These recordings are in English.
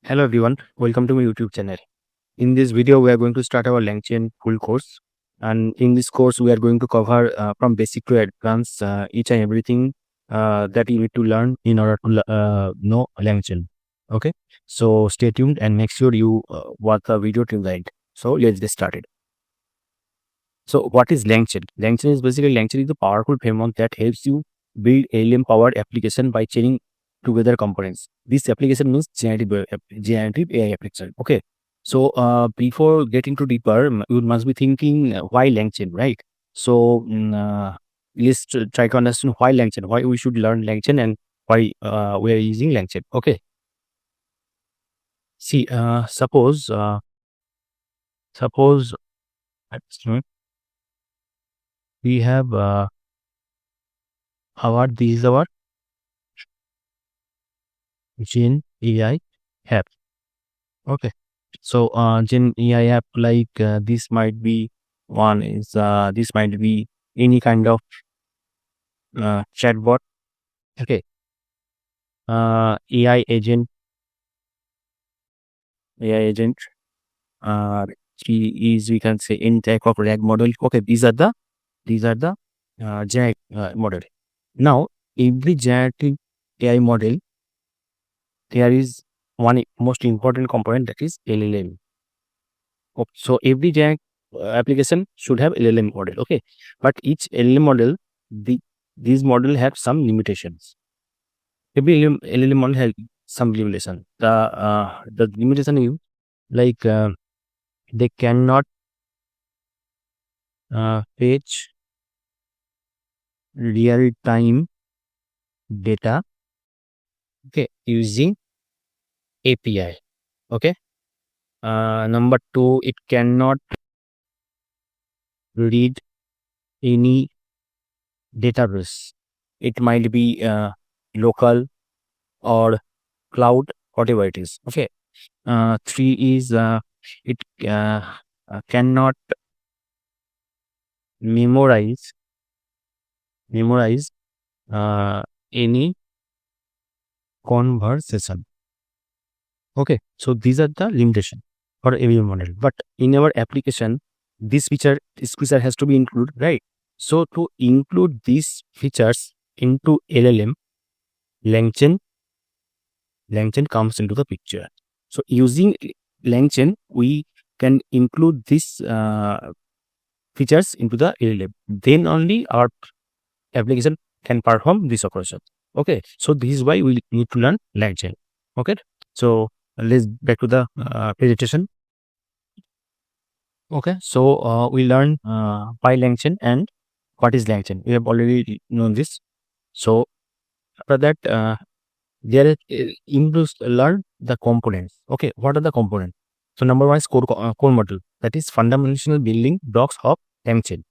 Hello everyone, welcome to my YouTube channel. In this video, we are going to start our LangChain Full Course, and in this course, we are going to cover from basic to advanced each and everything that you need to learn in order to know LangChain. Okay, so stay tuned and make sure you watch the video till the end. So let's get started. So what is LangChain? LangChain is a powerful framework that helps you build LLM powered application by chaining together components. This application means generative AI application. Okay. So before getting to deeper, you must be thinking why LangChain, right? So let's try to understand why LangChain, why we should learn LangChain, and why we are using LangChain. Okay. See, suppose we have this is our Gen AI app. Okay. So Gen AI app like this might be this might be any kind of chatbot. Okay. AI agent. She is, we can say, in type of RAG model. Okay, these are the generic model. Now every generative AI model, there is one most important component, that is LLM. Okay, so every generic application should have LLM model. Okay, but each LLM model, these model have some limitations. Every LLM model has some limitation. The limitation is like they cannot fetch real time data, okay, using API. Okay. Number two, it cannot read any database. It might be local or cloud, whatever it is. Okay. Three is it cannot memorize any conversation. Okay, so these are the limitation for every model. But in our application, this feature has to be included, right? So to include these features into LLM, LangChain comes into the picture. So using LangChain, we can include these features into the LLM. Then only our application can perform this operation. Okay, so this is why we need to learn LangChain. Okay, so let's back to the presentation. Okay, so we learn why LangChain and what is LangChain. We have already known this. So after that, there is learn the components. Okay, what are the components? So number one is core model, that is fundamental building blocks of LangChain.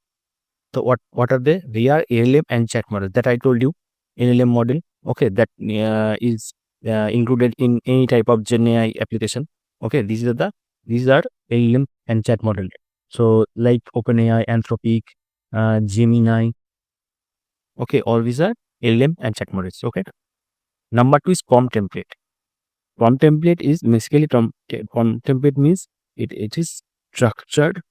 So what are they? They are LLM and chat model that I told you. LLM model, okay, that is included in any type of Gen AI application. Okay, these are LLM and chat model. So like OpenAI, Anthropic, Gemini. Okay, all these are LLM and chat models. Okay. Number two is prompt template. Prompt template is basically prompt template means it is structured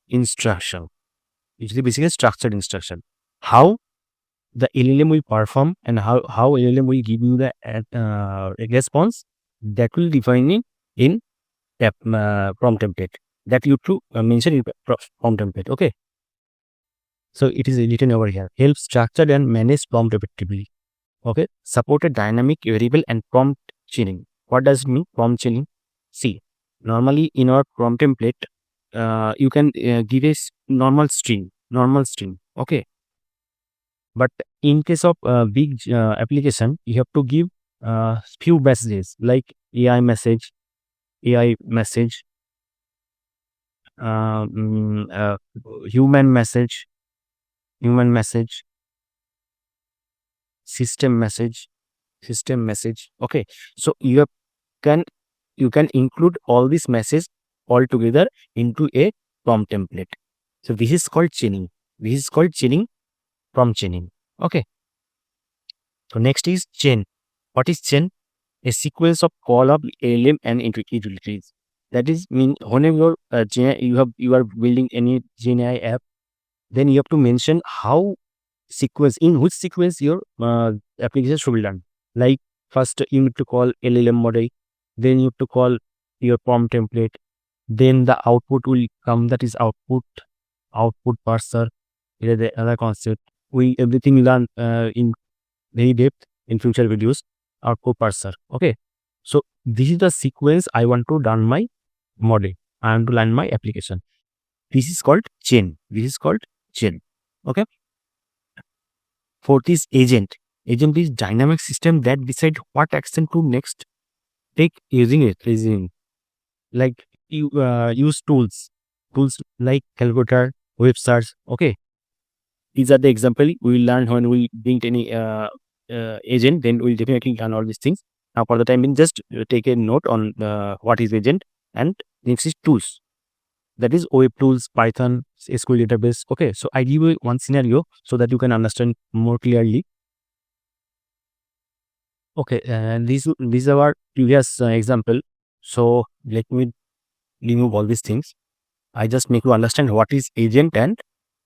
instruction. It is basically structured instruction. How the LLM will perform and how LLM will give you the response, that will define in prompt template, that you to mention in prompt template. Okay. So it is written over here. Help structure and manage prompt effectively. Okay. Supported dynamic variable and prompt chaining. What does it mean? Prompt chaining. See, normally in our prompt template, you can give a normal string. Okay. But in case of big application, you have to give few messages like AI message, human message, system message. Okay, so you can include all these messages all together into a prompt template. So this is called chaining. Prompt chaining. Okay. So next is chain. What is chain? a sequence of call of LLM and utilities. That is mean whenever you are building any GenAI app, then you have to mention how sequence, in which sequence your application should be done. Like first you need to call LLM model, then you have to call your prompt template, then the output will come, that is output parser. It is the other concept. We everything learn in very depth in future videos. Output parser. Okay. So this is the sequence I want to run my model. I want to run my application. This is called chain. This is called chain. Okay. Fourth is agent. Agent is dynamic system that decide what action to next take using it. Using like you use tools like calculator, web search. Okay, these are the example we will learn when we build any agent. Then we'll definitely learn all these things. Now for the time being, just take a note on what is agent, and next is tools. That is web tools, Python, SQL database. Okay, so I give you one scenario so that you can understand more clearly. Okay, and these are our previous example. So let me remove all these things. I just make you understand what is agent and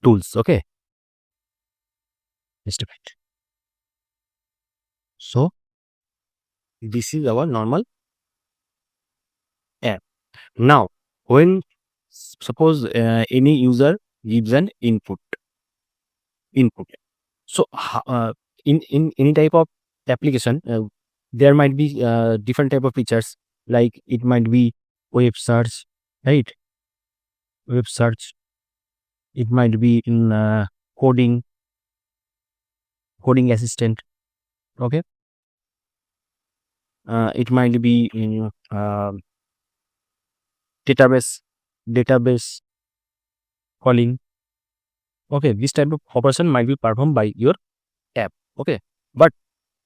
tools. Okay, just a minute. So this is our normal app. Now, when suppose any user gives an input. So in any type of application, there might be different type of features. Like it might be web search, right? Web search. It might be in coding assistant. Okay. It might be in database calling. Okay, this type of operation might be performed by your app. Okay, but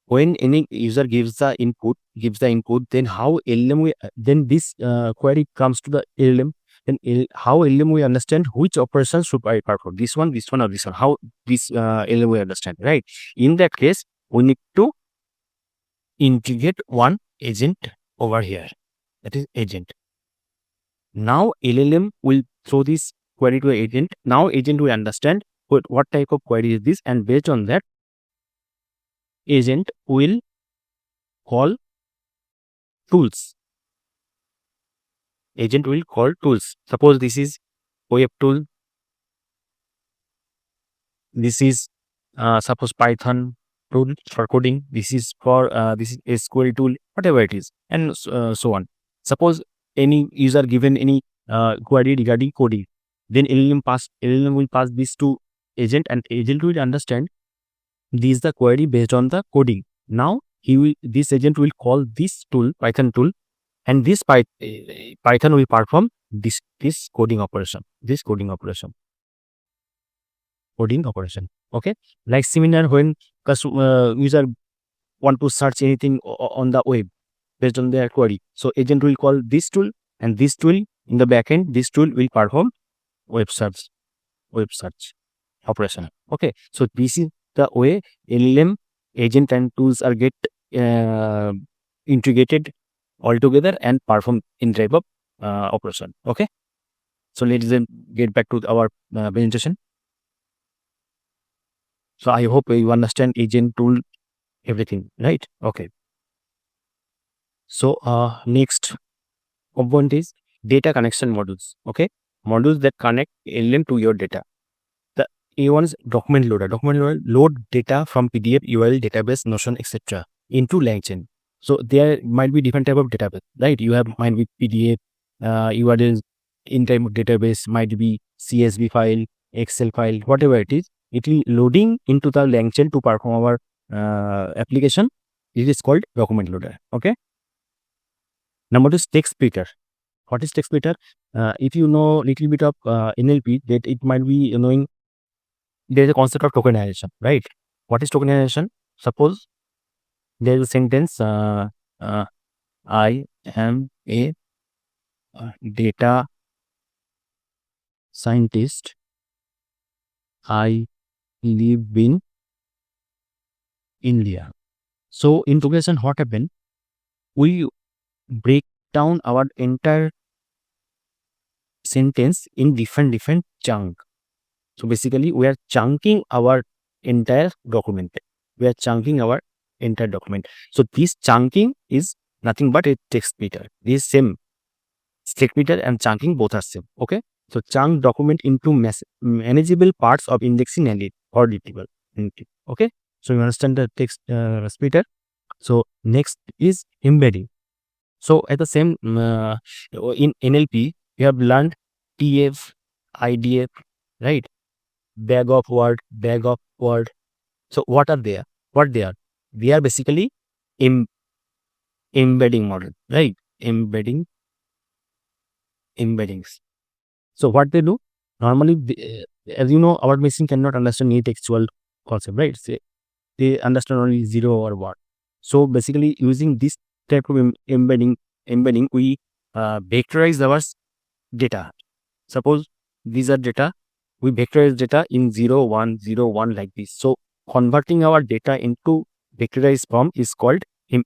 when any user gives the input, then how LLM then this query comes to the LLM. Then how LLM we understand which operation should I perform, this one, or this one. How this LLM we understand, right? In that case, we need to integrate one agent over here. That is agent. Now LLM will throw this query to agent. Now agent will understand what type of query is this, and based on that, agent will call tools. Agent will call tools. Suppose this is web tool. This is suppose Python tool for coding. This is for this is SQL tool, whatever it is, and so on. Suppose any user given any query regarding coding, then LLM will pass this to agent, and agent will understand this is the query based on the coding. Now this agent will call this tool, Python tool, and this Python will perform this coding operation. Okay, like similar when user want to search anything on the web based on their query, so agent will call this tool, and this tool in the backend, this tool will perform web search operation. Okay, so this is the way LLM, agent and tools are get integrated all together and perform in type of operation. Okay, so let's get back to our presentation. So I hope you understand agent, tool, everything, right? Okay. So next component is data connection modules. Okay, modules that connect LLM to your data. The A1 is document loader. Load data from PDF, URL, database, Notion, etc. into LangChain. So there might be different type of database, right? You have might be PDF, URL in type of database, might be CSV file, Excel file, whatever it is. It will loading into the LangChain to perform our application. It is called document loader. Okay. Number two is text splitter. What is text splitter? If you know little bit of NLP, that it might be knowing there is a concept of tokenization, right? What is tokenization? Suppose there is a sentence, I am a data scientist. I live in India. So in tokenization, what happened? we break down our entire sentence in different chunk. So basically, we are chunking our entire document. So this chunking is nothing but a text meter. This same text meter and chunking both are same. Okay. So chunk document into manageable parts of indexing and or retrieval. Okay. So you understand the text splitter. So next is embedding. So at the same in NLP, we have learned TF, IDF, right? Bag of word. So what are they? What they are? They are basically embedding model, right? Embeddings. So what they do? Normally, as you know, our machine cannot understand any textual concept, right? They understand only 0 or 1. So basically, using this type of embedding, we vectorize our data. Suppose these are data, we vectorize data in 0, 1, 0, 1 like this. So converting our data into vectorized form is called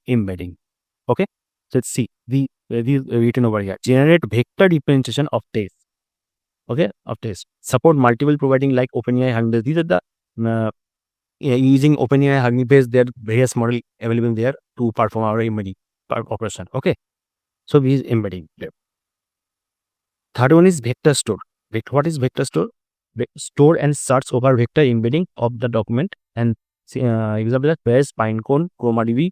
embedding. Okay. So let's see the written over here. Generate vector representation of text. Okay, of text. Support multiple providing like OpenAI, Hugging Face. These are the using OpenAI, Hugging Face. There are various models available there to perform our embedding operation. Okay. So this is embedding. Third one is vector store. What is vector store? Store and search over vector embedding of the document, and example is Pairs, Pinecone, ChromaDB,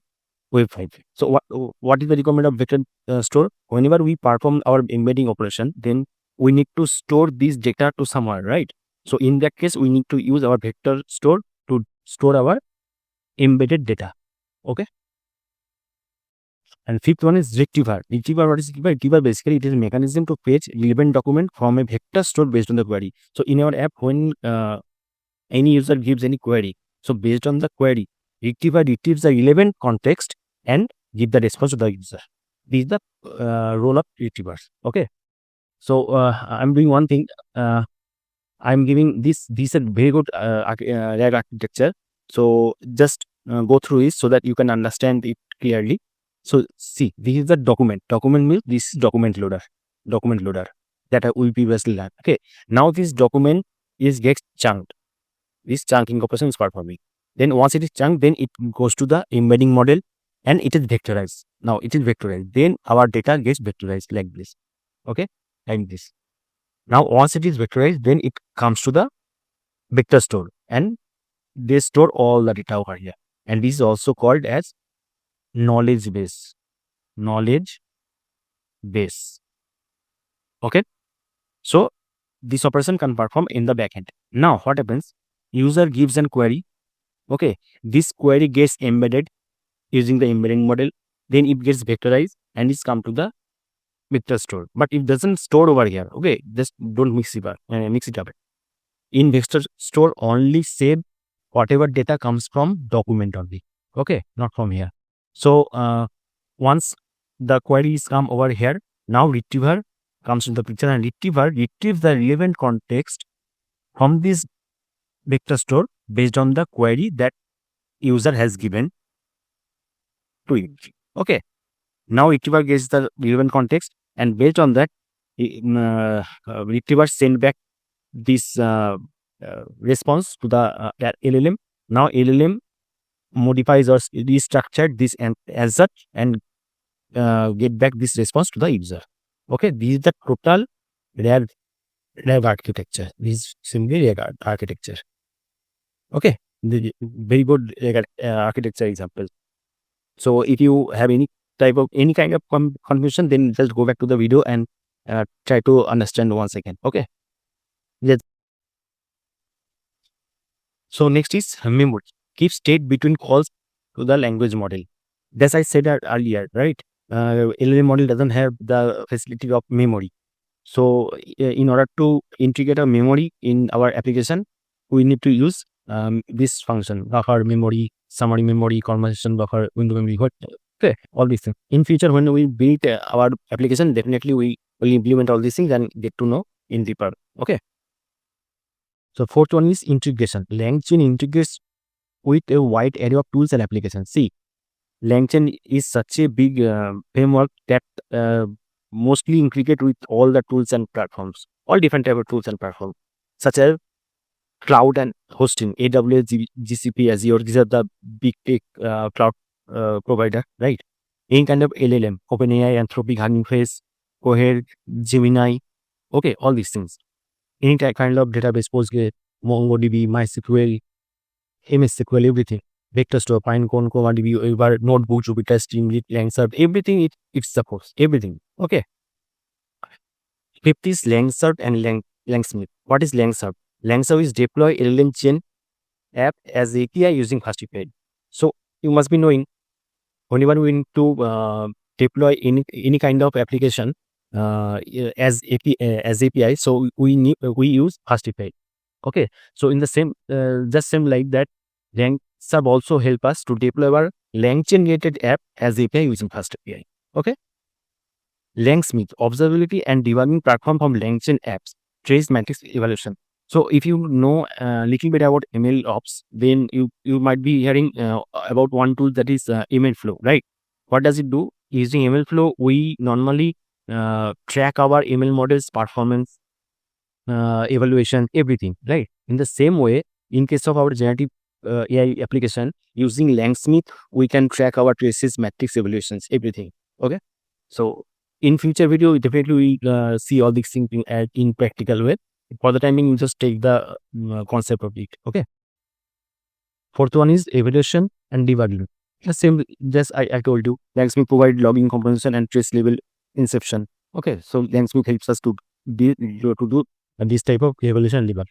Web5. So what is the requirement of vector store? Whenever we perform our embedding operation, then we need to store this data to somewhere, right? So in that case, we need to use our vector store to store our embedded data. Okay. And fifth one is retriever. What is retriever? Retriever basically it is a mechanism to fetch relevant document from a vector store based on the query. So in our app, when any user gives any query, so based on the query, retriever retrieves the relevant context and give the response to the user. This is the role of retrievers. Okay. So I'm doing one thing. I'm giving this a very good RAG architecture. So just go through it so that you can understand it clearly. So see, this is the document. Document means this is document loader that we previously learned. Okay. Now this document gets chunked. This chunking operation is performing. Then once it is chunked, then it goes to the embedding model and it is vectorized. Now it is vectorized. Then our data gets vectorized like this. Okay, like this. Now once it is vectorized, then it comes to the vector store and they store all the data over here. And this is also called as knowledge base. Okay. So this operation can perform in the backend. Now what happens? User gives an query. Okay. This query gets embedded using the embedding model. Then it gets vectorized and it's come to the vector store. But it doesn't store over here. Okay. Just don't mix it up. In vector store, only save whatever data comes from document only. Okay. Not from here. So once the queries come over here, now retriever comes into the picture and retriever retrieves the relevant context from this vector store based on the query that user has given to it. Okay. Now retriever gets the relevant context and based on that, retriever send back this response to the LLM. Now LLM modifies or restructured this as such and get back this response to the user. Okay, this is the total RAG architecture. This is simply RAG architecture. Okay, very good RAG architecture example. So if you have any kind of confusion, then just go back to the video and try to understand once again. Okay. Yes. So next is memory. Keep state between calls to the language model. As I said earlier, right? LLM model doesn't have the facility of memory. So in order to integrate a memory in our application, we need to use this function: buffer memory, summary memory, conversation buffer, window memory. Okay, all these things. In future, when we build our application, definitely we will implement all these things and get to know in deeper. Okay. So fourth one is integration. LangChain integrates with a wide array of tools and applications. See, LangChain is such a big framework that mostly integrate with all the tools and platforms, all different type of tools and platforms, such as cloud and hosting, AWS, GCP, Azure. These are the big tech cloud provider, right? Any kind of LLM, OpenAI, Anthropic, Hugging Face, Cohere, Gemini, okay, all these things. Any kind of database, Postgre, MongoDB, MySQL, MS SQL, everything. Vector store, Pinecone, ComaDB, Uber, Notebook, Jupyter, Streamlit, LangServe, everything it supports, everything. Okay. Fifth is LangServe and LangSmith. What is LangServe? LangServe is deploy LLM chain app as API using FastAPI. So you must be knowing whenever we need to deploy any kind of application as API, so we use FastAPI. Okay, so in the same just same like that, LangServe also help us to deploy our LangChain related app as API using FastAPI. Okay. LangSmith, observability and debugging platform from LangChain apps, trace matrix evaluation. So if you know a little bit about ML ops, then you might be hearing about one tool that is ML flow, right? What does it do? Using ML flow, we normally track our ML models performance, evaluation, everything, right? In the same way, in case of our generative AI application, using LangSmith, we can track our traces, matrix evaluations, everything. Okay, so in future video, definitely we see all these things in practical way. For the timing, you just take the concept of it. Okay. Fourth one is evaluation and debugging. The same, just I told you, LangSmith provide logging composition and trace level inception. Okay, so LangSmith helps us to do this type of evaluation and debug.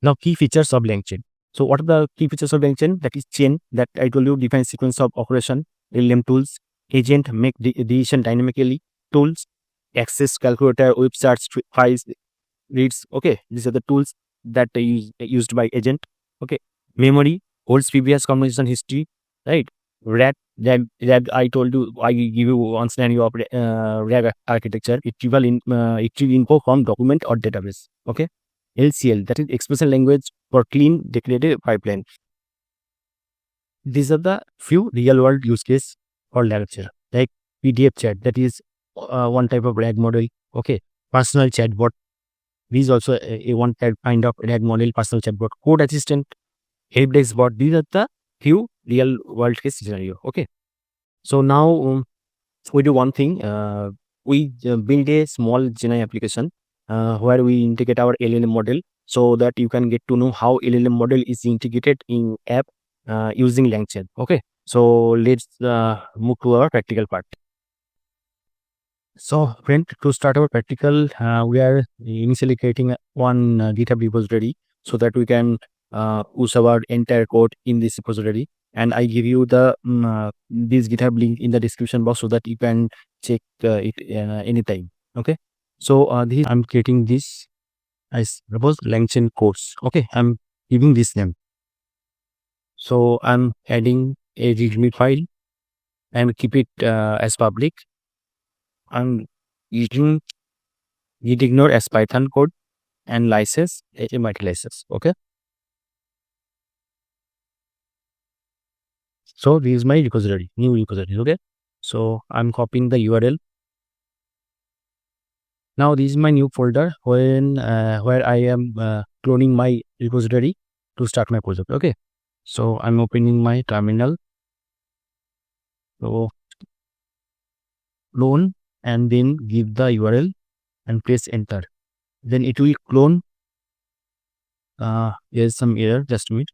Now, key features of LangChain. So, what are the key features of LangChain? That is chain that I told you, define sequence of operation, LLM tools, agent make decision dynamically, tools, access calculator, web search, files, reads. Okay, these are the tools that are used by agent. Okay, memory holds previous conversation history, right? RAG, I told you, I give you one scenario of RAG architecture. Retrieval info from document or database. Okay, LCL, that is expression language for clean declarative pipeline. These are the few real world use case for LangChain, like PDF chat, that is one type of RAG model. Okay, personal chatbot. These also a one kind of RAG model, personal chatbot, code assistant, help desk bot. These are the few real world case scenario. Okay, so now we do one thing. We build a small GenAI application where we integrate our LLM model so that you can get to know how LLM model is integrated in app using LangChain. Okay, so let's move to our practical part. So, friend, to start our practical, we are initially creating one GitHub repository so that we can push our entire code in this repository. And I give you the this GitHub link in the description box so that you can check it anytime. Okay. So I'm creating this as suppose LangChain course. Okay, I'm giving this name. So I'm adding a README file and keep it as public. I'm using gitignore as Python code and license HMIT license. Okay. So this is my repository, new repository. Okay. So I'm copying the URL. Now this is my new folder when where I am cloning my repository to start my project. Okay. So I'm opening my terminal. So clone and then give the URL and press enter. Then it will clone. There's some error. Just a minute.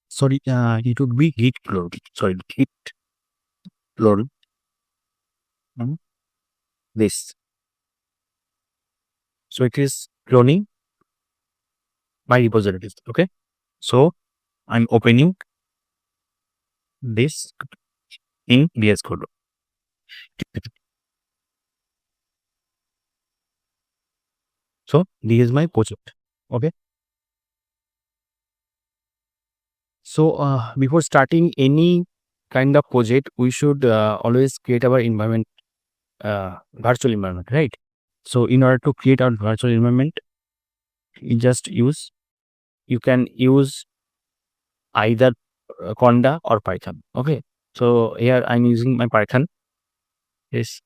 Sorry, it would be git clone. Sorry, git clone. This. So it is cloning my repositories. Okay. So I'm opening this in VS Code. So this is my project. Okay. So before starting any kind of project, we should always create our environment, virtual environment, right? So in order to create our virtual environment, you can use either Conda or Python. Okay, so here I'm using my Python. This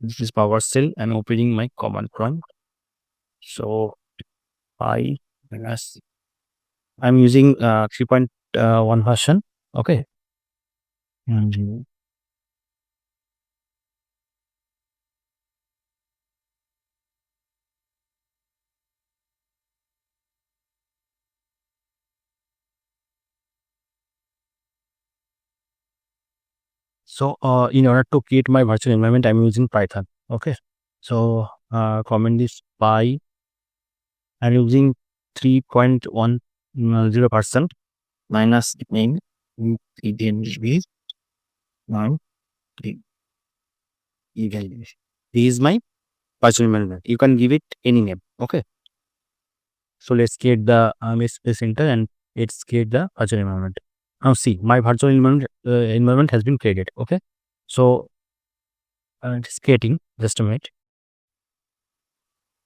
is PowerShell. I'm opening my command prompt. So Py minus, I'm using 3.1 version. Okay. And so in order to create my virtual environment, I'm using Python. Okay. So command is Py. I'm using 3.10% minus name. This is my virtual environment. You can give it any name. Okay. So let's create the space enter and let's create the virtual environment. Now see, my virtual environment has been created. Okay. So it's creating. Just a minute.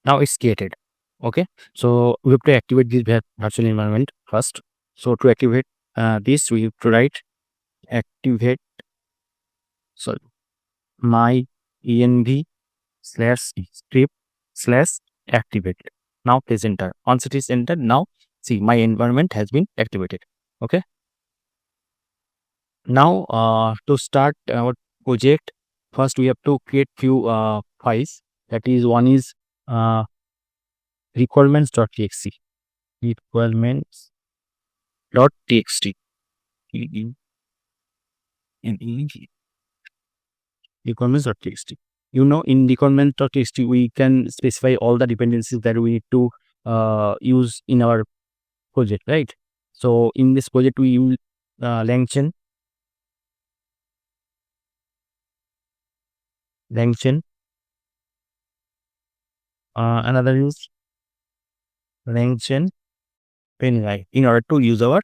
Now it's created. Okay. So we have to activate this virtual environment first. So to activate this, we have to write activate. So my env /script /activate. Now press enter. Once it is entered, now see my environment has been activated. Okay. Now to start our project, first we have to create few files. That is, one is requirements.txt. Requirements.txt. Requirements.txt. You know, in requirements.txt we can specify all the dependencies that we need to use in our project, right? So in this project we use LangChain, another is LangChain OpenAI in order to use our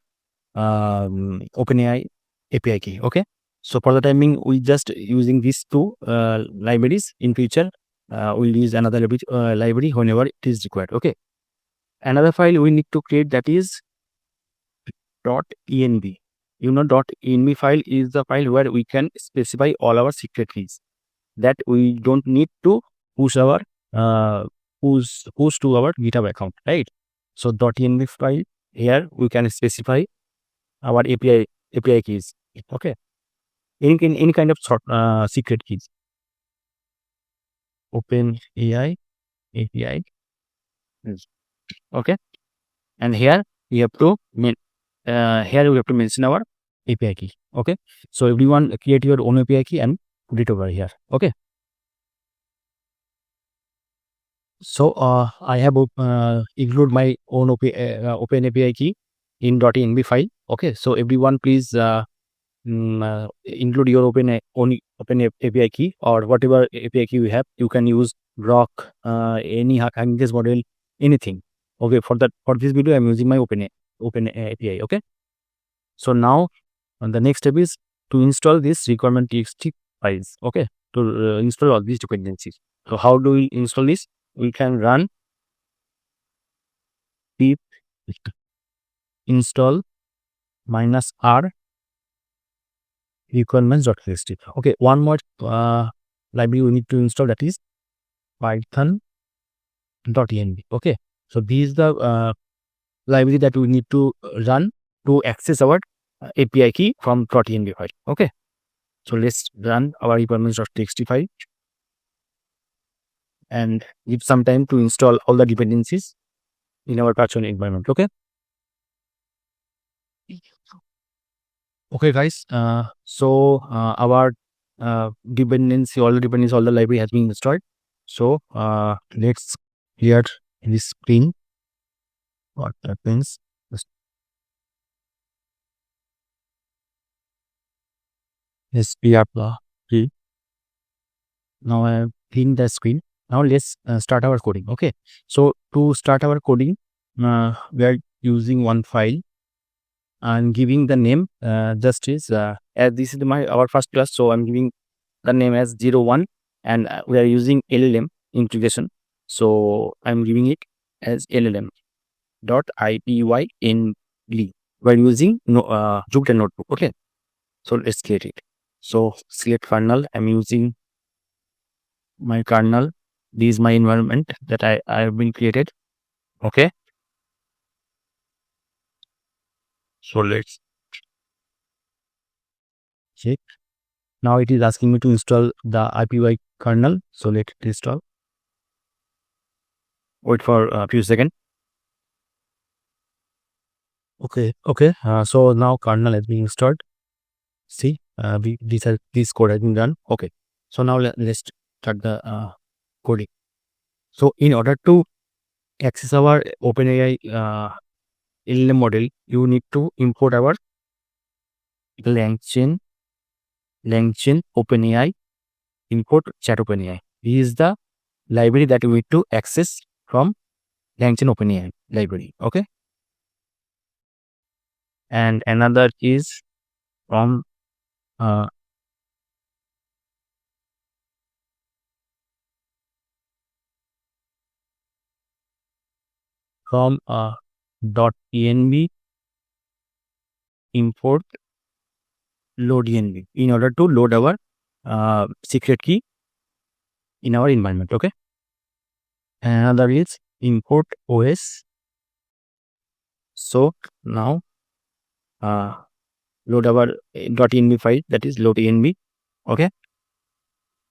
OpenAI API key. Okay, so for the timing we just using these two libraries. In future we'll use another library whenever it is required. Okay, another file we need to create, that is .env. You know, .env file is the file where we can specify all our secret keys that we don't need to push our push to our GitHub account, right? So .env file, here we can specify our API keys. Okay, any kind of secret keys. OpenAI API. Okay, and here we have to mention our API key. Okay, so everyone create your own API key and put it over here. Okay, so I have include my own open API key in .env file. Okay, so everyone please include your open API key, or whatever API key you have. You can use Grok, any Hugging Face model, anything. Okay, for this video I'm using my open API. Okay, so now the next step is to install this requirement.txt files. Okay, to install all these dependencies. So how do we install this? We can run pip install -r requirements.txt. Okay, one more library we need to install, that is python.env. Okay, so this is the library that we need to run to access our API key from .env file. Okay, so let's run our requirements.txt file and give some time to install all the dependencies in our virtual environment. Okay. Okay, guys. So our dependency, all the library has been installed. So let's clear this screen. What happens? Let's clear the screen. Now I have cleaned the screen. Now let's start our coding. Okay. So to start our coding, we are using one file and giving the name just is as this is our first class, so I'm giving the name as 01, and we are using LLM integration, so I'm giving it as LLM.ipynb. we're using Jupyter Notebook. Okay, so let's create it. So select kernel. I'm using my kernel. This is my environment that I have been created. Okay, so let's check. Now it is asking me to install the IPY kernel. So let it install. Wait for a few seconds. Okay. So now kernel has been installed. See, this code has been done. Okay. So now let's start the coding. So in order to access our OpenAI LLM model, you need to import our LangChain OpenAI import chat OpenAI. This is the library that we need to access from LangChain OpenAI library. Okay. And another is from .env import load env in order to load our secret key in our environment. Okay. Another is import OS. So now load our .env file, that is load env. Okay.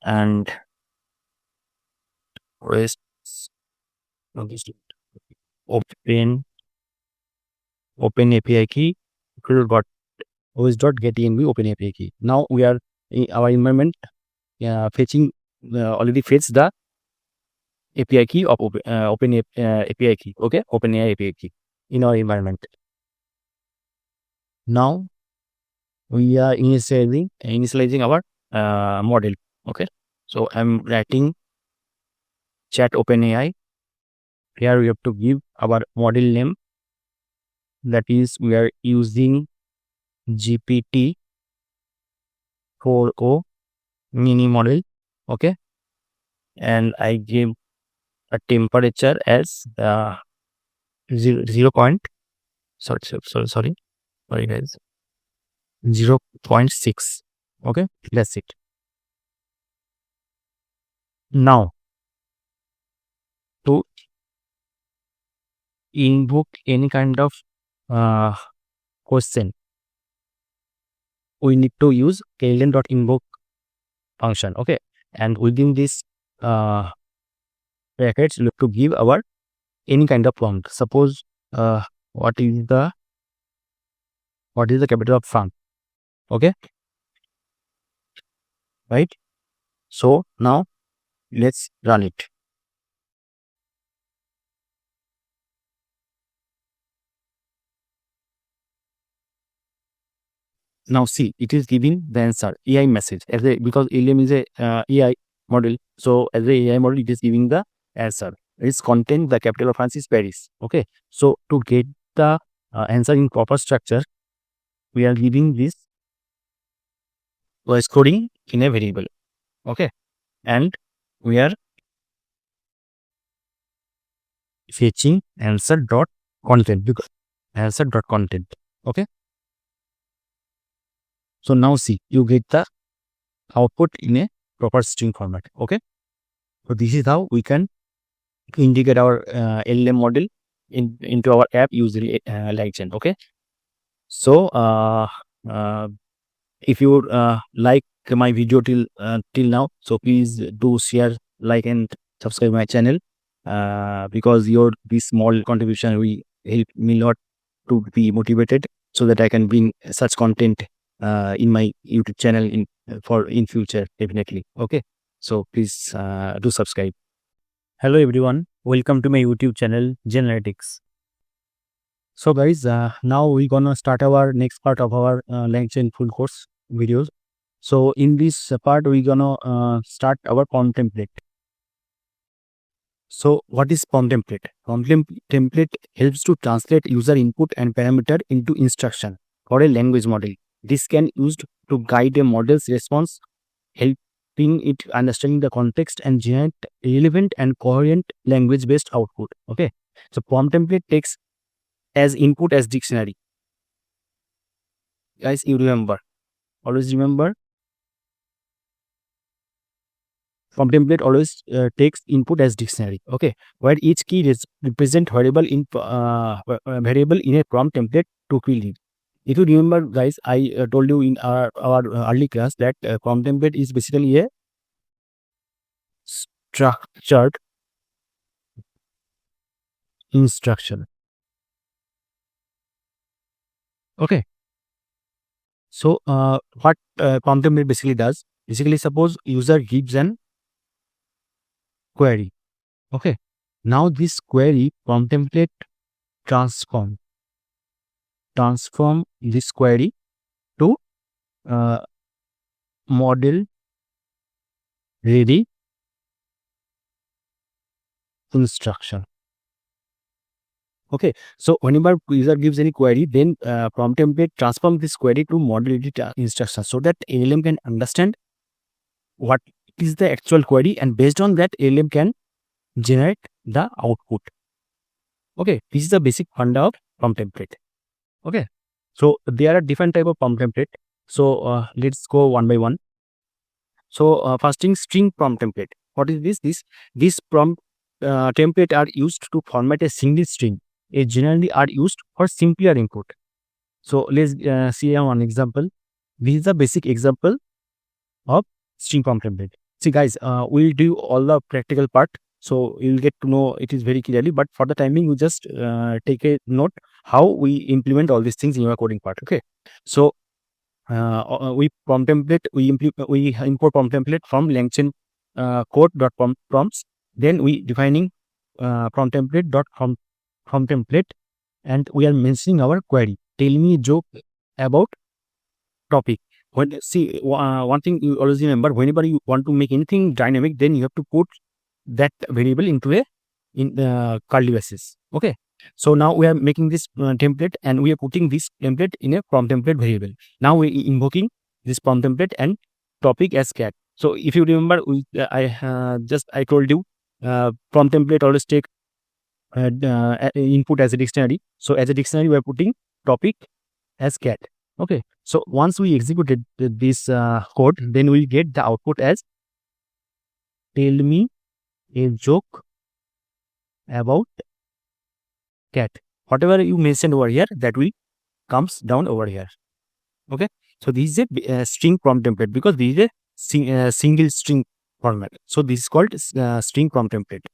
And OS open API key os.getEnv open API key. Now we are in our environment fetching already fetched the API key of open API key. Okay, OpenAI API key in our environment. Now we are initializing our model. Okay, so I'm writing chat OpenAI. Here we have to give our model name, that is we are using GPT-4o mini model. Okay, and I give a temperature as 0 point sorry guys, 0.6. Okay, that's it. Now to invoke any kind of question, we need to use kln.invoke function. Okay, and within this brackets we have to give our any kind of prompt. Suppose what is the capital of France. Okay, right? So now let's run it. Now see, it is giving the answer AI message as a, because LLM is a AI model. So as a AI model, it is giving the answer. Its content, the capital of France is Paris. Okay, so to get the answer in proper structure, we are giving this voice coding in a variable. Okay, and we are fetching answer.content because answer.content. Okay, so now see, you get the output in a proper string format. Okay, so this is how we can integrate our LLM model into our app using LangChain. Okay, so if you like my video till now, so please do share, like, and subscribe my channel because your this small contribution will help me a lot to be motivated so that I can bring such content in my YouTube channel in future, definitely. Okay, so please do subscribe. Hello everyone, welcome to my YouTube channel Generative. So guys, now we're gonna start our next part of our LangChain full course videos. So in this part, we're gonna start our prompt template. So what is prompt template? Prompt template helps to translate user input and parameter into instruction for a language model. This can used to guide a model's response, helping it understanding the context and generate relevant and coherent language-based output. Okay, so prompt template takes as input as dictionary. guys, you remember, always remember, from template always takes input as dictionary, okay, where each key represent variable in a prompt template to fill it. If you remember, guys, I told you in our early class that prompt template is basically a structured instruction, okay. So what prompt template basically does, basically suppose user gives an query, okay. Now this query prompt template transform this query to uh, model ready instruction, okay. So whenever user gives any query, then prompt template transform this query to model ready instruction, so that LLM can understand what is the actual query, and based on that LLM can generate the output, okay. This is the basic funda of prompt template, okay. So there are different type of prompt template. So let's go one by one. So first thing, string prompt template. What is this? This prompt template are used to format a single string. They generally are used for simpler input. So let's see one example. This is a basic example of string prompt template. See guys, we'll do all the practical part, so you'll get to know it is very clearly. But for the timing, you just take a note how we implement all these things in your coding part, okay. So we prompt template, we import prompt template from LangChain code.prompts. Then we defining prompt template dot from template, and we are mentioning our query. Tell me a joke about topic. When see one thing you always remember, whenever you want to make anything dynamic, then you have to put that variable into a curly braces, okay. So now we are making this template, and we are putting this template in a prompt template variable. Now we are invoking this prompt template and topic as cat. So if you remember, I told you prompt template always take input as a dictionary. So as a dictionary, we are putting topic as cat, okay. So once we executed this code, then we get the output as tell me a joke about cat. Whatever you mentioned over here, that will comes down over here, okay. So this is a string prompt template, because this is a single string format. So this is called string prompt template,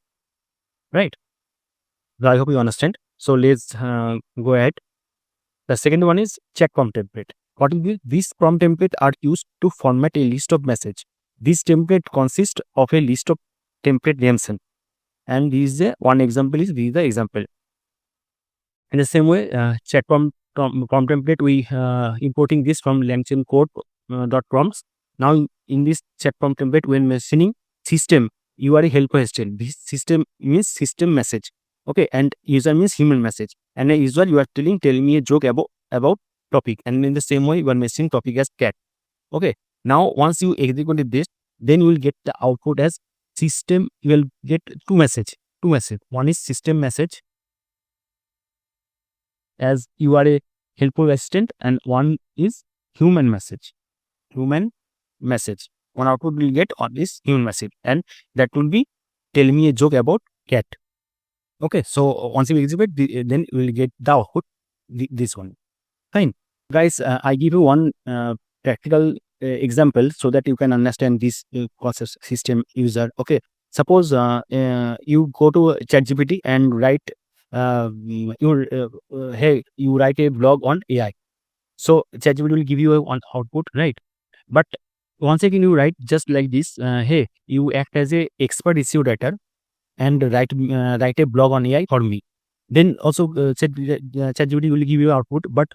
right? So I hope you understand. So let's go ahead. The second one is check prompt template. What is this? These prompt template are used to format a list of message. This template consists of a list of template names, and this is one example. This is the example. In the same way, check prompt template, we importing this from LangChain code.prompts. Now in this check prompt template, when mentioning system, you are a helper HTML. This system means system message, okay, and user means human message. And as usual, you are tell me a joke about topic, and in the same way, you are mentioning topic as cat, okay. Now once you execute this, then you will get the output as system. You will get two message. One is system message, as you are a helpful assistant, and one is human message. One output will get on this human message, and that will be tell me a joke about cat, okay. So once you execute, then you will get the output, this one, fine. Guys, I give you one practical example so that you can understand this concept, system user, okay. Suppose you go to ChatGPT and write hey, you write a blog on AI. So ChatGPT will give you one output, right? But once again, you write just like this, hey, you act as a expert issue writer and write a blog on AI for me. Then also ChatGPT will give you output. But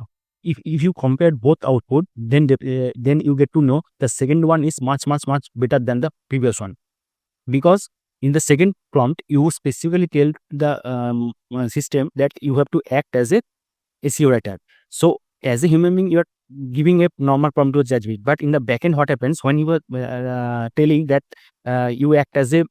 if you compare both output, then you get to know the second one is much better than the previous one, because in the second prompt, you specifically tell the system that you have to act as a SEO writer. So as a human being, you are giving a normal prompt to ChatGPT. But in the backend, what happens when you are telling that you act as a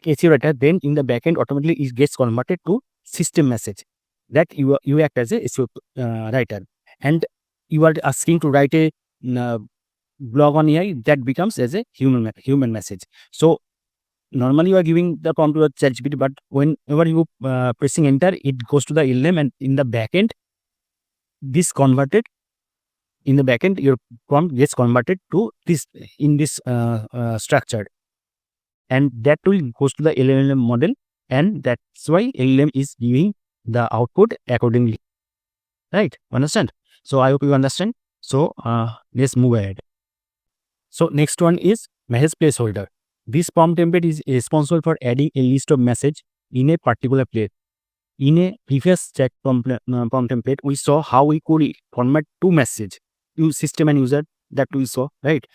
SEO writer, then in the backend, automatically it gets converted to system message that you act as a SEO writer. And you are asking to write a blog on AI, that becomes as a human message. So normally you are giving the prompt to a ChatGPT, but whenever you pressing enter, it goes to the LLM, and in the backend, this converted in the backend, your prompt gets converted to this in this structure, and that will goes to the LLM model, and that's why LLM is giving the output accordingly. Right? Understand? So I hope you understand. So let's move ahead. So next one is message placeholder. This prompt template is responsible for adding a list of message in a particular place. In a previous chat prompt template, we saw how we could format two messages, use system and user, that we saw, right?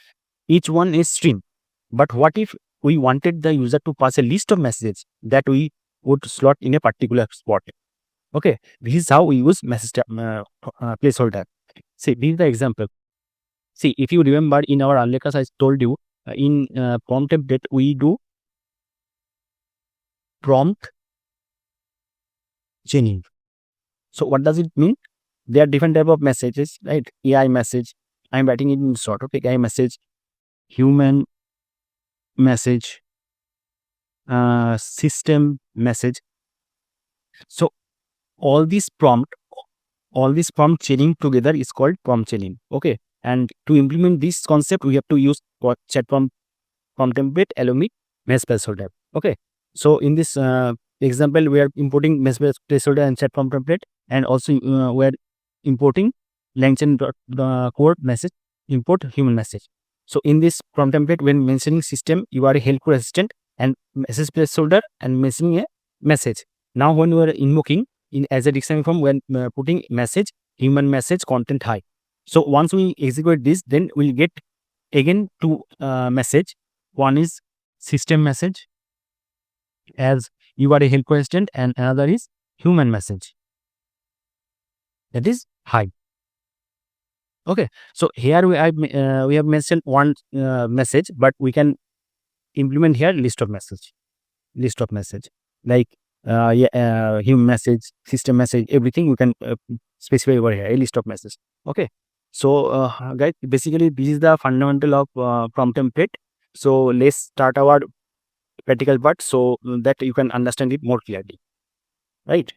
Each one is stream. But what if we wanted the user to pass a list of messages that we would slot in a particular spot? Okay, this is how we use message placeholder. See, this is the example. See, if you remember in our earlier class, I told you in prompt template we do prompt chaining. So what does it mean? There are different type of messages, right? AI message. I'm writing it in short. Okay, AI message, human message, system message. So all these prompt chaining together is called prompt chaining. Okay, and to implement this concept, we have to use chat prompt template along with message placeholder. Okay, so in this example, we are importing message placeholder and chat prompt template, and also we are importing LangChain core message, import human message. So in this prompt template, when mentioning system, you are a helpful assistant, and message placeholder and mentioning a message. Now when we are invoking in as a dictionary form, when putting message, human message, content high. So once we execute this, then we'll get again two message. One is system message, as you are a helpful assistant, and another is human message, that is high. Okay, so here we have mentioned one message, but we can implement here list of message, like human message, system message, everything we can specify over here, a list of message. Okay, so guys, basically this is the fundamental of prompt template. So let's start our practical part so that you can understand it more clearly, right?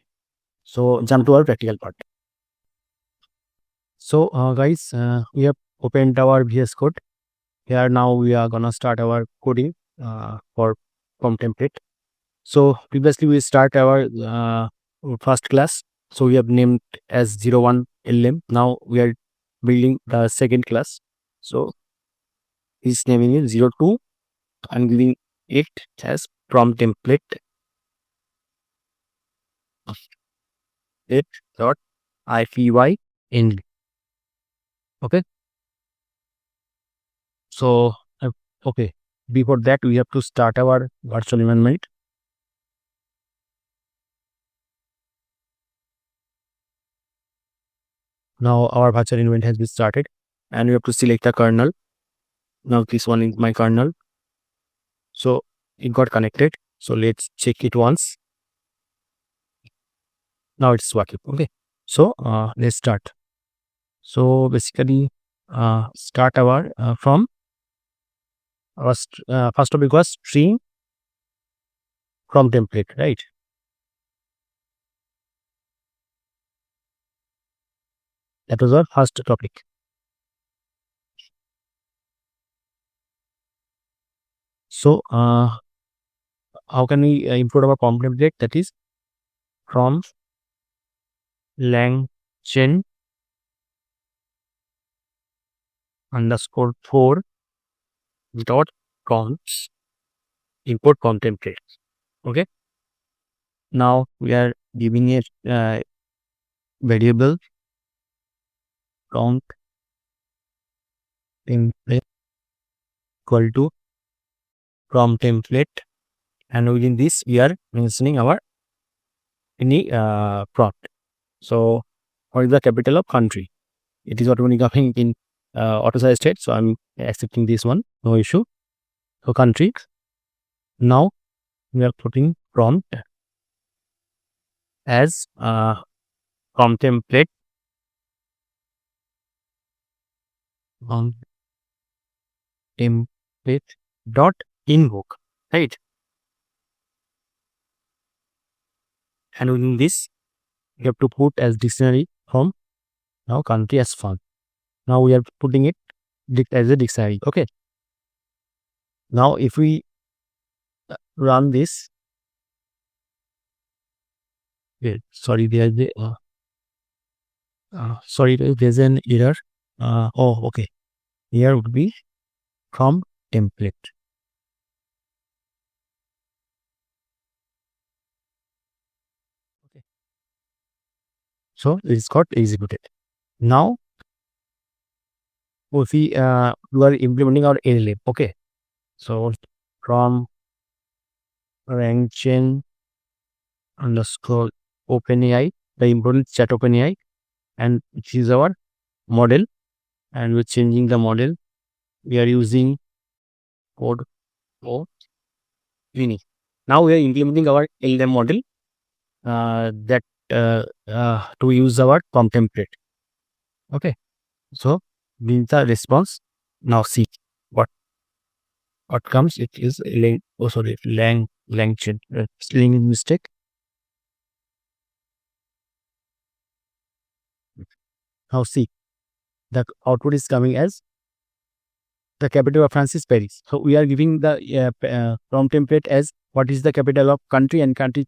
So jump to our practical part. So guys, we have opened our VS Code. Here now we are gonna start our coding for prompt template. So previously we start our first class. So we have named as 01 LM. Now we are building the second class. So his naming is 02. I'm giving it as prompt template. It dot IPY end. Okay. So okay. Before that, we have to start our virtual environment. Now our virtual environment has been started, and we have to select the kernel. Now this one is my kernel. So it got connected. So let's check it once. Now it's working. Okay. So let's start. So basically, start our from our first topic was string from template, right? That was our first topic. So how can we import our prompt template? That is from LangChain underscore 4 dot prompts import prompt template. Okay. Now we are giving it variable prompt template equal to prompt template, and within this we are mentioning our any prompt. So what is the capital of country? It is automatically coming in auto-size state, so I'm accepting this one, no issue. So country. Now we are putting prompt as prompt template on template dot invoke, right? And within this, you have to put as dictionary from now country as font. Now we are putting it as a dictionary. Okay. Now if we run this, sorry, there's there's an error. Okay. Here would be from template. Okay. So it's got executed. Now if we are implementing our LLM. Okay. So from LangChain underscore OpenAI, the important chat OpenAI, and which is our model, and we're changing the model. We are using code for Vini. Now we are implementing our LLM model that to use our prompt template. Okay, so this is the response. Now see what comes. It is LangChain spelling mistake. Now see the output is coming as the capital of France is Paris. So we are giving the prompt template as what is the capital of country and country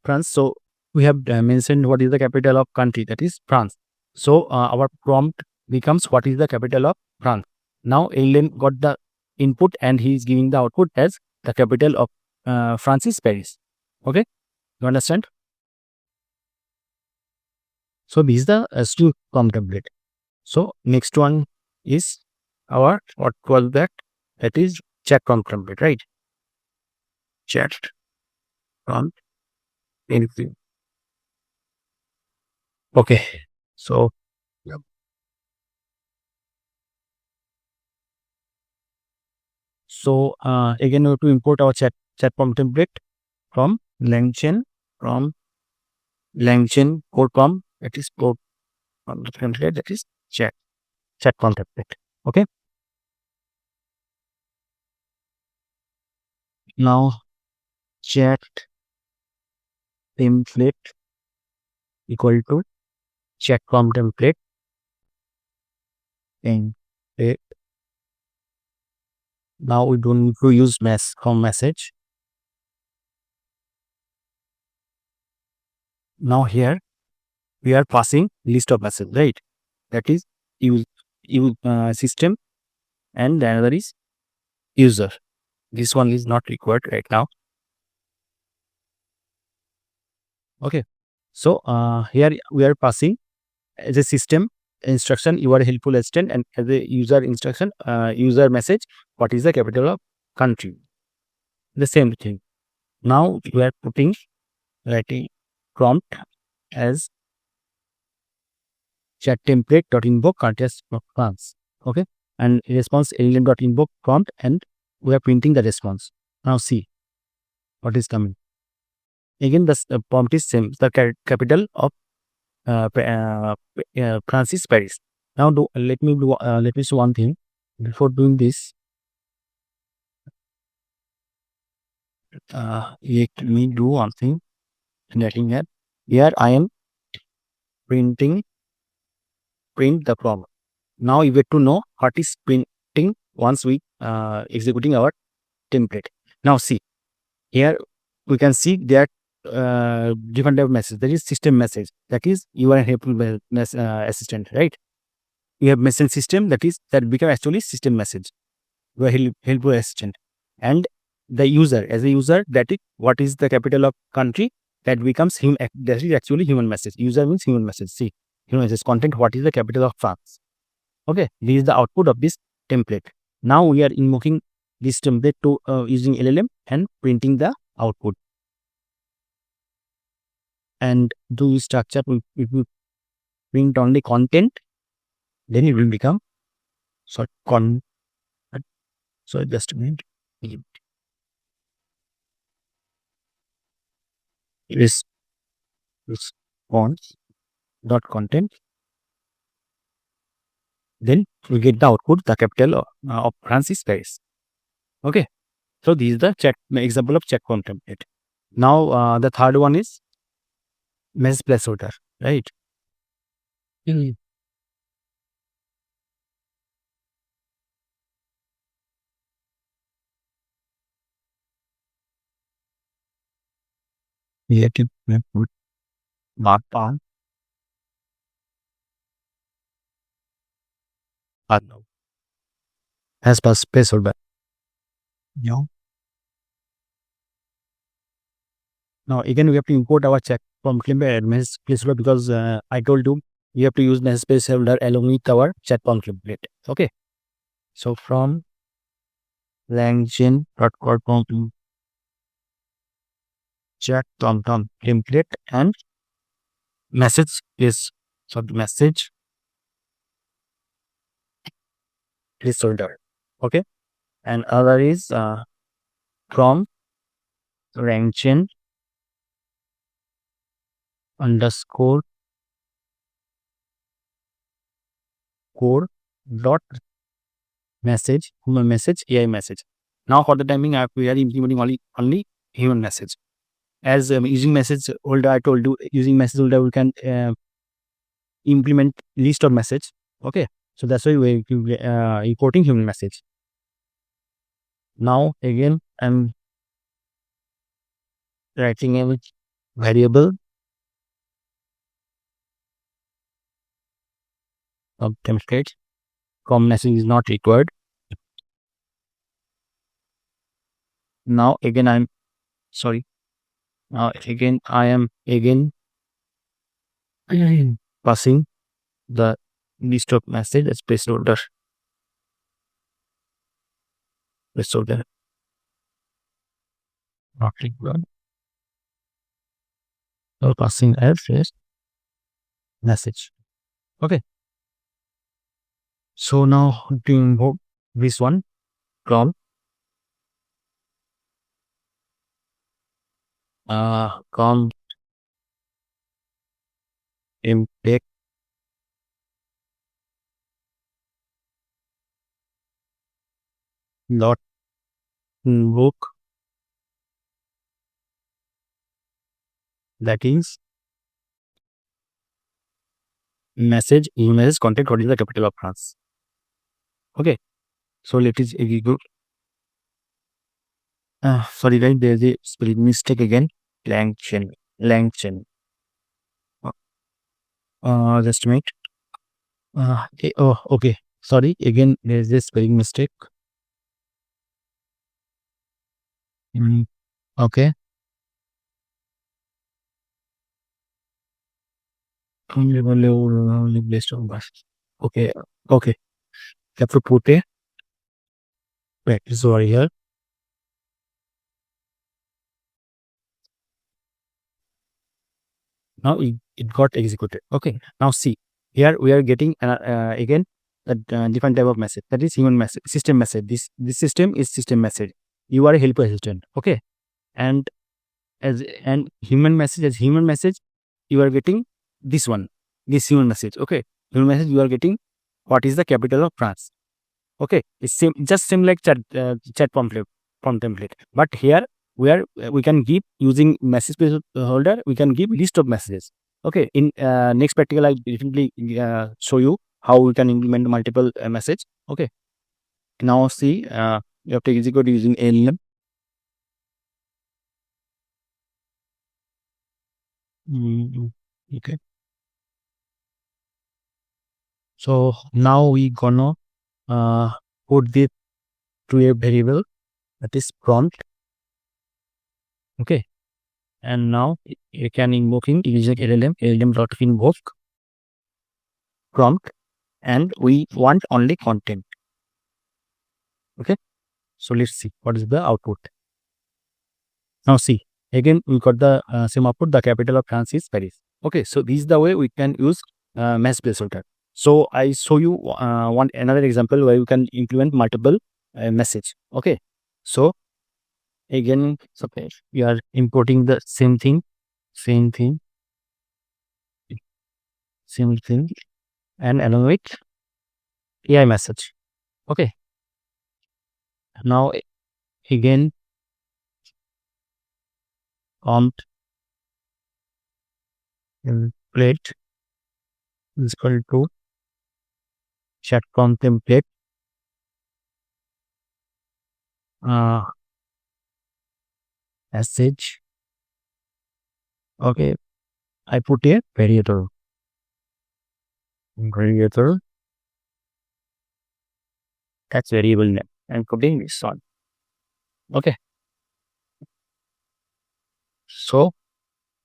France. So we have mentioned what is the capital of country, that is France. So our prompt becomes what is the capital of France. Now LLM got the input and he is giving the output as the capital of France is Paris. Okay, you understand? So this is the still prompt template. So next one is our what was that? That is chat prompt template, right? Chat prompt anything. Okay. So yep. So again we have to import our chat prompt template from LangChain code prompt, that is code template, that is chat prompt template. Okay. Now chat template equal to chat prompt template and now we don't need to use message. Now here we are passing list of messages, right? That is use system, and the another is user. This one is not required right now. Okay. So here we are passing as a system instruction, you are a helpful assistant, and as a user instruction, user message, what is the capital of country? The same thing. Now we are writing prompt as chat template dot invoke country as France. Okay, and response LLM dot invoke prompt, and we are printing the response. Now see what is coming. Again, the prompt is same. The capital of France is Paris. Now let me show one thing before doing this. Let me do one thing. Here I am print the prompt. Now you get to know what is printing once we executing our template. Now see here we can see that different type of message. There is system message, that is you are a helpful assistant, right? You have message system, that become actually system message. You are helpful assistant, and the user, as a user, that is what is the capital of country, that becomes that is actually human message. User means human message. See, human message content, what is the capital of France? Okay, this is the output of this template. Now we are invoking this template to using LLM and printing the output. And do structure, if we print only content, then it will become so just a minute. Response dot content then we get the output, the capital of France is Paris. Okay. So this is the chat example of chat prompt template. Now the third one is message placeholder, right? Mm. Creative put mark on no. As per placeholder. Yeah. Now again we have to import our check from message placeholder because I told you we have to use message placeholder along with our chat prompt template. Okay. So from LangChain.com chat prompt template and message is message placeholder. Okay. And other is from LangChain underscore core dot message human message AI message. Now for the timing we are implementing only human message. As using message holder, I told you using message holder we can implement list of message. Okay, so that's why we importing human message. Now again I'm writing a variable of template. Com message is not required. Now again I'm sorry. Now again I am passing the list of message as placeholder. Placeholder not required. So passing as message. Okay. So now to invoke this one from com impact dot invoke, that is message emails content what is the capital of France. Okay, so let us execute. Sorry guys, there is a spelling mistake again. LangChain. Just a minute. Oh, okay. Sorry, again there is a spelling mistake. Okay. Okay. Okay. Have to put a practice over here. Now it got executed. Okay. Now see, here we are getting again a different type of message. That is human message, system message. This system is system message. You are a helper assistant. Okay. And as human message, you are getting this one, this human message. Okay. Human message, you are getting what is the capital of France. Okay. It's same, just same like chat prompt template. But here we can give using message holder, we can give list of messages. Okay, in next practical I definitely show you how we can implement multiple message. Okay, now see you have to execute using LLM. Okay, so now we gonna put this to a variable that is prompt. Okay, and now you can invoking using LLM dot invoke prompt, and we want only content. Okay, so let's see what is the output. Now see, again we got the same output. The capital of France is Paris. Okay, so this is the way we can use message placeholder. So I show you another example where you can implement multiple message. Okay, so again suppose we are importing the same thing, and along with AI message. Okay. Now again prompt template is equal to chat prompt template message. Okay, I put a variable that's variable name and putting this one. Okay, so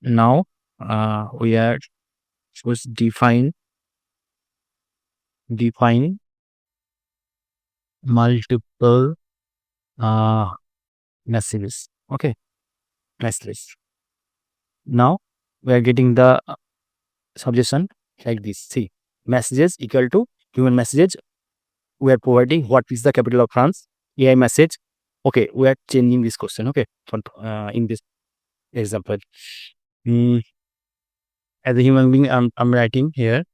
now we are supposed to define multiple messages. Okay, messages. Now we are getting the suggestion like this. See, messages equal to human messages. We are providing what is the capital of France. AI message. Okay, we are changing this question. Okay, for, in this example, as a human being, I'm writing here.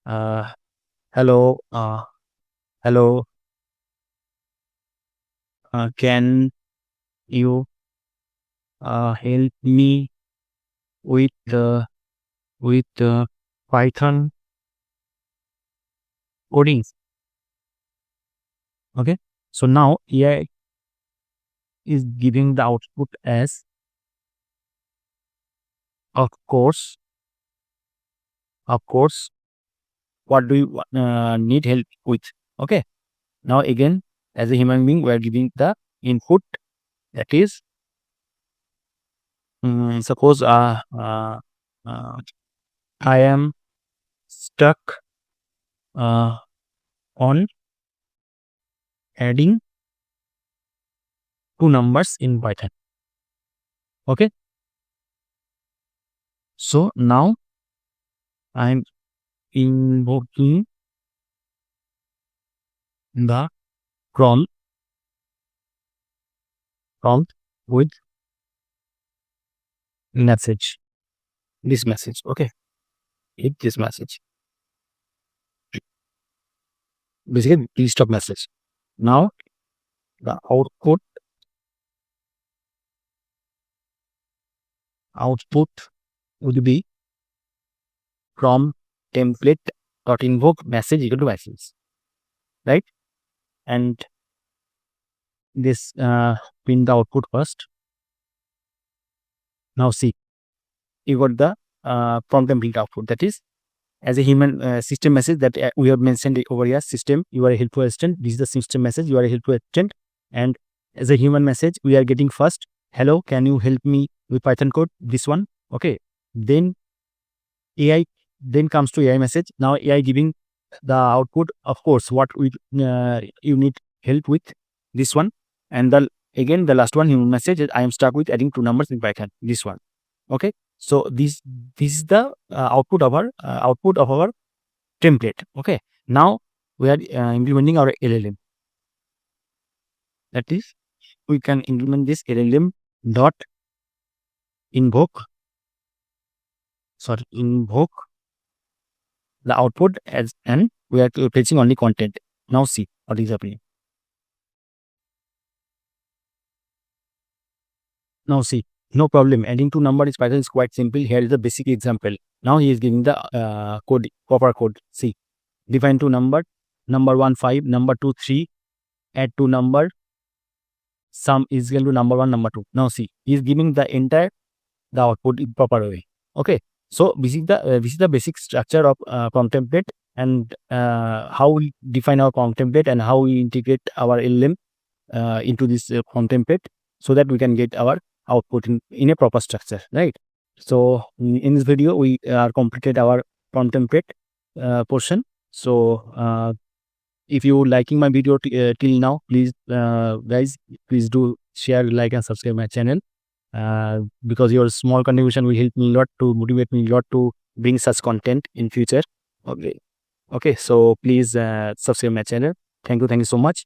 Hello, hello. Can you help me with Python coding? Okay, so now AI is giving the output as, of course, what do you need help with? Okay, now again, as a human being, we are giving the input, that is, suppose I am stuck on adding two numbers in Python. Okay, so now I'm invoking the prompt with message, this message. Okay, hit this message, basically list of message. Now the output would be from template dot invoke message equal to message, right? And this print the output first. Now see, you got the prompt template output, that is, as a human system message that we have mentioned over here. System, you are a helpful assistant. This is the system message, you are a helpful assistant. And as a human message, we are getting first, hello, can you help me with Python code, this one. Okay, then AI, then comes to AI message. Now AI giving the output, of course, what we you need help with, this one. And the again the last one, human message, I am stuck with adding two numbers in Python, this one. Okay, so this is the output of our template. Okay, now we are implementing our LLM. That is, we can implement this LLM dot invoke the output as, and we are fetching only content. Now see what is happening. Now see, no problem. Adding two numbers in Python is quite simple. Here is the basic example. Now he is giving the code, proper code. See, define two number 1 5, number 2 3, add two number, sum is equal to number 1 number 2. Now see, he is giving the entire the output in proper way. Okay, so this is the basic structure of prompt template, and how we define our prompt template and how we integrate our LLM into this prompt template, so that we can get our output in a proper structure, right? So in this video we are completed our prompt template portion. So if you liking my video till now, please guys, please do share, like and subscribe my channel, because your small contribution will help me a lot, to motivate me a lot to bring such content in future. Okay, so please subscribe my channel. Thank you so much.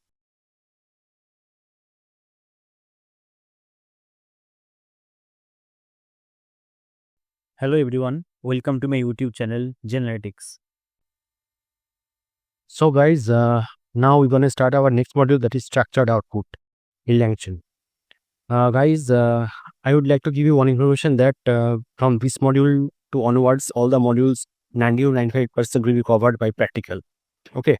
Hello everyone, welcome to my YouTube channel Genetics. So guys, now we're going to start our next module, that is structured output in LangChain. Guys, I would like to give you one information that from this module to onwards, all the modules 90 to 95% will be covered by practical. Okay,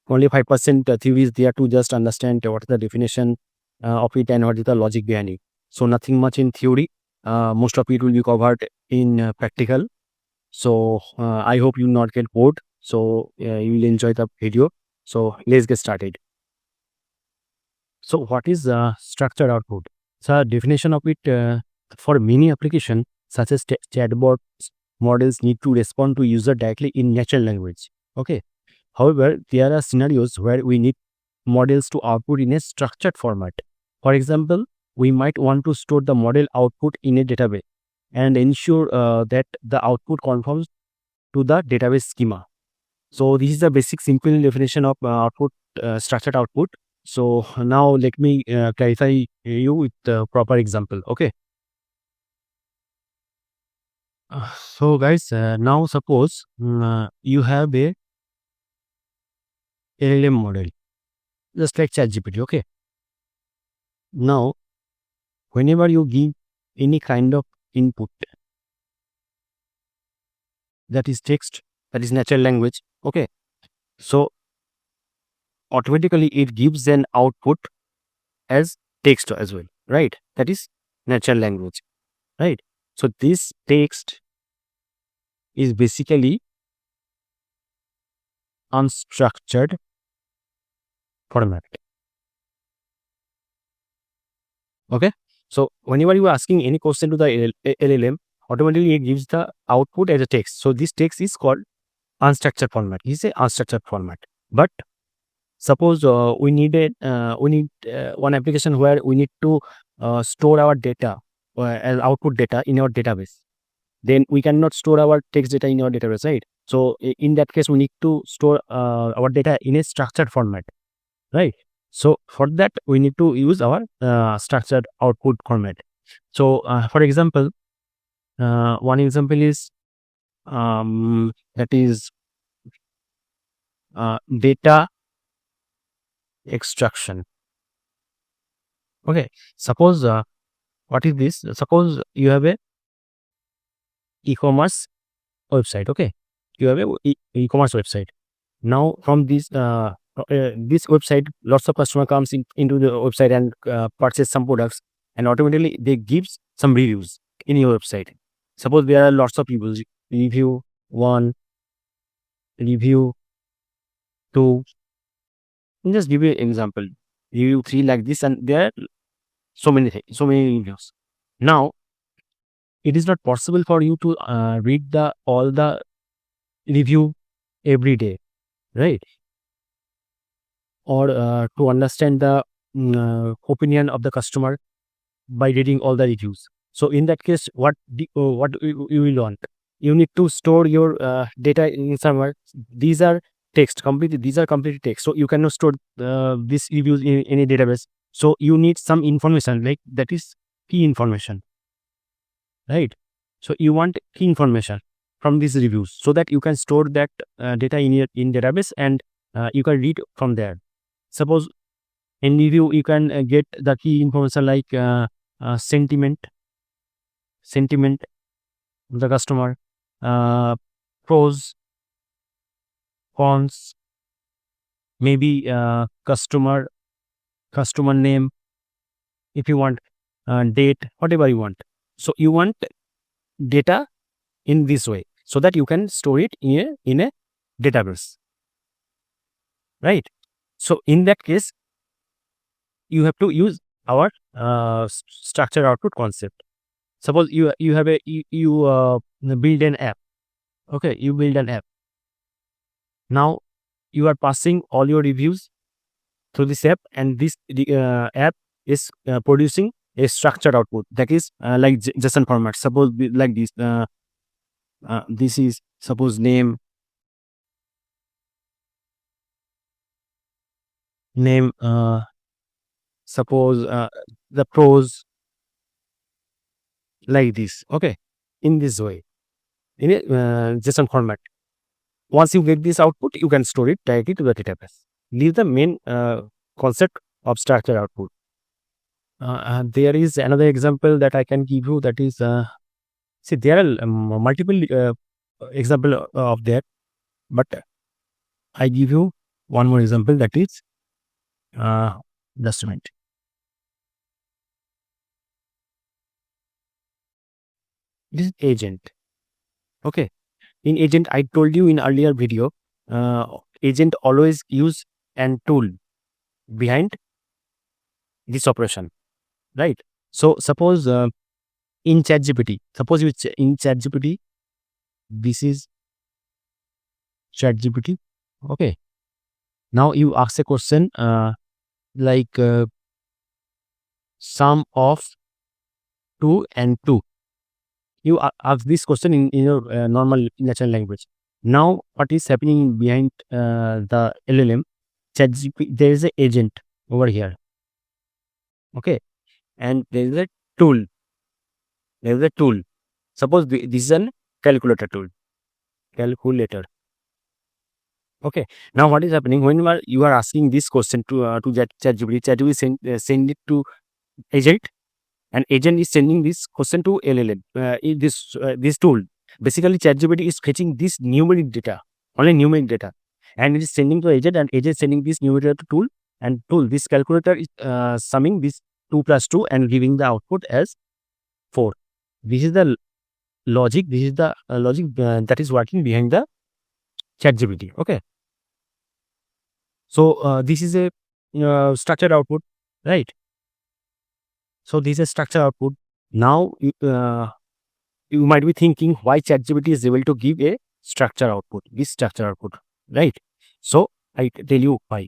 only 5% theory is there to just understand what is the definition of it and what is the logic behind it. So nothing much in theory. Most of it will be covered in practical. So I hope you will not get bored. So you will enjoy the video. So let's get started. So what is structured output? So definition of it, for many applications such as chatbots, models need to respond to user directly in natural language. Okay. However, there are scenarios where we need models to output in a structured format. For example, we might want to store the model output in a database and ensure that the output conforms to the database schema. So this is the basic simple definition of structured output. So now let me clarify you with the proper example. Okay. So guys, now suppose you have a LLM model, just like ChatGPT. Okay. Now, whenever you give any kind of input, that is text, that is natural language. Okay. So automatically it gives an output as text as well, right? That is natural language, right? So this text is basically unstructured format. Okay. So whenever you are asking any question to the LLM, automatically it gives the output as a text. So this text is called unstructured format. It's a unstructured format. But suppose we need one application where we need to store our data as output data in our database. Then we cannot store our text data in our database, right? So in that case, we need to store our data in a structured format, right? So for that, we need to use our structured output format. So for example, one example is that is data extraction. Okay, suppose what is this? Suppose you have a e-commerce website. Okay, you have a e-commerce website. Now from this this website, lots of customer comes into the website and purchase some products, and automatically they give some reviews in your website. Suppose there are lots of people, review 1, review 2. I'll just give you an example, review 3, like this, and there are so many things, so many reviews. Now it is not possible for you to read all the review every day, right? Or to understand the opinion of the customer by reading all the reviews. So in that case, what you will want? You need to store your data in somewhere. These are text completely. These are completely text. So you cannot store these reviews in any database. So you need some information, like that is key information, right? So you want key information from these reviews so that you can store that data in database, and you can read from there. Suppose in review you can get the key information like sentiment of the customer, pros, cons, maybe customer name, if you want, date, whatever you want. So you want data in this way so that you can store it in a database, right? So in that case, you have to use our structured output concept. Suppose you have you build an app. Okay, you build an app. Now you are passing all your reviews through this app, and this app is producing a structured output that is like JSON format. Suppose like this. This is suppose name, suppose the pros, like this. Okay, in this way, in a JSON format. Once you get this output, you can store it directly to the database. This is the main concept of structured output. There is another example that I can give you, that is, see, there are multiple example of that, but I give you one more example, that is, just a minute. This is agent. Okay. In agent, I told you in earlier video, agent always use an tool behind this operation, right? So suppose in ChatGPT, in ChatGPT, this is ChatGPT. Okay. Now you ask a question like sum of 2 and 2. You ask this question in your normal natural language. Now, what is happening behind the LLM? ChatGPT, there is an agent over here. Okay, and there is a tool. There is a tool. Suppose this is a calculator tool. Calculator. Okay. Now, what is happening when you are asking this question to ChatGPT? ChatGPT send it to agent, and agent is sending this question to LLM. This tool. Basically, ChatGPT is fetching this numeric data, only numeric data, and it is sending to agent, and agent sending this numeric data to tool, and tool, this calculator is summing this 2 plus 2 and giving the output as 4. This is the logic. This is the logic that is working behind the ChatGPT. Okay. So this is a structured output, right? So this is structured output. Now you might be thinking why ChatGPT is able to give a structured output, this structured output, right? So I tell you why.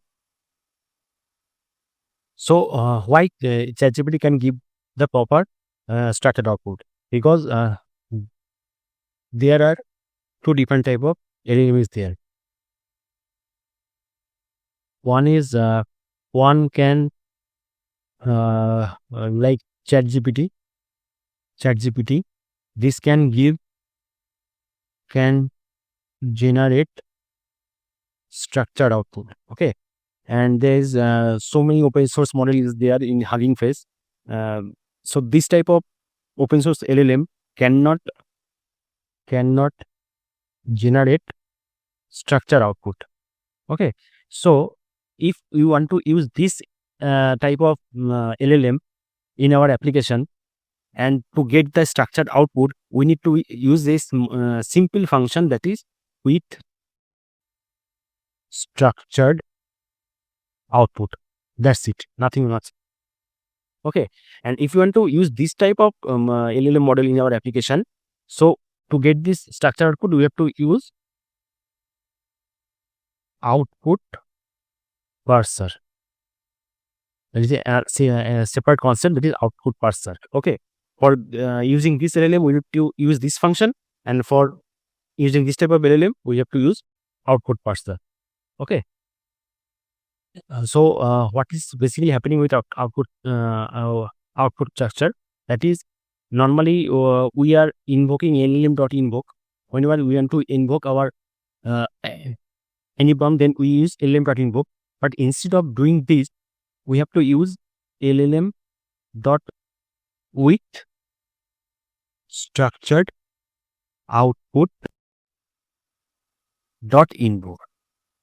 So why ChatGPT can give the proper structured output? Because there are 2 different type of LLMs there. One is one can like ChatGPT. This can generate structured output. Okay, and there's so many open source models there in Hugging Face. So this type of open source LLM cannot generate structured output. Okay, so if you want to use this type of LLM in our application, and to get the structured output, we need to use this simple function, that is with structured output. That's it, nothing much. Okay, and if you want to use this type of LLM model in our application, so to get this structured output, we have to use output parser. There is a separate concept, that is output parser. Okay, for using this LLM, we need to use this function, and for using this type of LLM, we have to use output parser. Okay. So what is basically happening with output structure? That is, normally we are invoking LLM.invoke. Whenever we want to invoke our any prompt, then we use LLM.invoke. But instead of doing this, we have to use LLM dot with structured output dot invoke.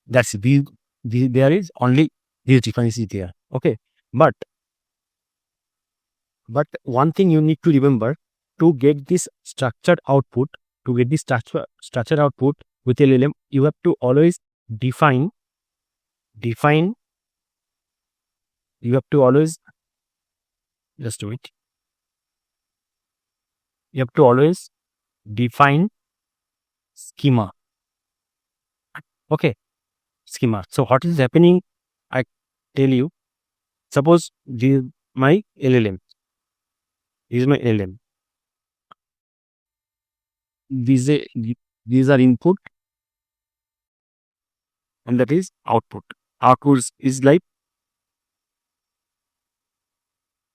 That's it. There is only this difference is there. Okay, but one thing you need to remember, to get this structured output, with LLM, you have to always define. You have to always just do it. You have to always define schema. Okay, schema. So what is happening? I tell you. Suppose this is my LLM. These are input, and that is output. Output is like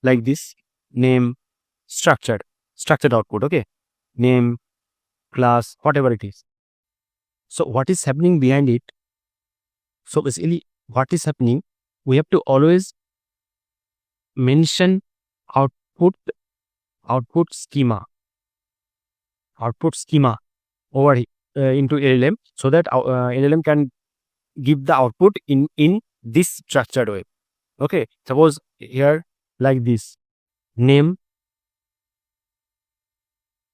this: name, structured output. Okay, name, class, whatever it is. So what is happening behind it? So basically, what is happening? We have to always mention output output schema over into LLM, so that LLM can give the output in this structured way. Okay, suppose here like this, name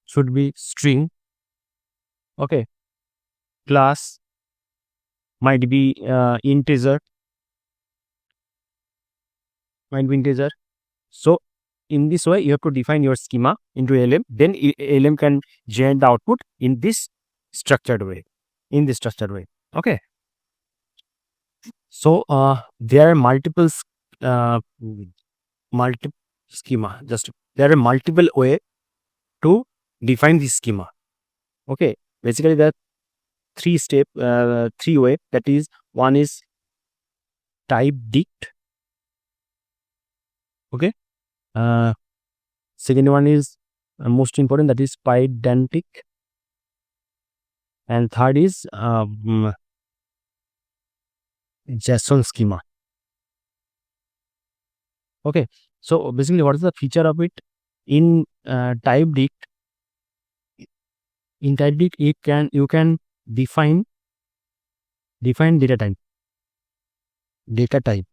should be string. Okay, class might be integer. So in this way, you have to define your schema into LLM. Then LLM can generate the output in this structured way. Okay. So there are multiple schema. Just there are multiple way to define this schema. Okay. Basically, there are three way. That is, one is type dict. Okay. Second one is most important, that is pydantic, and third is JSON schema. Okay, so basically, what is the feature of it? In type dict, you can define data type.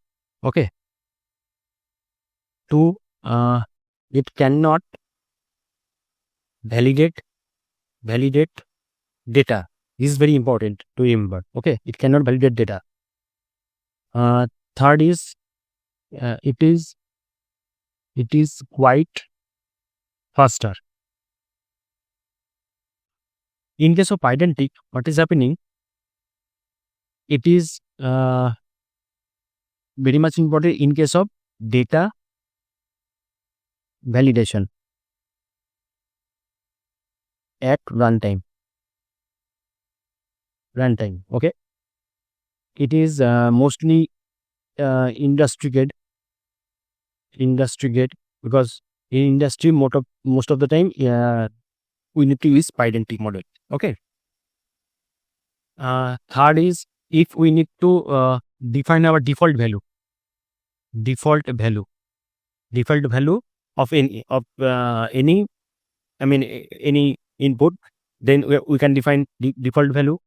Okay, to it cannot validate data. This is very important to remember. Okay, it cannot validate data. Third is it is quite faster. In case of pydantic, what is happening? It is very much important in case of data validation at runtime. Okay, it is mostly industry grade, because in industry most of the time we need to use pydantic model. Okay. Third is, if we need to define our default value of any any input, then we can define default value.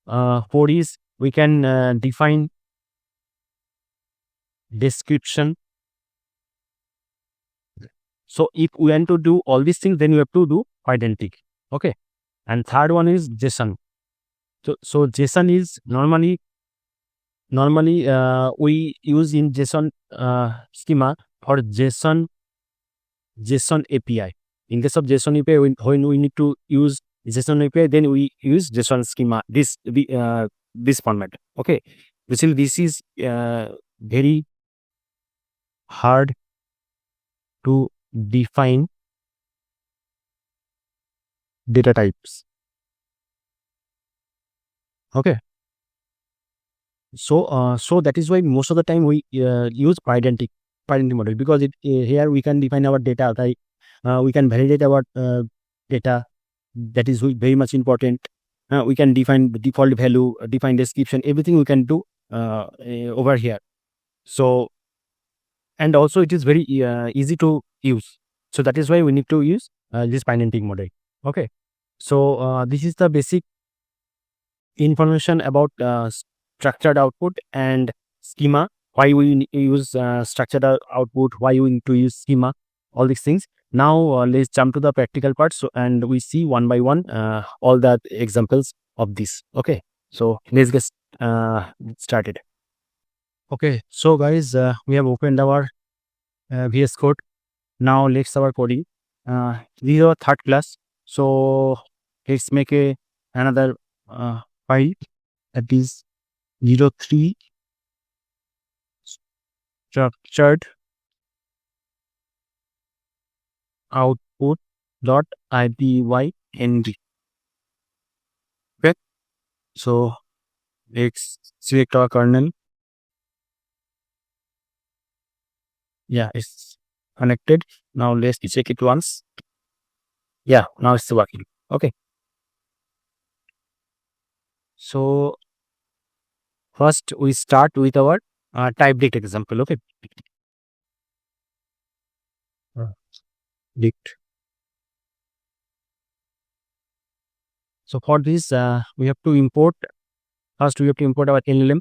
Four is, we can define description. So if we want to do all these things, then we have to do pydantic. Okay. And third one is JSON. So JSON is normally we use in JSON schema for JSON API. In case of JSON API, when we need to use JSON API, then we use JSON schema, this format. Okay, basically this is very hard to define data types. Okay, so that is why most of the time we use pydantic model, because here we can define our data type, we can validate our data. That is very much important. We can define the default value, define description, everything we can do over here. So, and also it is very easy to use. So that is why we need to use this pydantic model. Okay, so this is the basic information about structured output and schema. Why we use structured output, why we need to use schema, all these things. Now let's jump to the practical part. So, and we see one by one all the examples of this. Okay, so let's get started. Okay, so guys, we have opened our VS Code. Now let's start coding. This is our third class. So let's make another file, that is 03 structured output .ipyng. Okay, so let's select our kernel. Yeah, it's connected. Now let's check it once. Yeah, now it's working. Okay, So first we start with our type dict example. Okay. Dict. So for this, we have to import. First, we have to import our LLM.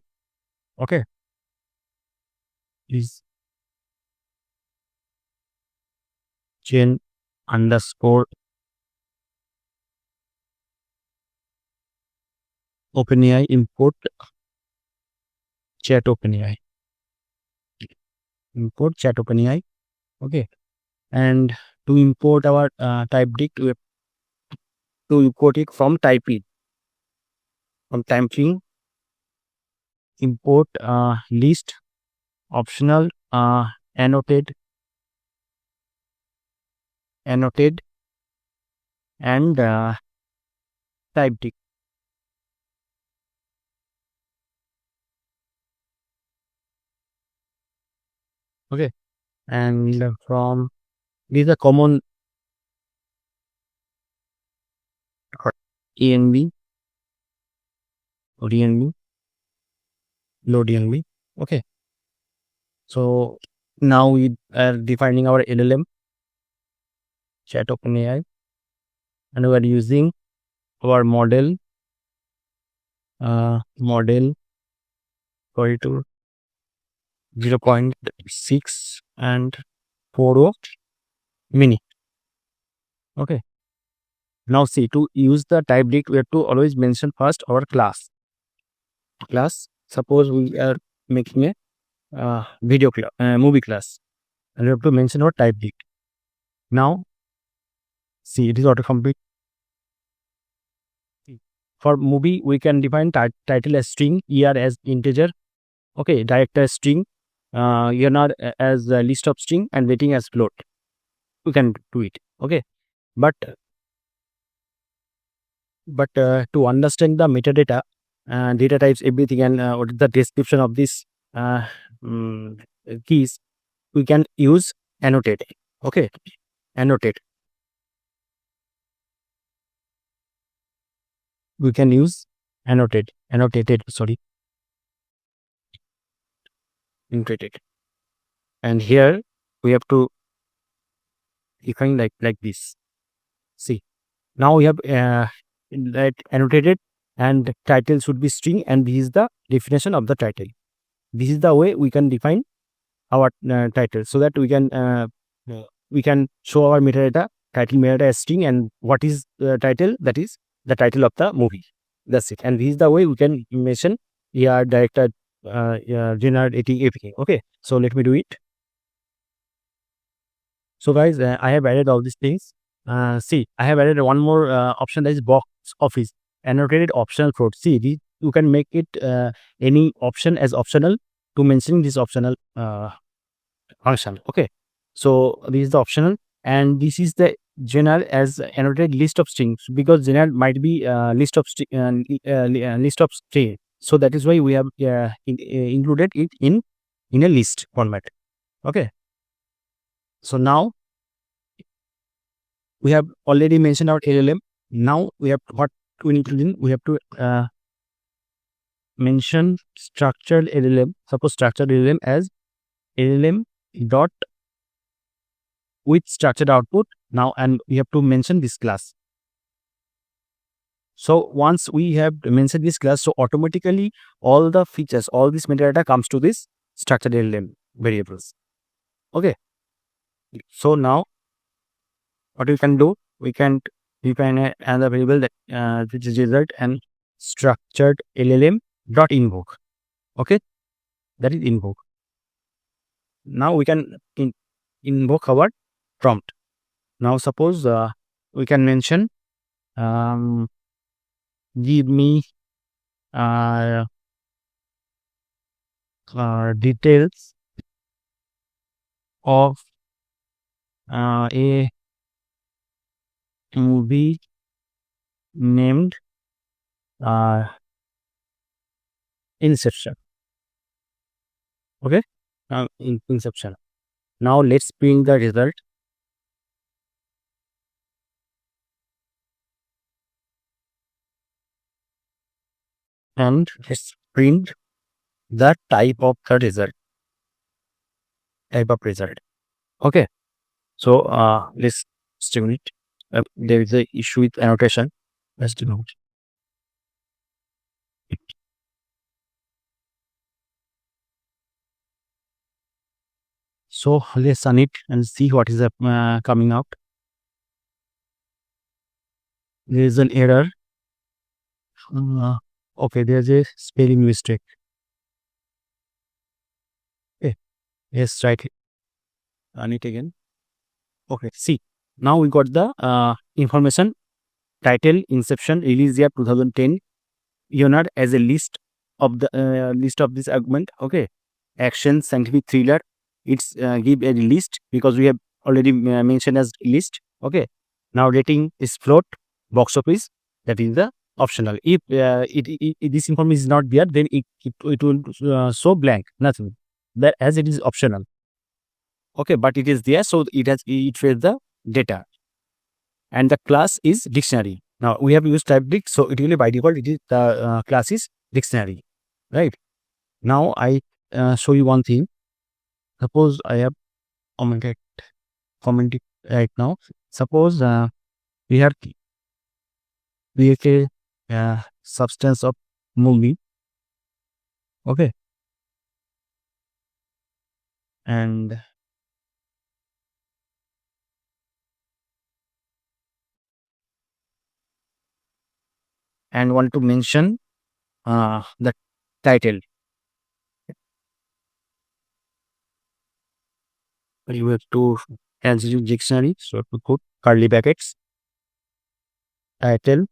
Okay. Is chain underscore OpenAI import chat OpenAI. Import chat OpenAI. Okay. And to import our type dict, we have to import it from typing. From typing, import list optional annotate and type dict. Okay. And from these are common env, DNB, low DNB. Okay. So now we are defining our LLM chat OpenAI, and we are using our model corridor 0.6 and 4 mini. Okay. Now see, to use the type dict, we have to always mention first our class. Suppose we are making a video class, movie class, and we have to mention our type dict. Now see, it is autocomplete. For movie, we can define title as string, ER as integer, okay, director as string, ENR as a list of string, and waiting as float. We can do it, okay. But to understand the metadata, data types, everything, and what is the description of this keys, we can use annotate. Okay, annotate. We can use annotated. Sorry, annotated. And here we have to define like this. See, now we have that annotated, and title should be string, and this is the definition of the title. This is the way we can define our title, so that we can show our metadata, title metadata as string, and what is the title, that is the title of the movie. That's it. And this is the way we can mention director, generating everything. Okay, so let me do it. So guys, I have added all these things. See, I have added one more option, that is box office, annotated optional float. See, you can make it any option as optional to mention this optional function. Okay, so this is the optional, and this is the general as annotated list of strings, because general might be list of string. So that is why we have included it in a list format. Okay, so now we have already mentioned our LLM. Now we have what we need to do. We have to mention structured LLM. Suppose structured LLM as LLM dot with structured output. Now, and we have to mention this class. So once we have mentioned this class, so automatically all the features, all this metadata comes to this structured LLM variables. Okay. So now what we can do, we can define another variable that which is result and structured LLM dot invoke. Okay, that is invoke. Now we can invoke our prompt. Now suppose we can mention give me details of a movie named Inception. Okay, Inception. Now let's print the result. and let's print the type of the result. Okay. So let's stimulate. There is a issue with annotation. Let's do it. So let's run it and see what is coming out. There is an error. Okay, there's a spelling mistake. Okay, let's try it. Run it again. Okay, see, now we got the information: title, inception, release year 2010, owner as a list of this argument. Okay, action, scientific thriller. It's give a list because we have already mentioned as list. Okay, now rating is float, box office. That is the optional. If this information is not there, then it will show blank, nothing. That as it is optional. Okay, but it is there, so it fetch the data, and the class is dictionary. Now we have used type so it will by default it is the class is dictionary, right? Now I show you one thing. Suppose I have commented right now. Suppose we have created a substance of movie. Okay, and want to mention the title. You have to answer dictionary, so to put curly brackets, title,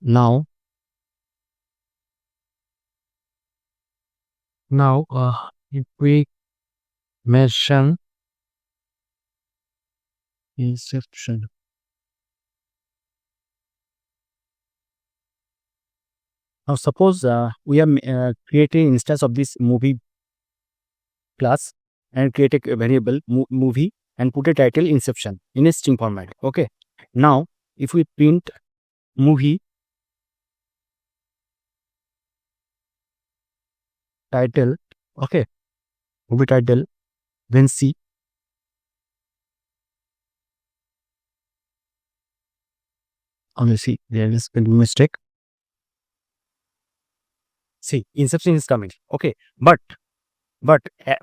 now if we mention inception, now suppose we are creating instance of this movie class and create a variable movie and put a title inception in a string format. Okay, now if we print movie title, okay, movie title, then see, only see there is a mistake. See, inception is coming. Okay, but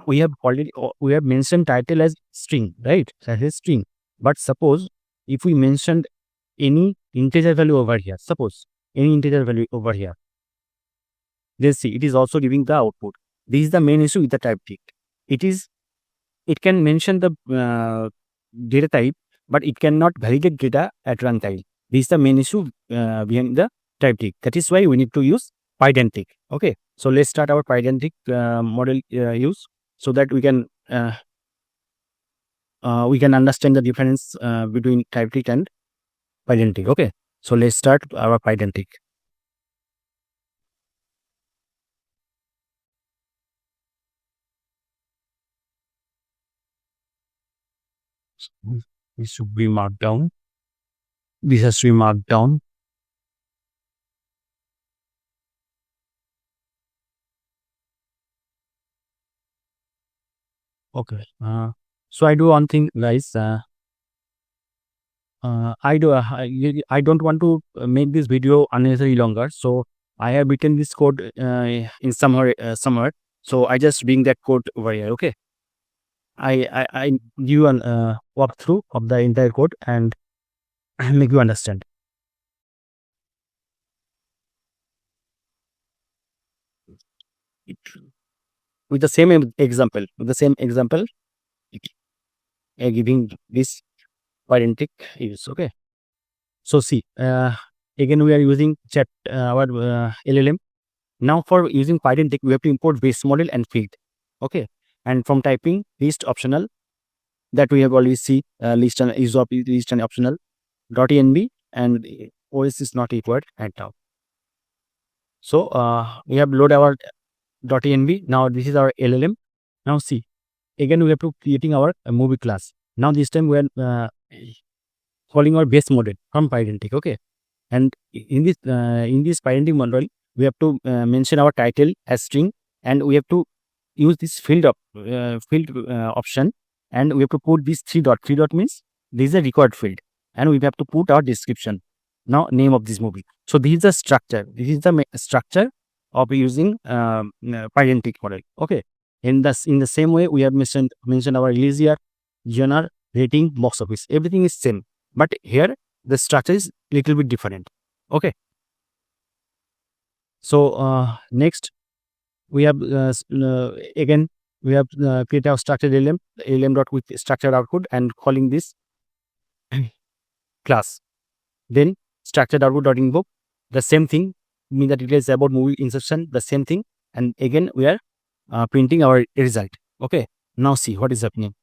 we have already we have mentioned title as string, right? That is string. But suppose if we mentioned any integer value over here, suppose any integer value over here, then see it is also giving the output. This is the main issue with the type tick. It can mention the data type, but it cannot validate data at runtime. This is the main issue behind the type tick. That is why we need to use pydantic. Okay, so let's start our pydantic model use so that we can understand the difference between type tick and pydantic. Okay, so let's start our pydantic. This should be marked down. This has to be marked down. Okay. So I do one thing, guys. I don't want to make this video unnecessarily longer. So I have written this code in somewhere. So I just bring that code over here. Okay. I give you an walkthrough of the entire code and make you understand. With the same example, giving this pydantic use. Okay. So see, again we are using our LLM. Now for using pydantic, we have to import base model and field. Okay, and from typing list optional, that we have already see list and is of list and optional .env, and OS is not required right now. So we have load our .env. Now this is our LLM. Now see, again we have to creating our movie class. Now this time we are calling our base model from Pydantic. Okay, and in this Pydantic model we have to mention our title as string, and we have to use this field option, and we have to put this 3 dot. 3 dot means this is a required field, and we have to put our description. Now name of this movie. So this is the structure. This is the structure of using Pydantic model. Okay. In the same way, we have mentioned our release year, genre, rating, box office. Everything is same, but here the structure is little bit different. Okay. So next we have again we have create our structured LLM dot with structured output and calling this class. Then structured output dot invoke the same thing, mean that it is about movie insertion, the same thing, and again we are printing our result. Okay, now see what is happening.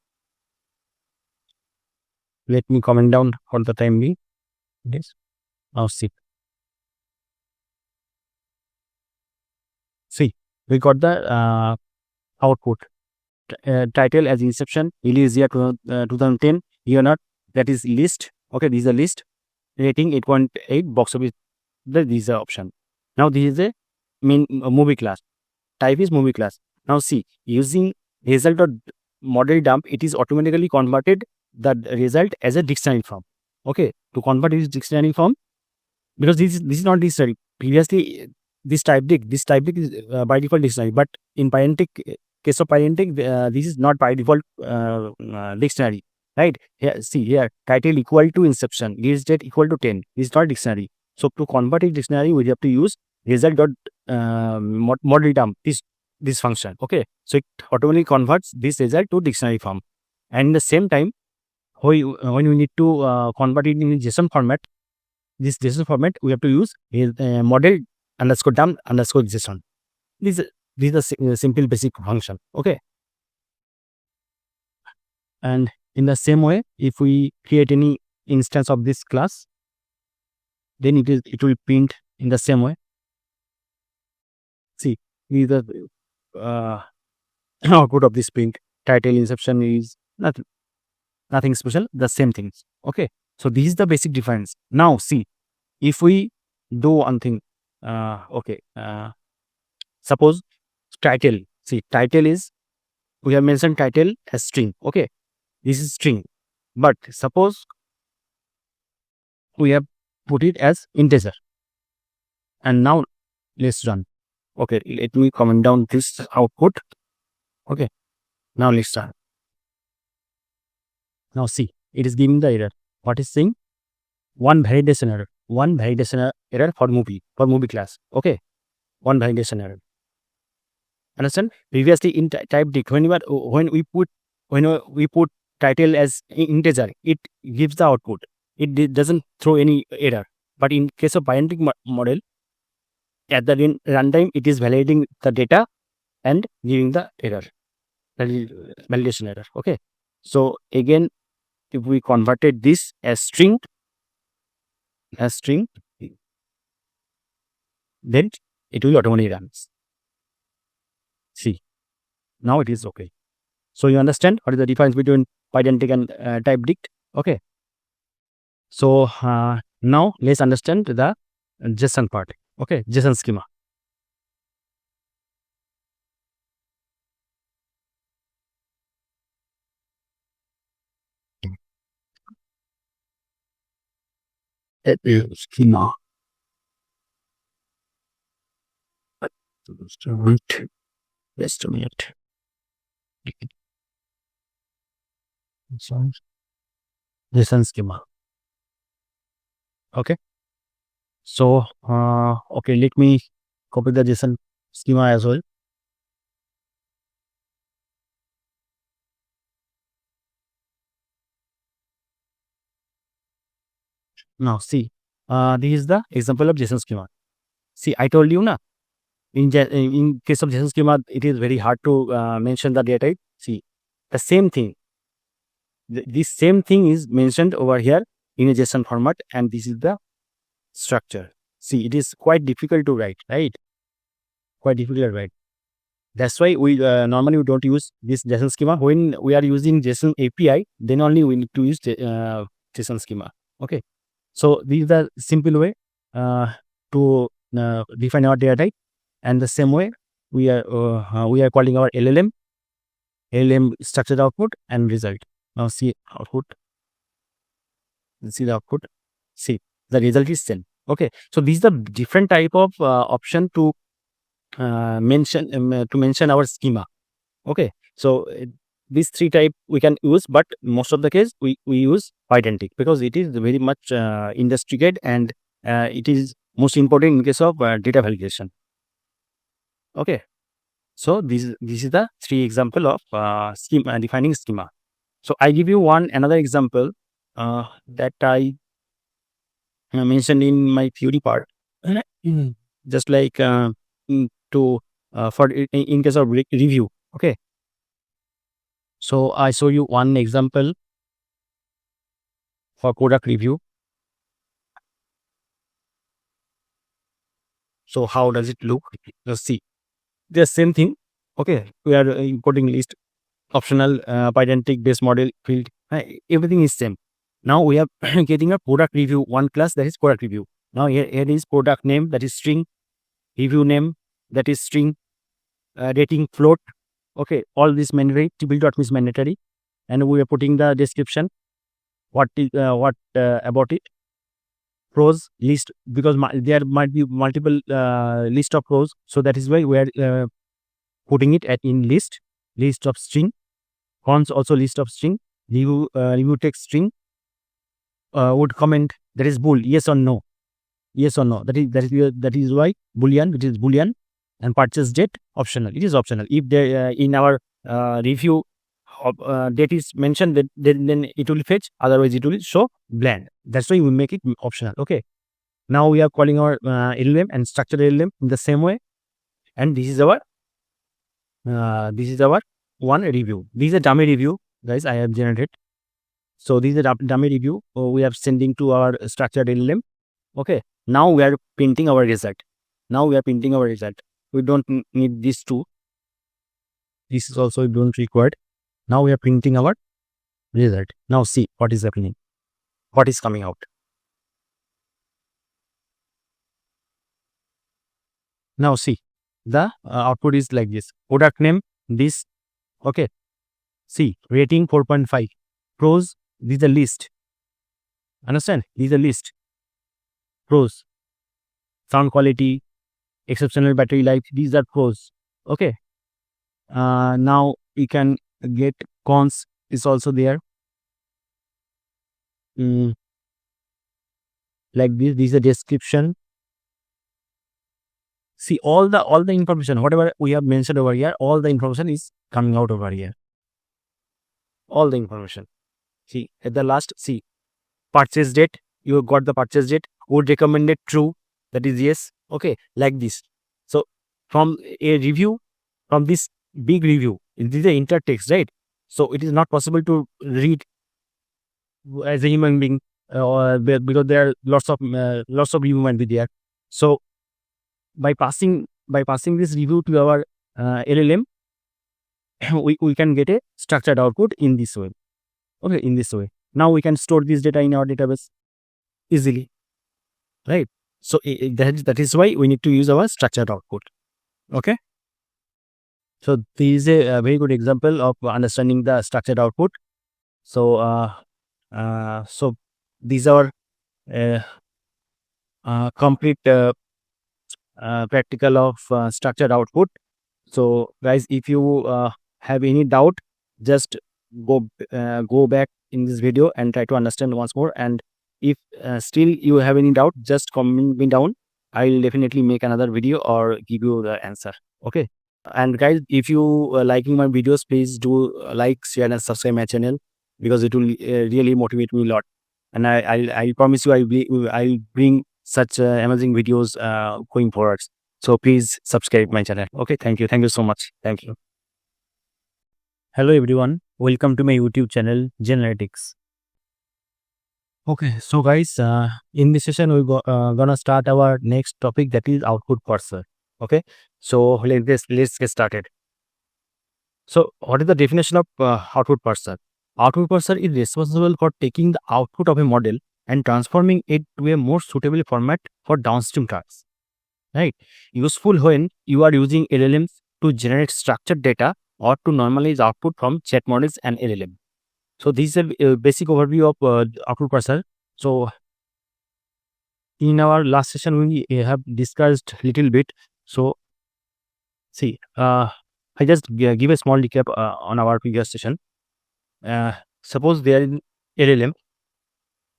Let me comment down for the time being. Yes, now see we got the output title as inception, release year 2010, year not, that is list. Okay, this is a list, rating 8.8, box office, this is the option. Now this is a main movie class, type is movie class. Now see, using result dot model dump, it is automatically converted the result as a dictionary form. Okay, to convert this dictionary form, because this is not dictionary. Previously this type dict is by default dictionary, but in Pydantic case of Pydantic, this is not by default dictionary, right? Here, see here, title equal to inception, release date equal to 10. This is not dictionary. So to convert a dictionary, we have to use result dot model dump this function. Okay, so it automatically converts this result to dictionary form, and in the same time, when we need to convert it in JSON format, this JSON format we have to use model underscore dump underscore JSON. This is a simple basic function. Okay, and in the same way, if we create any instance of this class, then it will print in the same way. See, this is the output of this print. Title inception is nothing special, the same things. Okay, so this is the basic difference. Now see, if we do one thing, suppose title, see, title is, we have mentioned title as string. Okay, this is string, but suppose we have put it as integer, and now let's run. Okay, let me comment down this output. Okay, now let's run. Now see, it is giving the error. What is saying? One validation error for movie class. Okay, one validation error. Understand? Previously in type dict, when we put title as integer, it gives the output. It doesn't throw any error. But in case of Pydantic model, at the runtime, it is validating the data and giving the error, validation error. Okay, so again, if we converted this as string, then it will automatically run. See, now it is okay. So you understand what is the difference between Pydantic and type dict. Okay, so now let's understand the JSON part. Okay, JSON schema. Schema. Just a minute. JSON schema. Okay, so okay, let me copy the JSON schema as well. Now see, this is the example of JSON schema. See, I told you na, in case of JSON schema, it is very hard to mention the data type. See, the same thing. This same thing is mentioned over here in a JSON format, and this is the structure. See, it is quite difficult to write, right? Quite difficult to write. That's why we normally we don't use this JSON schema. When we are using JSON API, then only we need to use JSON schema. Okay, so this is the simple way to define our data type, and the same way we are calling our LLM structured output and result. Now see output. See the output. See the result is same. Okay, so these are the different type of option to mention our schema. Okay, so these three type we can use, but most of the case we use Pydantic because it is very much industry grade, and it is most important in case of data validation. Okay, so this is the three example of schema defining schema. So I give you another example that I mentioned in my theory part. Just like to for in case of review. Okay, so I show you one example for product review. So how does it look? Let's see. The same thing. Okay, we are importing list, optional, Pydantic base model field. Everything is same. Now we are getting a product review, one class that is product review. Now here is product name, that is string, review name, that is string, rating float. Okay, all this mandatory, table.me is mandatory, and we are putting the description. What about it? Rows list, because there might be multiple list of rows, so that is why we are putting it in list of string. Cons also list of string. Review text string. Would comment, that is bool, yes or no. Yes or no. That is why boolean, it is boolean, and purchase date optional. It is optional. If there in our review date is mentioned, then it will fetch. Otherwise, it will show blank. That's why we make it optional. Okay. Now we are calling our LLM and structured LLM in the same way, and this is our one review. This is a dummy review, guys. I have generated. So this is a dummy review. We are sending to our structured LLM. Okay. Now we are printing our result. We don't need these two. This is also don't required. Now we are printing our result. Now see what is happening. What is coming out. Now see the output is like this. Product name this. Okay. See rating 4.5. Pros, this is a list. Understand? This is a list. Pros. Sound quality, exceptional battery life, these are pros. Okay. Now we can get cons is also there. Like this is a description. See all the information, whatever we have mentioned over here, all the information is coming out over here. All the information. See at the last, see purchase date, you got the purchase date. Would recommend it true, that is yes. Okay, like this. So from a review, from this big review, this is the intertext, right? So it is not possible to read as a human being, because there are lots of review might be there. So by passing this review to our LLM, we can get a structured output in this way. Okay, in this way. Now we can store this data in our database easily, right? So that is why we need to use our structured output. Okay. So this is a very good example of understanding the structured output. So so these are complete practical of structured output. So guys, if you have any doubt, just go back in this video and try to understand once more. And if still you have any doubt, just comment me down. I'll definitely make another video or give you the answer. Okay. And guys, if you liking my videos, please do like, share, and subscribe my channel, because it will really motivate me a lot. And I promise you, I'll bring such amazing videos going forward. So please subscribe my channel. Okay. Thank you so much. Thank you. Hello everyone, welcome to my YouTube channel Genetics. Okay, so guys, in this session we're gonna start our next topic, that is output parser. Okay, so let's get started. So what is the definition of output parser? Output parser is responsible for taking the output of a model and transforming it to a more suitable format for downstream tasks. Right? Useful when you are using LLMs to generate structured data or to normalize output from chat models and LLM. So this is a basic overview of output parser. So in our last session we have discussed little bit. So see, I just give a small recap on our previous session. Suppose they are in LLM.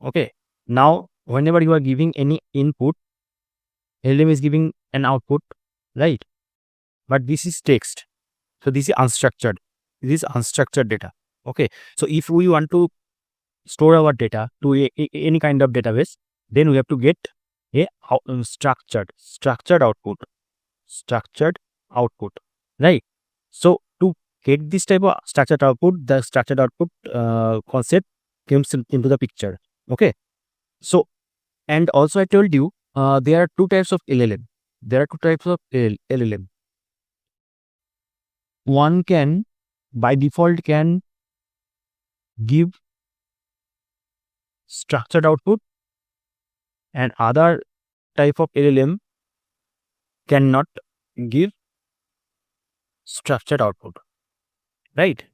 Okay. Now, whenever you are giving any input, LLM is giving an output, right? But this is text. So this is unstructured. This is unstructured data. Okay. So if we want to store our data to any kind of database, then we have to get a structured output, right? So to get this type of structured output, the structured output concept comes into the picture. Okay. So, and also I told you there are two types of LLM. One can by default can give structured output, and other type of LLM cannot give structured output, right?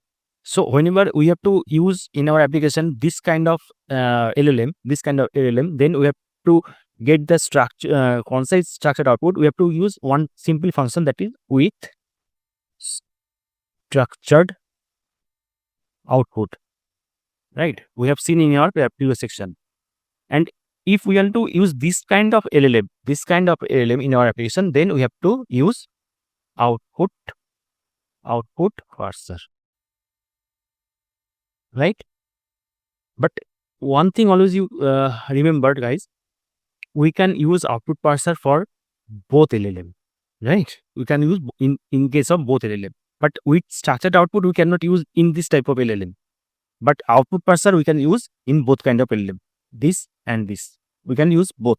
So whenever we have to use in our application this kind of LLM, then we have to get the structure concise structured output. We have to use one simple function, that is with structured output, right? We have seen in our previous section. And if we want to use this kind of LLM in our application, then we have to use output parser, right? But one thing always you remember, guys, we can use output parser for both LLM, right? We can use in case of both LLM, but with structured output we cannot use in this type of LLM. But output parser we can use in both kind of LLM, this and this. We can use both.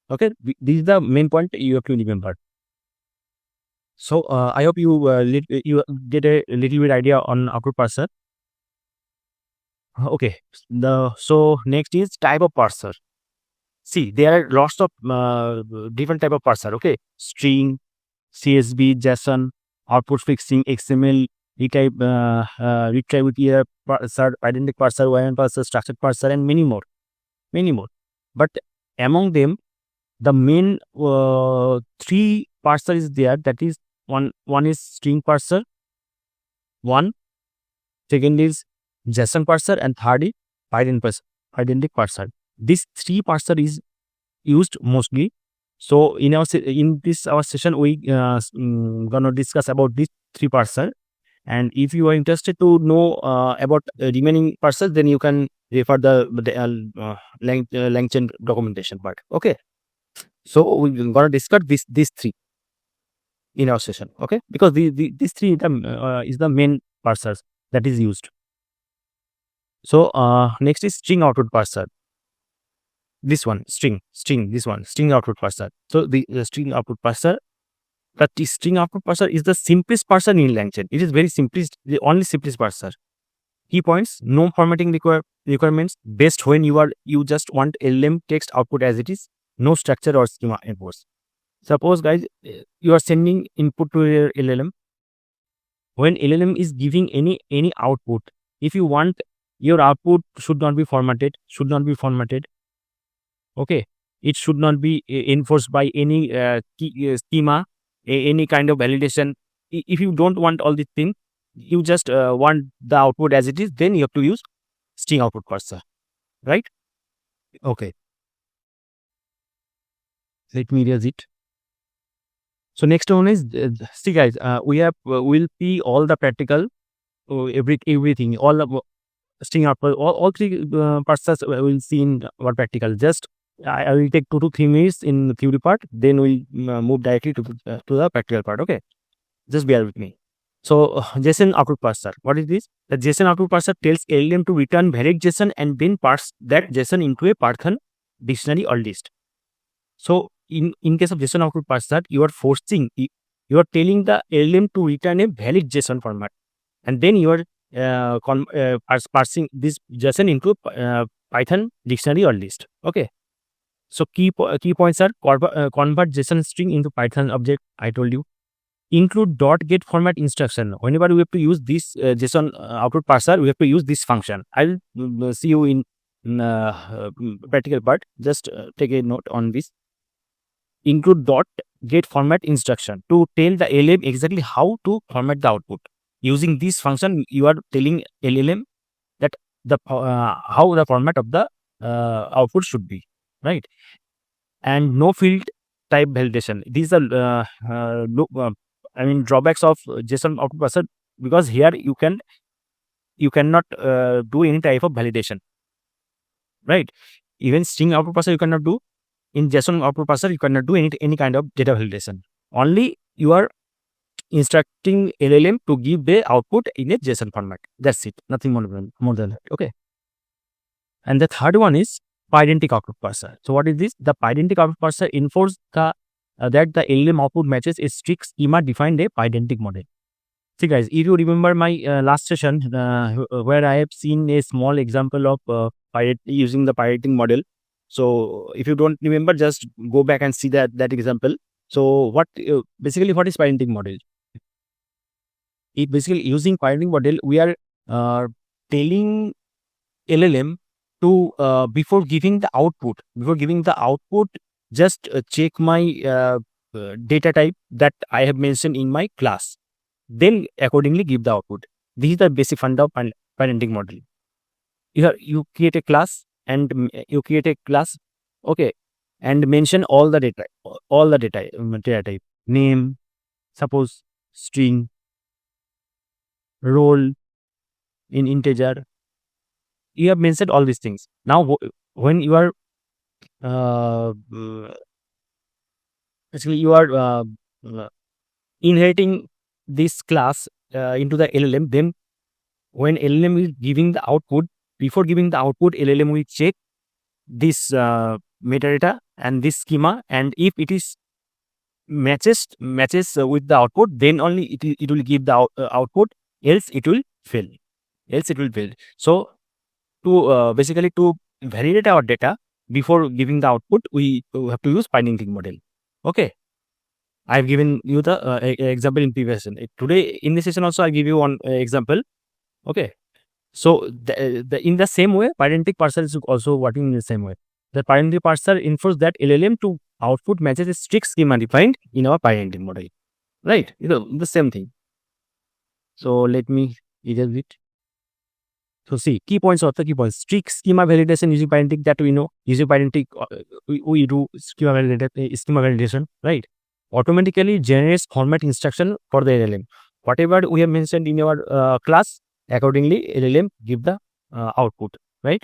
Okay, this is the main point you have to remember. So I hope you get a little bit idea on output parser. Okay, so next is type of parser. See, there are lots of different type of parser. Okay, string, CSV, JSON, output fixing, XML, retrieve parser, identity parser, YAML parser, structured parser, and many more. But among them, the main three parser is there. That is one is string parser, second is JSON parser, and third is identity parser. This three parser is used mostly. So in our session we gonna discuss about these three parser. And if you are interested to know about remaining parsers, then you can refer the LangChain documentation part. Okay, so we're gonna discuss these three in our session. Okay, because these three is the main parsers that is used. So next is string output parser. This one, string output parser. So the string output parser. But the string output parser is the simplest parser in LangChain. It is very simplest, the only simplest parser. Key points: no formatting requirements. Best when you just want LLM text output as it is. No structure or schema enforced. Suppose, guys, you are sending input to your LLM. When LLM is giving any output, if you want your output should not be formatted. Okay, it should not be enforced by any schema, any kind of validation. If you don't want all these things, you just want the output as it is, then you have to use string output parser, right? Okay, let me erase it. So next one is see, guys, we'll see all the practical, everything, all the string output, all three parsers we'll see in our practical. Just I will take 2 to 3 minutes in the theory part, then we'll move directly to the practical part. Okay, just bear with me. So JSON output parser, what is this? The JSON output parser tells LLM to return varied JSON and then parse that JSON into a Python dictionary or list. So in case of JSON output parser, you are telling the LLM to return a valid JSON format. and then you are parsing this JSON into Python dictionary or list. Okay. So key points are convert JSON string into Python object. I told you. Include .get format instruction. Whenever we have to use this JSON output parser, we have to use this function. I'll see you in practical part. Just take a note on this. Include .get format instruction to tell the LLM exactly how to format the output. Using this function, you are telling LLM that the how the format of the output should be, right? And no field type validation. These are drawbacks of JSON output parser, because here you cannot do any type of validation, right? Even string output parser you cannot do. In JSON output parser you cannot do any kind of data validation. Only you are instructing LLM to give the output in a JSON format. That's it. Nothing more than that. Okay. And the third one is pydantic output parser. So what is this? The pydantic output parser enforces that the LLM output matches a strict schema defined a pydantic model. See guys, if you remember my last session where I have seen a small example of using the pydantic model. So if you don't remember, just go back and see that example. So what basically what is pydantic model? It basically using pydantic model, we are telling LLM to before giving the output, just check my data type that I have mentioned in my class, then accordingly give the output. This is the basic funda of pydantic model. You create a class and okay, and mention all the data type, name, suppose string, role in integer. You have mentioned all these things. Now when you are actually you are inheriting this class into the LLM, then when LLM is giving the output, before giving the output, LLM will check this metadata and this schema, and if it is matches with the output, then only it will give the output, else it will fail. So to basically to validate our data before giving the output, we have to use pydantic model. Okay, I've given you the example in previous session. Today in this session also I give you one example. Okay, so in the same way, pydantic parser is also working in the same way. The pydantic parser enforces that LLM to output matches a strict schema defined in our pydantic model, right? The same thing. So let me erase it. So see, key points. Strict schema validation using pydantic, that we know. Using pydantic, we do schema validation, right? Automatically generates format instruction for the LLM. Whatever we have mentioned in our class, accordingly LLM give the output, right?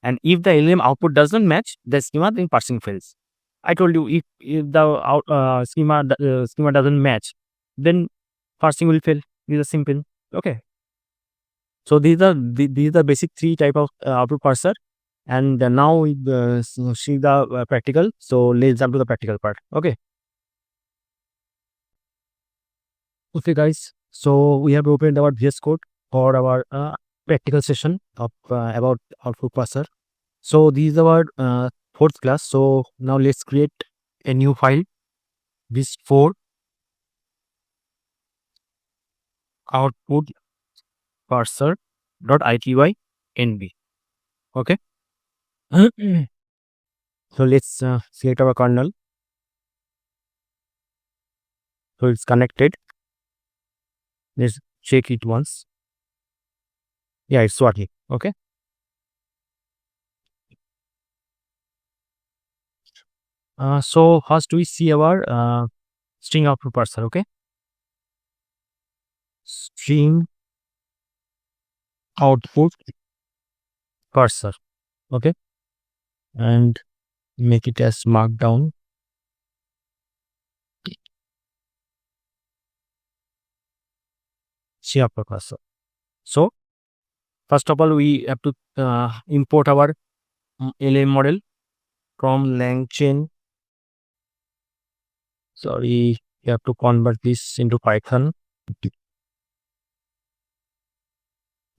And if the LLM output does not match the schema, then parsing fails. I told you, if the schema doesn't match, then parsing will fail. These are simple. Okay. So these are the basic three type of output parser. And now we see the practical. So let's jump to the practical part. Okay. Okay, guys. So we have opened our VS Code for our practical session of about output parser. So this is our fourth class. So now let's create a new file. This 4 output parser.itynb. Okay. So let's select our kernel. So it's connected. Let's check it once. Yeah, it's working. Okay. So first we see our string output parser. Okay. String output parser. Okay. And make it as markdown. String output parser. So first of all, we have to import our LLM model from LangChain. Sorry, you have to convert this into Python.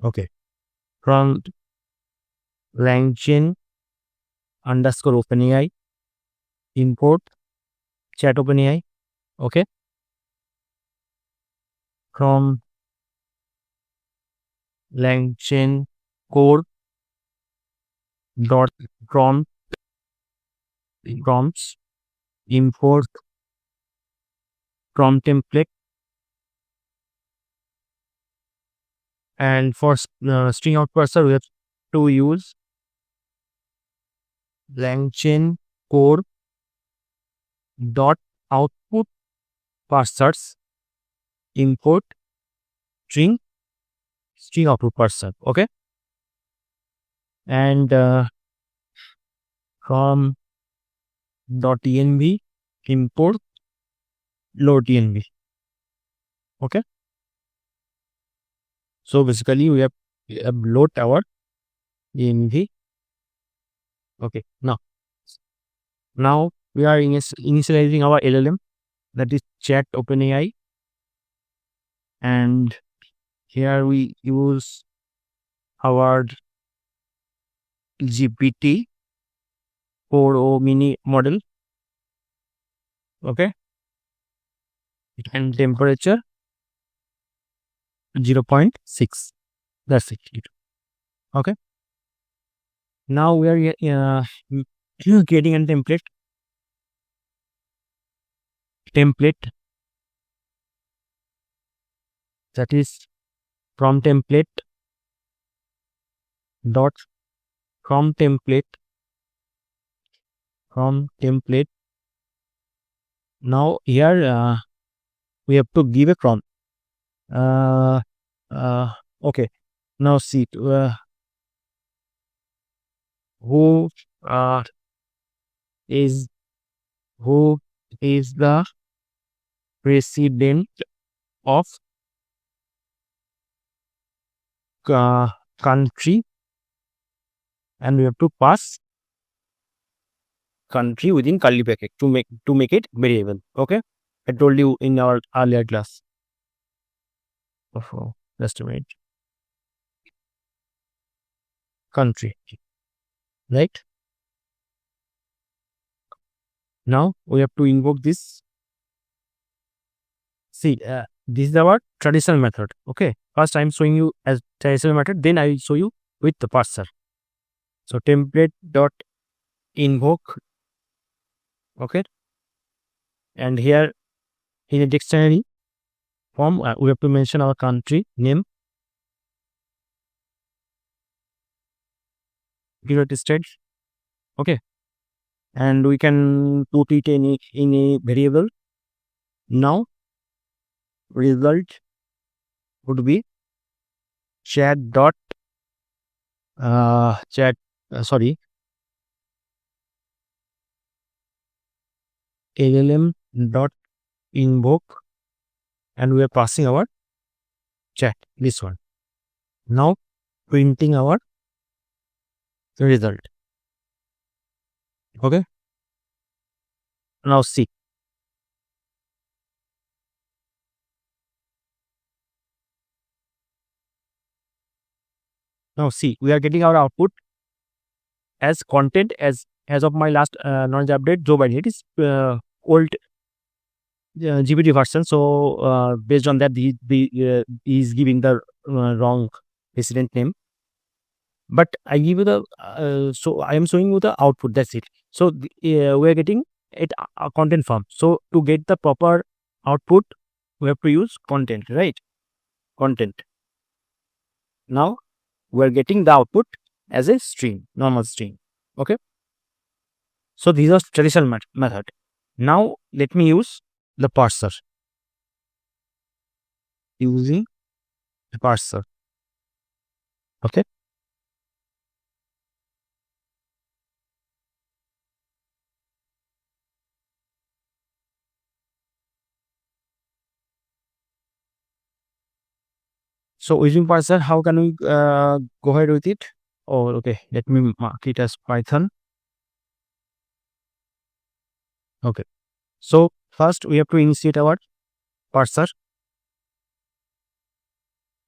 Okay. From LangChain underscore OpenAI import chat OpenAI. Okay. From LangChain core dot prompts import prompt template, and for string out parser we have to use LangChain core dot output parsers import string output parser. Okay. And from .env import load.env. Okay. So basically we have load our env. Okay. Now we are initializing our LLM, that is chat OpenAI, and here we use our GPT 4o mini model. Okay. And temperature 0.6. That's it. Okay. Now we are creating a template that is from template dot from template. Now here we have to give a prompt. Okay. Now see who is the president of country, and we have to pass country within curly bracket to make it variable. Okay, I told you in our earlier class. Just a minute. Country, right? Now we have to invoke this. See, this is our traditional method. Okay, first I am showing you as traditional method, then I will show you with the parser. So template dot invoke. Okay, and here in a dictionary form we have to mention our country name, United States. Okay, and we can put it in a variable. Now result would be chat dot LLM dot invoke, and we are passing our chat, this one. Now printing our result. Okay, now see, we are getting our output as content as of my last knowledge update. Joe Biden, it is old GPT version, so based on that he is giving the wrong president name, but I give you the so I am showing you the output, that's it. So we are getting it content form. So to get the proper output we have to use content, right? Content. Now we are getting the output as a string, normal string. Okay, so these are traditional method. Now let me use the parser. Using the parser. Okay, so using parser, how can we go ahead with it? Oh, okay, let me mark it as Python. Okay, so first we have to initiate our parser.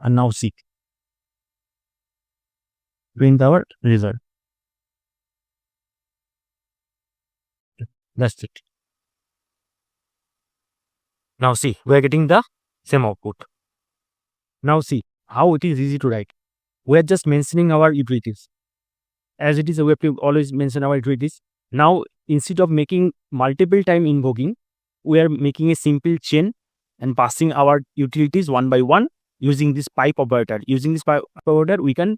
and now see, print our result. That's it. Now see, we are getting the same output. Now see how it is easy to write. We are just mentioning our utilities. As it is, we have to always mention our utilities. Now, instead of making multiple time invoking, we are making a simple chain and passing our utilities one by one using this pipe operator. Using this pipe operator, we can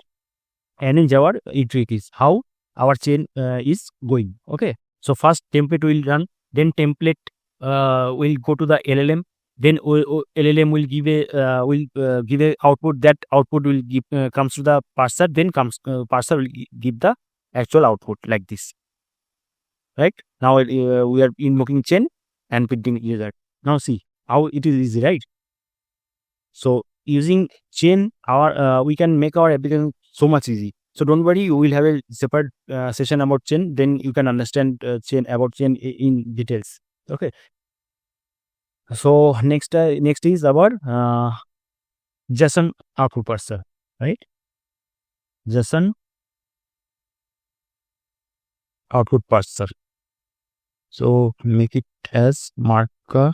arrange our utilities, how our chain is going. Okay. So first template will run, then template will go to the LLM. Then LLM will give a output. That output will give comes to the parser. Then parser will give the actual output like this. Right now we are invoking chain and printing result. Now see how it is easy, right? So using chain, our we can make our application so much easy. So don't worry, you will have a separate session about chain. Then you can understand chain in details. Okay. So next is our JSON output parser, right? JSON output parser. So make it as markdown.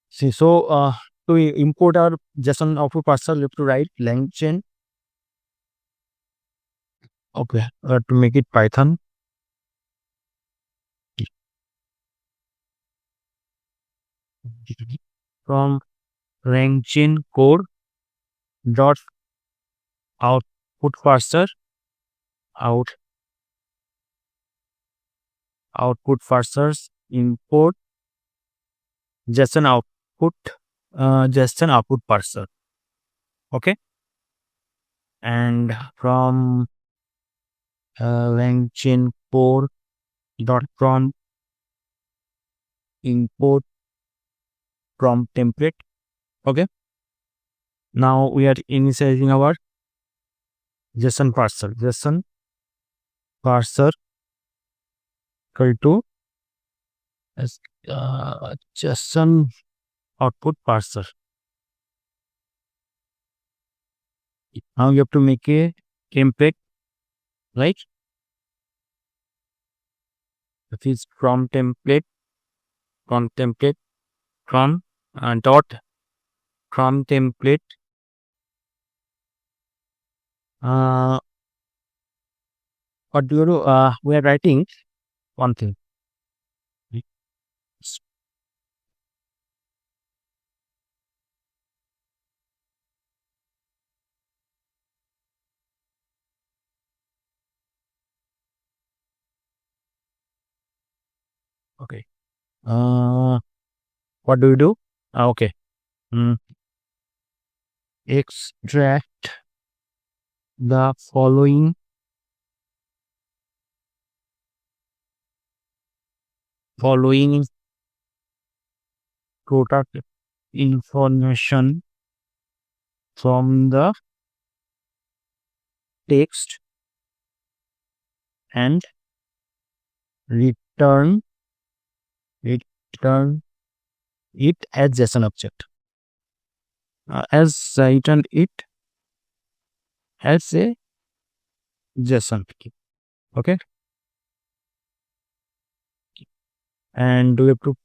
See, so to import our JSON output parser, we have to write LangChain. Okay, to make it Python. From LangChain code dot output parser output parsers import JSON output parser. Okay, and from LangChain code dot from import from template. Okay, now we are initializing our JSON parser equal to as JSON output parser. Now you have to make a template, right? That is from template from dot from template what do you do? We are writing one thing. Okay. What do you do? Okay. Extract the following product information from the text and return it as JSON object. As I returned it as a JSON. Okay. And we have to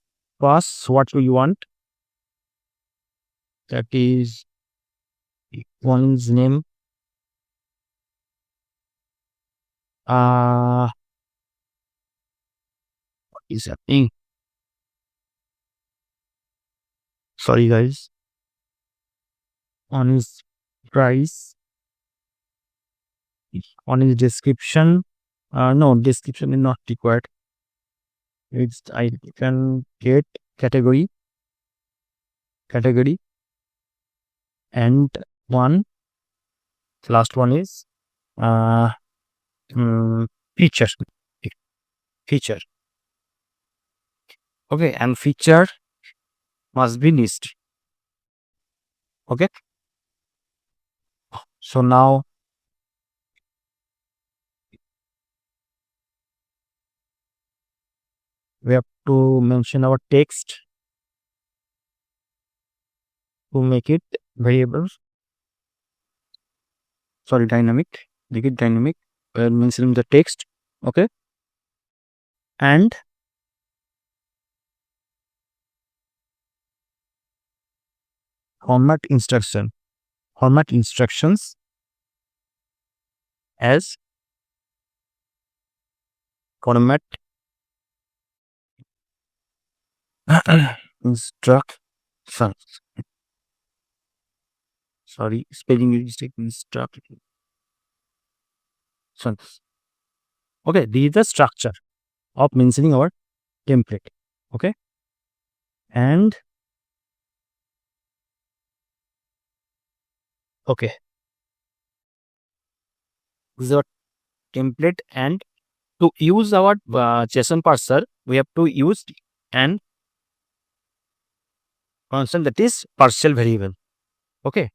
pass what we want. That is one's name. What is happening? Sorry guys. One is price. One is description. No, description is not required. It's I can get category, and last one is feature. Okay, and feature must be list. Okay, so now we have to mention our text to make it variable. Sorry, dynamic. Make it dynamic. We are mentioning the text. Okay. And format instruction. Format instructions as format instructions. Sorry, spelling mistake. Instructions. Okay, this is the structure of mentioning our template. Okay, and okay, this is our template, and to use our JSON parser, we have to use an constant that is partial variable. Okay,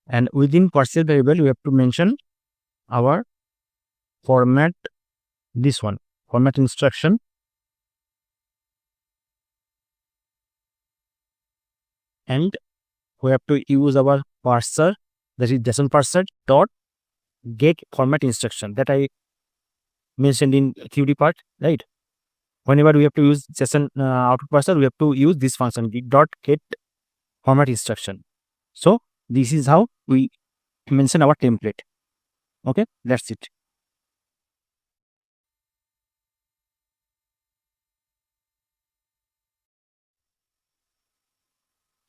and within partial variable, we have to mention our format. This one, format instruction, and we have to use our parser, that is JSON parser dot get format instruction that I mentioned in theory part, right? Whenever we have to use JSON output parser, we have to use this function dot get format instruction. So this is how we mention our template. Okay, that's it.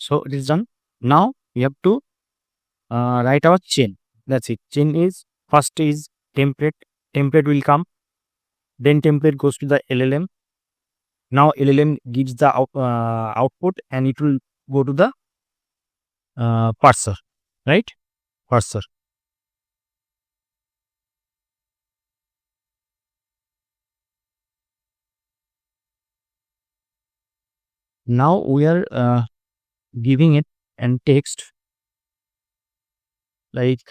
So it is done. Now we have to write our chain. That's it. Chain is first is template. Template will come. Then template goes to the LLM. Now LLM gives the output, and it will go to the parser, right? Parser. Now we are giving it and text like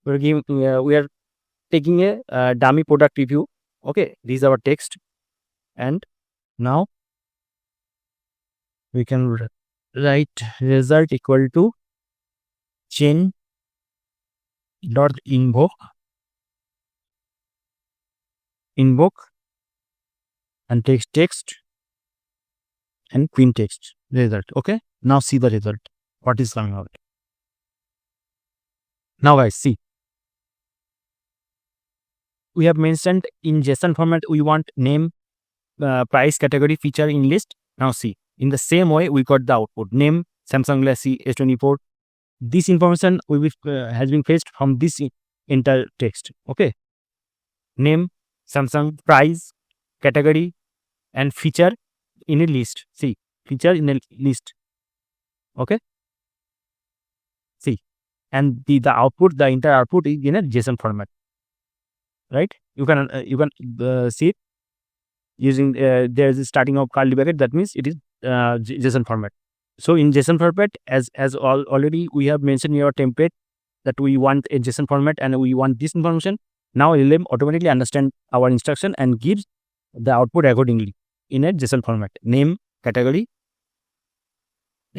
we are taking a dummy product review. Okay, these are our text, and now we can write result equal to chain dot invoke and text and print text result. Okay, now see the result, what is coming out. Now guys, see, we have mentioned in JSON format we want name, price, category, feature in list. Now see, in the same way we got the output name Samsung Galaxy S24. This information has been fetched from this entire text. Okay, name Samsung, price, category, and feature in a list. See, feature in a list. Okay, see, and the output, the entire output is in a JSON format, right? You can see it using there is a starting of curly bracket. That means it is JSON format. So in JSON format, as already we have mentioned in our template that we want a JSON format and we want this information. Now LLM automatically understand our instruction and gives the output accordingly in a JSON format. Name, category,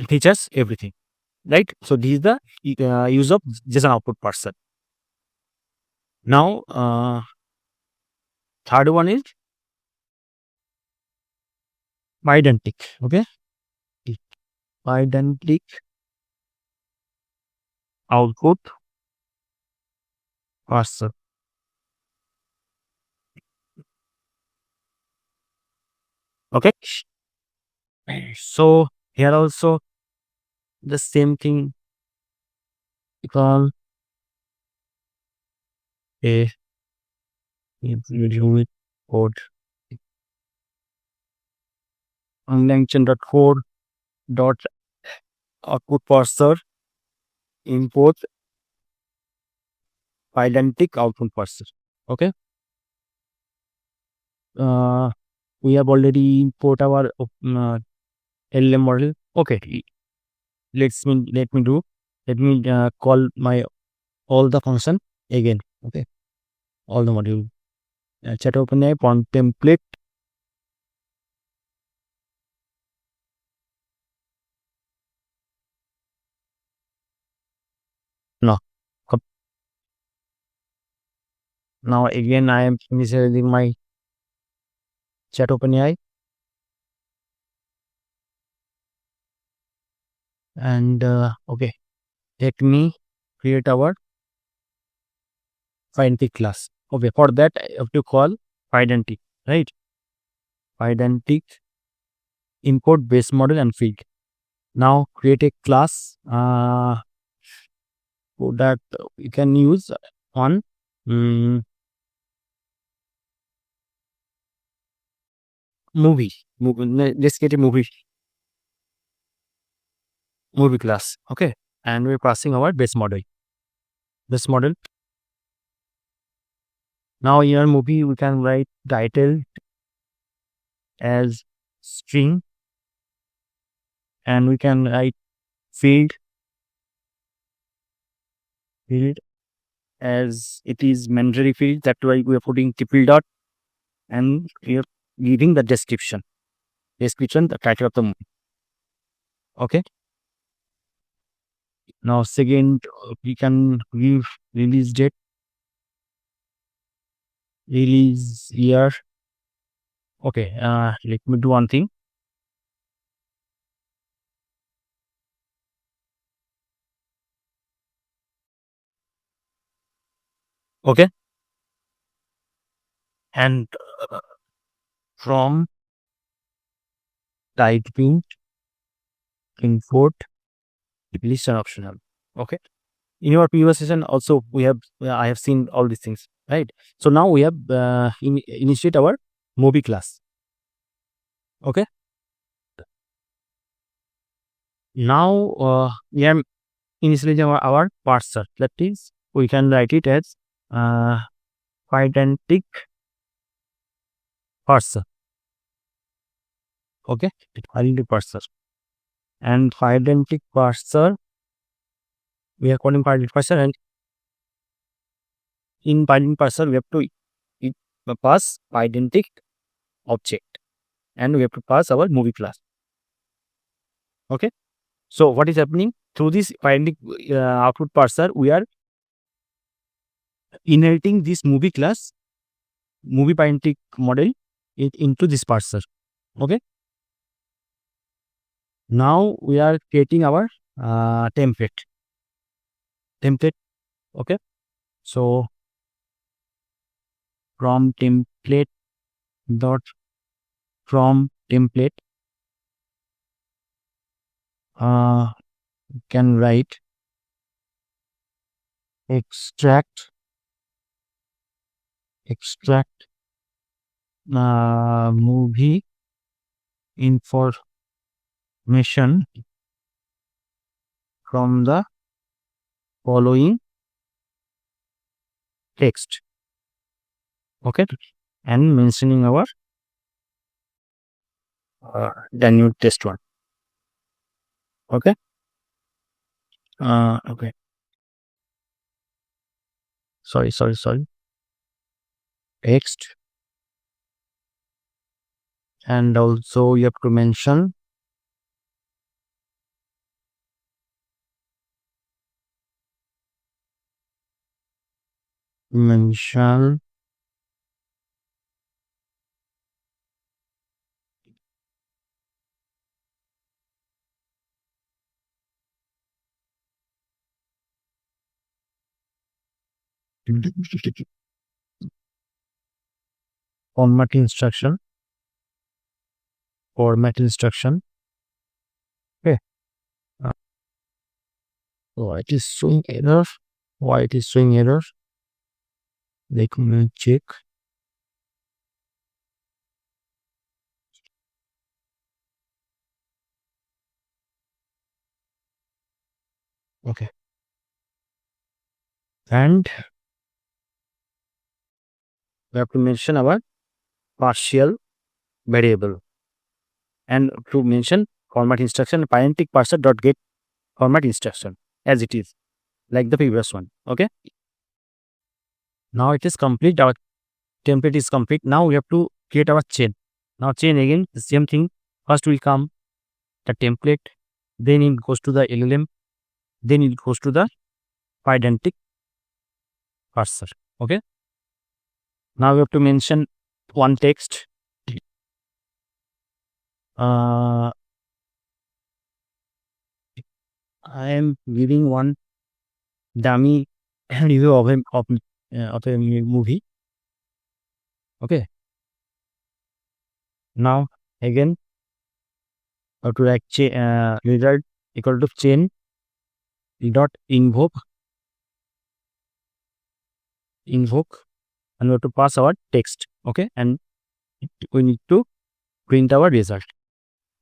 features, everything. Right? So this is the use of JSON output parser. Now third one is Pydantic. Okay, Pydantic output parser. Okay, so here also the same thing. Call a unit code on LangChain.code dot output parser import Pydantic output parser. Okay, we have already import our LLM model. Okay, let me call my all the function again. Okay, all the module. Chat OpenAI contemplate no. Now again I am initializing my chat OpenAI, and okay, let me create our identity class. Okay, for that I have to call identity, right? Identity import base model and field. Now create a class that you can use on movie. Let's get a movie class. Okay, and we're passing our base model. Now in our movie we can write title as string, and we can write field as it is mandatory field. That's why we are putting triple dot, and we are giving the description, the title of the movie. Okay. Now second, we can give release date, release year. Okay, let me do one thing. Okay, and from typing import listen optional. Okay, in your previous session also we have I have seen all these things, right? So now we have initiate our movie class. Okay, now we are initializing our parser. That is, we can write it as identity parser. Okay, identity parser, and identity parser, we are calling identity parser, and in identity parser we have to pass identity object, and we have to pass our movie class. Okay, so what is happening through this identity output parser? We are inheriting this movie class, movie identity model into this parser. Okay, now we are creating our template. Okay, so from template can write extract movie information from the following text. Okay, and mentioning our the new test one. Okay, okay, sorry, text, and also you have to mention format instruction. Okay, so it is showing error. Why it is showing error? Let me check. Okay, and we have to mention our partial variable, and to mention format instruction parentic parser dot get format instruction as it is, like the previous one. Okay, Now it is complete. Our template is complete. Now we have to create our chain. Now chain again, the same thing. First will come the template, then it goes to the LLM, then it goes to the pydantic parser. Okay. Now we have to mention one text. I am giving one dummy review of a movie. Okay. Now again, how to write result equal to chain dot invoke, and we have to pass our text. Okay, and we need to print our result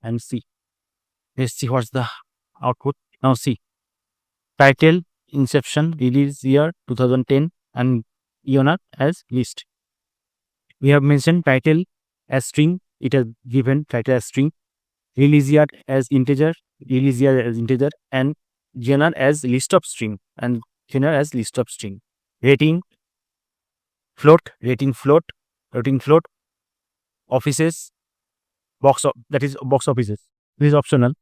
and see. Let's see what's the output. Now see, title, inception, release year 2010, and owner as list. We have mentioned title as string. It has given title as string, release year as integer, and genre as list of string, and genre as list of string. Rating float, offices, that is box offices. This is optional.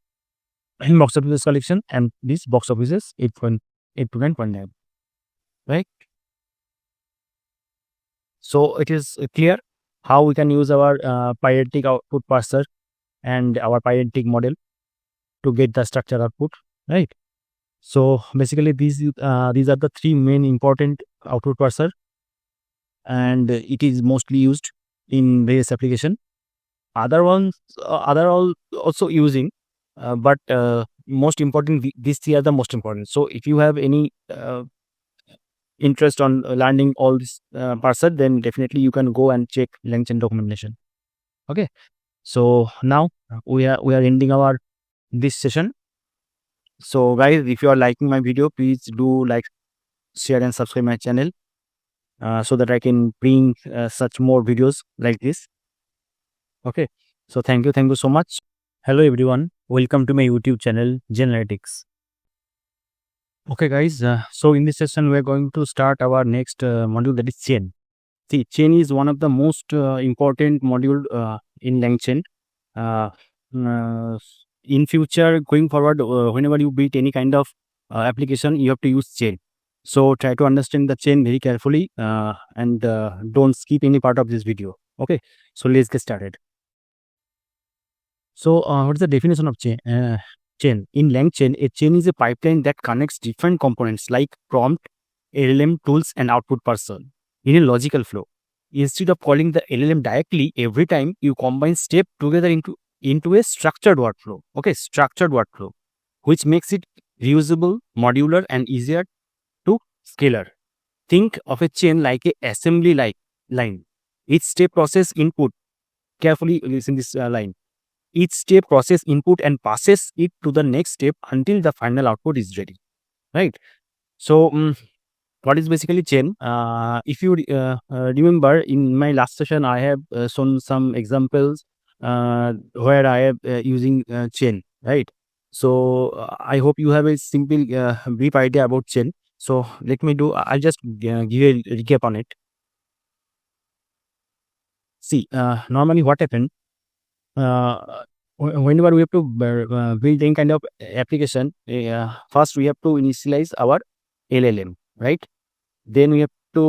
In box offices collection, and this box offices 8.8.9. Right? So it is clear how we can use our pydantic output parser and our pydantic model to get the structure output, right? So basically these are the three main important output parser, and it is mostly used in various application. Other ones other all also using, but most important, these three are the most important. So if you have any interest on learning all this parser, then definitely you can go and check LangChain documentation. Okay, so now we are ending our this session. So guys, if you are liking my video, please do like, share and subscribe my channel so that I can bring such more videos like this. Okay, so thank you so much. Hello everyone, welcome to my YouTube channel Generative. Okay guys, so in this session we are going to start our next module, that is chain. See, chain is one of the most important module in LangChain. In future, going forward, whenever you build any kind of application, you have to use chain. So try to understand the chain very carefully and don't skip any part of this video. Okay, so let's get started. So what is the definition of chain? Chain. In LangChain, a chain is a pipeline that connects different components like prompt, LLM tools, and output parser in a logical flow. Instead of calling the LLM directly every time, you combine steps together into a structured workflow. Okay, structured workflow, which makes it reusable, modular, and easier to scalar. Think of a chain like a assembly line. Each step process input. Carefully listen this line. Each step process input and passes it to the next step until the final output is ready. Right? So what is basically chain? If you remember, in my last session, I have shown some examples where I am using chain, right? So I hope you have a simple brief idea about chain. So let me do, I'll just give a recap on it. See, normally what happened, whenever we have to build any kind of application, first we have to initialize our LLM, right? Then we have to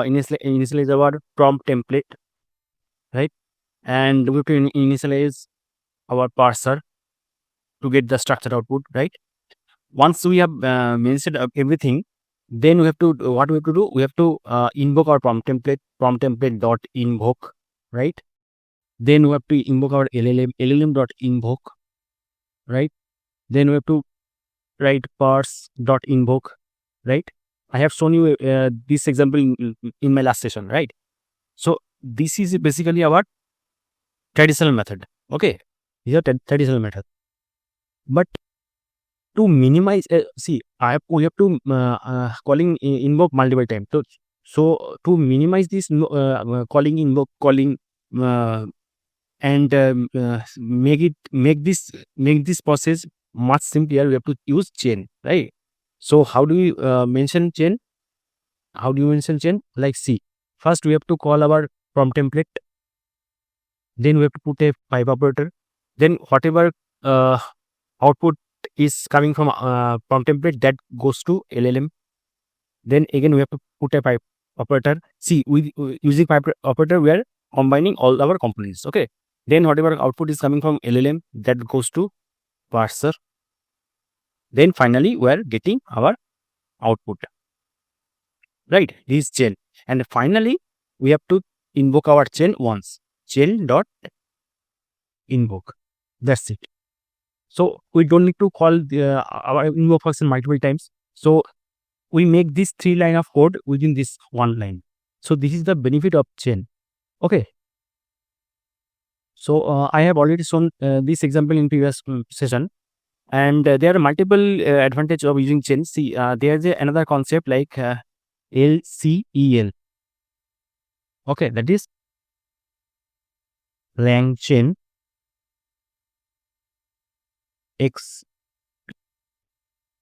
initialize our prompt template, right? And we have to initialize our parser to get the structured output, right? Once we have mentioned everything, then we have to do? We have to invoke our prompt template dot invoke, right? Then we have to invoke our LLM dot invoke, right? Then we have to write parse dot invoke, right? I have shown you this example in my last session, right? So this is basically our traditional method. Okay, these are traditional method. But to minimize, see, we have to calling invoke multiple times. So to minimize this calling invoke and make this process much simpler, we have to use chain, right? So how do we mention chain? How do you mention chain? Like, see, first we have to call our prompt template, then we have to put a pipe operator, then whatever output is coming from prompt template, that goes to LLM. Then again we have to put a pipe operator. See, with using pipe operator, we are combining all our components. Okay. Then whatever output is coming from LLM, that goes to parser. Then finally we are getting our output. Right, this chain. And finally we have to invoke our chain once. Chain dot invoke. That's it. So we don't need to call our invoke function multiple times. So we make this 3 line of code within this 1 line. So this is the benefit of chain. Okay. So I have already shown this example in previous session, and there are multiple advantages of using chain. See, there is another concept like LCEL. Okay, that is LangChain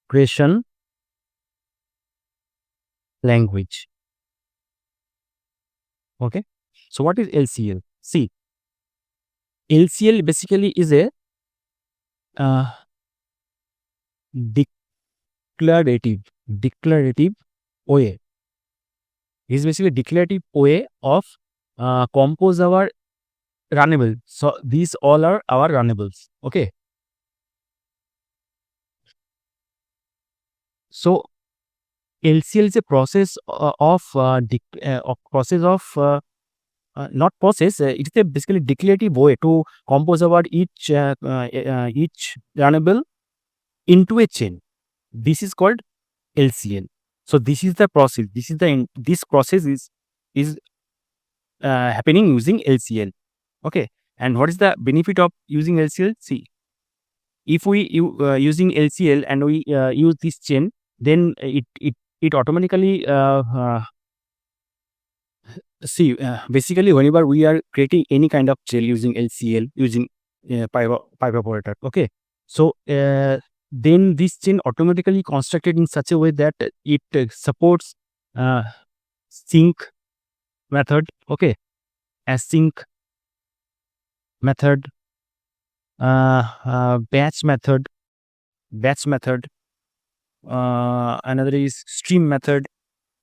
Expression Language. Okay, so what is LCL? See, LCL basically is a declarative way. Is basically declarative way of compose our runnable. So these all are our runnables. Okay. So LCL is a process not process. It is a basically declarative way to compose our each runnable into a chain. This is called LCL. So this is the process. This process is happening using LCL. Okay. And what is the benefit of using LCL? See, if we using LCL and we use this chain, then it automatically see, basically whenever we are creating any kind of chain using LCL, using pipe operator. Okay. So then this chain automatically constructed in such a way that it supports sync method. Okay. Async method, batch method, another is stream method,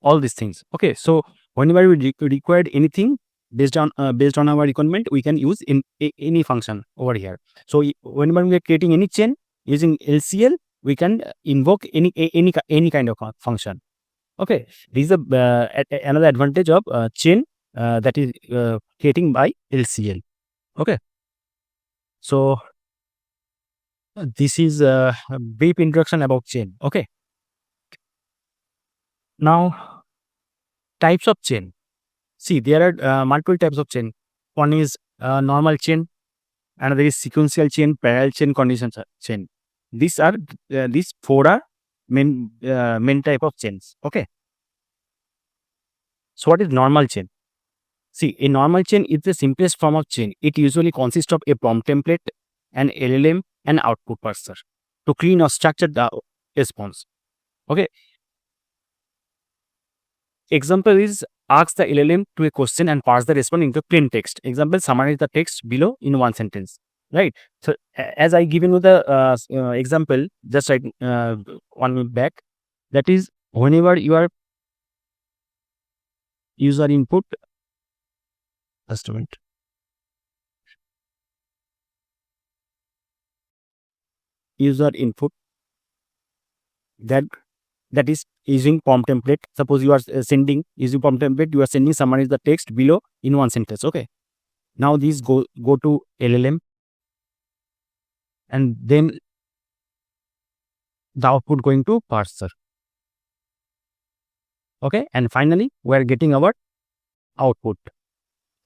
all these things. Okay, so whenever we required anything based on our requirement, we can use in any function over here. So whenever we are creating any chain using LCL, we can invoke any kind of function. Okay, this is another advantage of chain that is creating by LCL. Okay, so this is a brief introduction about chain. Okay, now types of chain. See, there are multiple types of chain. One is normal chain, another is sequential chain, parallel chain, conditional chain. These 4 are main type of chains. Okay, so what is normal chain? See, a normal chain is the simplest form of chain. It usually consists of a prompt template, an LLM, and output parser to clean or structure the response. Okay. Example is ask the LLM to a question and parse the response into plain text. Example, summarize the text below in 1 sentence. Right. So as I given you the example just right 1 minute back, that is whenever you are user input. Just a minute. User input that is using prompt template. Suppose you are sending using prompt template, you are sending summarize the text below in 1 sentence. Okay. Now these go to LLM, and then the output going to parser. Okay, and finally we are getting our output.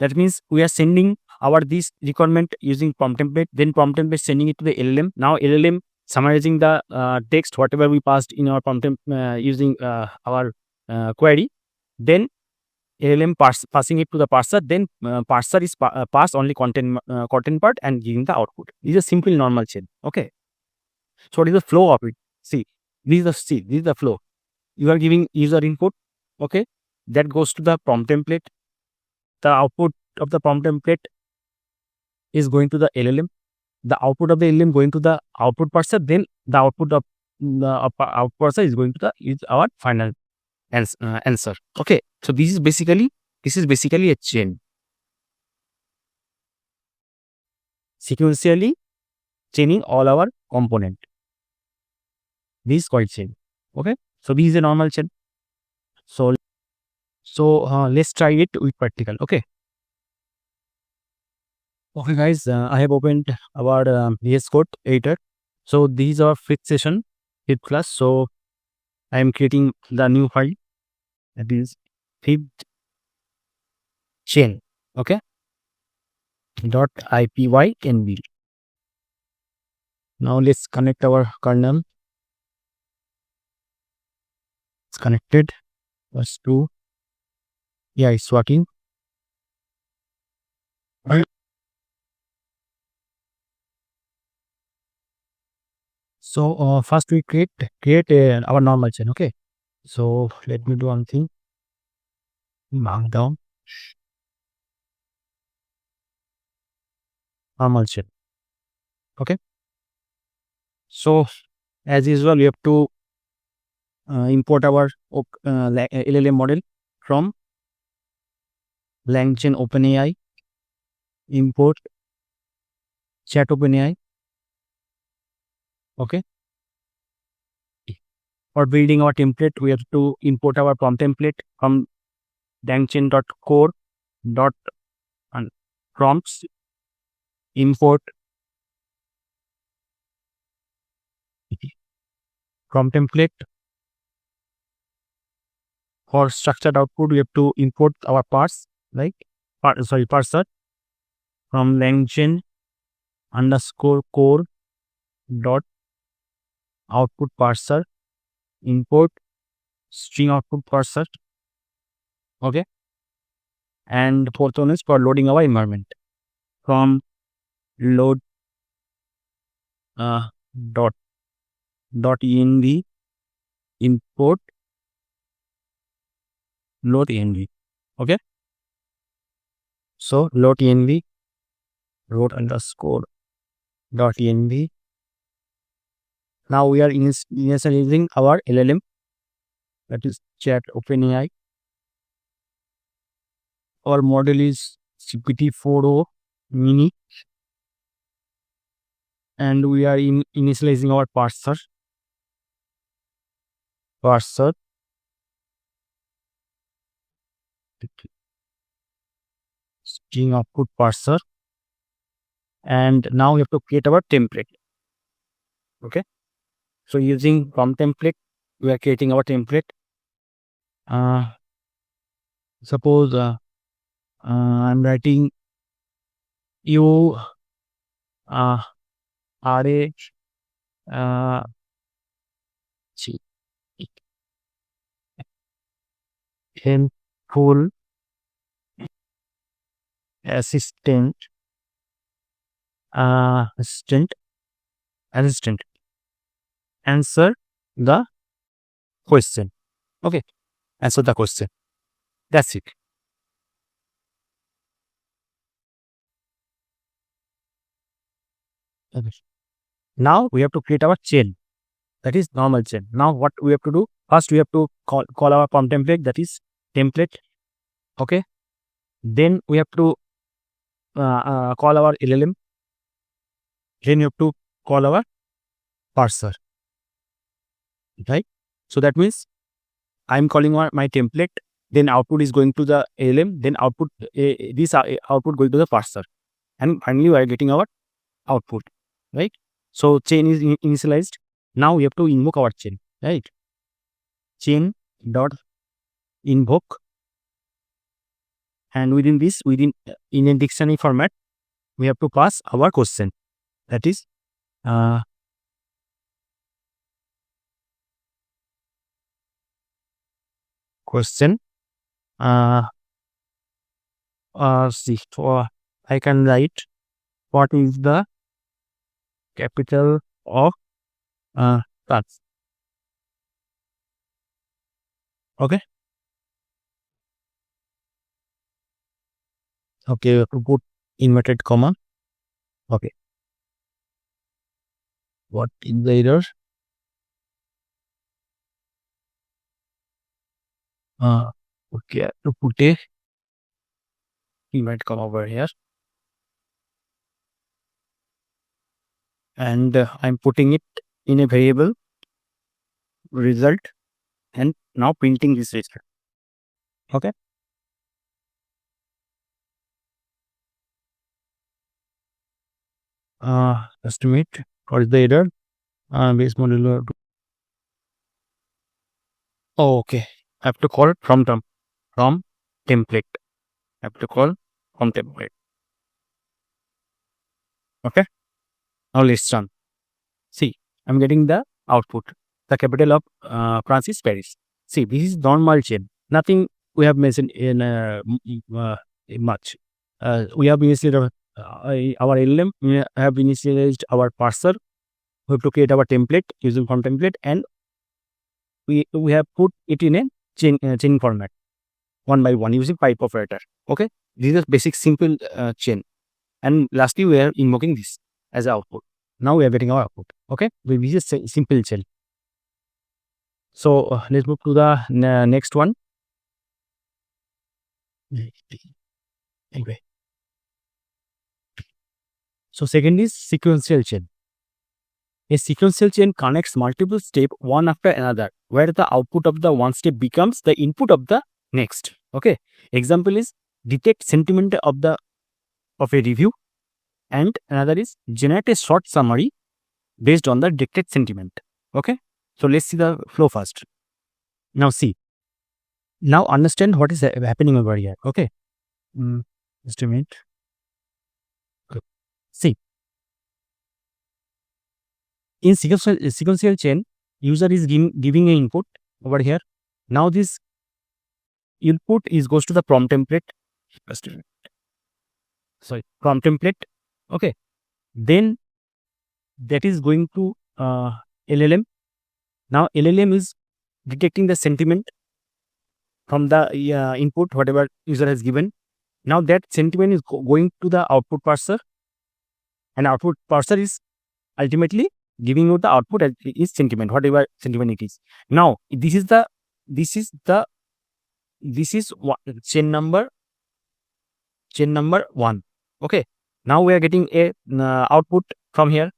That means we are sending our this requirement using prompt template, then prompt template sending it to the LLM. Now LLM summarizing the text whatever we passed in our prompt using our query, then LLM passing it to the parser, then parser is pass only content part and giving the output. This is a simple normal chain. Okay, so what is the flow of it? See, this is the flow. You are giving user input, Okay, that goes to the prompt template. The output of the prompt template is going to the LLM. The output of the LLM going to the output parser. Then the output of the output parser is going to the is our final answer. Okay, so this is basically a chain, sequentially chaining all our component. This is called chain. Okay, so this is a normal chain. So let's try it with practical. Okay, guys, I have opened our VS Code editor. So this is our fifth session, fifth class. So I am creating the new file, that is fifth chain. Okay, .ipynb. Now let's connect our kernel. It's connected. Let's do. Yeah, it's working. Right. So first we create our normal chain. Okay, so let me do one thing. Mark down normal chain. Okay, so as usual we have to import our LLM model from LangChain OpenAI. Import chat OpenAI. Okay, for building our template we have to import our prompt template from LangChain.core dot prompts. Import prompt template. For structured output we have to import our parser from LangChain _core dot output parser. Import string output parser. Okay, and fourth one is for loading our environment from load dot env import load env. Okay, so load env load _ dot env. Now we are initializing our LLM, that is chat OpenAI. Our model is GPT-4o mini, and we are initializing our parser string output parser, and now we have to create our template. Okay, so using prompt template we are creating our template. Suppose I'm writing you are a helpful assistant answer the question. Okay, answer the question. That's it. Okay. Now we have to create our chain, that is normal chain. Now what we have to do? First we have to call our prompt template, that is template. Okay, then we have to call our LLM. Then you have to call our parser, right? So that means I'm calling my template, then output is going to the LLM, then output this output going to the parser, and finally we are getting our output, right? So chain is initialized. Now we have to invoke our chain, right? Chain dot invoke, and within this, in a dictionary format, we have to pass our question, that is question. See, I can write what is the capital of France. Okay, Okay, we have to put inverted comma. Okay. What is the error? Okay, I have to put a inverted comma over here. And I'm putting it in a variable result and now printing this result. Okay. Estimate what is the error? Base modular. Oh, okay. I have to call from template. I have to call from template. Okay. Now let's run. See, I'm getting the output. The capital of France is Paris. See, this is normal chain. Nothing we have mentioned in much. We have initialized our LLM. We have initialized our parser. We have to create our template using from template, and we have put it in a chain format, one by one using pipe operator. Okay, this is a basic simple chain, and lastly we are invoking this as output. Now we are getting our output. Okay, this is a simple chain. So let's move to the next one. Anyway, so second is sequential chain. A sequential chain connects multiple steps one after another, where the output of the one step becomes the input of the next. Okay. Example is detect sentiment of a review, and another is generate a short summary based on the detected sentiment. Okay. So let's see the flow first. Now see. Now understand what is happening over here. Okay. Just a minute. See. In sequential chain, user is giving an input over here. Now this input goes to the prompt template. Sorry, prompt template. Okay. Then that is going to LLM. Now LLM is detecting the sentiment from the input whatever user has given. Now that sentiment is going to the output parser, and output parser is ultimately giving you the output as is sentiment, whatever sentiment it is. Now this is chain number 1. Okay. Now we are getting a output from here.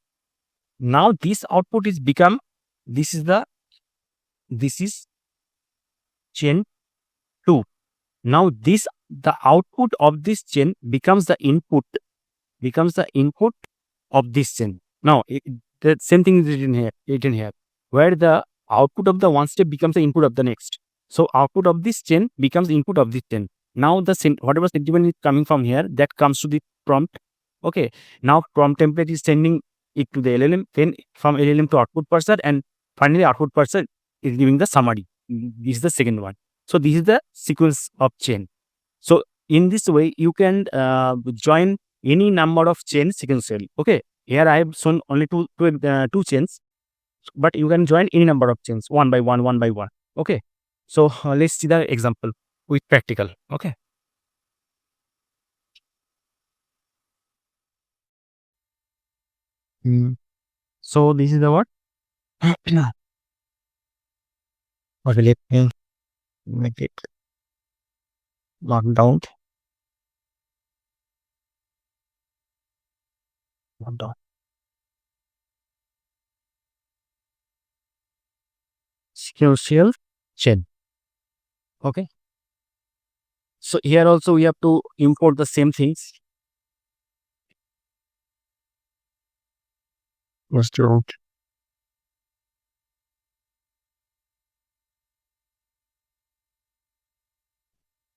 Now this output is become this is chain 2. Now the output of this chain becomes the input of this chain. Now the same thing is written here, where the output of the one step becomes the input of the next. So output of this chain becomes input of this chain. Now whatever sentiment is coming from here, that comes to the prompt. Okay. Now prompt template is sending it to the LLM, then from LLM to output parser, and finally output parser is giving the summary. This is the second one. So this is the sequence of chain. So in this way, you can join any number of chains sequentially. Okay. Here I have shown only two chains, but you can join any number of chains one by one. Okay. So let's see the example with practical. Okay. So this is the what? Okay, let me make it lockdown. Sequential chain. Okay. So here also we have to import the same things.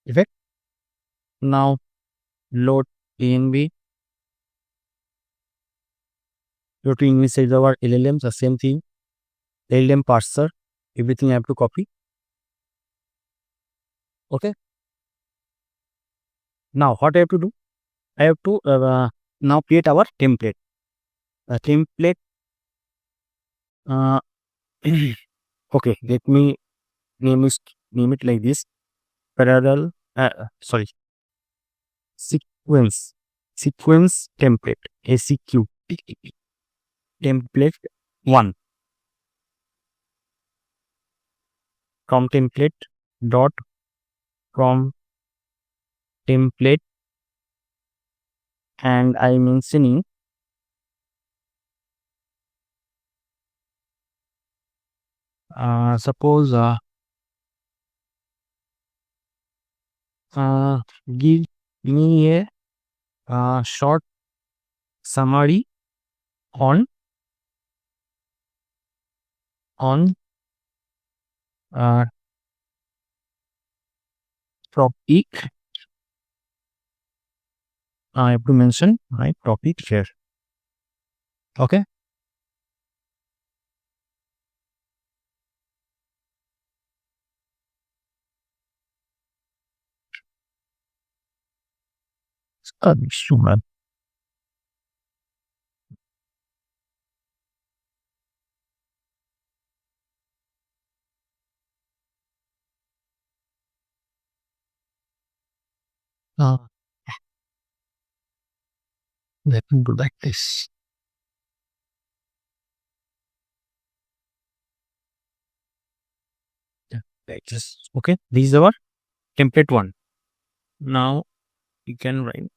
Effect. Now load env. Load env says our LLMs, the same thing. LLM parser, everything I have to copy. Okay. Now what I have to do? I have to now create our template. Template. Okay, let me name it like this. Parallel. Sorry. sequence template, ACQ, template 1 from template dot from template, and I'm mentioning suppose give me a short summary on topic. I have to mention my topic here. Okay. Sure. Let me do like this. Yeah, like this. Okay, this is our template 1. Now you can write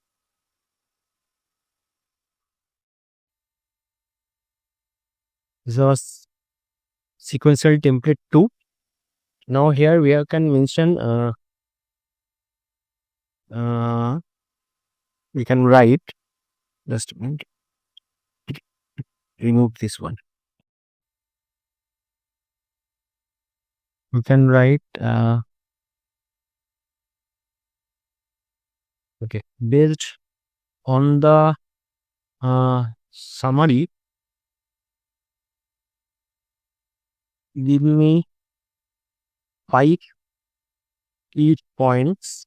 this is our sequential template 2. Now here we can mention we can write, just a minute, remove this one. We can write okay, based on the summary, give me 5 key points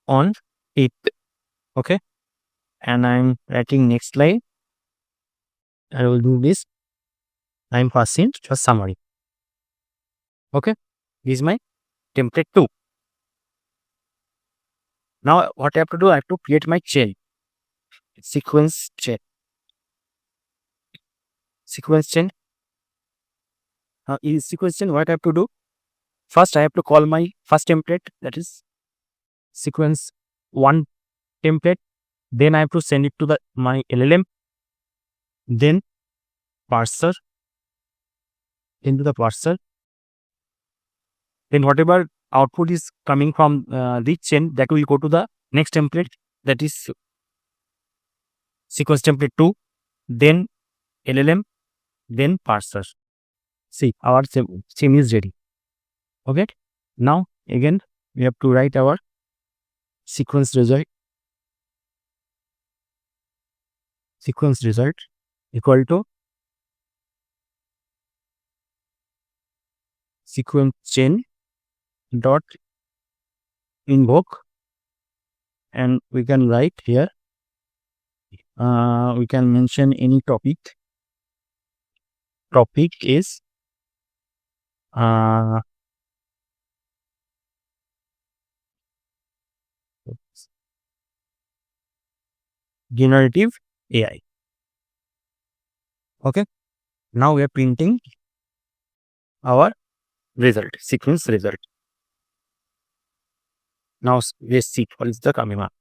on it. Okay, and I'm writing next line. I will do this. I'm passing just summary. Okay, this is my template 2. Now what I have to do, I have to create my chain, sequence chain. Now in sequence chain, what I have to do? First, I have to call my first template, that is sequence 1 template. Then I have to send it to my LLM. Then parser, into the parser. Then whatever output is coming from this chain, that will go to the next template, that is sequence template 2. Then LLM, then parser. See, our chain is ready. Okay. Now again we have to write our sequence result. Sequence result equal to sequence chain dot invoke, and we can write here. We can mention any topic. Topic is generative AI. Okay. Now we are printing our result, sequence result. Now let's see what is the coming up.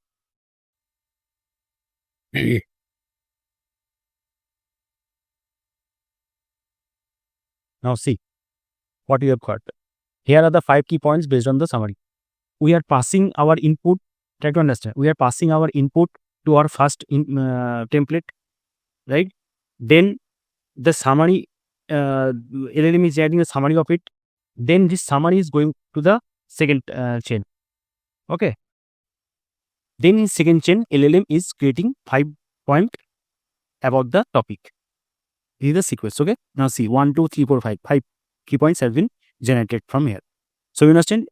Now see what you have got. Here are the 5 key points based on the summary. We are passing our input. Try to understand. We are passing our input to our first template, right? Then the summary, LLM is adding a summary of it. Then this summary is going to the second chain. Okay. Then in second chain, LLM is creating 5 points about the topic. This is the sequence. Okay. Now see 1, 2, 3, 4, 5. 5 key points have been generated from here. So you understand?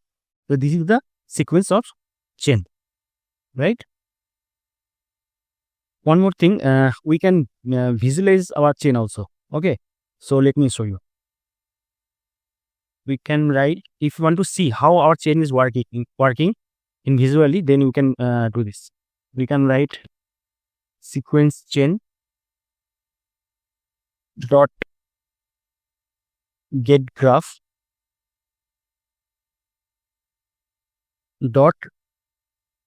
So this is the sequence of chain, right? One more thing, we can visualize our chain also. Okay. So let me show you. We can write, if you want to see how our chain is working, in visually, then we can do this. We can write sequence chain dot get graph dot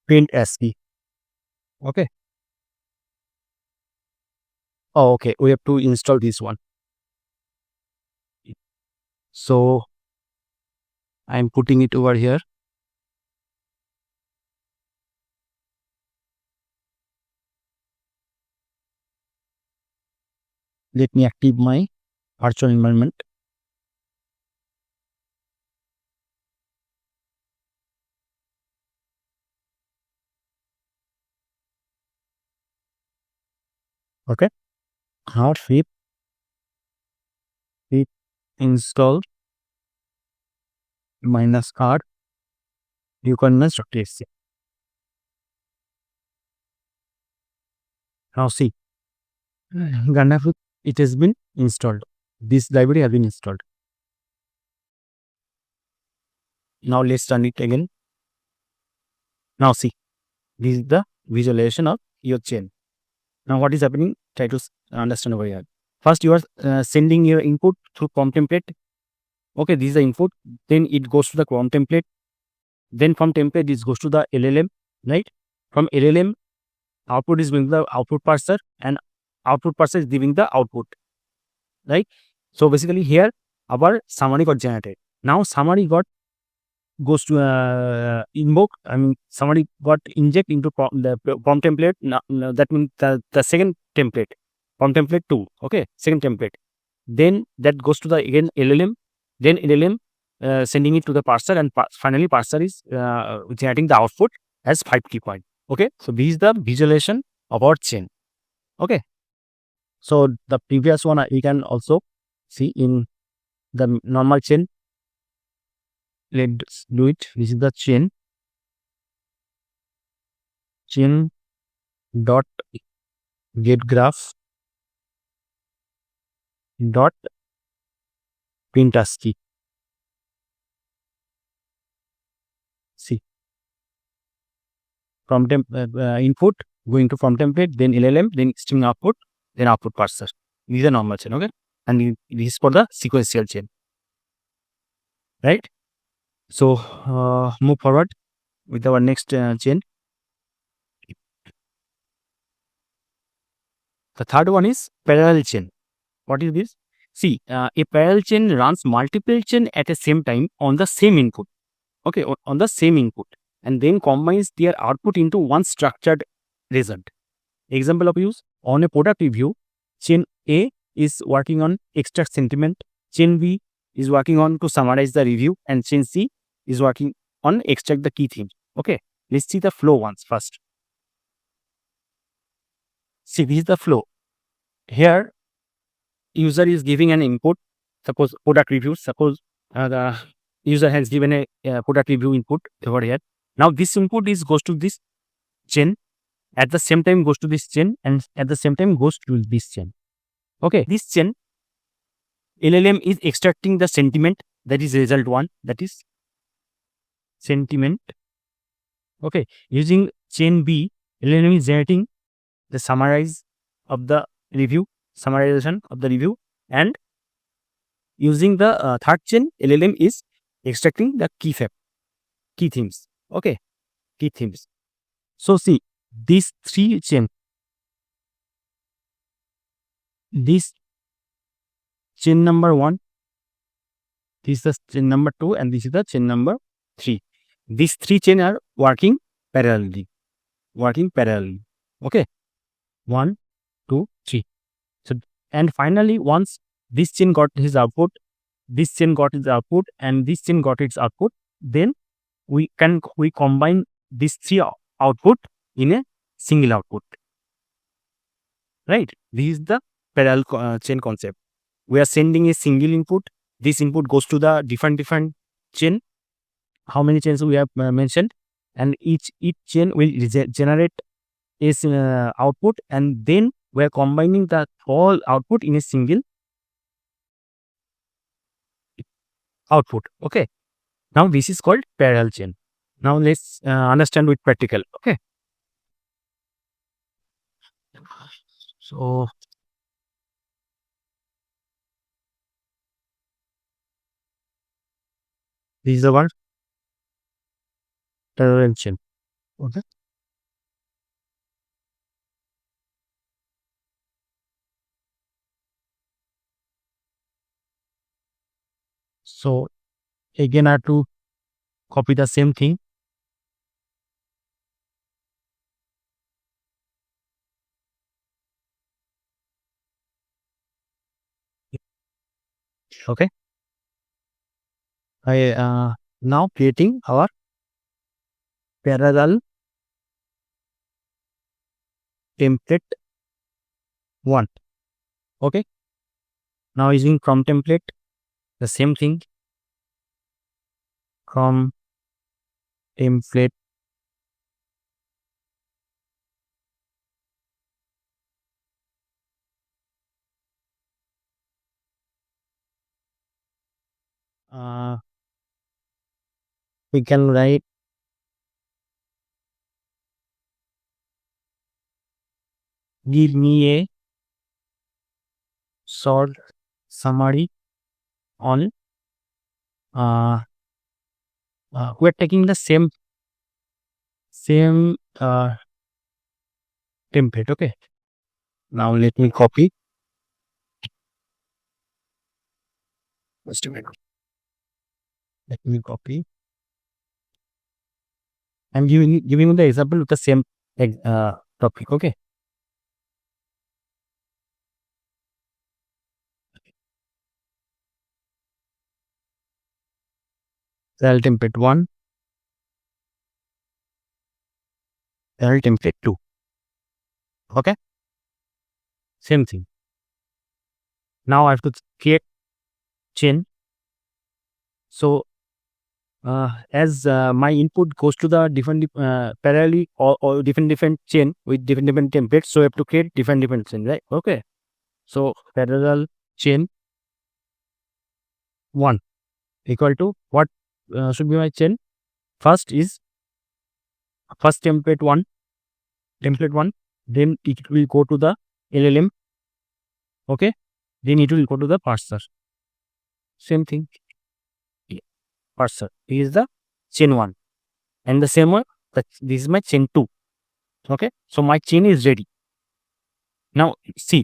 print ASCII. Okay. Oh, okay. We have to install this one. So I'm putting it over here. Let me active my virtual environment. Okay. Now pip install -r requirements.txt. Now see, Generative, it has been installed. This library has been installed. Now let's run it again. Now see, this is the visualization of your chain. Now what is happening? Try to understand over here. First, you are sending your input through COM template. Okay, this is the input. Then it goes to the COM template. Then from template, it goes to the LLM, right? From LLM, output is going to the output parser, and output parser is giving the output, right? So basically here, our summary got generated. Now summary goes to invoke. Summary got inject into the POM template. Now, that means the second template, POM template 2. Okay, second template. Then that goes to the again LLM. Then LLM sending it to the parser, and finally parser is generating the output as 5 key point. Okay, so this is the visualization of our chain. Okay, so the previous one we can also see in the normal chain. Let's do it. This is the chain dot get graph dot print ASCII. See, from input going to from template, then LLM, then string output, then output parser. This is a normal chain. Okay, and this is for the sequential chain, right? So move forward with our next chain. The third one is parallel chain. What is this? See, a parallel chain runs multiple chain at the same time on the same input. Okay, on the same input, and then combines their output into one structured result. Example of use: on a product review, chain A is working on extract sentiment, chain B is working on to summarize the review, and chain C is working on extract the key themes. Okay, let's see the flow once first. See, this is the flow. Here, user is giving an input, suppose product review. Suppose the user has given a product review input over here. Now this input goes to this chain, at the same time goes to this chain, and at the same time goes to this chain. Okay, this chain LLM is extracting the sentiment, that is result 1, that is sentiment. Okay, using chain B, LLM is generating the summarization of the review, and using the third chain, LLM is extracting the key themes. Okay, key themes. So see, these three chain, this chain number 1, this is the chain number 2, and this is the chain number 3. These three chain are working parallelly. Okay, 1, 2, 3. So, and finally, once this chain got his output, this chain got its output, and this chain got its output, then we combine these three output in a single output, right? This is the parallel chain concept. We are sending a single input. This input goes to the different chain. How many chains we have mentioned, and each chain will generate its output, and then we are combining the whole output in a single output. Okay, now this is called parallel chain. Now let's understand with practical. Okay. So this is the one parallel chain. Okay. So again, I have to copy the same thing. Okay. I now creating our parallel template one. Okay. Now using from template, the same thing from template. We can write give me a short summary on we're taking the same template. Okay. Now let me copy. Just a minute. Let me copy. I'm giving you the example with the same topic. Okay. Parallel template 1, parallel template 2. Okay. Same thing. Now I have to create chain. So as my input goes to the different parallel or different chain with different templates, so I have to create different chain, right? Okay. So parallel chain 1 equal to what should be my chain? First is first template 1, then it will go to the LLM. Okay. Then it will go to the parser. Same thing. Parser is the chain 1, and the same one, this is my chain 2. Okay. So my chain is ready. Now see,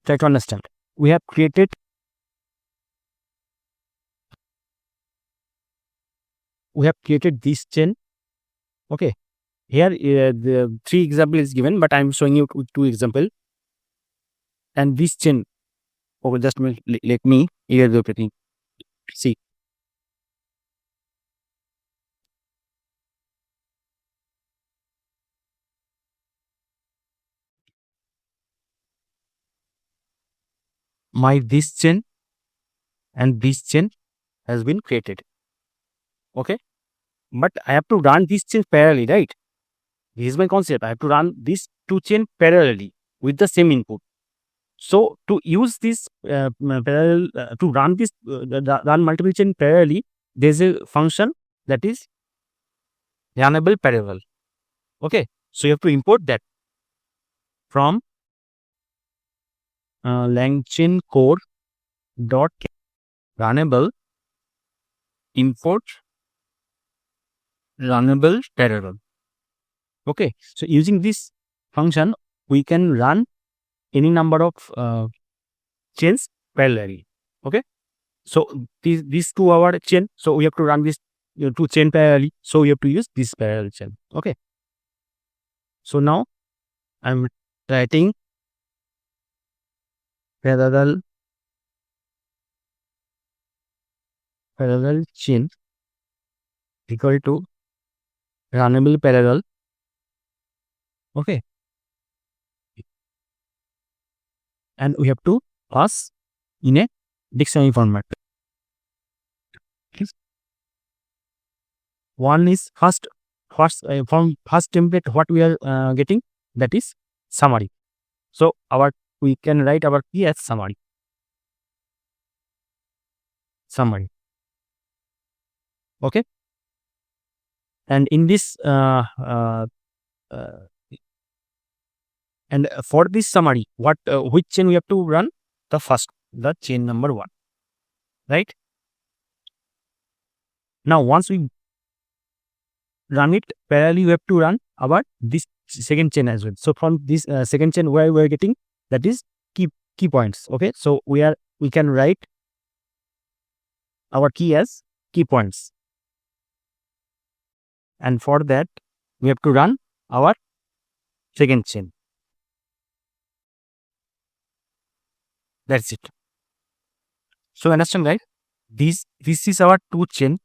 try to understand. We have created this chain. Okay. Here the 3 example is given, but I'm showing you 2 example. And this chain, just let me here the thing. See, my this chain and this chain has been created. Okay. But I have to run this chain parallelly, right? This is my concept. I have to run these 2 chain parallelly with the same input. So to use this parallel to run this run multiple chain parallelly, there's a function that is runnable parallel. Okay. So you have to import that from LangChain core dot runnable import runnable parallel. Okay. So using this function, we can run any number of chains parallelly. Okay. So these 2 our chain. So we have to run this 2 chain parallelly. So we have to use this parallel chain. Okay. So now I'm writing parallel chain equal to runnable parallel. Okay. And we have to pass in a dictionary format. One is first from first template, what we are getting, that is summary. So we can write our key as summary. Okay, and in this and for this summary, what which chain we have to run? The chain number 1, right? Now once we run it parallelly, we have to run our this second chain as well. So from this second chain, where we are getting, that is key points. Okay, so we can write our key as key points, and for that we have to run our second chain. That's it. So understand, right? This is our 2 chain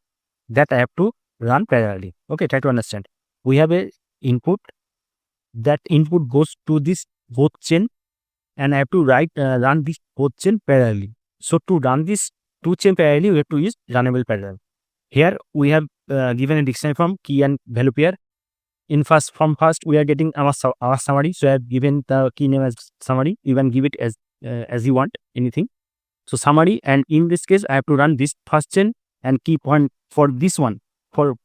that I have to run parallelly. Okay, try to understand. We have a input. That input goes to this both chain, and I have to run this both chain parallelly. So to run this 2 chain parallelly, we have to use runnable parallel. Here we have given a dictionary from key and value pair. From first we are getting our summary. So I have given the key name as summary. You can give it as you want, anything. So summary, and in this case I have to run this first chain, and key point for this one, for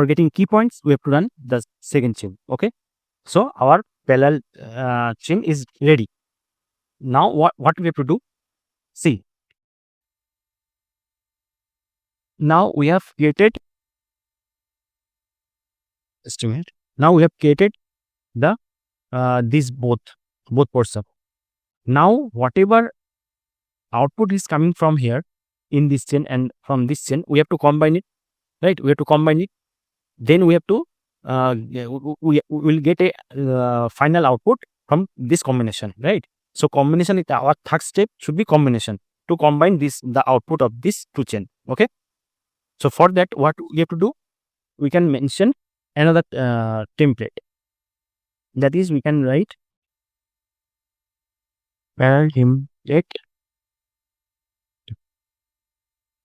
getting key points, we have to run the second chain. Okay, so our parallel chain is ready. Now what we have to do? See, now we have created estimate. Now we have created the these both Parser. Now whatever output is coming from here in this chain and from this chain, we have to combine it, right? We have to combine it. Then we have to we will get a final output from this combination, right? So combination is our third step, should be combination to combine the output of this 2 chain. Okay, so for that what we have to do? We can mention another template. That is, we can write parallel template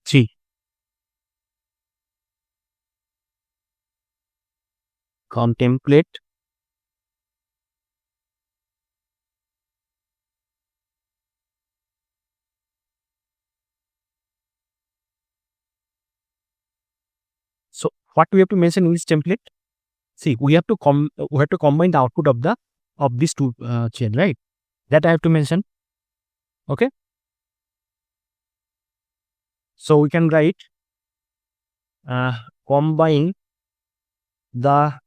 3 from template So what we have to mention in this template? See, we have to combine the output of these 2 chain, right? That I have to mention. Okay, so we can write combine the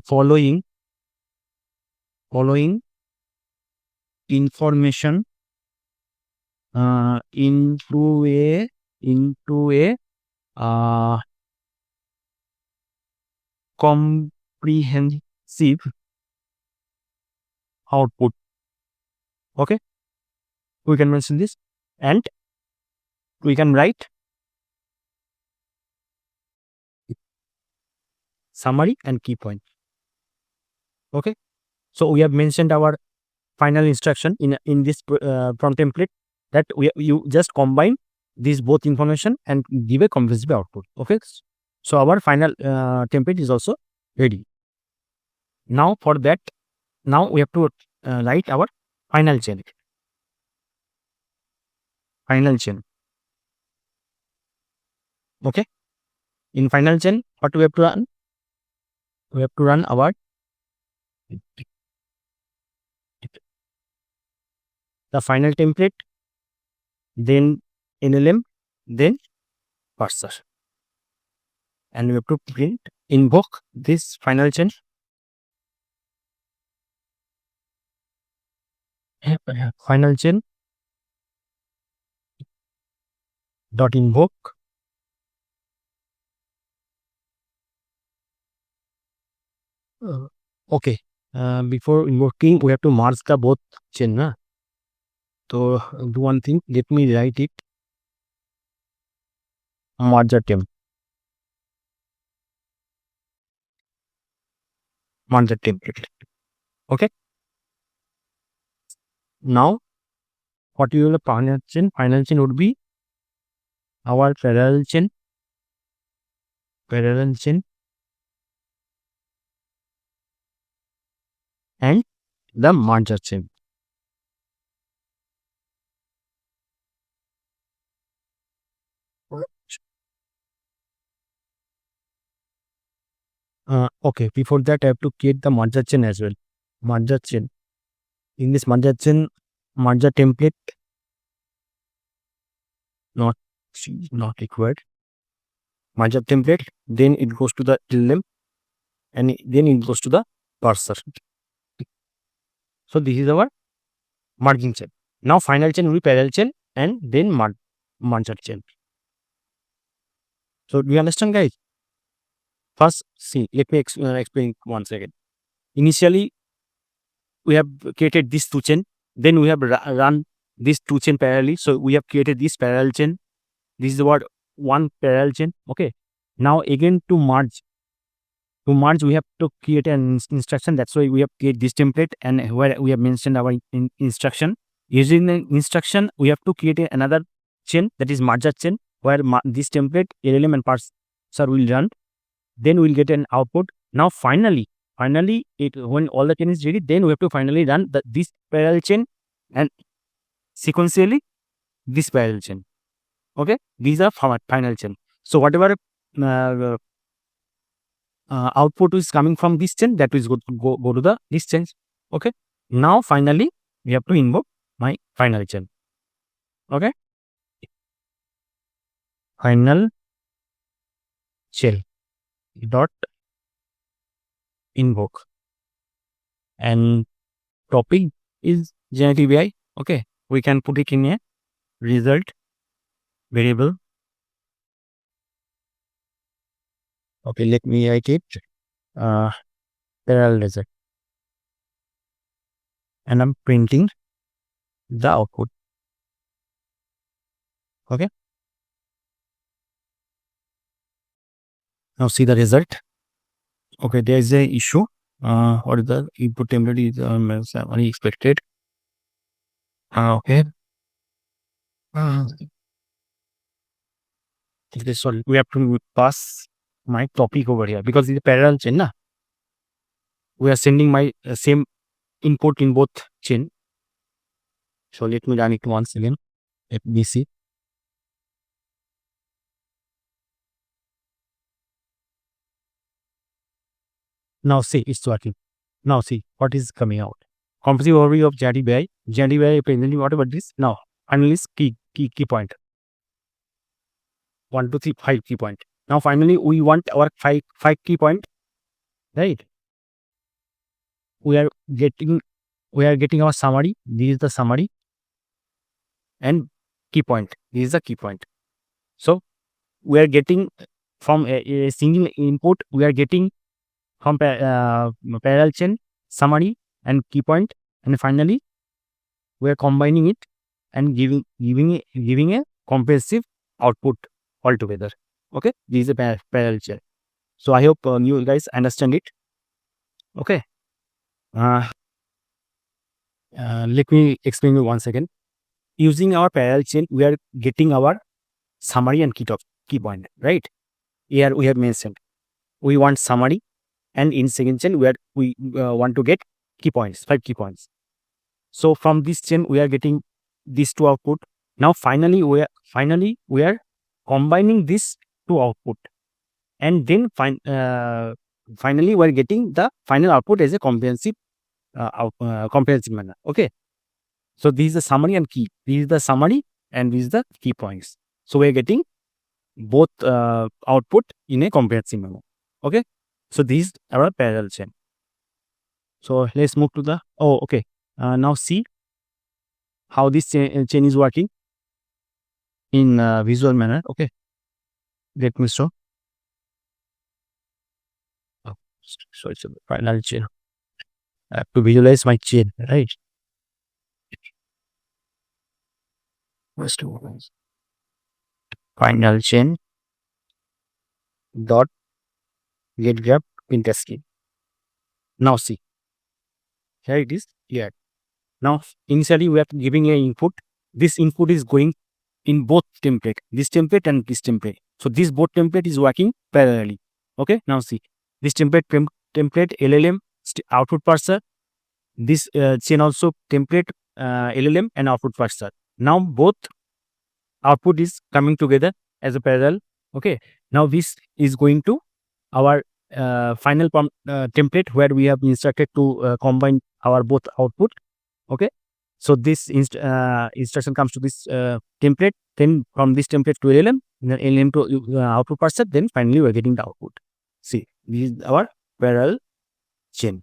following information into a comprehensive output. Okay, we can mention this, and we can write summary and key point. Okay, so we have mentioned our final instruction in this from template, that you just combine these both information and give a comprehensive output. Okay, so our final template is also ready. Now for that, now we have to write our final chain. Okay, in final chain, what we have to run? We have to run our the final template, then LLM, then Parser, and we have to invoke this final chain. Final chain dot invoke okay, before invoking we have to merge the both chain. So do one thing, let me write it merger template. Okay, now what you will final chain would be our parallel chain and the merger chain. Okay, before that I have to create the merger chain as well. Merger chain. In this merger chain, merger template not required. Merger template, then it goes to the LLM, and then it goes to the parser. So this is our merging chain. Now final chain will be parallel chain and then merger chain. So do you understand, guys? First, see, let me explain once again. Initially, we have created this two chain, then we have run this two chain parallelly. So we have created this parallel chain. This is what one parallel chain. Okay. Now again to merge we have to create an instruction. That's why we have created this template, and where we have mentioned our instruction. Using the instruction, we have to create another chain, that is merger chain, where this template LLM and parser will run. Then we'll get an output. Now finally when all the chain is ready, then we have to finally run this parallel chain and sequentially this parallel chain. Okay, these are final chain. So whatever output is coming from this chain, that is go to the this chain. Okay, now finally we have to invoke my final chain. Okay, final chain dot invoke, and topic is generative AI. Okay, we can put it in a result variable. Okay, let me write it parallel result, and I'm printing the output. Okay, now see the result. Okay, there is a issue. What is the input template is unexpected. Okay. Sorry, we have to pass my topic over here because it's a parallel chain. Na? We are sending my same input in both chain. So let me run it once again. FBC. Now see, it's working. Now see what is coming out. Comprehensive overview of generative AI. Generative AI presenting whatever this. Now finally is key point. 1, 2, 3, 5 key point. Now finally we want our 5 key point, right? We are getting our summary. This is the summary, and key point. This is the key point. So we are getting from a single input, we are getting from parallel chain, summary, and key point, and finally we are combining it and giving a comprehensive output altogether. Okay, this is a parallel chain. So I hope you guys understand it. Okay, let me explain you once again. Using our parallel chain, we are getting our summary and key point, right? Here we have mentioned we want summary, and in second chain we want to get key points, 5 key points. So from this chain we are getting these two output. Now finally we are combining this two output, and then finally we are getting the final output as a comprehensive manner. Okay, so this is the summary and key. This is the summary and this is the key points. So we are getting both output in a comprehensive manner. Okay, so this is our parallel chain. So let's move to the okay. Now see how this chain is working in visual manner. Okay, let me show. So it's a final chain. I have to visualize my chain, right? First final chain dot get graph print scheme. Now see, here it is here. Now initially we are giving a input. This input is going in both template, this template and this template. So this both template is working parallelly. Okay, now see this template LLM output parser, this chain also template LLM and output parser. Now both output is coming together as a parallel. Okay, now this is going to our final template where we have instructed to combine our both output. Okay, so this instruction comes to this template, then from this template to LLM, then LLM to output parser, then finally we are getting the output. See, this is our parallel chain.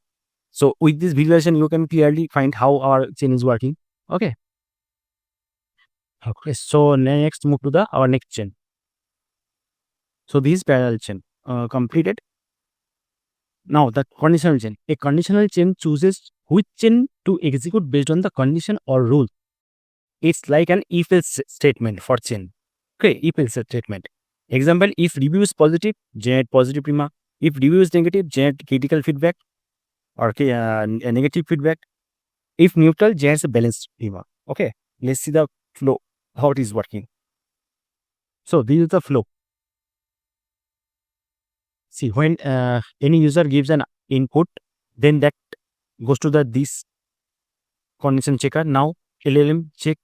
So with this visualization, you can clearly find how our chain is working. Okay. Okay. So next, move to our next chain. So this is parallel chain completed. Now the conditional chain. A conditional chain chooses which chain to execute based on the condition or rule. It's like an if-else statement for chain. Okay, if-else statement. Example: if review is positive, generate positive prima. If review is negative, generate critical feedback or negative feedback. If neutral, generates a balanced prima. Okay, let's see the flow, how it is working. So this is the flow. See, when any user gives an input, then that goes to this condition checker. Now LLM check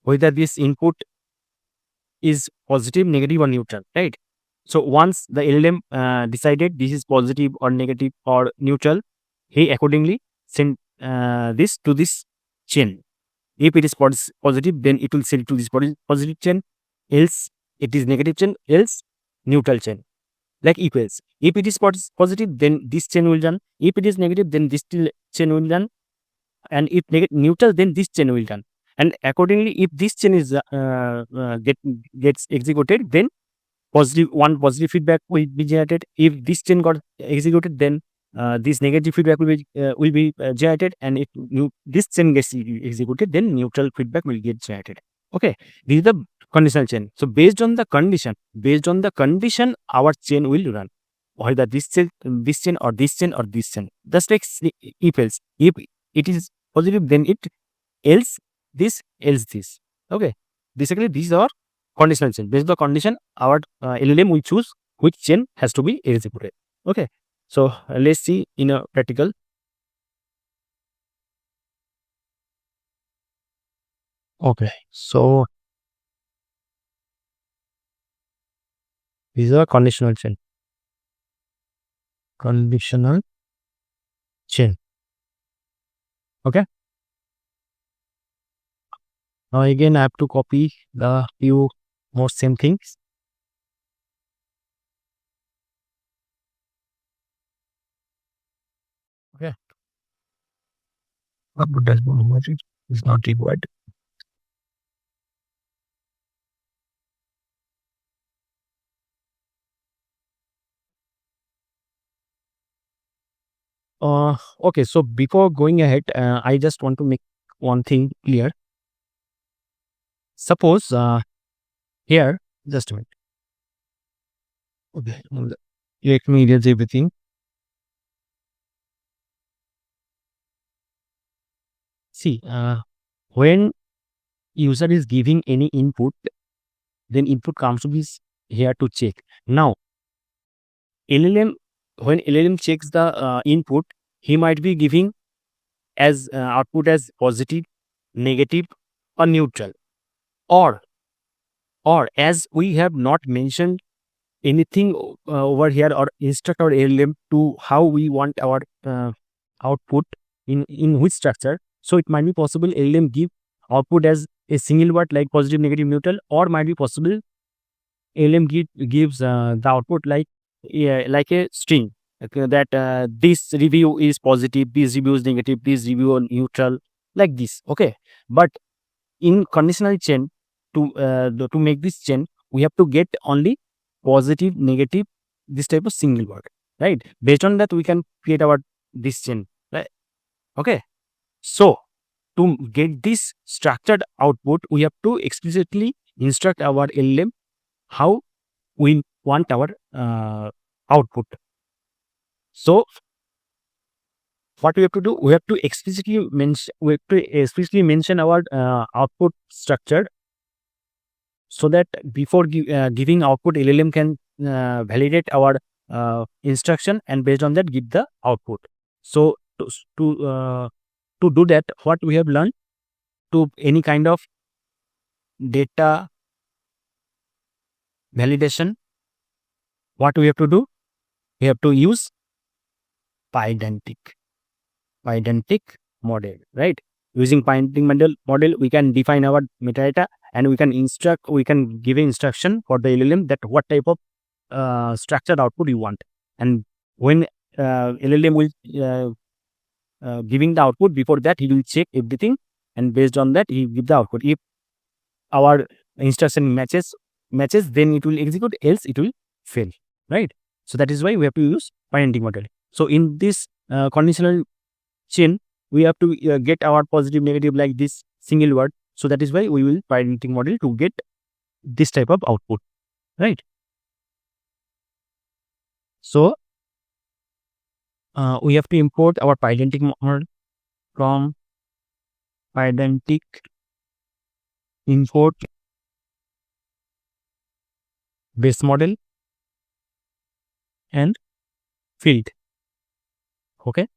whether this input is positive, negative or neutral, right? So once the LLM decided this is positive or negative or neutral, he accordingly send this to this chain. If it is positive, then it will send it to this positive chain, else it is negative chain, else neutral chain. Like if else. If it is positive, then this chain will run. If it is negative, then this chain will run. And if neutral, then this chain will run. And accordingly, if this chain is gets executed, then one positive feedback will be generated. If this chain got executed, then this negative feedback will be generated. And if this chain gets executed, then neutral feedback will get generated. Okay, this is the conditional chain. So based on the condition, our chain will run. Whether this chain or this chain or this chain. Just like if else. If it is positive, then it, else this, else this. Okay, basically these are conditional chain. Based on the condition, our LLM will choose which chain has to be executed. Okay, so let's see in a practical. Okay, so these are conditional chain. Conditional chain. Okay. Now again, I have to copy the few more same things. Okay. But that's is not required. Okay, so before going ahead, I just want to make one thing clear. Suppose here, just a minute. Okay, let me erase everything. See, when user is giving any input, then input comes to this here to check. Now, when LLM checks the input, he might be giving as output as positive, negative or neutral, or as we have not mentioned anything over here or instruct our LLM to how we want our output in which structure. So it might be possible LLM give output as a single word like positive, negative, neutral, or might be possible LLM gives the output like a string. Okay, that this review is positive, this review is negative, this review is neutral, like this. Okay, but in conditional chain, to make this chain, we have to get only positive, negative, this type of single word, right? Based on that, we can create our this chain, right? Okay, so to get this structured output, we have to explicitly instruct our LLM how we want our output. So what we have to do, we have to explicitly mention our output structure, so that before giving output, LLM can validate our instruction and based on that give the output. So to do that, what we have learned, to any kind of data validation, what we have to do, we have to use pydantic model, right? Using pydantic model, we can define our metadata, and we can give an instruction for the LLM that what type of structured output you want. And when LLM will giving the output, before that he will check everything, and based on that he give the output. If our instruction matches, then it will execute, else it will fail, right? So that is why we have to use pydantic model. So in this conditional chain, we have to get our positive, negative like this single word. So that is why we will pydantic model to get this type of output, right? So we have to import our pydantic model from pydantic import base model and field. Okay,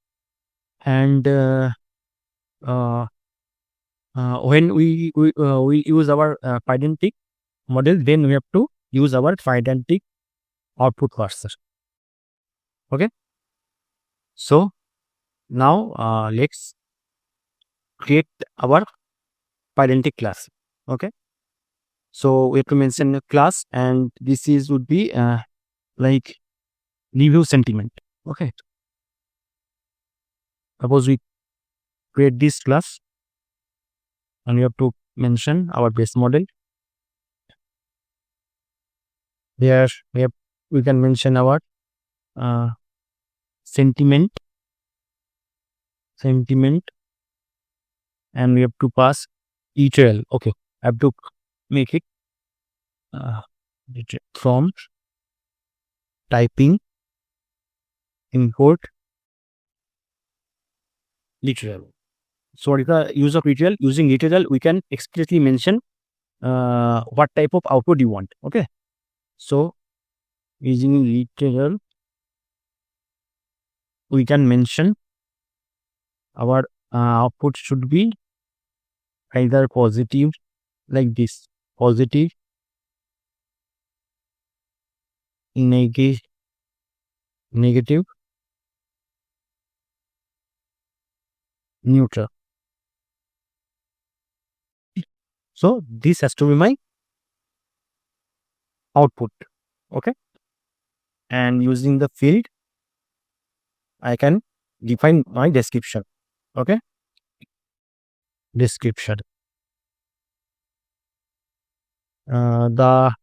and when we use our pydantic model, then we have to use our pydantic output parser. Okay, so now let's create our pydantic class. Okay, so we have to mention a class, and this is would be like review sentiment. Okay, suppose we create this class, and we have to mention our base model. There we can mention our sentiment, and we have to pass ETL. Okay, I have to make it from typing import literal. So what is the use of literal? Using literal, we can explicitly mention what type of output you want. Okay, so using literal, we can mention our output should be either positive, like this, positive, negative, neutral. So this has to be my output. Okay, and using the field, I can define my description. Okay, description. The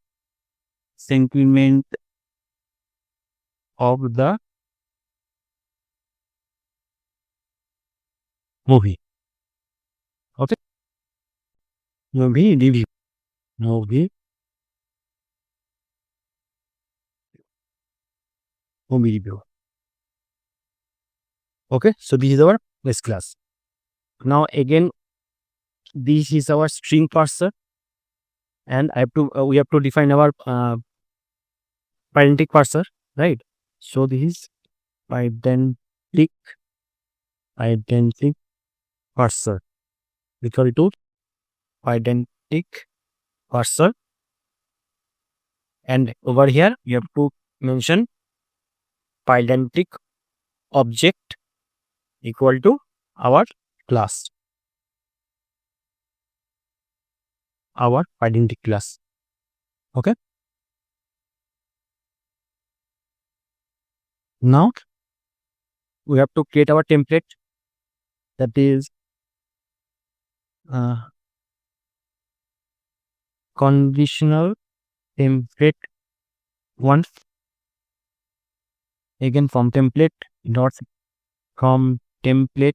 sentiment of the movie. Okay, movie review. Movie review. Okay, so this is our base class. Now again, this is our string parser, and I have to we have to define our pydantic parser, right? So this is pydantic parser equal to pydantic parser, and over here you have to mention pydantic object equal to our class, our pydantic class. Okay, now we have to create our template, that is conditional template 1. Again from template dot from template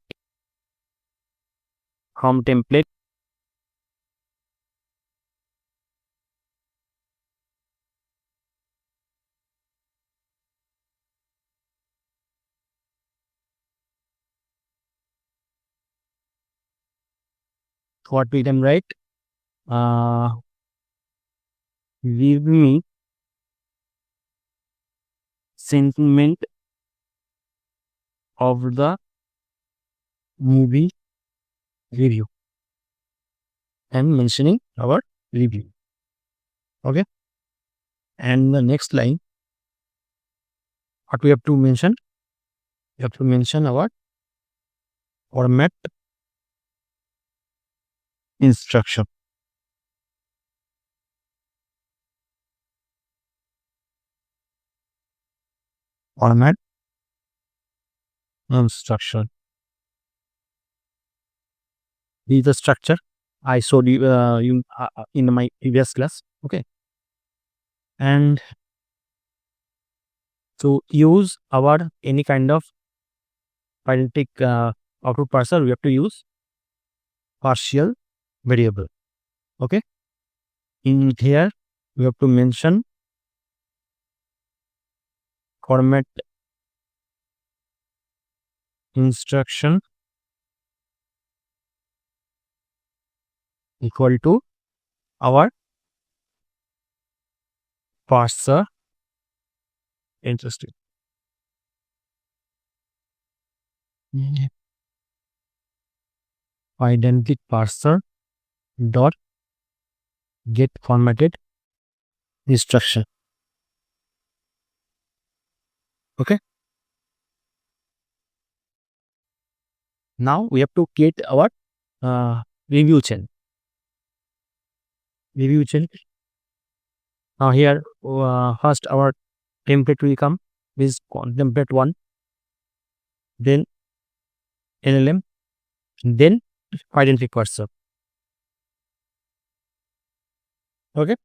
what we can write, give me sentiment of the movie review, and mentioning our review. Okay, and the next line, what we have to mention? We have to mention our format instruction. Format instruction. This is the structure I showed you, in my previous class. Okay, and to use our any kind of parametric output parser, we have to use partial variable. Okay, in here we have to mention format instruction equal to our parser. Interesting. Identic parser dot get formatted instruction. Okay. Now we have to create our review chain. Review chain. Now here first our template will come. This is template 1, then LLM, then identic parser. Okay.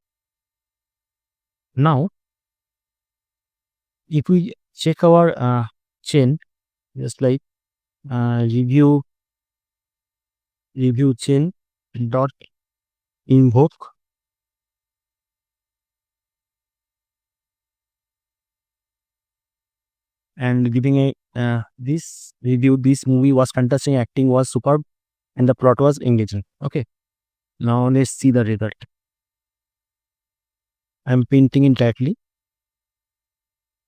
Now if we check our chain, just like review chain dot invoke and giving a this review, this movie was fantastic, acting was superb, and the plot was engaging. Okay, now let's see the result. I'm painting it directly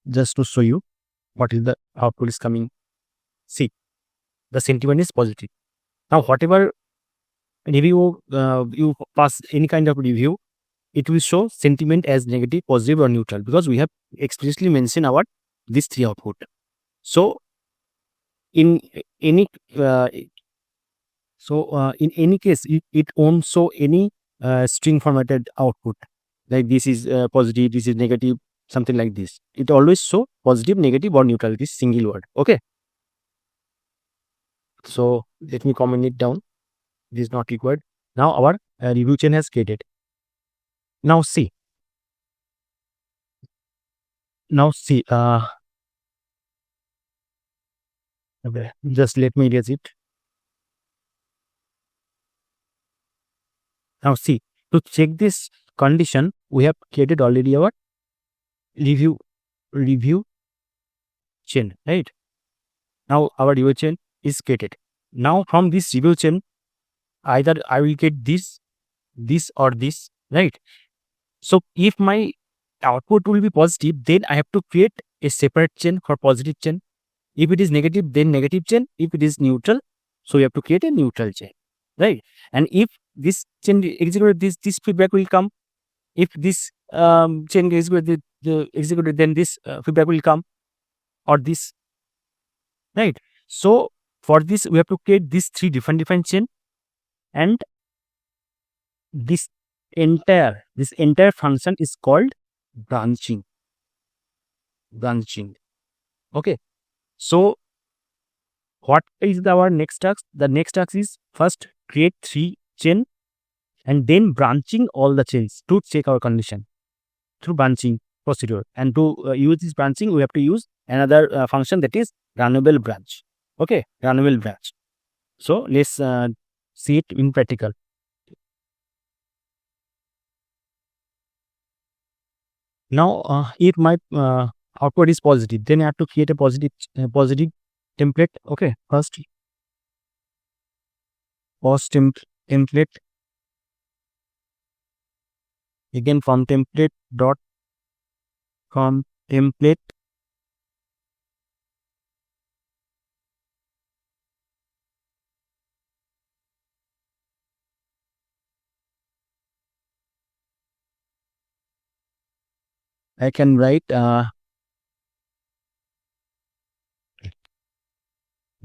just to show you what is the output is coming. See, the sentiment is positive. Now whatever review you pass, any kind of review, it will show sentiment as negative, positive or neutral, because we have explicitly mentioned our these three output. So in any in any case, it won't show any string formatted output, like this is positive, this is negative, something like this. It always show positive, negative or neutral, this single word. Okay, so let me comment it down. This is not required. Now our review chain has created. Now see, okay, just let me erase it. Now see, to check this condition, we have created already our review chain, right? Now our review chain is created. Now from this review chain, either I will get this or this, right? So if my output will be positive, then I have to create a separate chain for positive chain. If it is negative, then negative chain. If it is neutral, so we have to create a neutral chain, right? And if this chain executed, this feedback will come. If this chain executed, then this feedback will come, or this, right? So for this, we have to create these three different chain, and this entire function is called branching. Okay. So what is our next task? The next task is first create 3 chain and then branching all the chains to check our condition through branching procedure. And to use this branching, we have to use another function, that is runnable branch. Okay, runnable branch. So let's see it in practical. Now, if my output is positive, then I have to create a positive template. Okay, first template, again from template I can write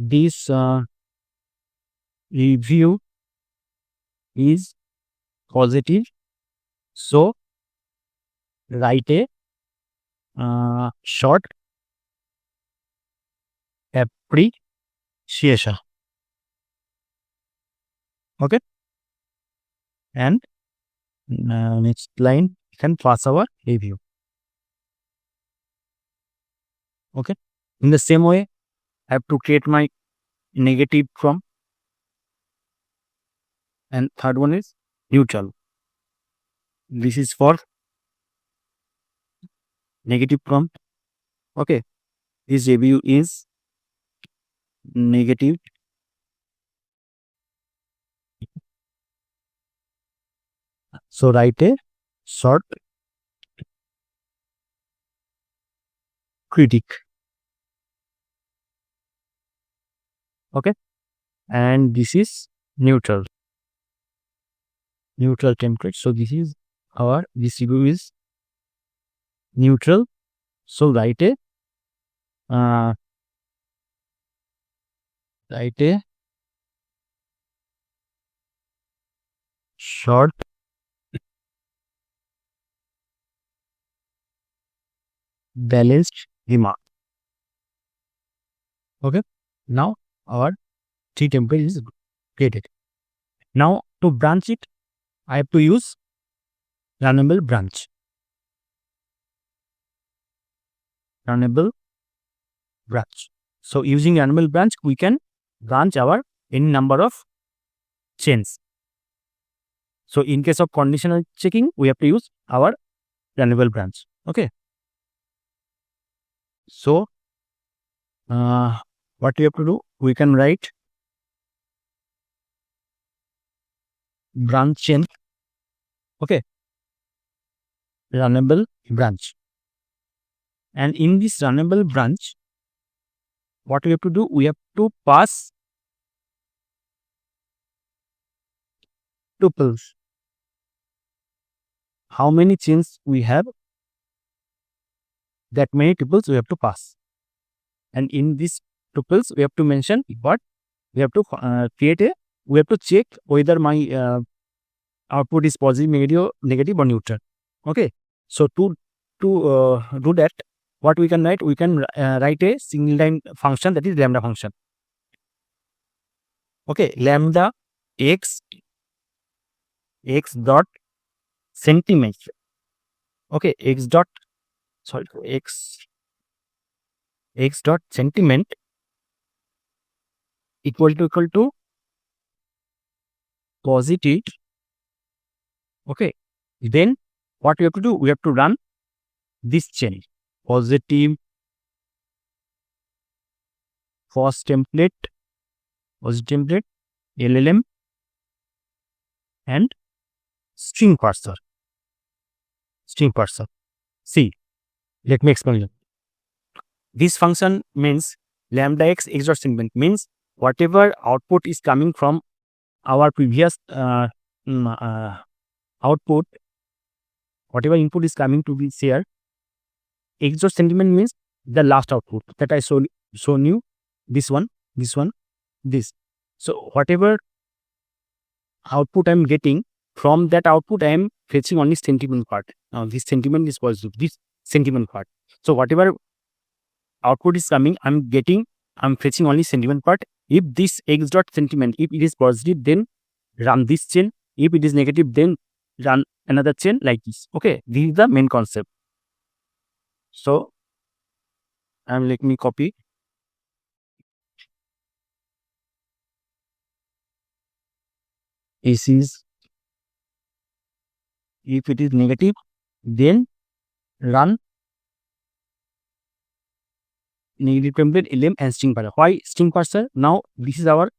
this review is positive, so write a short appreciation. Okay, and next line you can pass our review. Okay, in the same way I have to create my negative prompt, and third one is neutral. This is for negative prompt. Okay, this review is negative, so write a short critic. Okay, and this is neutral template. So this is our, this review is neutral, so write a short balanced remark. Okay, now our tree template is created. Now to branch it, I have to use runnable branch. So using runnable branch, we can branch our any number of chains. So in case of conditional checking, we have to use our runnable branch. Okay. So what we have to do, we can write branch chain. Okay, runnable branch. And in this runnable branch, what we have to do, we have to pass tuples. How many chains we have, that many tuples we have to pass. And in these tuples, we have to mention what we have to we have to check whether my output is positive, negative or neutral. Okay, so to do that, what we can write, we can write a single line function, that is lambda function. Okay, lambda x dot sentiment. Okay, x dot sentiment equal to positive. Okay, then what we have to do, we have to run this chain, positive first template, LLM and string parser. See, let me explain. This function means lambda x dot sentiment means whatever output is coming from our previous output, whatever input is coming to be here, x dot sentiment means the last output that I shown you, this one. So whatever output I am getting, from that output I am fetching only sentiment part. Now this sentiment is positive, this sentiment part. So whatever output is coming, I'm fetching only sentiment part. If this x dot sentiment, if it is positive, then run this chain. If it is negative, then run another chain like this. Okay, this is the main concept. So let me copy. This is, if it is negative, then run negative template, LM and string parser. Why string parser? Now this is our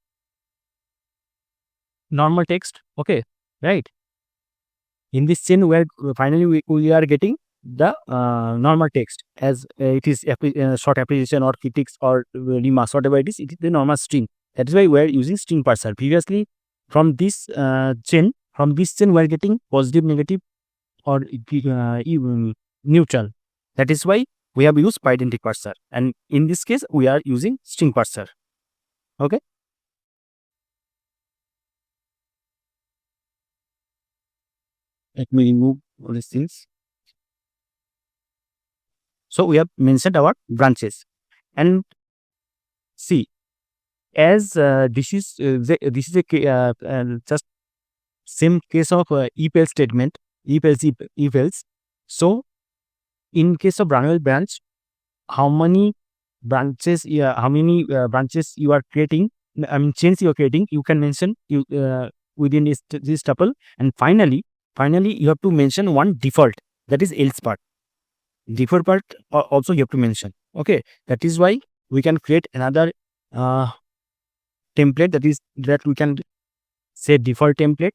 normal text. Okay, right? In this chain, where finally we are getting the normal text, as it is short application or critics or remarks, whatever it is the normal string. That is why we are using string parser. Previously, from this chain, we are getting positive, negative or neutral. That is why we have used pydentic parser, and in this case we are using string parser. Okay. Let me remove all these things. So we have mentioned our branches, and see, as this is a just same case of if else statement, if else. So in case of granular branch, how many branches branches you are creating, I mean chains you are creating, you can mention within this tuple, and finally you have to mention one default, that is else part. Default part also you have to mention. Okay, that is why we can create another template, that we can say default template,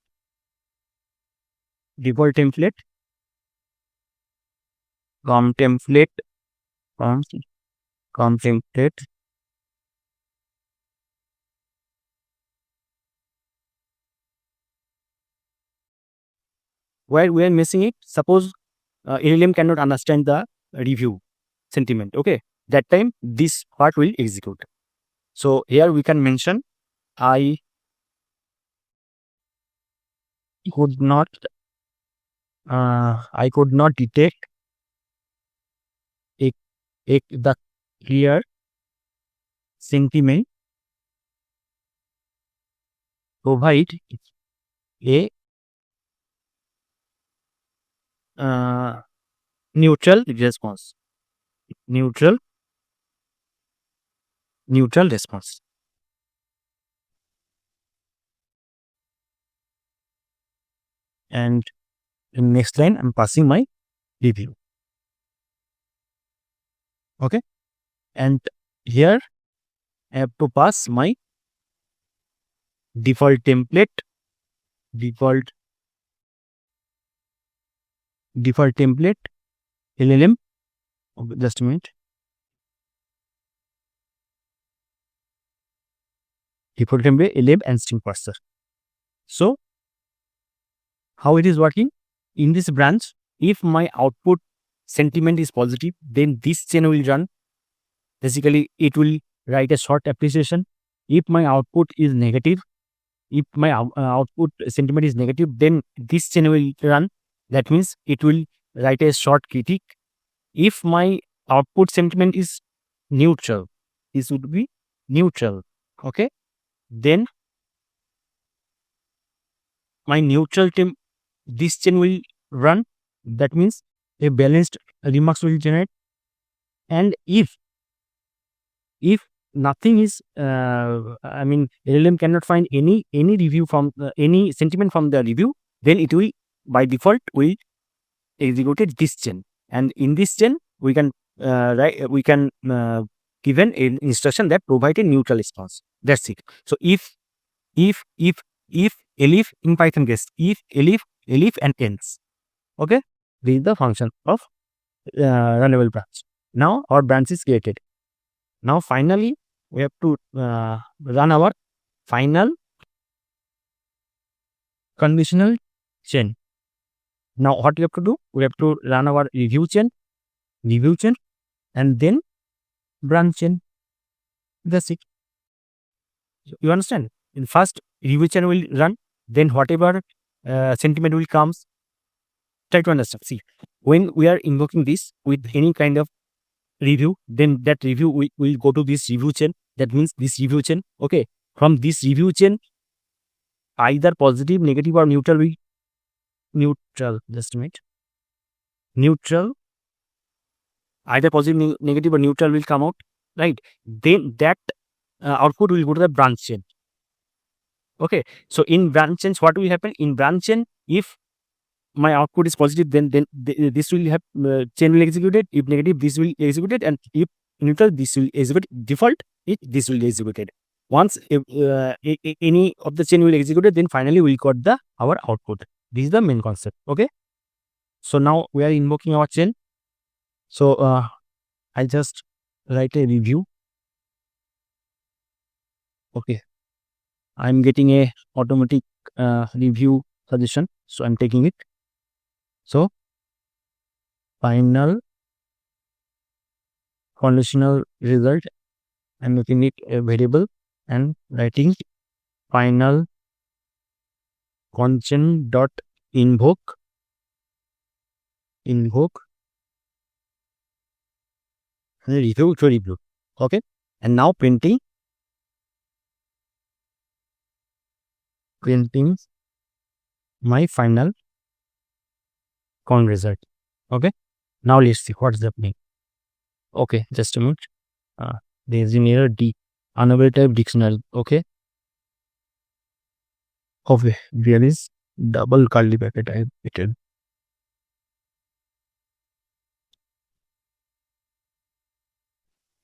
com template, com template, where we are missing it. Suppose LLM cannot understand the review sentiment. Okay, that time this part will execute. So here we can mention I could not detect the clear sentiment, provide a neutral response. Neutral response. And in next line, I'm passing my review. Okay, and here I have to pass my default template, LLM. Just a minute. Default template LLM and string parser. So how it is working in this branch? If my output sentiment is positive, then this chain will run. Basically, it will write a short appreciation. If my output is negative, if my output sentiment is negative, then this chain will run. That means it will write a short critique. If my output sentiment is neutral, this would be neutral. Okay, then my neutral team, this chain will run. That means a balanced remarks will generate. And if nothing is I mean LLM cannot find any review from any sentiment from the review, then it will by default will execute this chain, and in this chain we can given an instruction that provide a neutral response. That's it. So if elif in Python case, if elif and else. Okay, this is the function of runnable branch. Now our branch is created. Now finally we have to run our final conditional chain. Now what we have to do? We have to run our review chain, and then branch chain. That's it. You understand? In first review chain will run, then whatever sentiment will comes. Try to understand. See, when we are invoking this with any kind of review, then that review will go to this review chain. That means this review chain. Okay, from this review chain, either positive, negative, or neutral will just a minute. Neutral, either positive, negative, or neutral will come out, right? Then that output will go to the branch chain. Okay, so in branch chains, what will happen? In branch chain, if my output is positive, then this will have chain will executed. If negative, this will executed, and if neutral, this will execute. Default, this will executed. Once any of the chain will executed, then finally we got our output. This is the main concept. Okay, so now we are invoking our chain. So I just write a review. Okay, I'm getting a automatic review suggestion, so I'm taking it. So final conditional result, I'm making it a variable. and writing final content dot invoke review to review. Okay, and now printing my final con result. Okay, now let's see what's happening. Okay, just a minute. There is an error D, unable type dictionary. Okay, there is double curly bracket I repeated.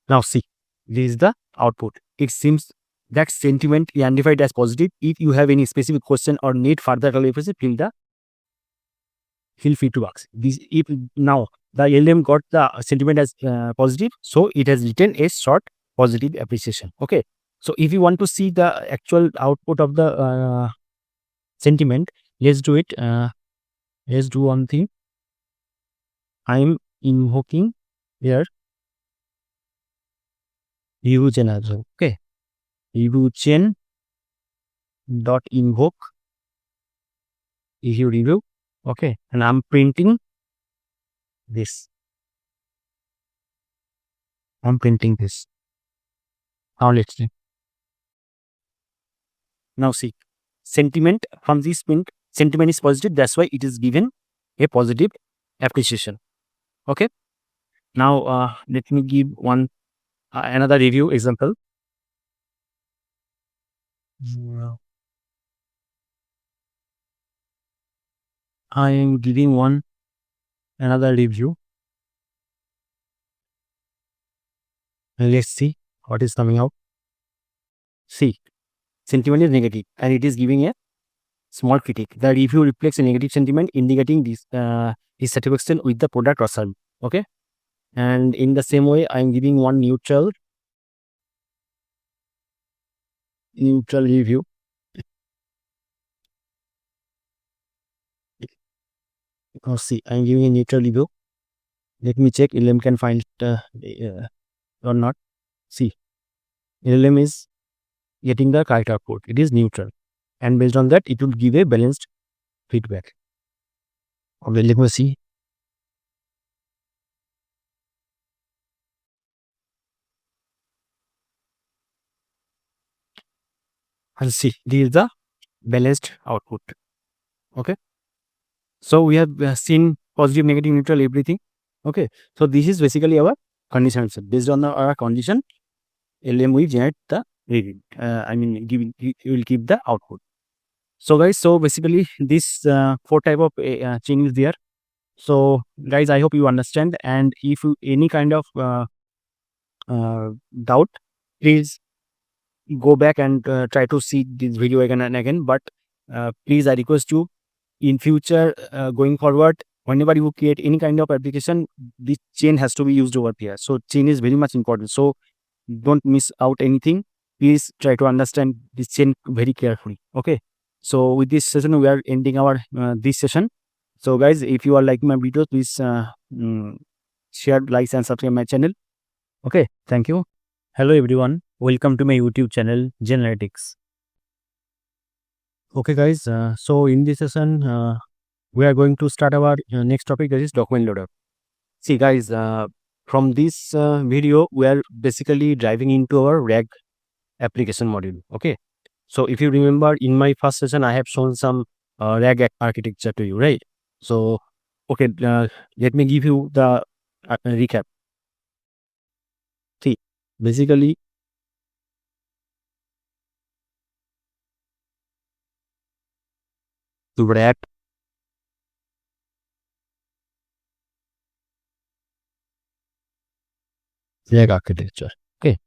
Now see, this is the output. It seems that sentiment is identified as positive. If you have any specific question or need further clarification, feel free to ask. This if now the LM got the sentiment as positive, so it has written a short positive appreciation. Okay, so if you want to see the actual output of the sentiment, let's do it. Let's do one thing. I'm invoking here review chain as well. Okay, review chain dot invoke issue review. Okay, and I'm printing this. Now let's see. Now see, sentiment from this print, sentiment is positive. That's why it is given a positive appreciation. Okay. Now let me give one another review example. I am giving another review. Let's see what is coming out. See, sentiment is negative and it is giving a small critique. The review reflects a negative sentiment indicating dissatisfaction with the product or service. Okay. And in the same way, I am giving one neutral review. Oh, see, I am giving a neutral review. Let me check LLM can find it or not. See, LLM is getting the correct output. It is neutral. And based on that, it will give a balanced feedback. Okay, let me see. And see, this is the balanced output. Okay. So we have seen positive, negative, neutral, everything. Okay. So this is basically our condition. Based on our condition, LM will generate the reading. It will give the output. So guys, so basically this 4 type of chain is there. So guys, I hope you understand. And if you any kind of doubt, please go back and try to see this video again and again. But please, I request you in future going forward, whenever you create any kind of application, this chain has to be used over here. So chain is very much important. So don't miss out anything. Please try to understand this chain very carefully. Okay. So with this session, we are ending our this session. So guys, if you are liking my videos, please share, like, and subscribe my channel. Okay. Thank you. Hello everyone. Welcome to my YouTube channel, Generative. Okay guys, so in this session, we are going to start our next topic, that is document loader. See guys, from this video, we are basically driving into our RAG application module. Okay, so if you remember in my first session, I have shown some RAG architecture to you, right? So, okay, let me give you the recap. See, basically, to RAG architecture. Okay.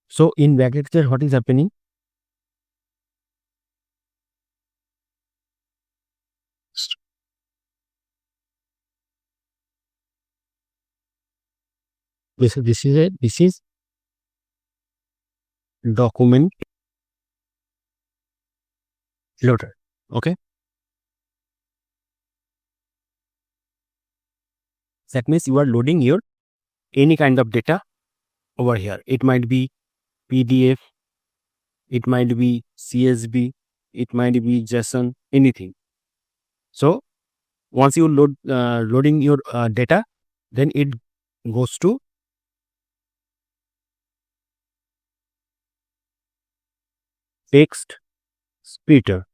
So in RAG architecture, what is happening? This is document loader. Okay. That means you are loading your any kind of data over here. It might be PDF, it might be CSV, it might be JSON, anything. So once you loading your data, then it goes to text splitter.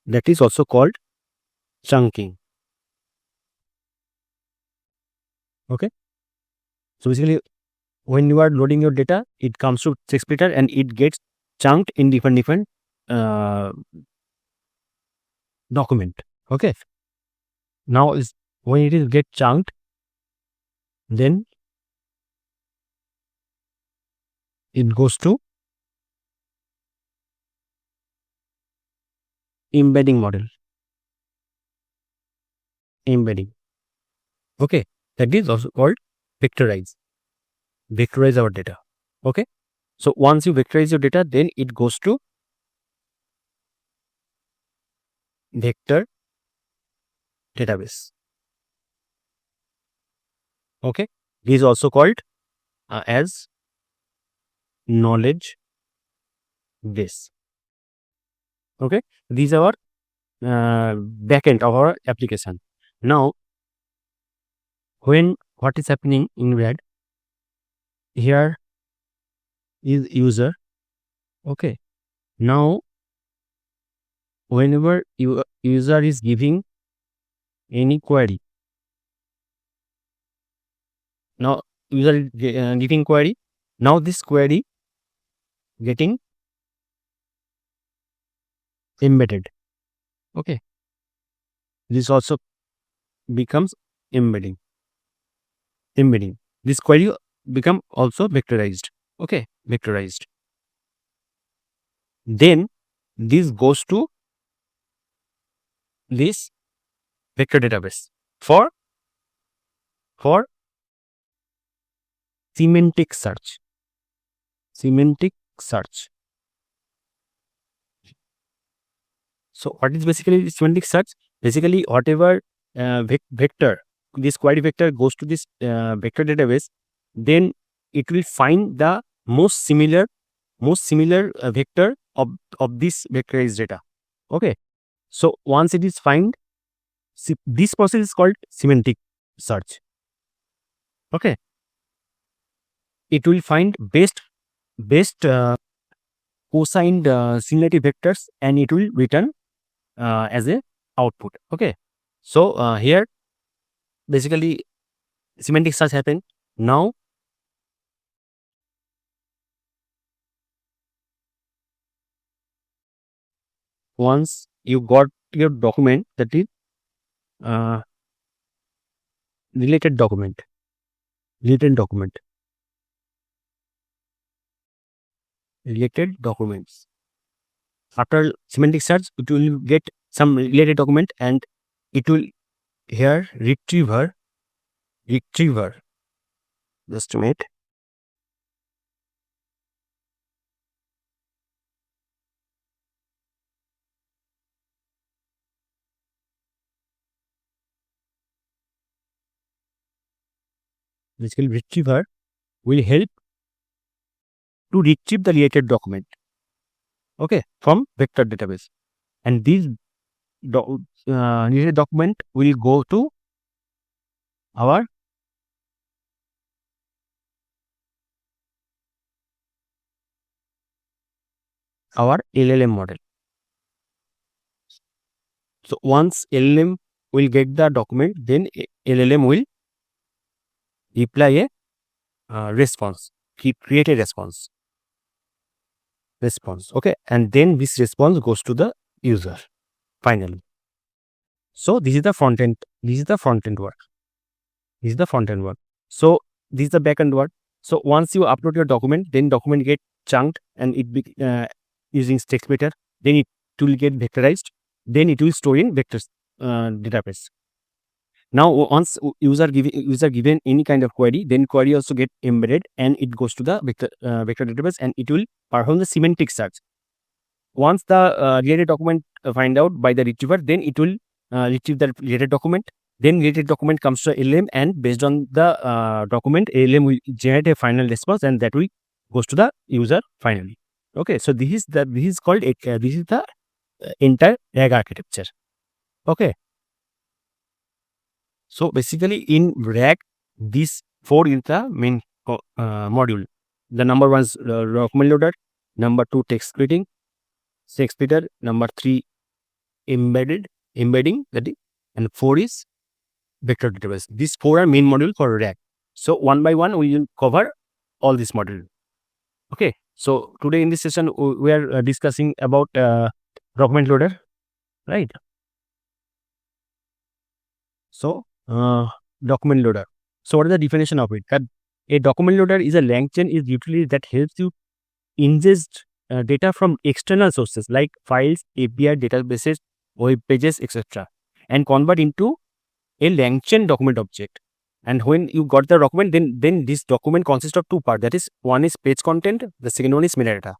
That is also called chunking. Okay, so basically when you are loading your data, it comes to text splitter and it gets chunked in different document. Okay, now is when it is get chunked, then it goes to embedding model. Okay, that is also called vectorize our data. Okay, so once you vectorize your data, then it goes to vector database. Okay, this is also called as knowledge base. Okay, these are our backend of our application. Now what is happening in red, here is user. Okay, now whenever user is giving any query, now user is giving query, now this query getting embedded. Okay, this also becomes embedding. This query become also vectorized. Okay, vectorized. Then this goes to this vector database for semantic search. So what is basically semantic search? Basically whatever vector, this query vector goes to this vector database, then it will find the most similar vector of this vectorized data. Okay, so once it is found, this process is called semantic search. Okay, it will find best cosigned similarity vectors and it will return as a output. Okay, so here basically semantic search happen. Now once you got your document, that is related documents. After semantic search, it will get some related document and it will here retriever. Just a minute. Basically, retriever will help to retrieve the related document. Okay, from vector database, and this related document will go to our LLM model. So once LLM will get the document, then LLM will reply a response, create a response. Okay, and then this response goes to the user finally. So this is the front end work. So this is the back end work. So once you upload your document, then document get chunked and it be using text splitter, then it will get vectorized, then it will store in vectors database. Now once user given any kind of query, then query also get embedded and it goes to the vector database and it will perform the semantic search. Once the related document find out by the retriever, then it will retrieve the related document Then related document comes to LLM, and based on the document, LLM will generate a final response, and that will goes to the user finally. Okay, so this is called this is the entire RAG architecture. Okay, so basically in RAG, these 4 is the main module. The number 1 is document loader, number 2 text splitting, text splitter, number 3 embedding, and 4 is vector database. These 4 are main module for RAG. So one by one we will cover all this module. Okay, so today in this session we are discussing about document loader, right? So document loader. So what is the definition of it? That a document loader is a LangChain is utility that helps you ingest data from external sources like files, API, databases, web pages, etc., and convert into a LangChain document object. And when you got the document, then this document consists of 2 parts. That is, one is page content, the second one is metadata.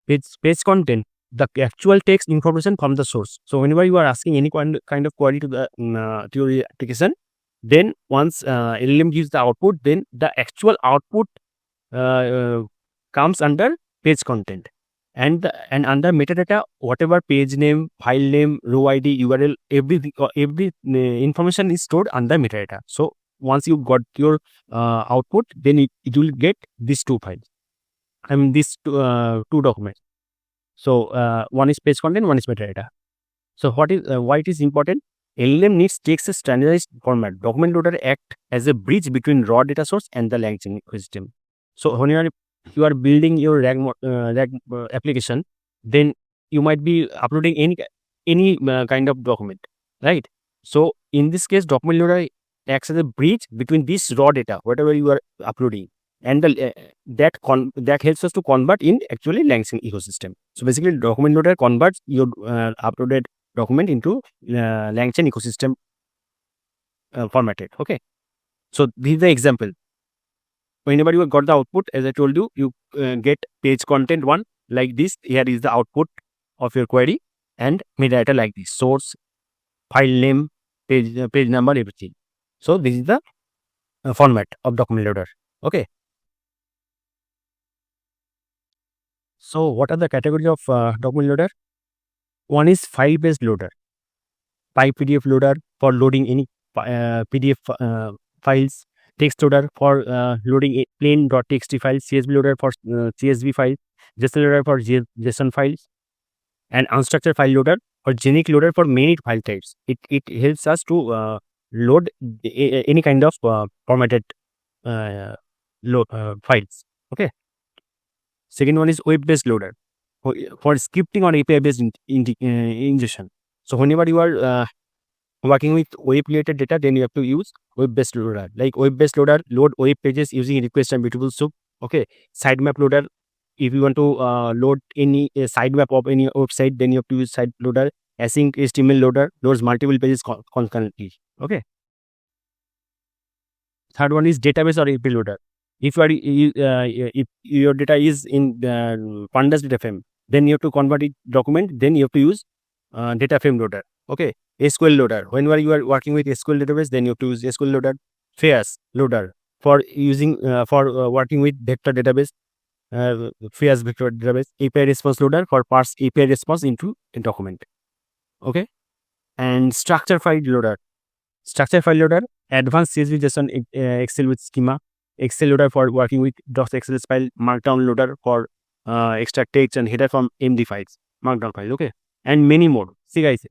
Page content, the actual text information from the source. So whenever you are asking any kind of query to the to your application, then once LLM gives the output, then the actual output comes under page content, and under metadata, whatever page name, file name, row ID, URL, every information is stored under metadata. So once you got your output, then it will get these 2 files. I mean these 2 documents. So one is page content, one is metadata. So why it is important? LLM needs takes a standardized format. Document loader act as a bridge between raw data source and the LangChain ecosystem. So when you are building your RAG application, then you might be uploading any kind of document, right? So in this case, document loader acts as a bridge between this raw data, whatever you are uploading, and that helps us to convert in actually LangChain ecosystem. So basically, document loader converts your uploaded document into LangChain ecosystem formatted. Okay, so this is the example. Whenever you got the output, as I told you, you get page content 1 like this. Here is the output of your query, and metadata like this: source, file name, page number, everything. So this is the format of document loader. Okay. So what are the categories of document loader? One is file-based loader, PDF loader for loading any PDF files, text loader for loading a plain.txt files, CSV loader for CSV files, JSON loader for JSON files, and unstructured file loader or generic loader for many file types. It helps us to load any kind of formatted files. Okay. Second one is web-based loader for scripting or API-based ingestion. So whenever you are working with web-related data, then you have to use web-based loader. Like web-based loader, load web pages using request and beautiful soup. Okay, sitemap loader. If you want to load any sitemap of any website, then you have to use site loader. Async HTML loader loads multiple pages concurrently. Okay. Third one is database or API loader. If if your data is in pandas data frame, then you have to convert it document. Then you have to use data frame loader. Okay. SQL loader. Whenever you are working with SQL database, then you have to use SQL loader. Fairs loader for using working with vector database. Fairs vector database. API response loader for parse API response into a document. Okay. And structure file loader. Structure file loader, advanced CSV JSON Excel with schema. Excel loader for working with .xls file. Markdown loader for extract text and header from MD files. Markdown file. Okay. And many more. See guys,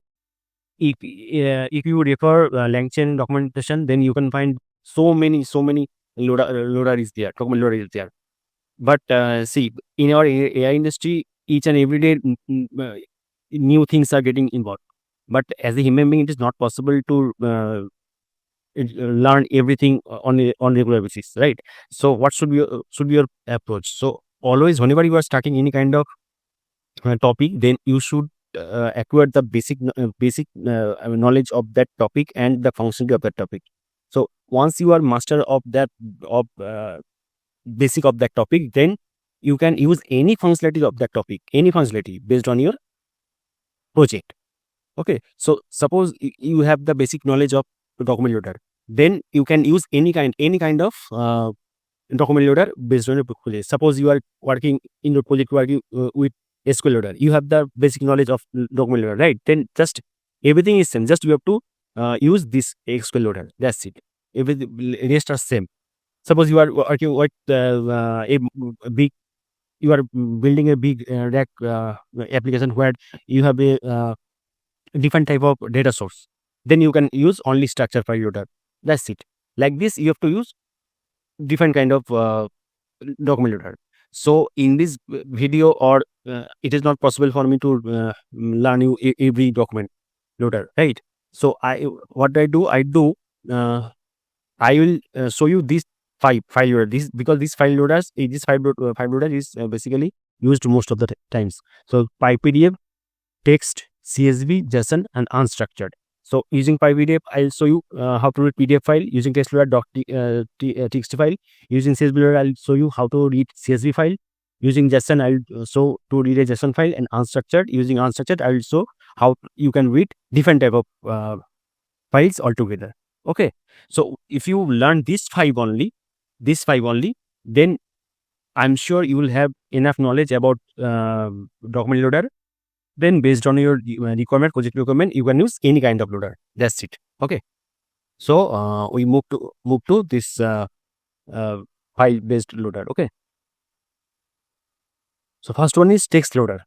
if you refer LangChain documentation, then you can find so many loader is there, document loader is there. But see, in our AI industry, each and every day new things are getting involved. But as a human being, it is not possible to learn everything on regular basis, right? So what should be your approach? So always, whenever you are starting any kind of topic, then you should acquire the basic knowledge of that topic and the functionality of that topic. So once you are master of that basic of that topic, then you can use any functionality of that topic, any functionality based on your project. Okay, so suppose you have the basic knowledge of document loader. Then you can use any kind of document loader based on your project. Suppose you are working in your project working with SQL loader, you have the basic knowledge of document loader, right? Then just everything is same, just you have to use this SQL loader, that's it. Everything rest are same. Suppose you are working with a big, you are building a big rack application where you have a different type of data source, then you can use only structure file loader, that's it. Like this you have to use different kind of document loader. So in this video, or it is not possible for me to learn you every document loader, right? So what I do, uh, I will show you these five file loader. This because these file loaders, file loader is basically used most of the times. So PyPDF, text, CSV, JSON, and unstructured. So using PyPDF, I'll show you how to read PDF file. Using text loader, txt file. Using CSV loader, I'll show you how to read CSV file. Using JSON, I'll show to read a JSON file. And unstructured, using unstructured, I'll show how you can read different type of files altogether. Okay. So if you learn these five only, then I'm sure you will have enough knowledge about document loader. Then based on your project requirement, you can use any kind of loader. That's it. Okay. So we move to this file based loader. Okay. So first one is text loader.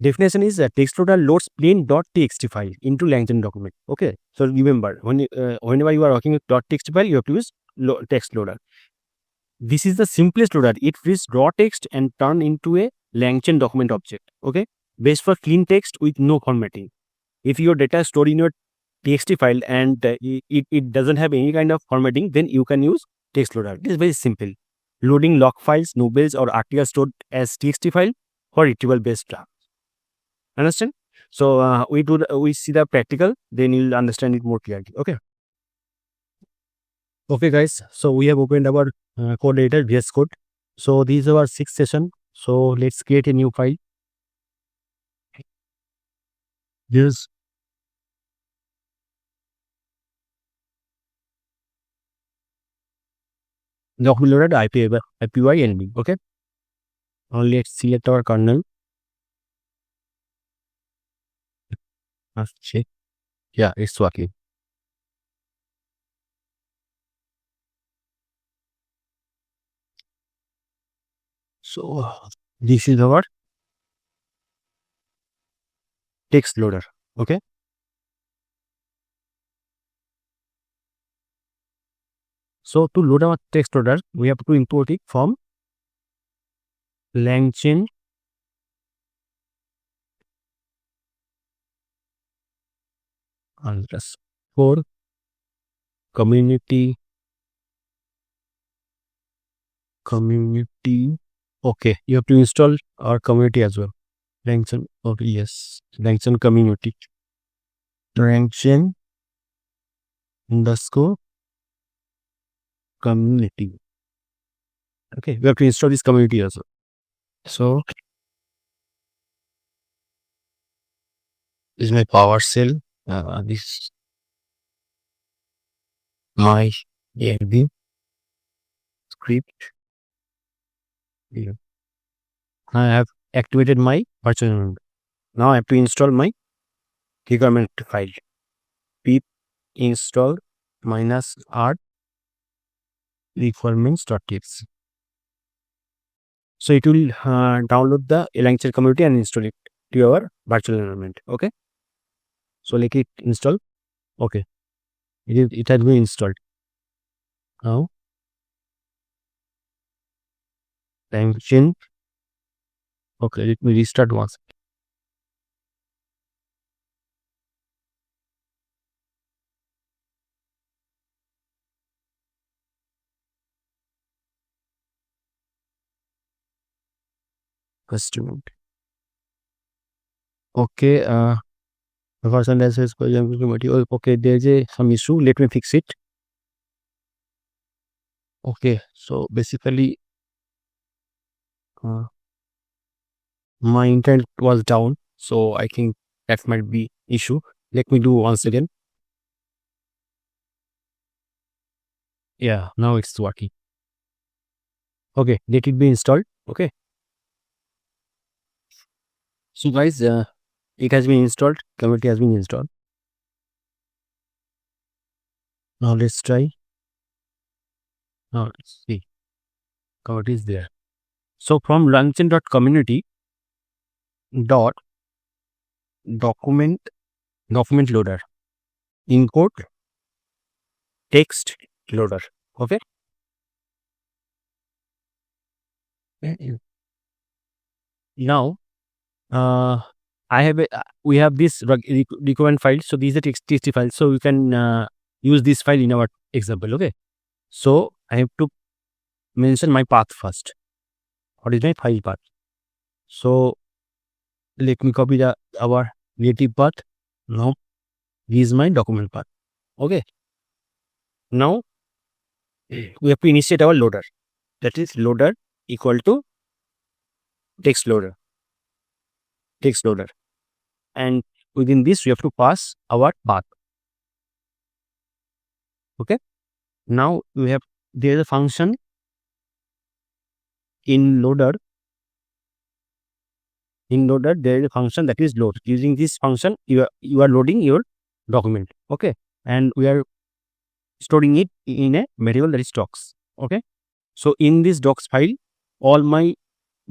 Definition is a text loader loads plain.txt file into LangChain document. Okay. So remember, whenever you are working with .txt file, you have to use text loader. This is the simplest loader. It reads raw text and turn into a LangChain document object. Okay. Based for clean text with no formatting. If your data is stored in your txt file and it doesn't have any kind of formatting, then you can use text loader. It is very simple. Loading log files, novels, or articles stored as txt file for retrieval based tasks. Understand? So we see the practical, then you'll understand it more clearly. Okay. Okay, guys. So we have opened our code editor, VS Code. So this is our 6th session. So let's create a new file. This document loader IPynb. Okay. Now let's select our kernel. Let's check. Yeah, it's working. So this is our text loader. Okay. So to load our text loader, we have to import it from LangChain _ community. Okay, you have to install our community as well. LangChain. Okay, yes, LangChain community. LangChain _ community. Okay, we have to install this community as well. So this is my PowerShell. This my ARB script. Yeah. I have activated my virtual environment. Now I have to install my requirement file. Pip install -r requirements.txt. So it will download the LangChain community and install it to your virtual environment. Okay. So like it install. Okay. It has been installed. Now LangChain. Okay, let me restart once. Customer. Okay. The person that says okay, there's some issue. Let me fix it. Okay, so basically my internet was down, so I think that might be issue. Let me do once again. Yeah, now it's working. Okay, let it be installed. Okay. So guys, it has been installed. Community has been installed. Now let's try. Now let's see. Community is there. So from LangChain.community dot document loader import text loader. Okay. Now I have we have this requirement file. So these are txt files. So we can use this file in our example. Okay. So I have to mention my path first. What is my file path? So let me copy our native path. Now this is my document path. Okay. Now we have to initiate our loader. That is loader equal to text loader. And within this we have to pass our path. Okay. Now there is a function in loader. There is a function that is load. Using this function you are loading your document. Okay. And we are storing it in a variable that is docs. Okay. So in this docs file all my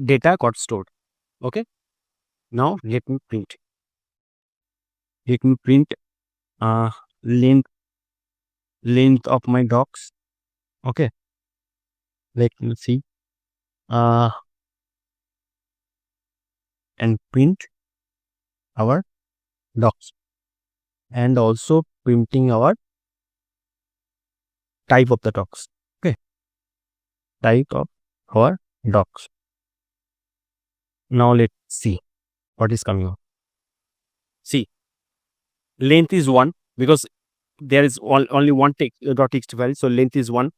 data got stored. Okay. Now let me print length of my docs. Okay. Let me see and print our docs, and also printing our type of the docs. Okay. Type of our docs. Now let's see what is coming up. See, length is 1 because there is only one .txt file, so length is 1.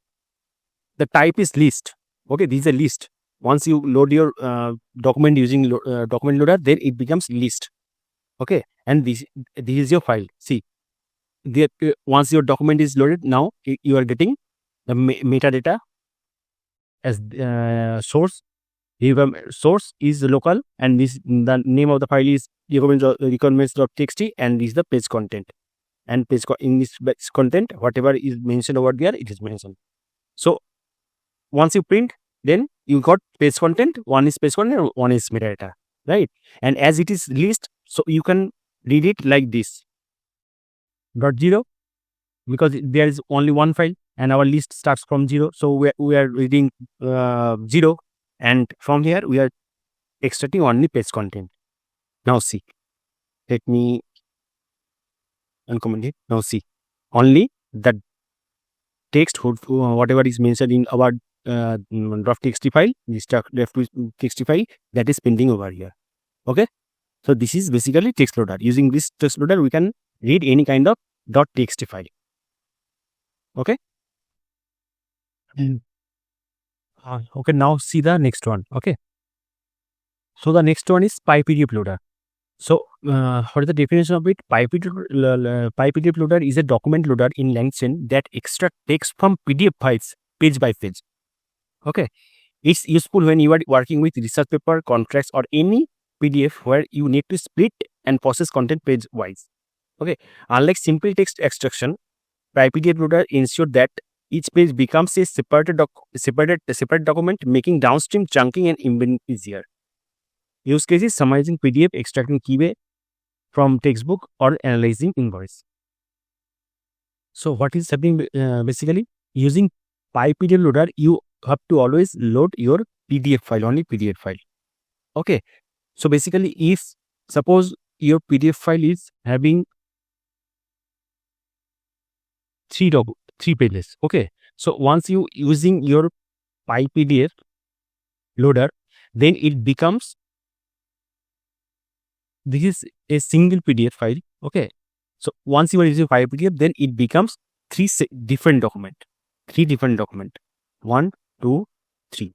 The type is list. Okay, this is a list. Once you load your document using document loader, then it becomes list. Okay, and this is your file. See, once your document is loaded, now you are getting the metadata as source. Source is local, and the name of the file is requirements.txt, and this is the page content. And in this page content, whatever is mentioned over there, it is mentioned. So once you print, then you got page content. One is page content, one is metadata, right? And as it is list, so you can read it like this: .0, because there is only one file and our list starts from 0. So we are reading 0, and from here we are extracting only page content. Now see, let me uncomment it. Now see, only the text whatever is mentioned in our .txt file, this .txt file, that is printing over here. Okay, so this is basically text loader. Using this text loader, we can read any kind of .txt file. Okay. Okay, now see the next one. Okay, so the next one is PyPDF loader. So what is the definition of it? PyPDF loader is a document loader in LangChain that extracts text from PDF files page by page. Okay, it's useful when you are working with research paper, contracts, or any PDF where you need to split and process content page wise. Okay, unlike simple text extraction, PyPDF loader ensures that each page becomes a separate document, making downstream chunking and embedding easier. Use cases: summarizing PDF, extracting keyway from textbook, or analyzing invoice. So what is happening basically? Using PyPDF loader, you have to always load your PDF file, only PDF file. Okay, so basically, if suppose your PDF file is having 3 pages. Okay, so once you using your PyPDF loader, then it becomes, this is a single PDF file. Okay, so once you are using PyPDF, then it becomes 3 different document. 1, 2, 3.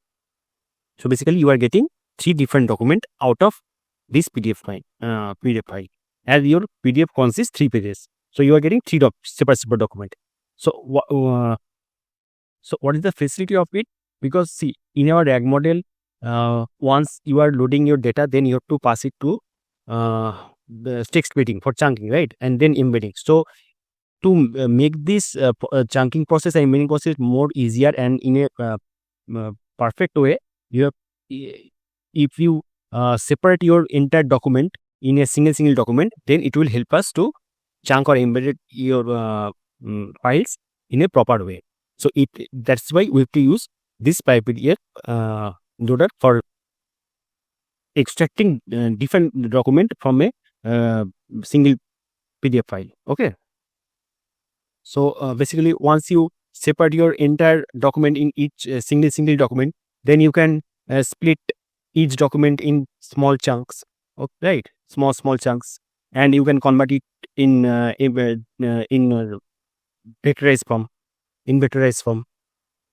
So basically you are getting 3 different document out of this PDF file. As your PDF consists 3 pages, so you are getting 3 separate document. So So what is the facility of it? Because see, in our RAG model, once you are loading your data, then you have to pass it to the text splitting for chunking, right? And then embedding. So to make this chunking process and embedding process more easier and in a perfect way, you have, if you separate your entire document in a single document, then it will help us to chunk or embedded your files in a proper way. So that's why we have to use this PyPDF loader for extracting different document from a single PDF file. Okay. So basically, once you separate your entire document in each single document, then you can split each document in small chunks. Okay, right? Small chunks, and you can convert it in vectorized form. In vectorized form,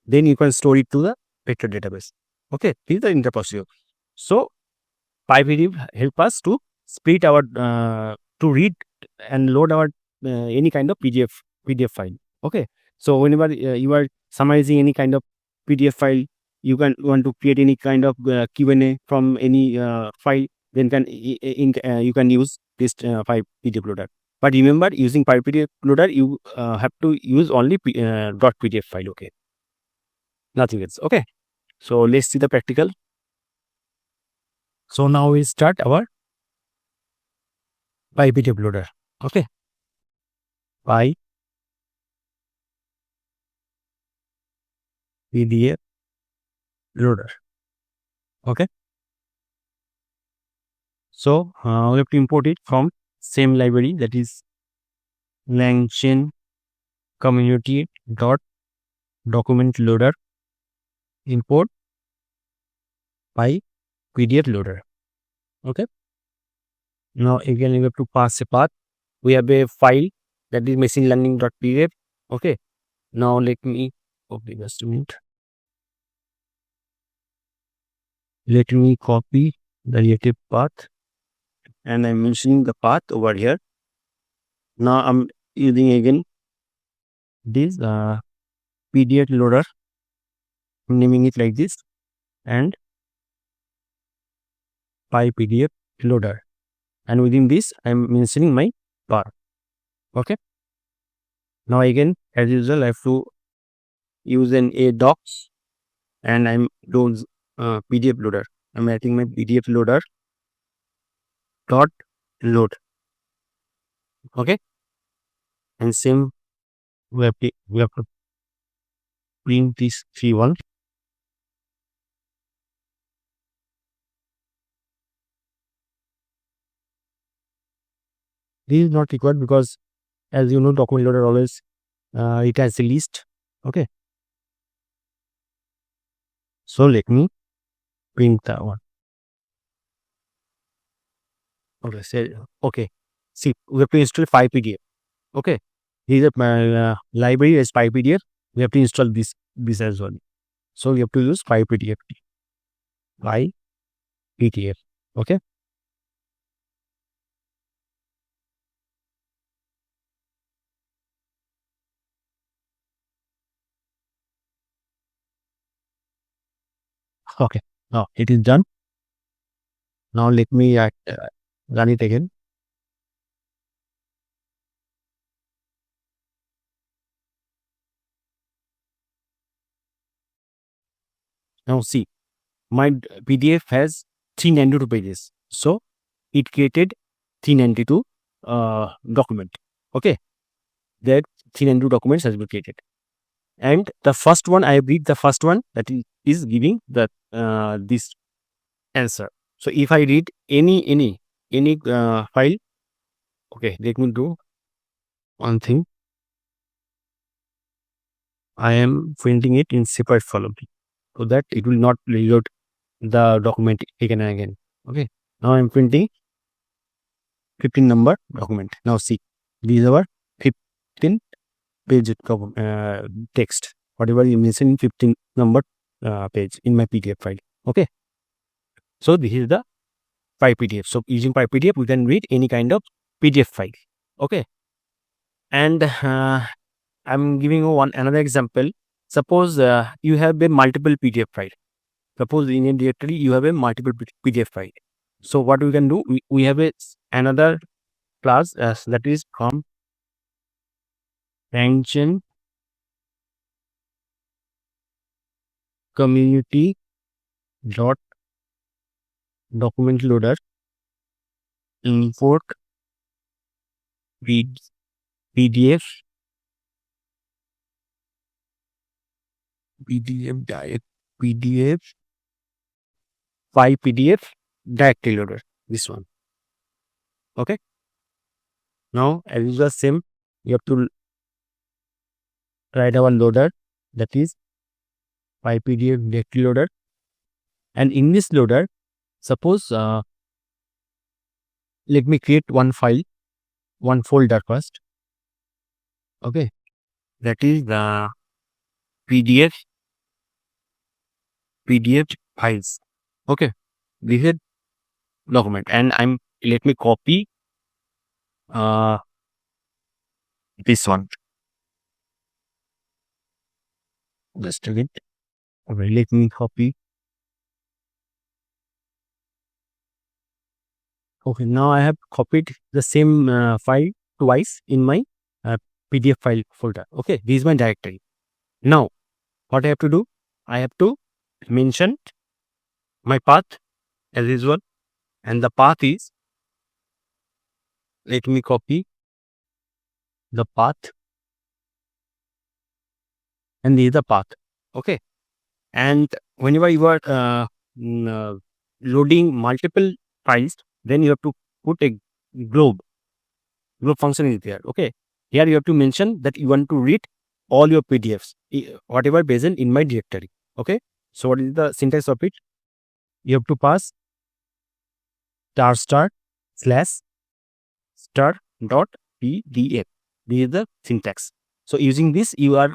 then you can store it to the vector database. Okay, this is the entire procedure. So PyPDF help us to split our to read and load our any kind of PDF file. Okay, so whenever you are summarizing any kind of PDF file, you want to create any kind of Q&A from any file, then you can use this PyPDF loader. But remember, using PyPDF loader, you have to use only .pdf file. Okay, nothing else. Okay, so let's see the practical. So now we start our PyPDF loader. Okay, PyPDF loader. Okay, so we have to import it from same library, that is LangChain community dot document loader import PyPDF loader. Okay, now again we have to pass a path. We have a file that is machine learning.pdf. Okay, now let me just a minute. Let me copy the relative path, and I'm mentioning the path over here. Now I'm using again this PDF loader, I'm naming it like this, and PyPDF loader, and within this I'm mentioning my path. Okay, now again as usual I have to use a docs, and I'm doing PDF loader. I'm adding my PDF loader dot load. Okay, and same we have to print this C1. This is not required because, as you know, document loader always it has a list. Okay, so let me print that one. Okay, okay. See, we have to install PyPDF. Okay, here is a library as PyPDF. We have to install this as well. So we have to use PyPDF. Okay. Okay. Now it is done. Now let me run it again. Now see, my PDF has 392 pages. So it created 392 document. Okay, that 392 documents has been created, and the first one I read the first one that is giving the this answer. So if I read any file, okay, let me do one thing. I am printing it in separate file so that it will not reload the document again and again. Okay, now I'm printing 15 number document. Now see, these are 15 page text, whatever you mention in 15 number page in my PDF file. Okay, so this is the PyPDF. So using PyPDF, we can read any kind of PDF file. Okay, and I'm giving you another example. suppose you have a multiple PDF file. Suppose in a directory you have a multiple PDF file. So what we can do, we have another class that is from LangChain community dot document loader import PDF PDF file PDF directory loader, this one. Okay, now as usual same, you have to write our loader, that is file PDF directory loader, and in this loader, suppose let me create one file, one folder first. Okay, that is the PDF files. Okay, this is document, and let me copy this one. Just a bit. Okay, let me copy. Okay, now I have copied the same file twice in my PDF file folder. Okay, this is my directory. Now, what I have to do? I have to mention my path as usual, and the path is, let me copy the path, and this is the path. Okay, and whenever you are loading multiple files, then you have to put a globe function is there. Okay, here you have to mention that you want to read all your PDFs, whatever present in my directory. Okay, so what is the syntax of it? You have to pass ** /* dot PDF. This is the syntax. So using this, you are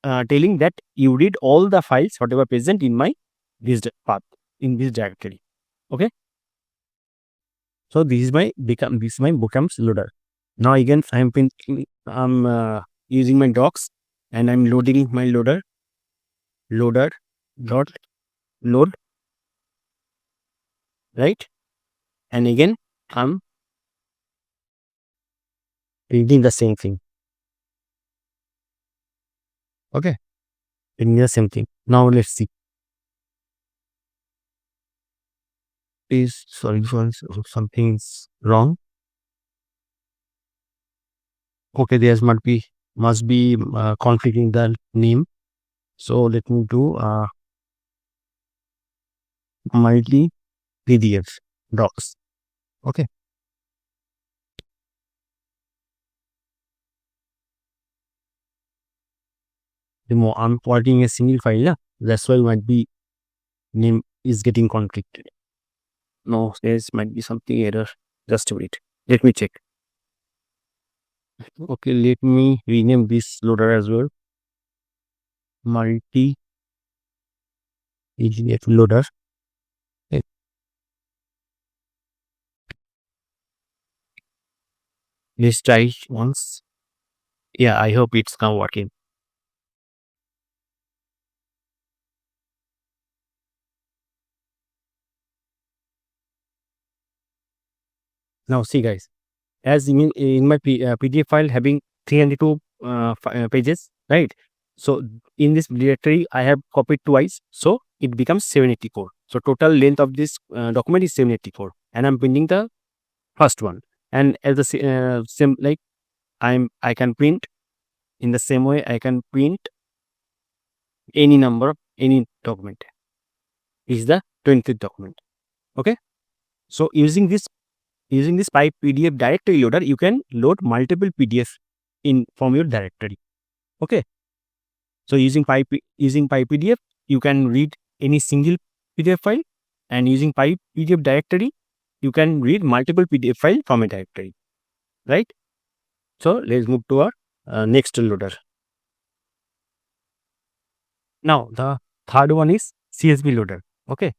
telling that you read all the files whatever present in my this path, in this directory. Okay, so this is my becomes loader. Now again I'm using my docs, and I'm loading my loader dot load, right? And again I'm reading the same thing. Okay, reading the same thing. Now let's see. Please, sorry for something's wrong. Okay, there must be conflicting the name. So let me do multi PDF docs. Okay. I'm importing a single file. Yeah? That's why might be name is getting conflicted. No, there might be something error. Just wait. Let me check. Okay, let me rename this loader as well. Multi PDF loader. Okay. Let's try it once. Yeah, I hope it's now working. Now see guys, as in my PDF file having 302 pages, right? So in this directory I have copied twice, so it becomes 784. So total length of this document is 784, and I'm printing the first one. And as the same, like I can print in the same way, I can print any number of any document. This is the 20th document. Okay, so using this pipe PDF directory loader, you can load multiple PDFs from your directory. Okay, so using pipe PDF, you can read any single PDF file, and using pipe PDF directory, you can read multiple PDF file from a directory, right? So let's move to our next loader. Now the third one is CSV loader. Okay,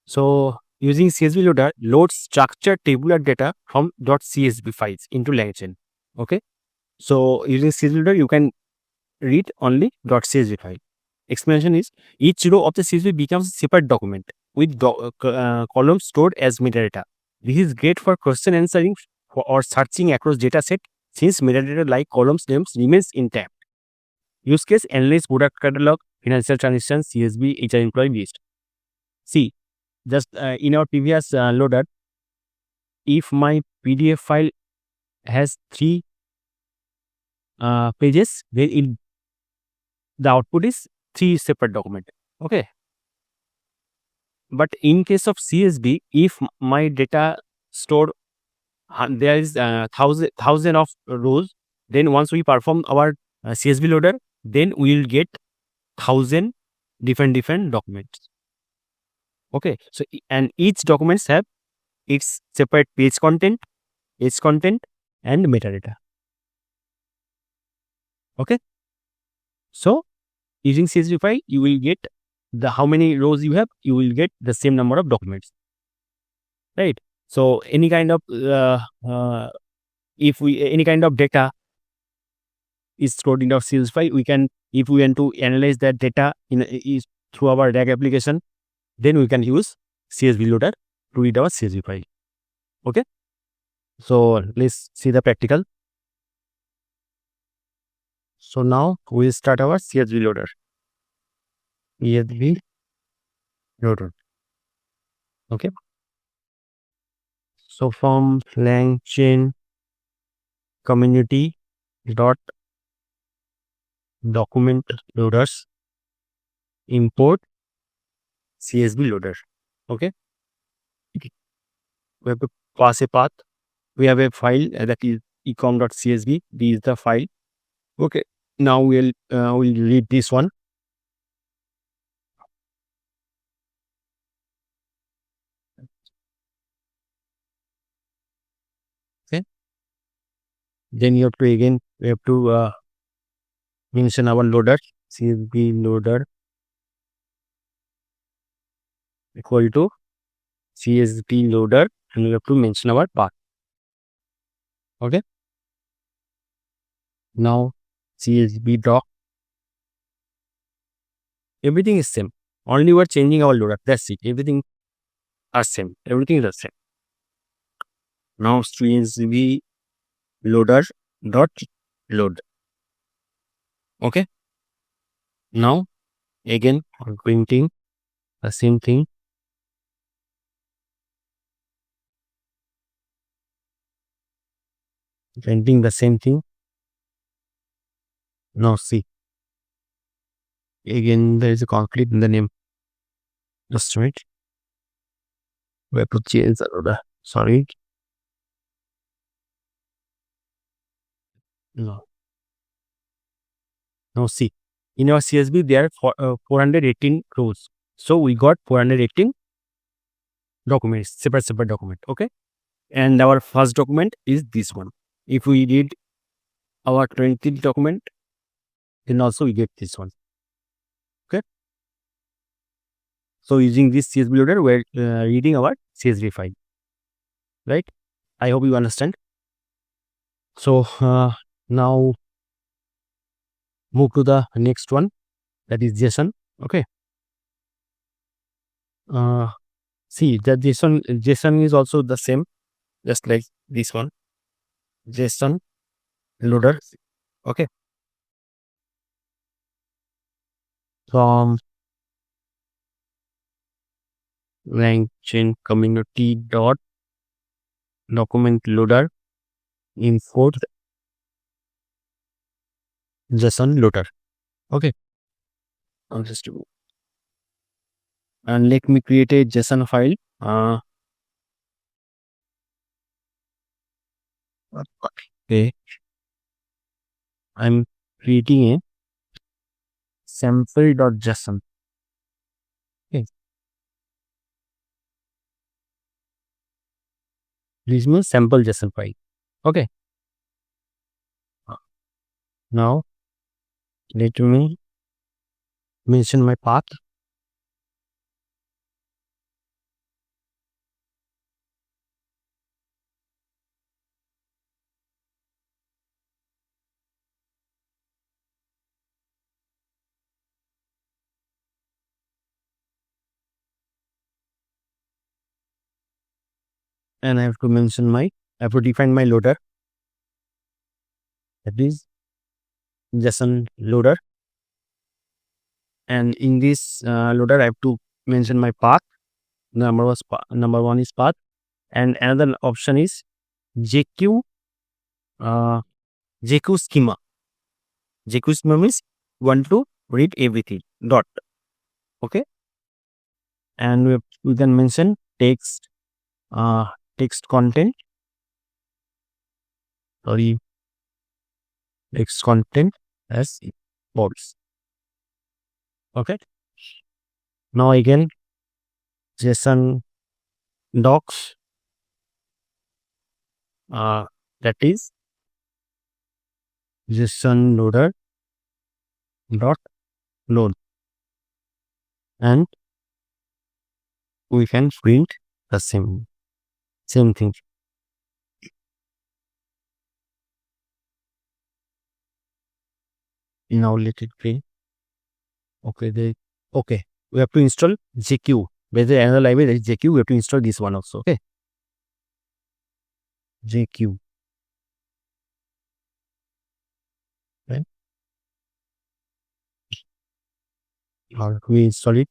so using CSV loader, load structured tabular data from .csv files into LangChain. Okay, so using CSV loader, you can read only .csv file. explanation is each row of the CSV becomes a separate document with columns stored as metadata. This is great for question answering or searching across dataset since metadata like columns names remains intact. Use case: analyze product catalog, financial transactions, CSV, HR employee list. See, just in our previous loader, if my PDF file has 3 pages, then the output is 3 separate document. Okay. But in case of CSV, if my data stored there is thousand of rows, then once we perform our CSV loader, then we will get 1000 different documents. Okay, so and each documents have its separate page content, and metadata. Okay, so using CSV file, you will get the how many rows you have, you will get the same number of documents, right? So any kind of any kind of data is stored in our CSV file, we can, if we want to analyze that data is through our RAG application, then we can use CSV loader to read our CSV file. Okay, so let's see the practical. So now we will start our CSV loader. CSV loader. Okay, so from LangChain community dot document loaders import CSV loader. Okay, we have to pass a path. We have a file that is ecom.csv. This is the file. Okay, now we'll read this one. Okay, then you have to again mention our loader, CSV loader equal to CSV loader, and we have to mention our path. Okay, now CSV doc, everything is same, only we are changing our loader, that's it. Everything are same, everything is the same. Now CSV loader dot load. Okay, now again printing the same thing. Printing the same thing. Now see, again there is a conflict in the name. Just wait, we have to change the order. Sorry, no. Now see, in our CSV there are 418 rows, so we got 418 documents, separate document. Okay, and our first document is this one. If we read our 20th document, then also we get this one. Okay, so using this CSV loader, we're reading our CSV file, right? I hope you understand. So now move to the next one, that is JSON. Okay, see that JSON is also the same, just like this one, JSON loader. Okay, from LangChain community dot document loader import JSON loader. Okay, and let me create a JSON file. Okay, I'm creating a sample.json. Okay, this means sample JSON file. Okay, now let me mention my path. and I have to define my loader, that is JSON loader, and in this loader I have to mention my path. Number one is path, and another option is JQ JQ schema. JQ schema means want to read everything dot. Okay, and we can mention text content. Text content as false. Okay, now again JSON docs, that is JSON loader dot load, and we can print the same thing. Now let it print. Okay, we have to install JQ. Whether another library that is JQ, we have to install this one also. Okay, JQ. Right? Now we install it.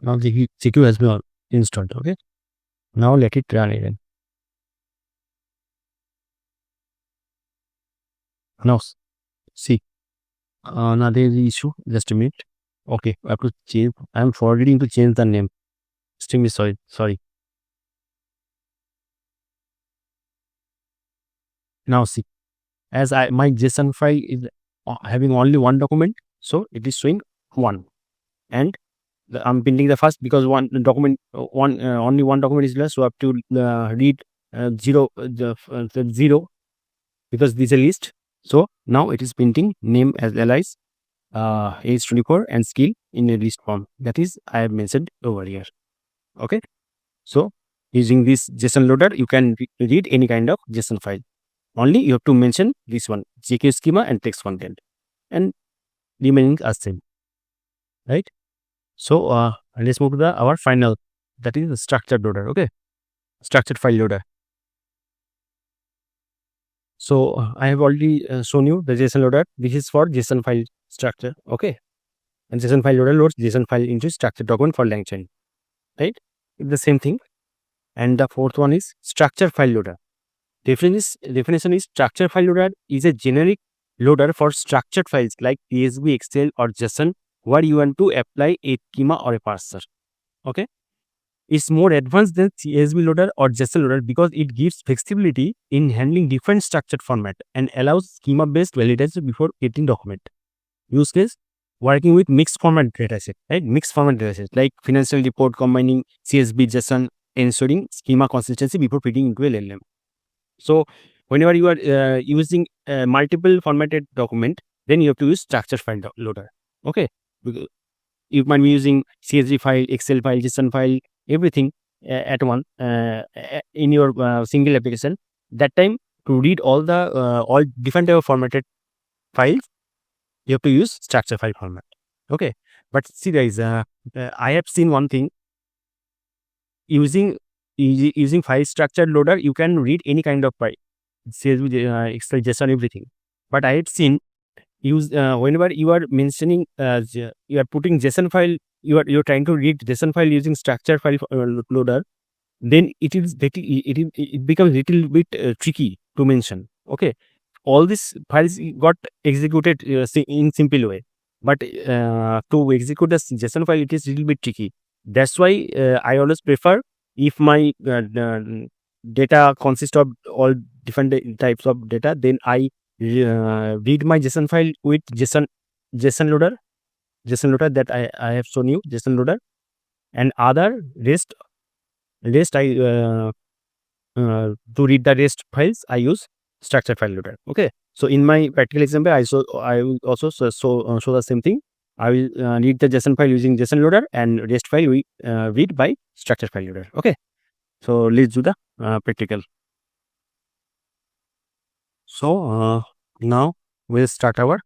Now JQ has been installed. Okay, now let it run again. Now see, now there is the issue. Just a minute. Okay, I have to change. I am forgetting to change the name. Extremely sorry. Now see, as my JSON file is having only one document, so it is showing 1, and I'm printing the first because only one document is left, so I have to read 0 because this is a list. So now it is printing name as Alice, age 24, and skill in a list form. That is I have mentioned over here. Okay, so using this JSON loader, you can read any kind of JSON file. Only you have to mention this one, JQ schema and text content, and remaining are same. Right? So let's move to our final, that is the structured loader. Okay, structured file loader. So I have already shown you the JSON loader. This is for JSON file structure. Okay, and JSON file loader loads JSON file into structured document for LangChain. Right, it's the same thing. And the fourth one is structured file loader. Definition is structured file loader is a generic loader for structured files like CSV, Excel, or JSON where you want to apply a schema or a parser. Okay, it's more advanced than CSV loader or JSON loader because it gives flexibility in handling different structured format and allows schema based validation before getting document. Use case: working with mixed format dataset, right? Mixed format dataset like financial report combining CSV, JSON, ensuring schema consistency before feeding into a LLM. So whenever you are using multiple formatted document, then you have to use structured file loader. Okay, you might be using CSV file, Excel file, JSON file, everything at one in your single application. That time, to read all different type of formatted files, you have to use structured file format. Okay, but see guys, I have seen one thing. Using file structured loader, you can read any kind of file, CSV, Excel, JSON, everything. But I have seen whenever you are mentioning you are putting JSON file, you're trying to read JSON file using structured file loader, then it becomes little bit tricky to mention. Okay, all these files got executed in simple way, but to execute the JSON file, it is little bit tricky. That's why I always prefer, if my data consists of all different types of data, then I read my JSON file with JSON loader that I have shown you, JSON loader, and other rest I to read the rest files I use structured file loader. Okay, so in my practical example, I will also show the same thing. I will read the JSON file using JSON loader, and rest file we read by structured file loader. Okay, so let's do the practical. So now we'll start our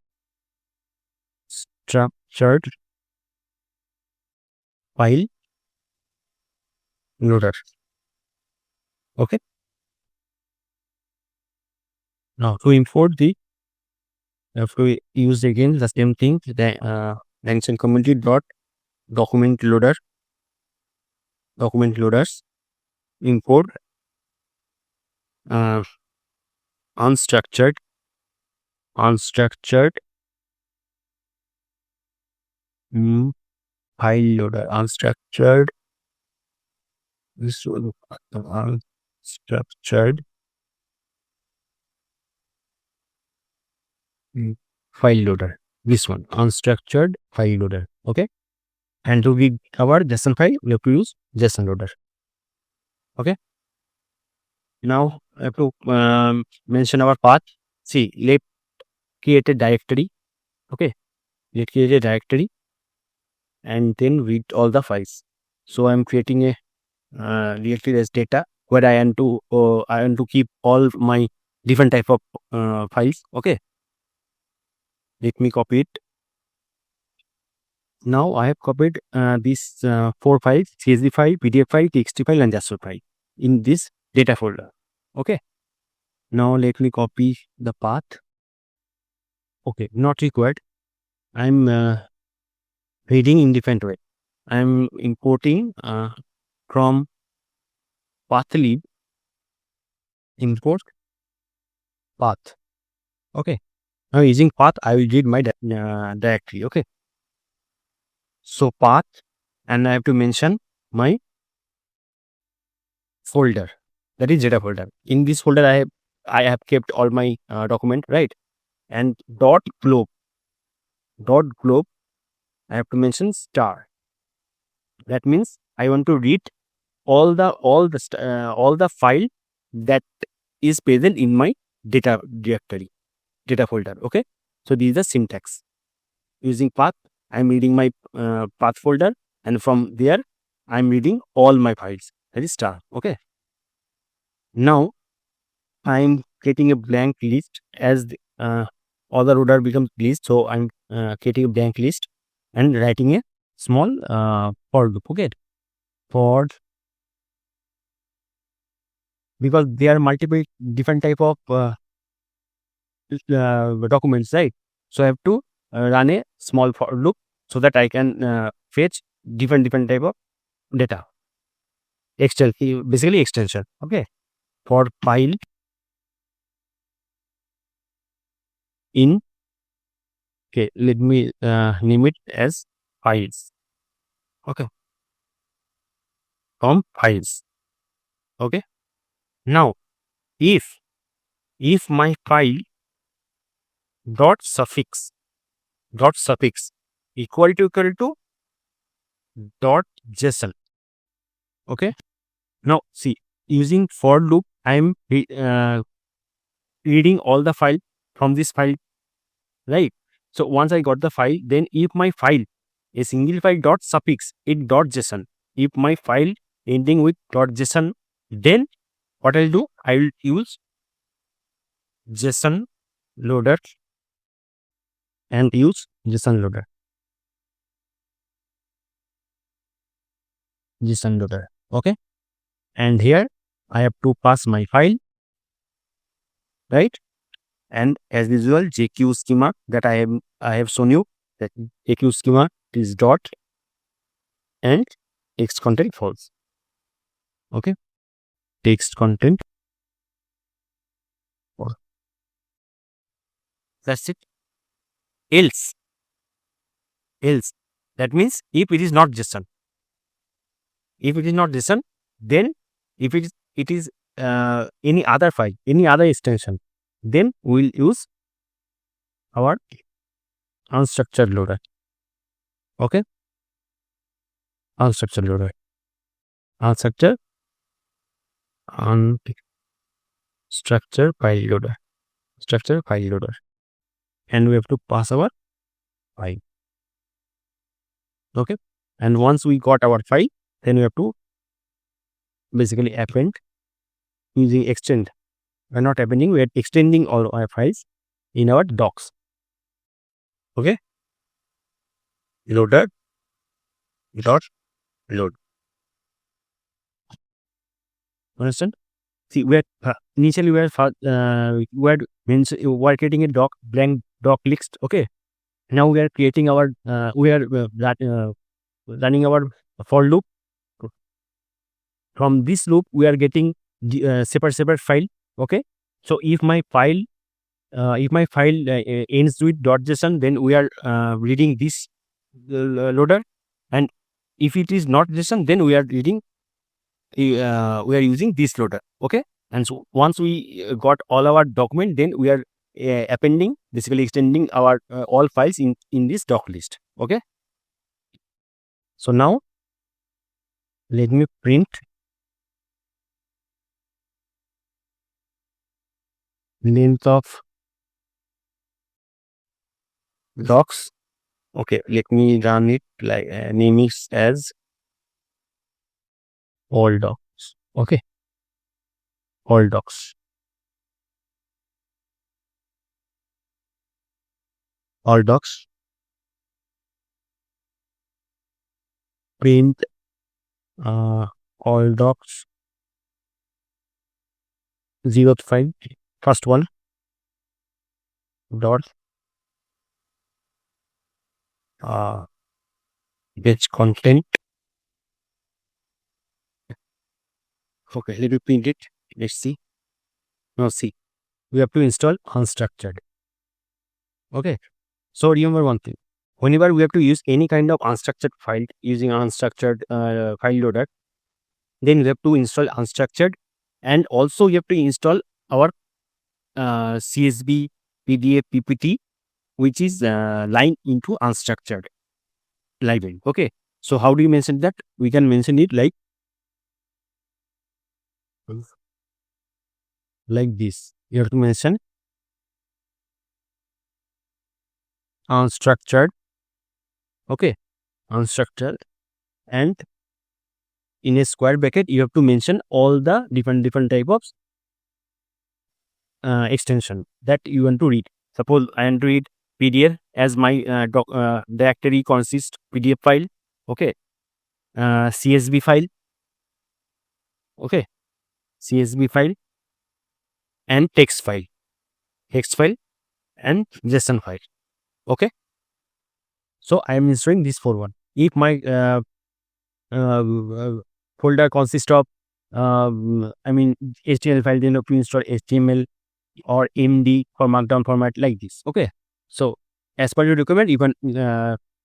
structured file loader. Okay. Now to import the, if we use again the same thing, the LangChain community dot document loaders import uh, unstructured file loader, unstructured, this one, unstructured file loader, this one, unstructured file loader. Okay. And to read our JSON file, we have to use JSON loader. Okay. Now I have to mention our path. See, let's create a directory. Okay. Let's create a directory and then read all the files. So I'm creating a directory as data where I want to keep all my different type of files. Okay. Let me copy it. Now I have copied these 4 files: CSV file, PDF file, TXT file, and JSON file in this data folder. Okay. Now let me copy the path. Okay, not required. I'm reading in different way. I'm importing from pathlib, import path. Okay. Now using path, I will read my directory. Okay. So path, and I have to mention my folder, that is data folder. In this folder, I have kept all my document, right? And dot globe, I have to mention star. That means I want to read all the file that is present in my data directory, data folder. Okay. So this is the syntax. Using path, I'm reading my path folder, and from there I'm reading all my files, that is star. Okay. Now I'm getting a blank list as all the order becomes list. So I'm getting a blank list and writing a small for loop. Okay. For, because there are multiple different type of documents, right? So I have to run a small for loop so that I can fetch different type of data. Basically extension. Okay. For file in, okay, let me name it as files. Okay. From files. Okay. Now if my file dot suffix equal to dot JSON. Okay. Now see, using for loop, I am reading all the file from this file, right? So once I got the file, then if my file, a single file dot suffix it dot JSON, if my file ending with dot JSON, then what I'll do, I will use JSON loader and use JSON loader. Okay. And here I have to pass my file, right? And as usual, JQ schema that I have shown you, that JQ schema is dot and text content false. Okay. Text content false. That's it. Else, that means if it is not JSON, then if it is any other file, any other extension, then we'll use our unstructured loader. Okay. Unstructured loader, unstructured file loader, and we have to pass our file. Okay. And once we got our file, then we have to basically append using extend. We're not appending, we are extending all our files in our docs. Okay. Loader dot load. Understand? See, we are initially we are creating a blank doc list. Okay, now we are creating our running our for loop. From this loop, we are getting separate file. Okay, so if my file ends with .json, then we are reading this loader, and if it is not JSON, then we are reading we are using this loader. Okay, and so once we got all our document, then we are appending, basically extending our all files in this doc list. Okay, so now let me print length of docs. Okay, let me run it like name it as all docs. Okay, all docs, all docs, print all docs 0th file, first one dot page content. Okay, let me print it. Let's see. Now see, we have to install unstructured. Okay, so remember one thing: whenever we have to use any kind of unstructured file using unstructured file loader, then we have to install unstructured, and also you have to install our CSV, PDF, PPT, which is line into unstructured library. Okay, so how do you mention that? We can mention it like this. You have to mention unstructured. Okay, unstructured, and in a square bracket you have to mention all the different type of extension that you want to read. Suppose I want to read PDF as my directory consists PDF file. Okay, CSV file. Okay, CSV file and text file, and JSON file. Okay, so I am installing this for one. If my folder consists of HTML file, then you have to install HTML or MD for markdown format like this. Okay, so as per your requirement, you can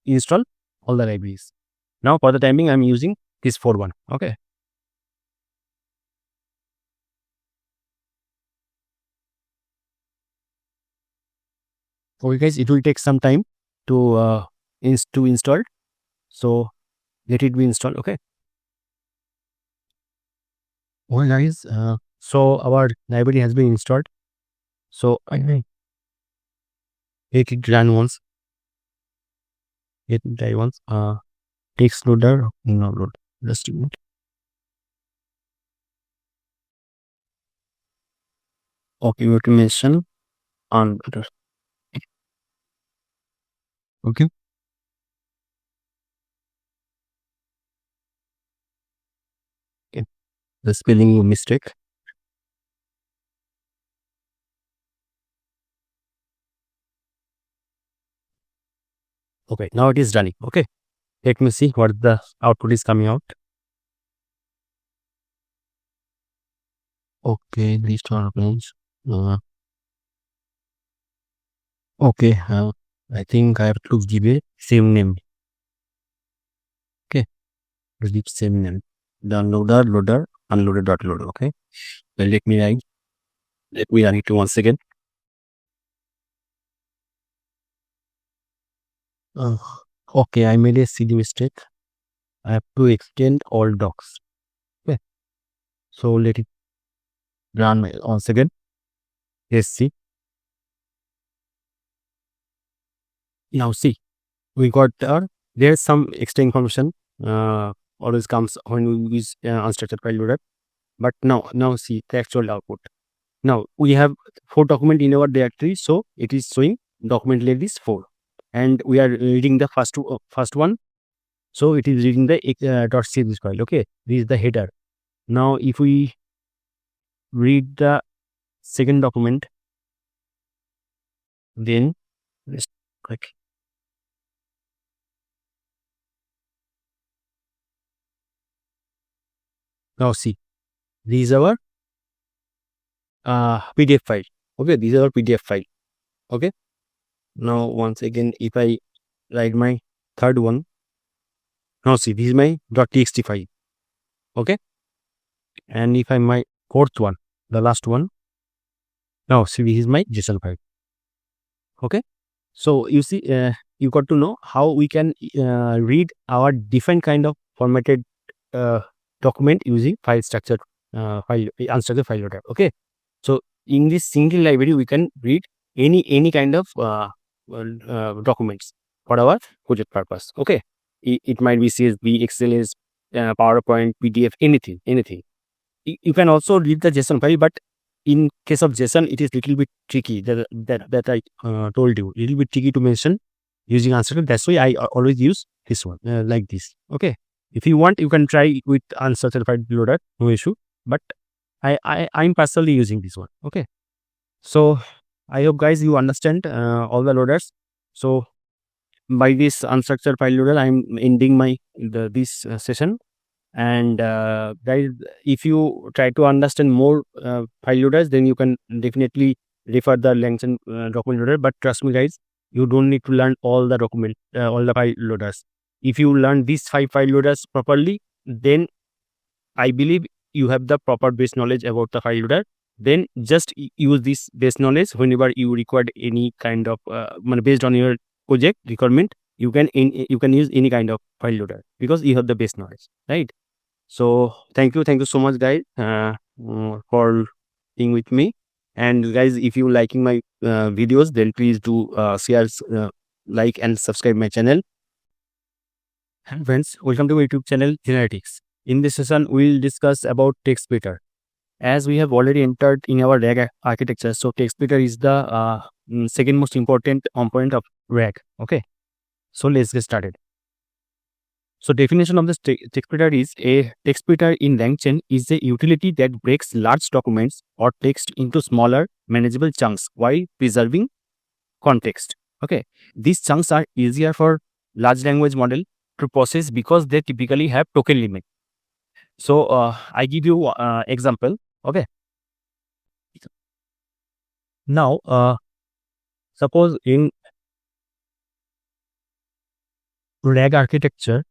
install all the libraries. Now for the timing, I'm using this for one. Okay, guys, it will take some time to install, so let it be installed. Okay, well guys, so our library has been installed, so I let it run once. Let it die once. Text loader, no load, just a minute. Okay, we have to mention on. Okay, the spelling mistake. Okay, now it is running. Okay, let me see what the output is coming out. Okay, these two are plans. Okay, I think I have to give a same name. Okay, give same name. Downloader, loader, unloaded dot loader. Okay, well, let me run it once again. Okay, I made a silly mistake. I have to extend all docs. Okay, so let it run once again. Let's see. Now see, we got there's some extra information always comes when we use unstructured file loader, but now see the actual output. Now we have 4 documents in our directory, so it is showing document length is 4, and we are reading the first one, so it is reading the .css file. Okay, this is the header. Now if we read the second document, then let's click. Now see, these are our PDF file. Okay, these are our PDF file. Okay. Now once again, if I write my third one, now see, this is my .txt file. Okay. And if I my fourth one, the last one, now see, this is my JSON file. Okay. So you see, you got to know how we can read our different kind of formatted document using file structure, unstructured file loader. Okay. So in this single library, we can read any kind of documents for our project purpose. Okay. It might be CSV, Excel, PowerPoint, PDF, anything. You can also read the JSON file, but in case of JSON, it is little bit tricky. That I told you, little bit tricky to mention using unstructured. That's why I always use this one, like this. Okay. If you want, you can try with unstructured file loader, no issue. But I'm personally using this one. Okay. So I hope guys you understand all the loaders. So by this unstructured file loader, I'm ending my this session. And guys, if you try to understand more file loaders, then you can definitely refer the LangChain document loader. But trust me guys, you don't need to learn all the all the file loaders. If you learn these 5 file loaders properly, then I believe you have the proper base knowledge about the file loader. Then just use this base knowledge whenever you require any kind of based on your project requirement. You can use any kind of file loader because you have the base knowledge, right? So thank you so much guys for being with me. And guys, if you liking my videos, then please do share, like and subscribe my channel. And friends, welcome to my YouTube channel Generative. In this session, we'll discuss about text splitter. As we have already entered in our RAG architecture, so text splitter is the second most important component of RAG. Okay, so let's get started. So definition of this text splitter is a text splitter in LangChain is a utility that breaks large documents or text into smaller manageable chunks while preserving context. Okay, these chunks are easier for large language model to process because they typically have token limit. So I give you example. Okay. Now suppose in RAG architecture,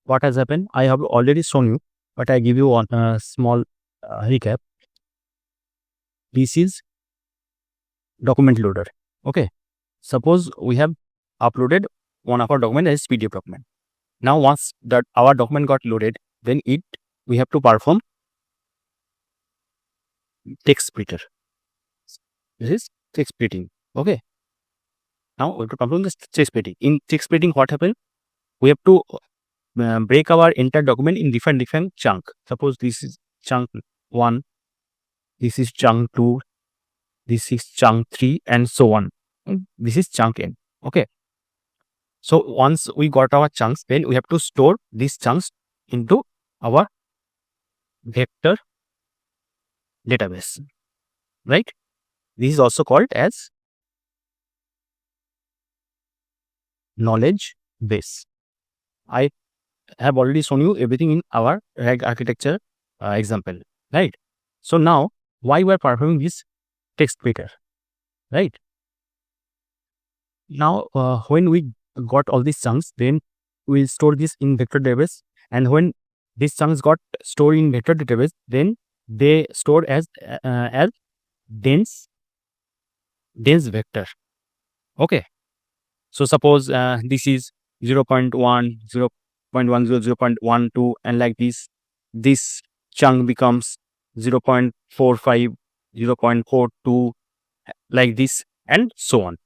what has happened? I have already shown you, but I give you one small recap. This is document loader. Okay. Suppose we have uploaded one of our document as PDF document. Now once that our document got loaded, then we have to perform text splitter. This is text splitting. Okay. Now we have to perform this text splitting. In text splitting, what happened? We have to break our entire document in different chunk. Suppose this is chunk 1, this is chunk 2, this is chunk 3, and so on. This is chunk n. Okay. So once we got our chunks, then we have to store these chunks into our vector database, right? This is also called as knowledge base. I have already shown you everything in our RAG architecture example, right? So now why we are performing this text splitter, right? Now when we got all these chunks, then we'll store this in vector database, and when these chunks got stored in vector database, then they stored as dense vector. Okay. So suppose this is 0.1, 0.10, 0.12, and like this chunk becomes 0.45, 0.42, like this, and so on.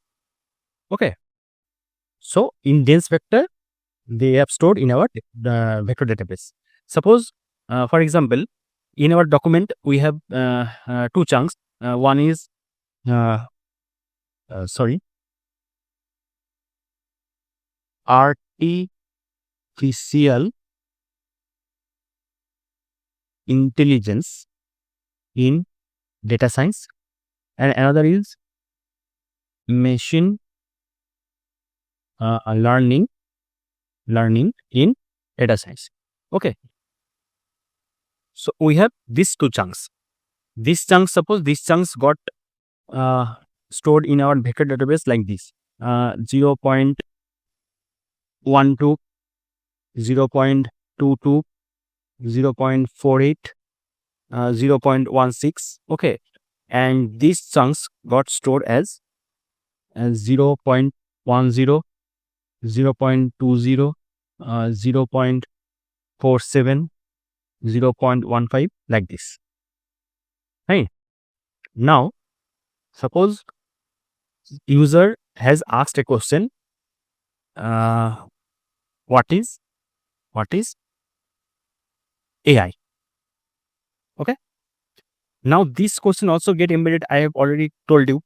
Okay. So in dense vector, they have stored in our vector database. Suppose, for example, in our document, we have 2 chunks. One is, artificial intelligence in data science, and another is machine learning in data science. Okay, so we have these two chunks. This chunk, suppose these chunks got stored in our vector database like this: 0.12, 0.22, 0.48, 0.16. Okay, and these chunks got stored as 0.10, 0.20, 0.47, 0.15, like this. Right? Now, suppose user has asked a question, what is AI? Okay. Now this question also get embedded. I have already told you,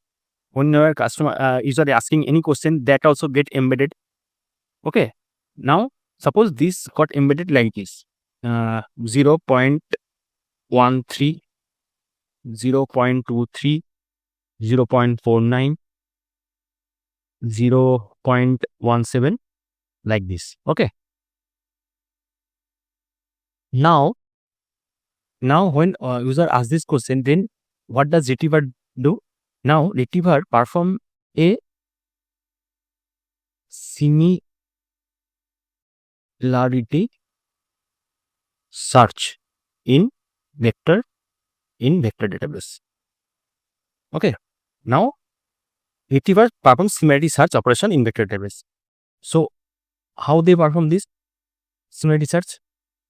when your customer user asking any question, that also get embedded. Okay. Now suppose this got embedded like this: 0.13, 0.23, 0.49, 0.17, like this. Okay. Now when user asks this question, then what does Retriever do? Now Retriever perform a similarity search in vector database. Okay. Now Retriever performs similarity search operation in vector database. So how they perform this similarity search?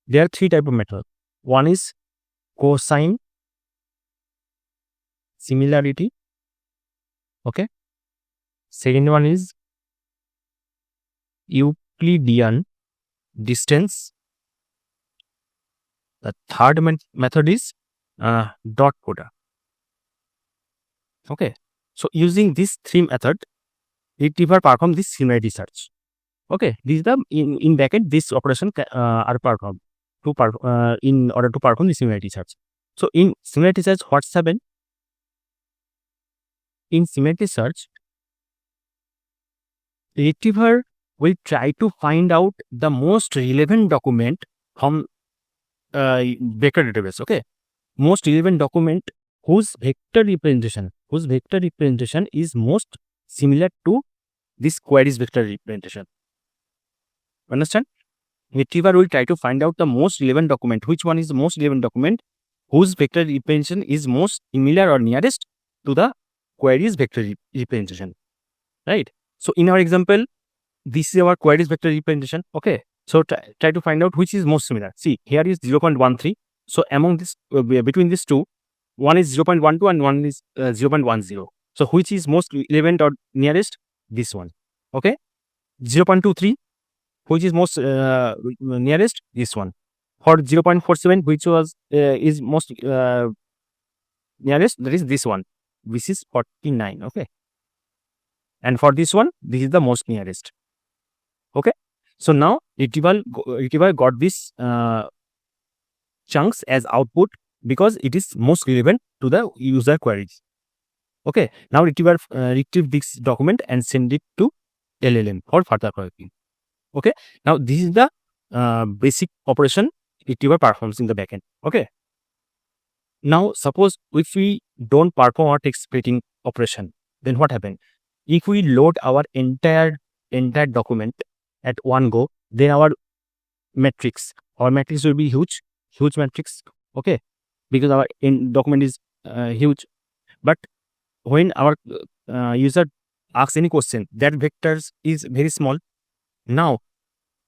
There are three types of methods. One is cosine similarity. Okay. Second one is Euclidean distance. The third method is dot product. Okay. So using these three methods, Retriever perform this similarity search. Okay. This is the in bracket this operation are performed in order to perform the similarity search. So in similarity search, what's happened? In similarity search, Retriever will try to find out the most relevant document from vector database. Okay, most relevant document whose vector representation is most similar to this query's vector representation. Understand? Retriever will try to find out the most relevant document. Which one is the most relevant document whose vector representation is most similar or nearest to the query's vector representation. Right? So in our example, this is our query's vector representation. Okay. So try to find out which is most similar. See, here is 0.13. So among this, between these two, one is 0.12 and one is 0.10. So which is most relevant or nearest? This one. Okay. 0.23, which is most nearest? This one. For 0.47, which was is most nearest? That is this one. This is 49. Okay. And for this one, this is the most nearest. Okay. So now Retriever got this chunks as output because it is most relevant to the user queries. Okay. Now Retriever retrieve this document and send it to LLM for further querying. Okay. Now this is the basic operation Retriever performs in the backend. Okay. Now suppose if we don't perform our text splitting operation, then what happens? If we load our entire document at one go, then our matrix will be huge matrix. Okay, because our document is huge. But when our user asks any question, that vectors is very small. Now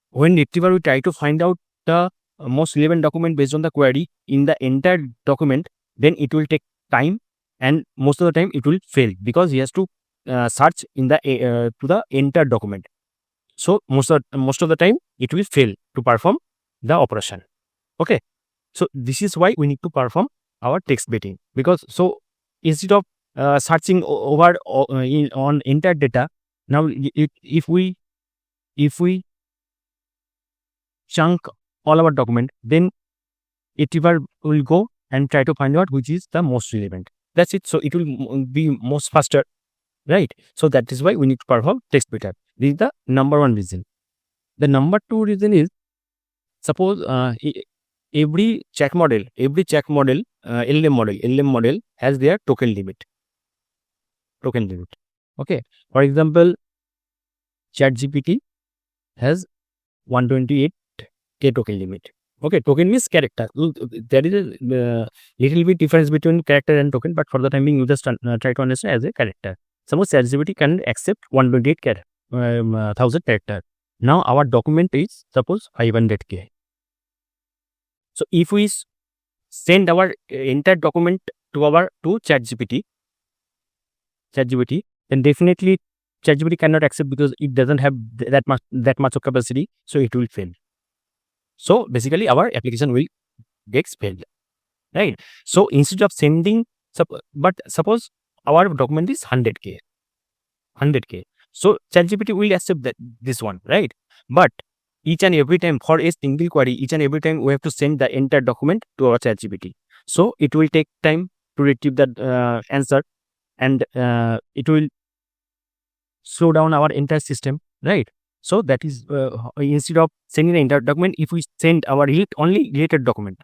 when Retriever will try to find out the most relevant document based on the query in the entire document, then it will take time, and most of the time it will fail because he has to search in the to the entire document. So most of the time it will fail to perform the operation. Okay. So this is why we need to perform our text baiting, because so instead of searching over on entire data, now if we chunk all our document, then retriever will go and try to find out which is the most relevant. That's it. So it will be most faster, right? So that is why we need to perform text better. This is the number one reason. The number two reason is, suppose every chat model, LLM model has their token limit. Okay. For example, ChatGPT has 128k token limit. Okay, token means character. There is a little bit difference between character and token, but for the time being, you just try to understand as a character. Suppose ChatGPT can accept 128,000 character. Now our document is suppose 500k. So if we send our entire document to ChatGPT, then definitely ChatGPT cannot accept because it doesn't have that much of capacity, so it will fail. So basically our application will get failed, right? So instead of sending, but suppose our document is 100k. So ChatGPT will accept this one, right? But each and every time for a single query, each and every time we have to send the entire document to our ChatGPT. So it will take time to retrieve that answer, and it will slow down our entire system, right? So that is instead of sending the entire document, if we send our only related document,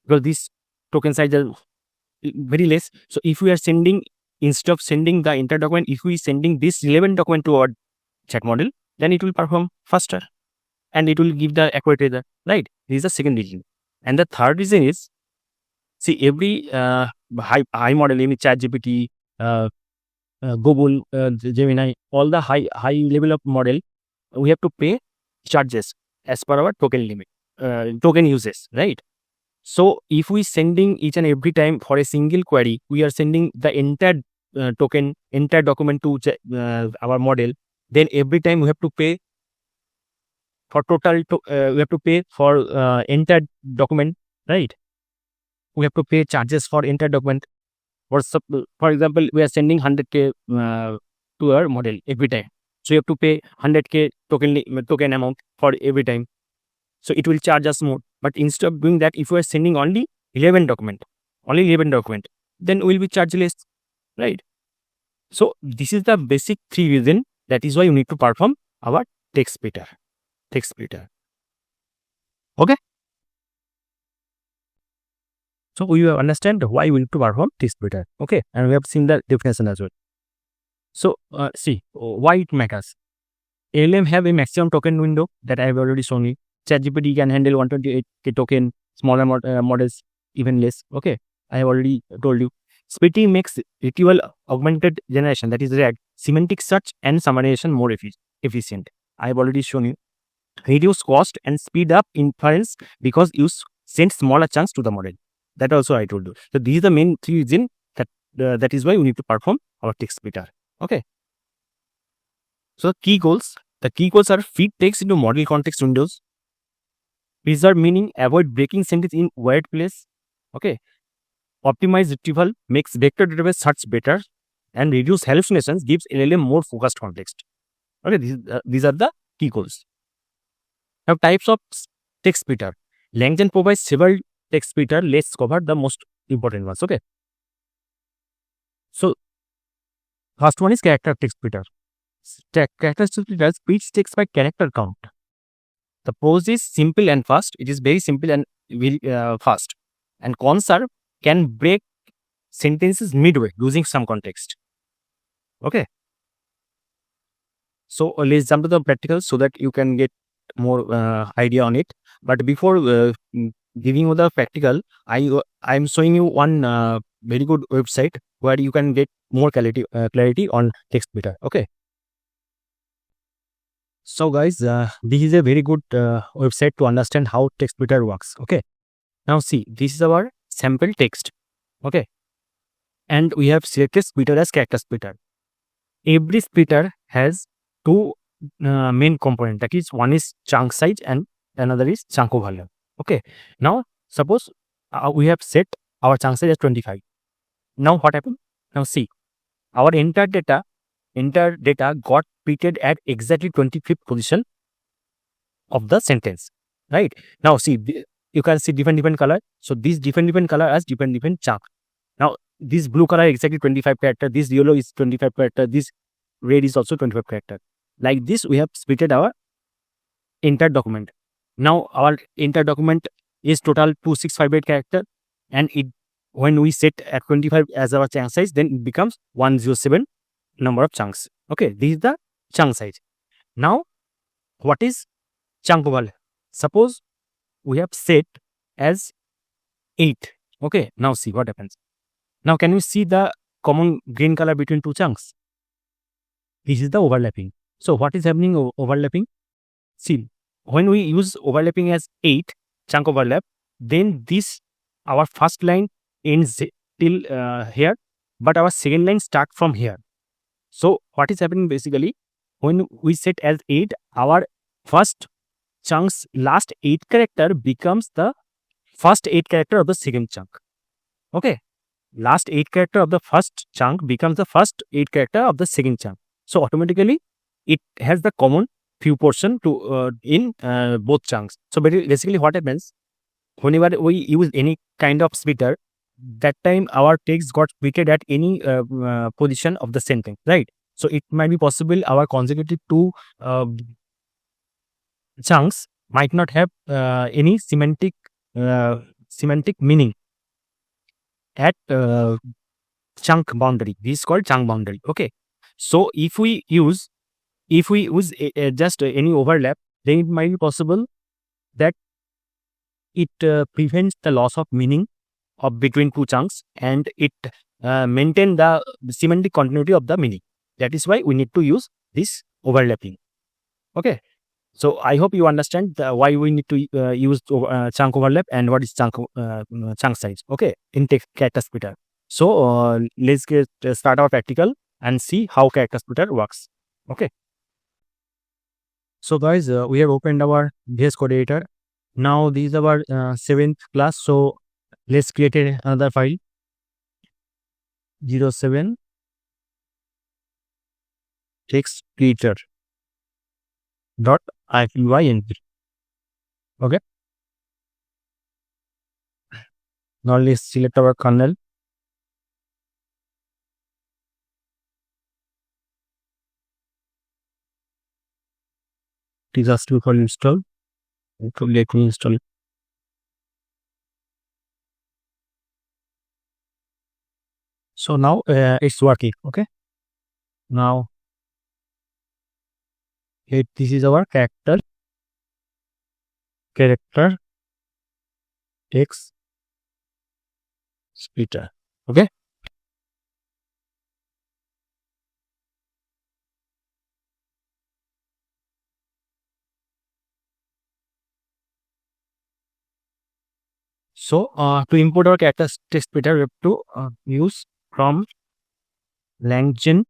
because this token size is very less. So if we are sending, instead of sending the entire document, if we sending this relevant document to our chat model, then it will perform faster and it will give the accurate result, right? This is the second reason. And the third reason is, see, every high model in ChatGPT, Google, Gemini, all the high level of model, we have to pay charges as per our token limit, token uses, right? So if we sending each and every time for a single query, we are sending the entire entire document to our model, then every time we have to pay for total, we have to pay for entire document, right? We have to pay charges for entire document. For example, we are sending 100k to our model every time. So you have to pay 100k token amount for every time. So it will charge us more. But instead of doing that, if we are sending only 11 document, then we will be charged less, right? So this is the basic three reason. That is why you need to perform our text better. Okay. So we will understand why we need to perform text better. Okay, and we have seen the definition as well. So see why it matters. LLM have a maximum token window that I have already shown you. ChatGPT can handle 128k token, smaller models even less. Okay, I have already told you. Splitting makes Retrieval-Augmented Generation, that is RAG, semantic search and summarization more efficient. I have already shown you. Reduce cost and speed up inference because you send smaller chunks to the model. That also I told you. So these are the main three reasons that is why we need to perform our text better. Okay. So the key goals are: feed text into model context windows, preserve meaning, avoid breaking sentence in weird place. Okay. Optimize retrieval, makes vector database search better, and reduce hallucinations, gives LLM more focused context. Okay, these are the key goals. Now, types of text better. LangChain provides several text better. Let's cover the most important ones. Okay. So first one is character text better. Character text better speech text by character count. The prose is simple and fast. It is very simple and very fast. And conserve can break sentences midway using some context. Okay. So let's jump to the practical so that you can get more idea on it. But before giving you the practical, I am showing you one very good website where you can get more clarity on text better. Okay. So guys, this is a very good website to understand how text better works. Okay. Now see, this is our sample text. Okay. And we have selected splitter as character splitter. Every splitter has two main components. That is, one is chunk size and another is chunk value. Okay. Now suppose we have set our chunk size as 25. Now what happened? Now see, our entire data got splitted at exactly 25th position of the sentence. Right. Now see, you can see different color. So these different color as different chunk. Now this blue color is exactly 25 character, this yellow is 25 character, this red is also 25 character. Like this we have splitted our entire document. Now our entire document is total 2658 character, and it, when we set at 25 as our chunk size, then it becomes 107 number of chunks. Okay, this is the chunk size. Now what is chunk overlap? Suppose we have set as 8. Okay, now see what happens. Now can you see the common green color between two chunks? This is the overlapping. So what is happening overlapping? See, when we use overlapping as 8 chunk overlap, then this, our first line ends till here, but our second line start from here. So what is happening basically, when we set as 8, our first chunk's last 8 character becomes the first 8 character of the second chunk. Okay, last 8 character of the first chunk becomes the first 8 character of the second chunk. So automatically it has the common few portion to in both chunks. So basically what happens, whenever we use any kind of splitter, that time our text got splitted at any position of the sentence, right? So it might be possible our consecutive two chunks might not have any semantic meaning at chunk boundary. This is called chunk boundary. Okay, so if we use just any overlap, then it might be possible that it prevents the loss of meaning of between two chunks, and it maintain the semantic continuity of the meaning. That is why we need to use this overlapping. Okay, so I hope you understand why we need to use chunk overlap and what is chunk size. Okay, in text character splitter. So let's get start our practical and see how character splitter works. Okay. So guys, we have opened our VS Code editor. Now this is our 7th class. So let's create another file. 07 text splitter dot ifyng. Okay. Now let's select our kernel. It is asked for install. So let me install it. So now it's working. Okay. Now this is our character text splitter. Okay. So to import our character text splitter, we have to use from LangChain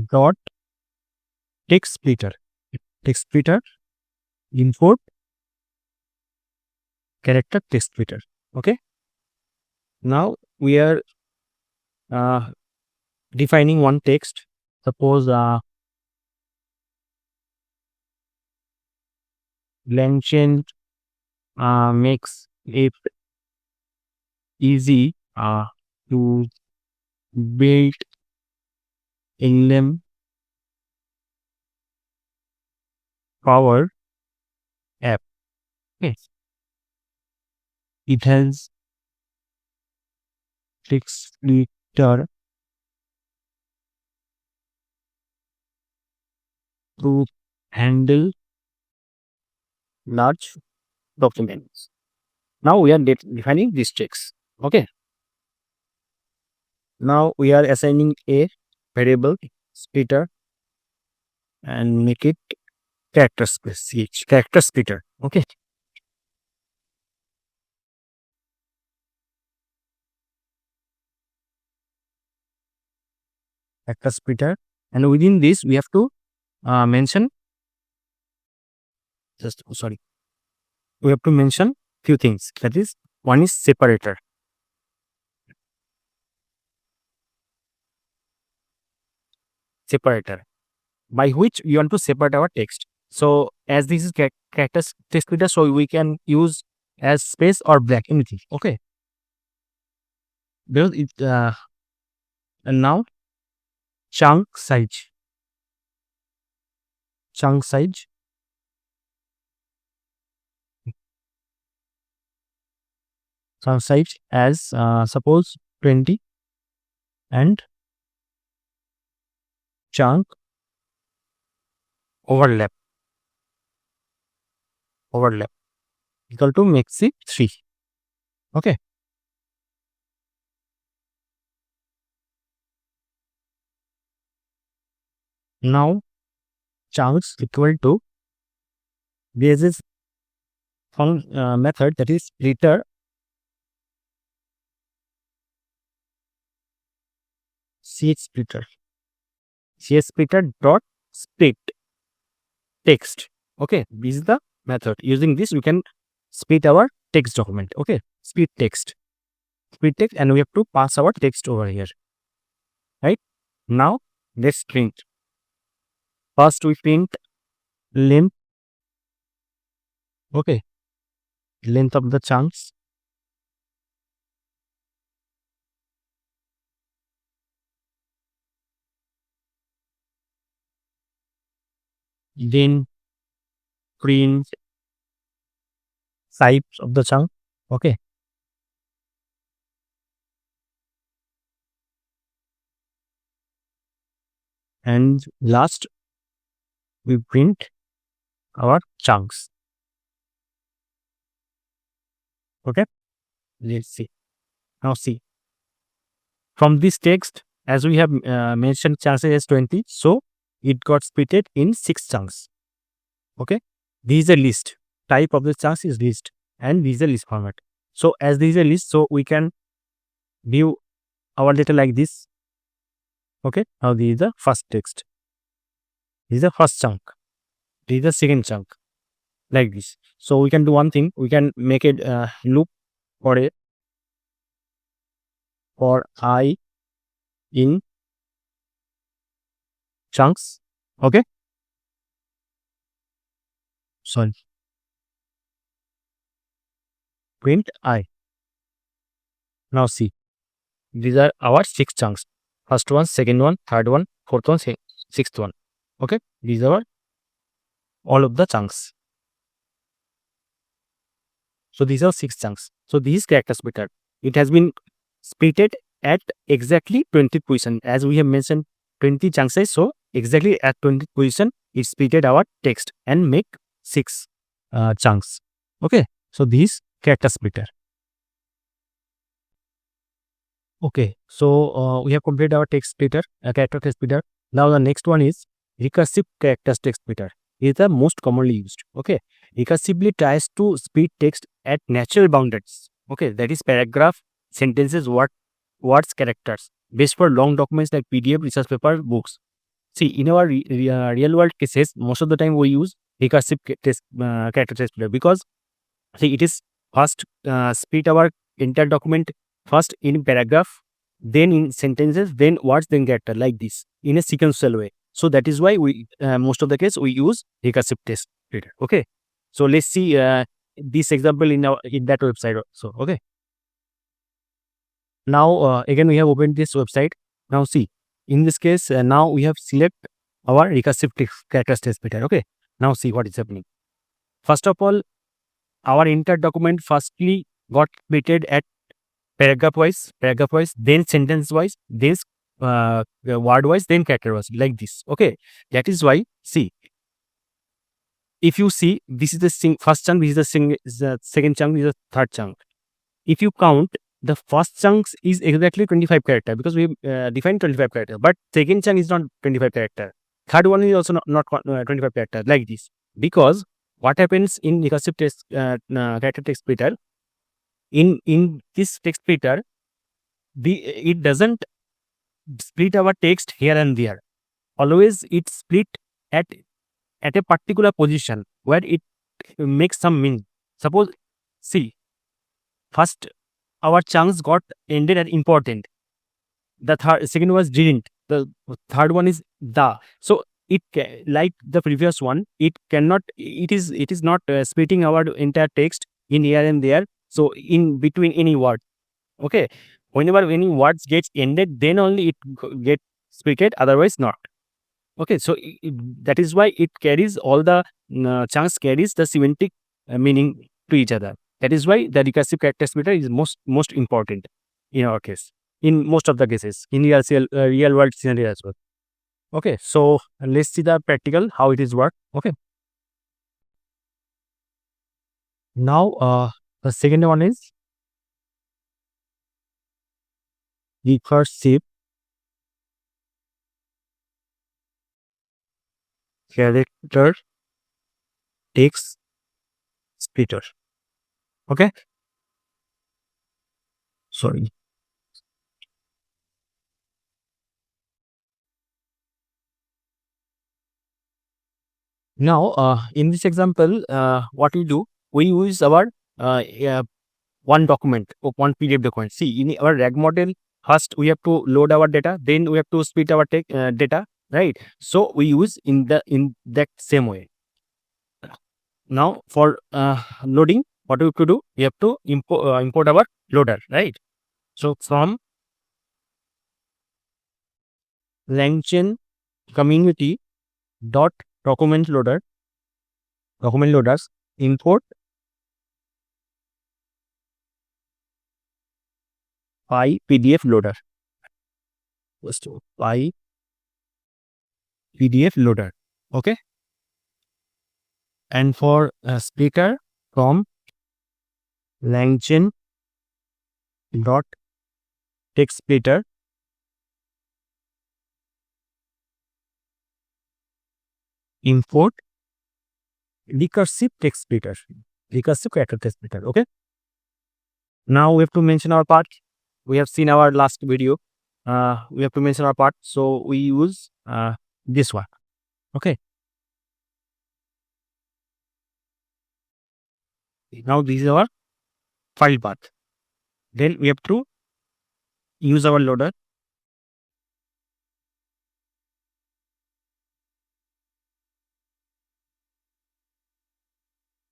dot text splitter import character text splitter. Okay. Now we are defining one text. Suppose LangChain makes it easy to build LLM power app. Okay. It has text splitter to handle large documents. Now we are defining these checks. Okay. Now we are assigning a variable splitter and make it character splitter. Okay. Character splitter, and within this we have to mention we have to mention few things. That is, one is separator. By which we want to separate our text. So as this is character text splitter, so we can use as space or black, anything. Okay, because it and now chunk size chunk size chunk size as suppose 20, and chunk overlap equal to maxi 3. Okay, now chunks equal to this is method, that is splitter csplitter dot split text. Okay, this is the method. Using this we can split our text document. Okay, split text, and we have to pass our text over here, right? Now let's print. First we print length. Okay, length of the chunks. Then print size of the chunk. Okay, and last we print our chunks. Okay, let's see. Now see, from this text, as we have mentioned chunks as 20, so it got splitted in 6 chunks. Okay, this is a list. Type of the chunks is list, and this is a list format. So as this is a list, so we can view our data like this. Okay, now this is the first text, this is the first chunk, this is the second chunk, like this. So we can do one thing, we can make it loop for I in chunks. Okay, sorry, print I. Now see, these are our 6 chunks. First one, second one, third one, fourth one, sixth one. Okay, these are all of the chunks. So these are 6 chunks. So this is character splitter. It has been splitted at exactly 20 position. As we have mentioned 20 chunk size, so exactly at 20 position it splitted our text and make 6 chunks. Okay, so this character splitter. Okay, so we have completed our text splitter, character text splitter. Now the next one is recursive character text splitter. It is the most commonly used. Okay, recursively tries to split text at natural boundaries. Okay, that is paragraph, sentences, words, characters. Best for long documents like PDF, research paper, books. See, in our real world cases, most of the time we use recursive character text splitter, because see, it is first split our entire document first in paragraph, then in sentences, then words, then character, like this in a sequential way. So that is why we most of the case we use recursive text splitter. Okay, so let's see this example in that website. So okay, now again we have opened this website. Now see, in this case now we have select our recursive character text splitter. Okay, now see what is happening. First of all, our entire document firstly got splitted at paragraph wise, then sentence wise, then word wise, then character wise, like this. Okay, that is why, see, if you see, this is the first chunk, this is the second chunk, this is the third chunk. If you count, the first chunks is exactly 25 character, because we defined 25 character, but second chunk is not 25 character. Third one is also not 25 character, like this. Because what happens in recursive text character text splitter, in this text splitter, it doesn't split our text here and there. Always it split at a particular position where it makes some meaning. Suppose, see, first our chunks got ended at important. The second was didn't. The third one is the. So like the previous one, it is not splitting our entire text in here and there. So in between any word, okay, whenever any words gets ended, then only it get splitted, otherwise not. Okay, so that is why it carries all the chunks carries the semantic meaning to each other. That is why the recursive character splitter is most important in our case, in most of the cases, in real world scenario as well. Okay, so let's see the practical how it is work. Okay, now the second one is recursive character text splitter. Okay, sorry. Now, in this example, what we do, we use our one document or one PDF document. See, in our RAG model, first we have to load our data, then we have to split our data, right? So we use in that same way. Now, for loading, what we have to do? We have to import our loader, right? So from LangChain community dot document loaders import PDF loader. First PDF loader. Okay. And for splitter from LangChain dot text splitter import recursive text splitter, recursive character text splitter. Okay. Now we have to mention our part. We have seen our last video. We have to mention our part. So we use this one. Okay. Now this is our file path. Then we have to use our loader.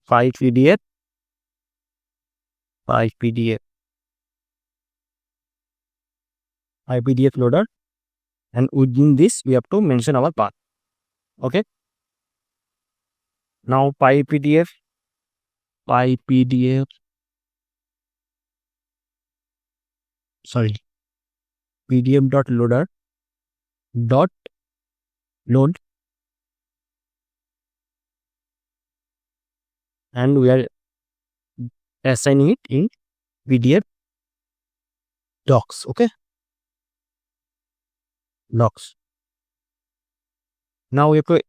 File PDF loader, and within this we have to mention our path. Okay. Now PDF PDF dot loader dot load, and we are assigning it in PDF docs. Okay, docs. Now we have to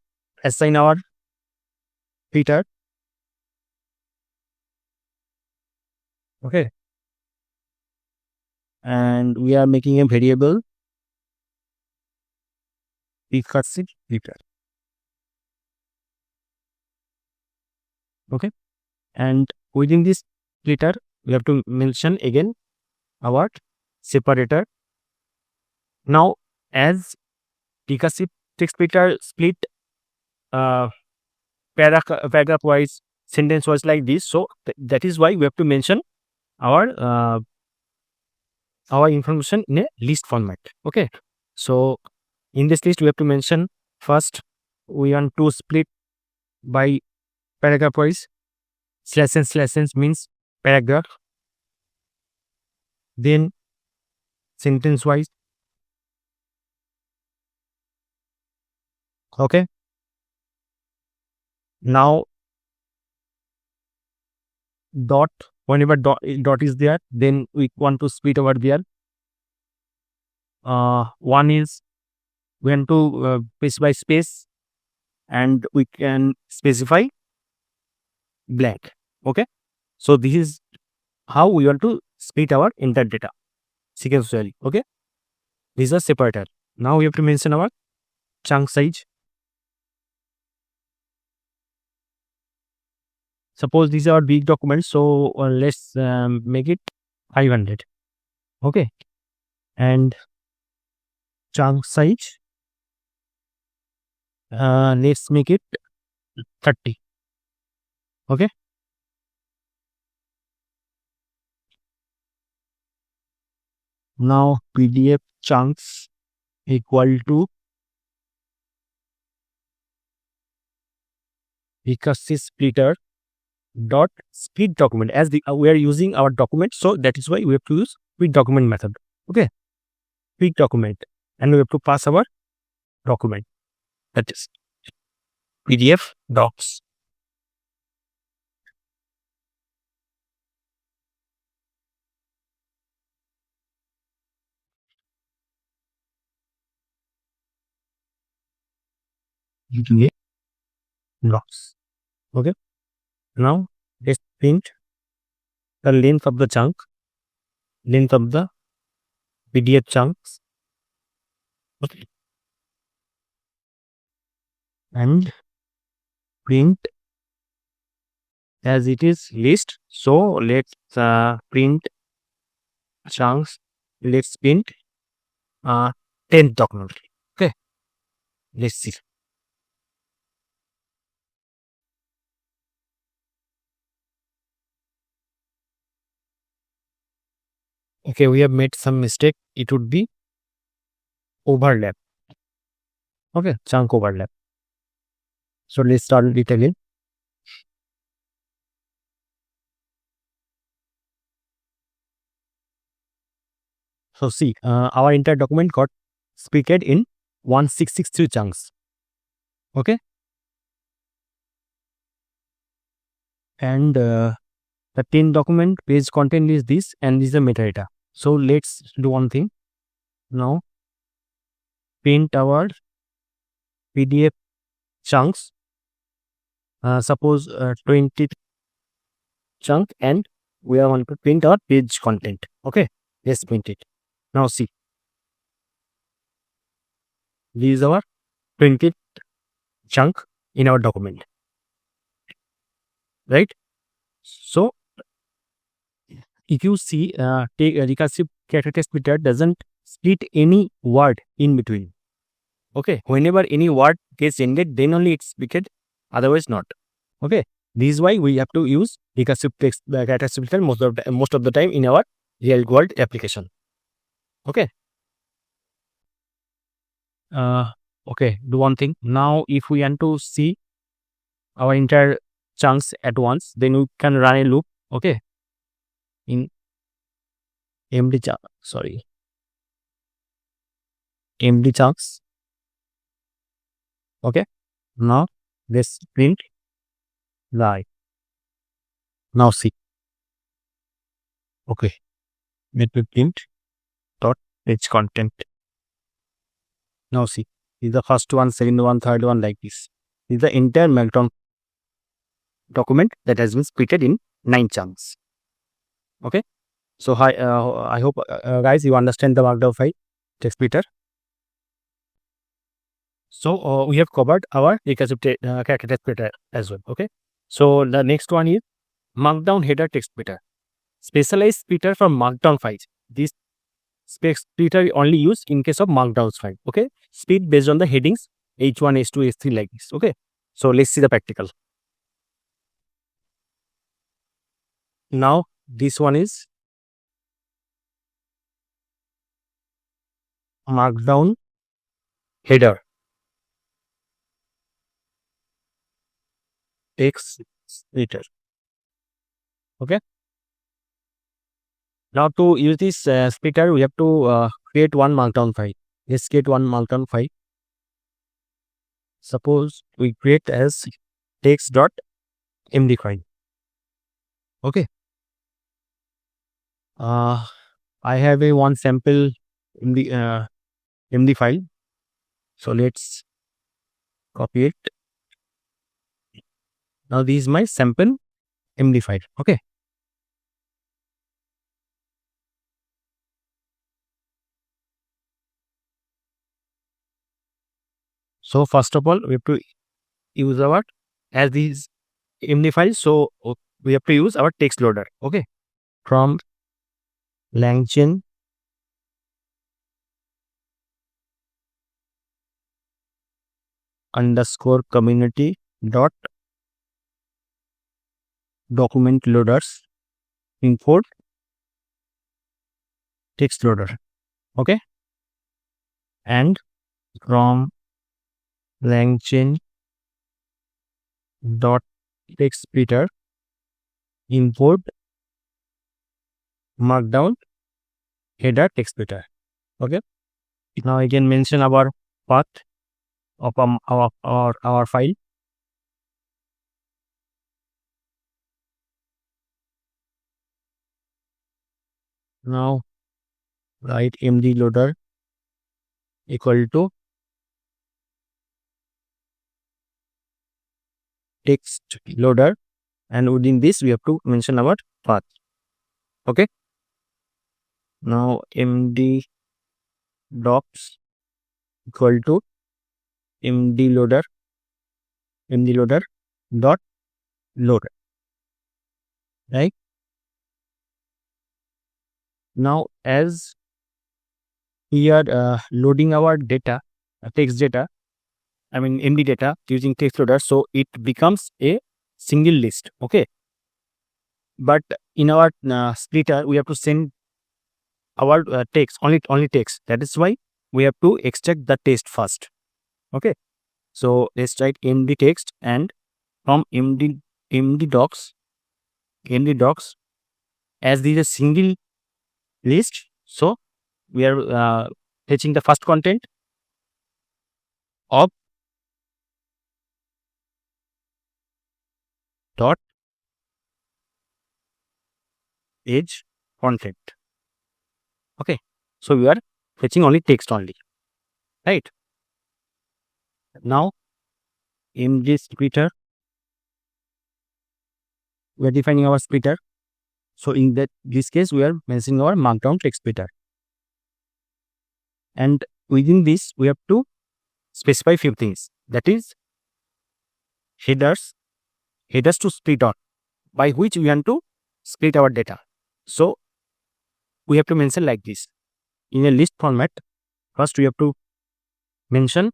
assign our filter. Okay, and we are making a variable recursive filter. Okay, and within this filter we have to mention again our separator. Now, as recursive text splitter split paragraph wise, sentence wise like this, so that is why we have to mention our information in a list format. Okay, so in this list we have to mention first we want to split by paragraph wise. /n means paragraph, then sentence wise. Okay, now dot, whenever dot is there, then we want to split over there. One is we want to specify space, and we can specify blank. Okay, so this is how we want to split our entire data sequentially. Okay, these are separated. Now we have to mention our chunk size. Suppose these are big documents, so let's make it 500. Okay, and chunk size let's make it 30. Okay. Now PDF chunks equal to recursive splitter dot split document. As we are using our document, so that is why we have to use split document method. Okay, split document, and we have to pass our document, that is PDF docs. PDF docs. Okay, now let's print the length of the chunk, length of the PDF chunks. Okay, and print as it is list. So let's print chunks. Let's print 10th document. Okay, let's see. Okay, we have made some mistake. It would be overlap. Okay, chunk overlap. So let's start it again. So see, our entire document got split in 1663 chunks. Okay, and the 10 document page content is this, and this is the metadata. So let's do one thing. Now print our PDF chunks. Suppose 20 chunk, and we are going to print our page content. Okay, let's print it. Now see, this is our printed chunk in our document, right? So if you see, take a recursive character splitter doesn't split any word in between. Okay, whenever any word gets ended, then only it's split, otherwise not. Okay, this is why we have to use recursive text character splitter most of the time in our real world application. Okay. Okay, do one thing. Now if we want to see our entire chunks at once, then we can run a loop. Okay, in MD chunks. Okay, now let's print live. Now see. Okay, let me print dot page content. Now see, this is the first one, second one, third one, like this. This is the entire Markdown document that has been splitted in 9 chunks. Okay, so I hope guys you understand the Markdown file text splitter. So we have covered our recursive character splitter as well. Okay, so the next one is Markdown header text splitter. Specialized splitter for Markdown files. This splitter only used in case of Markdown file. Okay, split based on the headings H1, H2, H3 like this. Okay, so let's see the practical. Now this one is Markdown header text splitter. Okay. Now to use this splitter, we have to create one Markdown file. Let's create one Markdown file. Suppose we create as text.md file. Okay. I have a one sample MD file. So let's copy it. Now this is my sample MD file. Okay. So first of all, we have to use our, as these MD files, so we have to use our text loader. Okay, from LangChain underscore community dot document loaders import text loader. Okay, and from LangChain dot text splitter import markdown header text splitter. Okay, now I can mention our path of our file. Now write md loader equal to text loader, and within this we have to mention our path. Okay, now md docs equal to md loader dot load, right? Now as we are loading our data, text data, I mean MD data using text loader, so it becomes a single list. Okay, but in our splitter we have to send our text only text. That is why we have to extract the text first. Okay, so let's write md text, and from md docs as this is a single list, so we are fetching the first content of dot age content. Okay, so we are fetching only text only, right? Now md splitter, we are defining our splitter. So in this case we are mentioning our markdown text splitter, and within this we have to specify few things, that is headers to split on, by which we want to split our data. So we have to mention like this in a list format. First we have to mention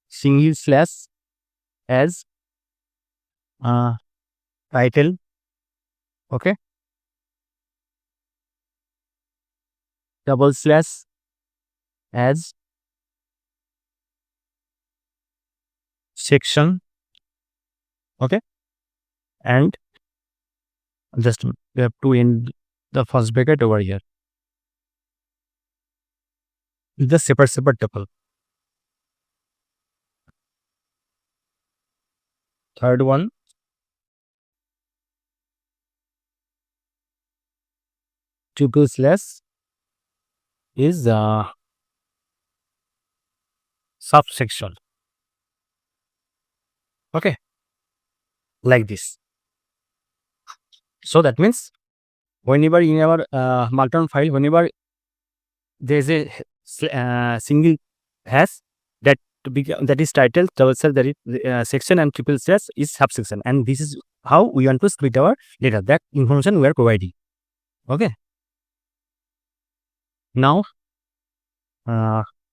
single slash as title. Okay, double slash as section. Okay, and just we have to end the first bracket over here with the separate tuple. Third one, tuple slash is subsection. Okay, like this. So that means whenever in our markdown file, whenever there is a single hash that is title, double slash that is section, and triple slash is subsection, and this is how we want to split our data. That information we are providing. Okay, now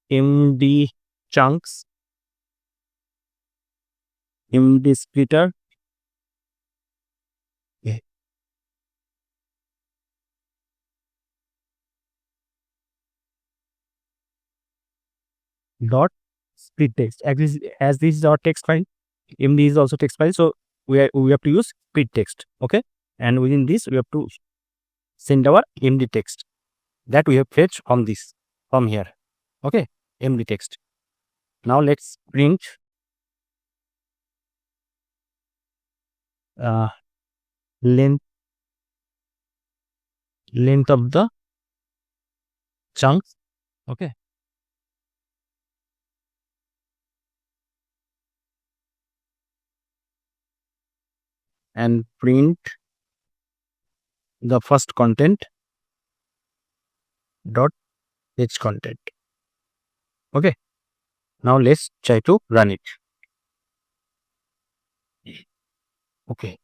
md chunks, md splitter, dot split text. As this is our text file, md is also text file, so we have to use split text. Okay, and within this we have to send our md text that we have fetched from here. Okay, md text. Now let's print length of the chunks. Okay, and print the first content dot h content. Okay, now let's try to run it. Okay,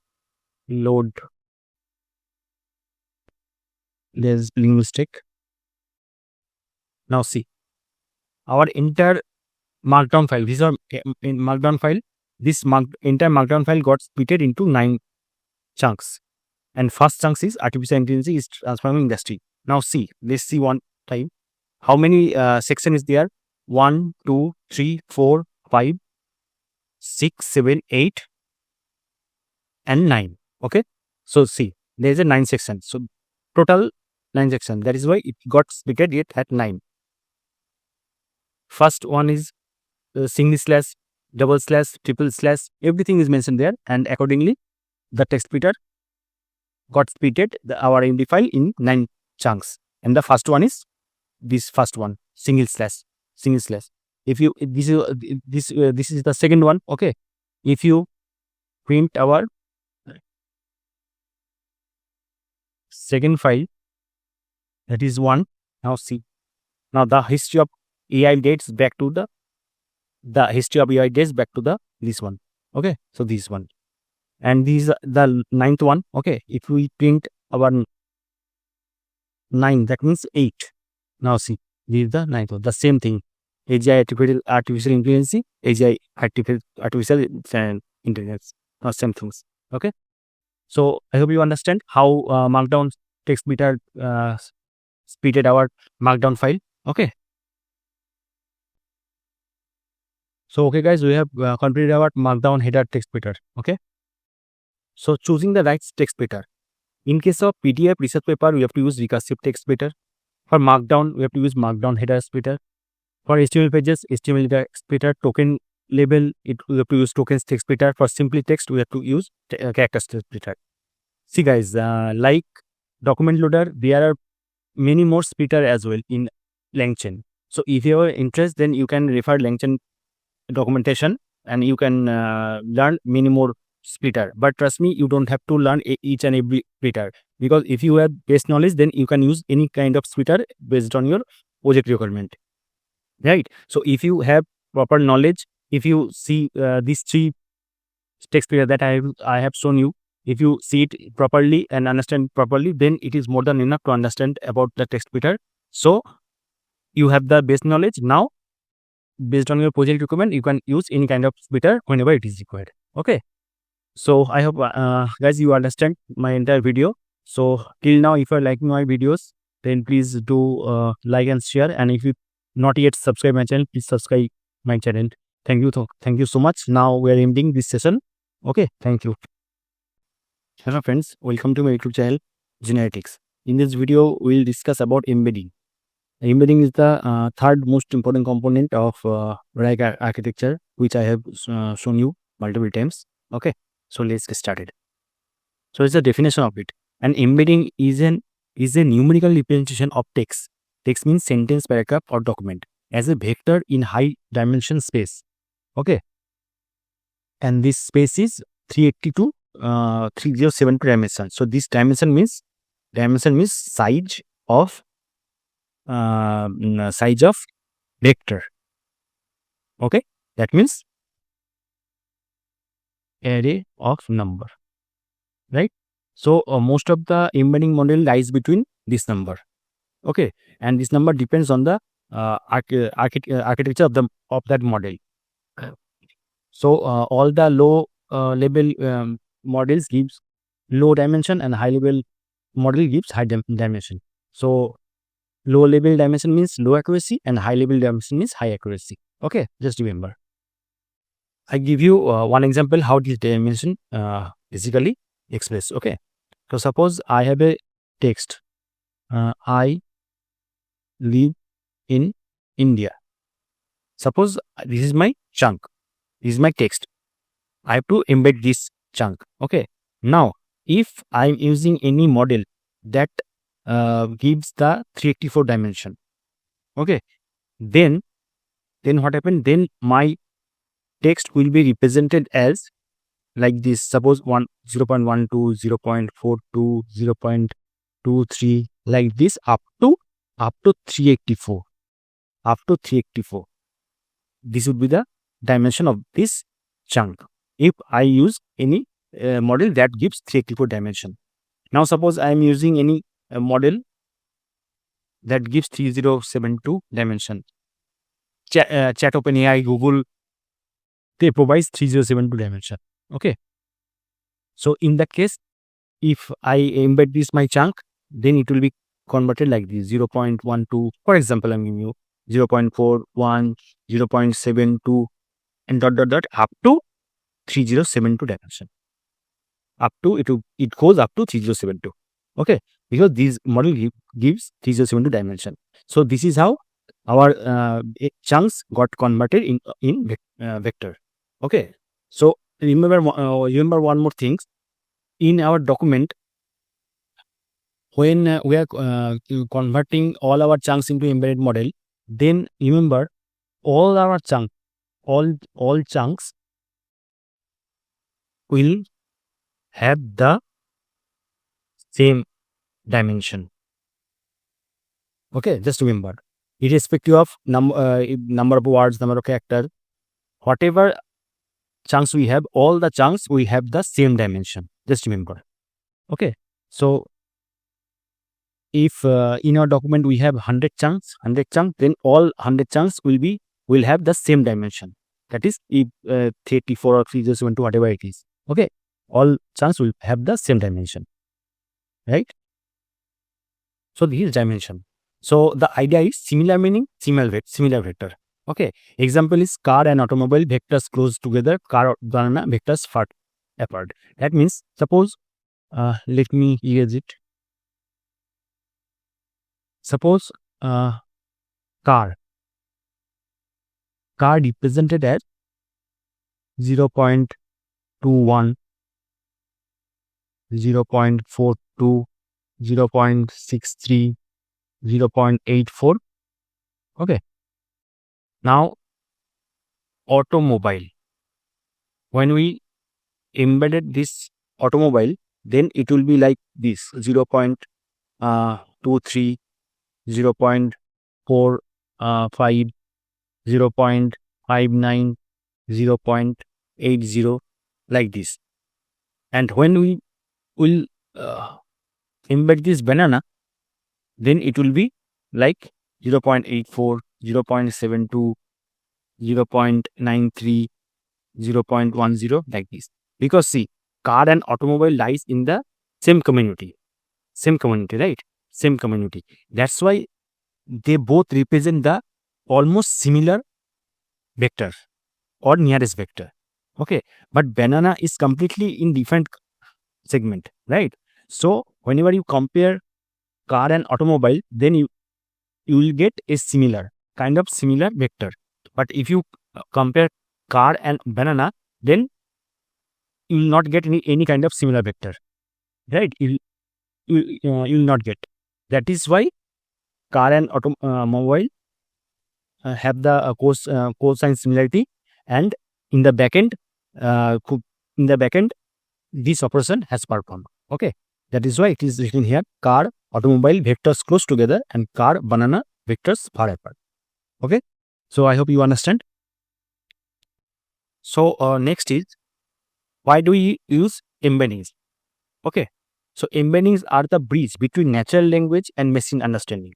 load. There's spelling mistake. Now see, our entire markdown file. These are in markdown file. This entire markdown file got splitted into 9 chunks. And first chunks is artificial intelligence is transforming industry. Now see, let's see one time. How many section is there? 1, 2, 3, 4, 5, 6, 7, 8, and 9. Okay. So see, there is a 9 section. So total 9 section. That is why it got splitted yet at 9. First one is single slash, double slash, triple slash. Everything is mentioned there, and accordingly, the text splitter got splitted our MD file in 9 chunks. And the first one is this first one, single slash. If you this is the second one. Okay, if you print our second file, that is 1. Now see, now the history of AI dates back to the history of AI dates back to the this one. Okay, so this one, and this is the 9th one. Okay, if we print our 9, that means 8. Now see, this is the 9th one. The same thing. AGI artificial intelligence, AGI artificial intelligence, same things. Okay, so I hope you understand how Markdown text splitter splitted our Markdown file. Okay, so okay guys, we have completed our Markdown header text splitter. Okay, so choosing the right text splitter. In case of PDF research paper, we have to use recursive text splitter. For Markdown, we have to use Markdown header splitter. For HTML pages, HTML text splitter. Token label, we have to use tokens text splitter. For simply text, we have to use character text splitter. See guys, like document loader, there are many more splitter as well in LangChain. So if you are interested, then you can refer LangChain documentation and you can learn many more splitter. But trust me, you don't have to learn each and every splitter, because if you have base knowledge, then you can use any kind of splitter based on your project requirement. Right. So if you have proper knowledge, if you see these 3 text splitter that I have shown you, if you see it properly and understand properly, then it is more than enough to understand about the text splitter. So you have the base knowledge. Now, based on your project requirement, you can use any kind of splitter whenever it is required. Okay. So I hope guys you understand my entire video. So till now, if you are liking my videos, then please do like and share. And if you not yet subscribe my channel, please subscribe my channel. Thank you so much. Now we are ending this session. Okay, thank you. Hello friends, welcome to my YouTube channel Genetics. In this video, we will discuss about embedding. Embedding is the third most important component of RAG architecture, which I have shown you multiple times. Okay, so let's get started. So it's the definition of it. An embedding is a numerical representation of text. Text means sentence, paragraph, or document as a vector in high dimension space. Okay, and this space is 382 3072 dimension. So this dimension means size of vector. Okay, that means array of number, right? So most of the embedding model lies between this number. Okay, and this number depends on the architecture of that model. So all the low level models gives low dimension, and high level model gives high dimension. So low level dimension means low accuracy, and high level dimension means high accuracy. Okay, just remember. I give you one example how this dimension physically expressed. Okay, so suppose I have a text. I live in India. Suppose this is my chunk. This is my text. I have to embed this chunk. Okay. Now, if I'm using any model that gives the 384 dimension, okay, then what happened? Then my text will be represented as like this. Suppose 0.12, 0.42, 0.23, like this up to 384. Up to 384. This would be the dimension of this chunk if I use any model that gives 384 dimension. Now suppose I am using any model that gives 3072 dimension. Chat OpenAI, Google, they provide 3072 dimension. Okay. So in that case, if I embed this my chunk, then it will be converted like this 0.12. For example, I'm giving you 0.41, 0.72, and dot dot dot up to 3072 dimension. Up to it goes up to 3072. Okay, because this model gives 3072 dimension. So this is how our chunks got converted in vector. Okay, so remember one more thing. In our document, when we are converting all our chunks into embedded model, then remember all our chunks, all chunks will have the same dimension. Okay, just remember, irrespective of number of words, number of characters, whatever chunks we have, all the chunks will have the same dimension. Just remember. Okay, so if in our document we have 100 chunks, then all 100 chunks will have the same dimension. That is, if 34 or 302, whatever it is. Okay, all chunks will have the same dimension, right? So this is dimension. So the idea is similar meaning, similar vector. Okay, example is car and automobile vectors close together, car banana vectors far apart. That means, suppose, let me erase it. Suppose car represented as 0.21, 0.42, 0.63, 0.84. Okay. Now, automobile. When we embedded this automobile, then it will be like this 0.23, 0.45, 0.59, 0.80, like this. And when we will embed this banana, then it will be like 0.84, 0.72, 0.93, 0.10, like this. Because see, car and automobile lies in the same community, right? Same community. That's why they both represent the almost similar vector or nearest vector. Okay, but banana is completely in different segment, right? So whenever you compare car and automobile, then you will get a similar vector. But if you compare car and banana, then you will not get any kind of similar vector, right? You will not get. That is why car and automobile have the cosine similarity, and in the backend, this operation has performed. Okay, that is why it is written here: car automobile vectors close together and car banana vectors far apart. Okay, so I hope you understand. So next is, why do we use embeddings? Okay, so embeddings are the bridge between natural language and machine understanding.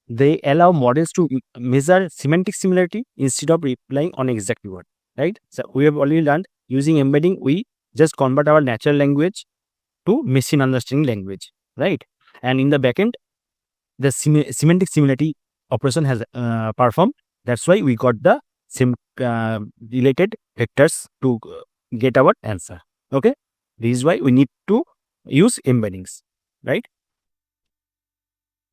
They allow models to measure semantic similarity instead of relying on exact word, right? So we have already learned, using embedding, we just convert our natural language to machine understanding language, right? And in the backend, the semantic similarity operation has performed. That's why we got the same related vectors to get our answer. Okay, this is why we need to use embeddings, right?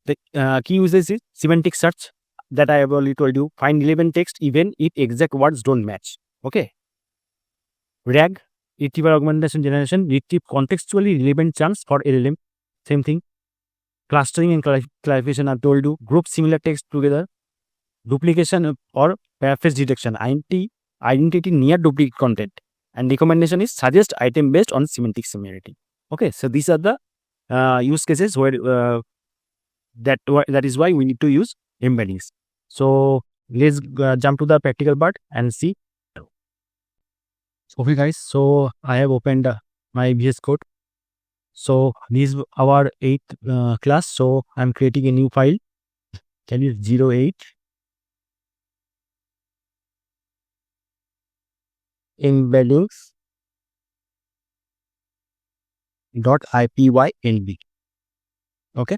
The key uses is semantic search, that I have already told you. Find relevant text even if exact words don't match. Okay. RAG, Retrieval-Augmented Generation, retrieve contextually relevant chunks for LLM. Same thing. Clustering and clarification, I've told you. Group similar text together. Duplication or paraphrase detection, identity near duplicate content. And recommendation is suggest item based on semantic similarity. Okay, so these are the use cases where that is why we need to use embeddings. So let's jump to the practical part and see. Okay guys, so I have opened my VS Code. So this is our 8th class. So I'm creating a new file. Can you 08 embeddings.ipynb. Okay.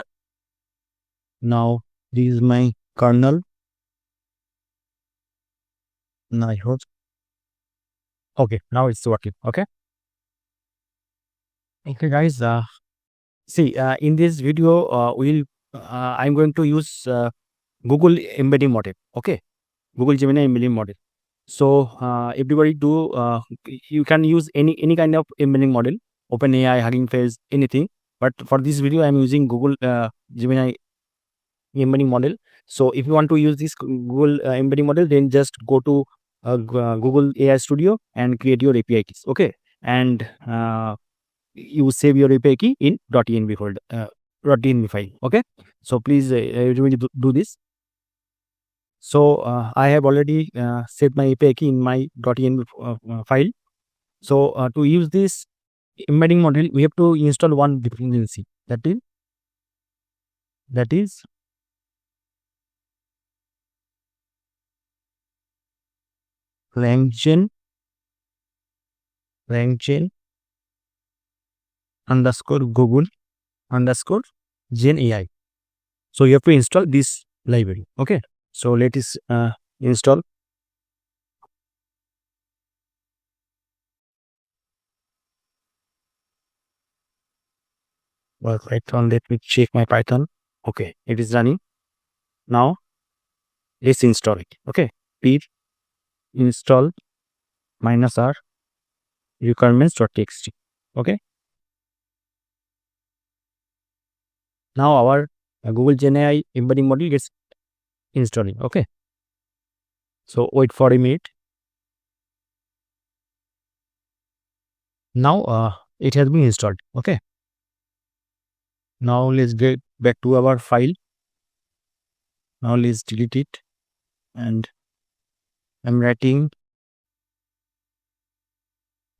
Now this is my kernel. Now I hope. Okay, now it's working. Okay. Okay, guys. See, in this video, I'm going to use Google embedding model. Okay, Google Gemini embedding model. So everybody do. You can use any kind of embedding model, OpenAI, Hugging Face, anything. But for this video, I'm using Google Gemini embedding model. So if you want to use this Google embedding model, then just go to Google AI Studio and create your API keys. Okay, and you save your API key in .env folder, .env file. Okay, so please everybody do this. So I have already saved my API key in my .env file. So to use this embedding model, we have to install one dependency. That is LangChain _Google _Gen AI. So you have to install this library. Okay, so let us install. Well, Python, let me check my Python. Okay, it is running. Now let's install it. Okay, pip install -r requirements.txt. Okay, now our Google Gen AI embedding model gets installing. Okay, so wait for a minute. Now it has been installed. Okay, now let's get back to our file. Now let's delete it, and I'm writing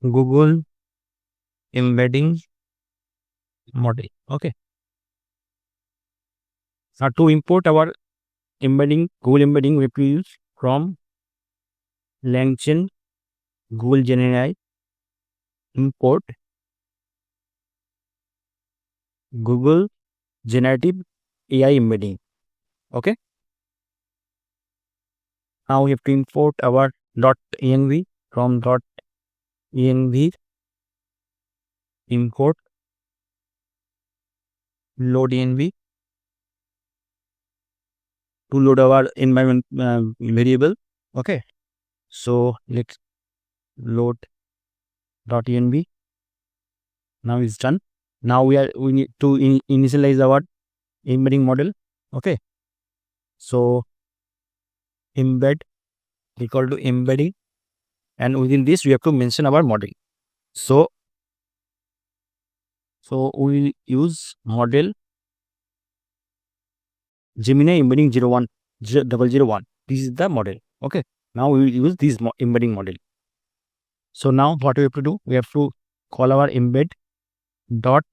Google embedding model. Okay, now to import our Google embedding, we have to use from LangChain Google Gen AI import Google Generative AI embedding. Okay, now we have to import our .env from .env import load env to load our environment variable. Okay, so let's load .env. Now it's done. Now we need to initialize our embedding model. Okay, so embed equal to embedding, and within this we have to mention our model. So we will use model Gemini embedding 01001. This is the model. Okay, now we will use this embedding model. So now what we have to do, we have to call our embed dot.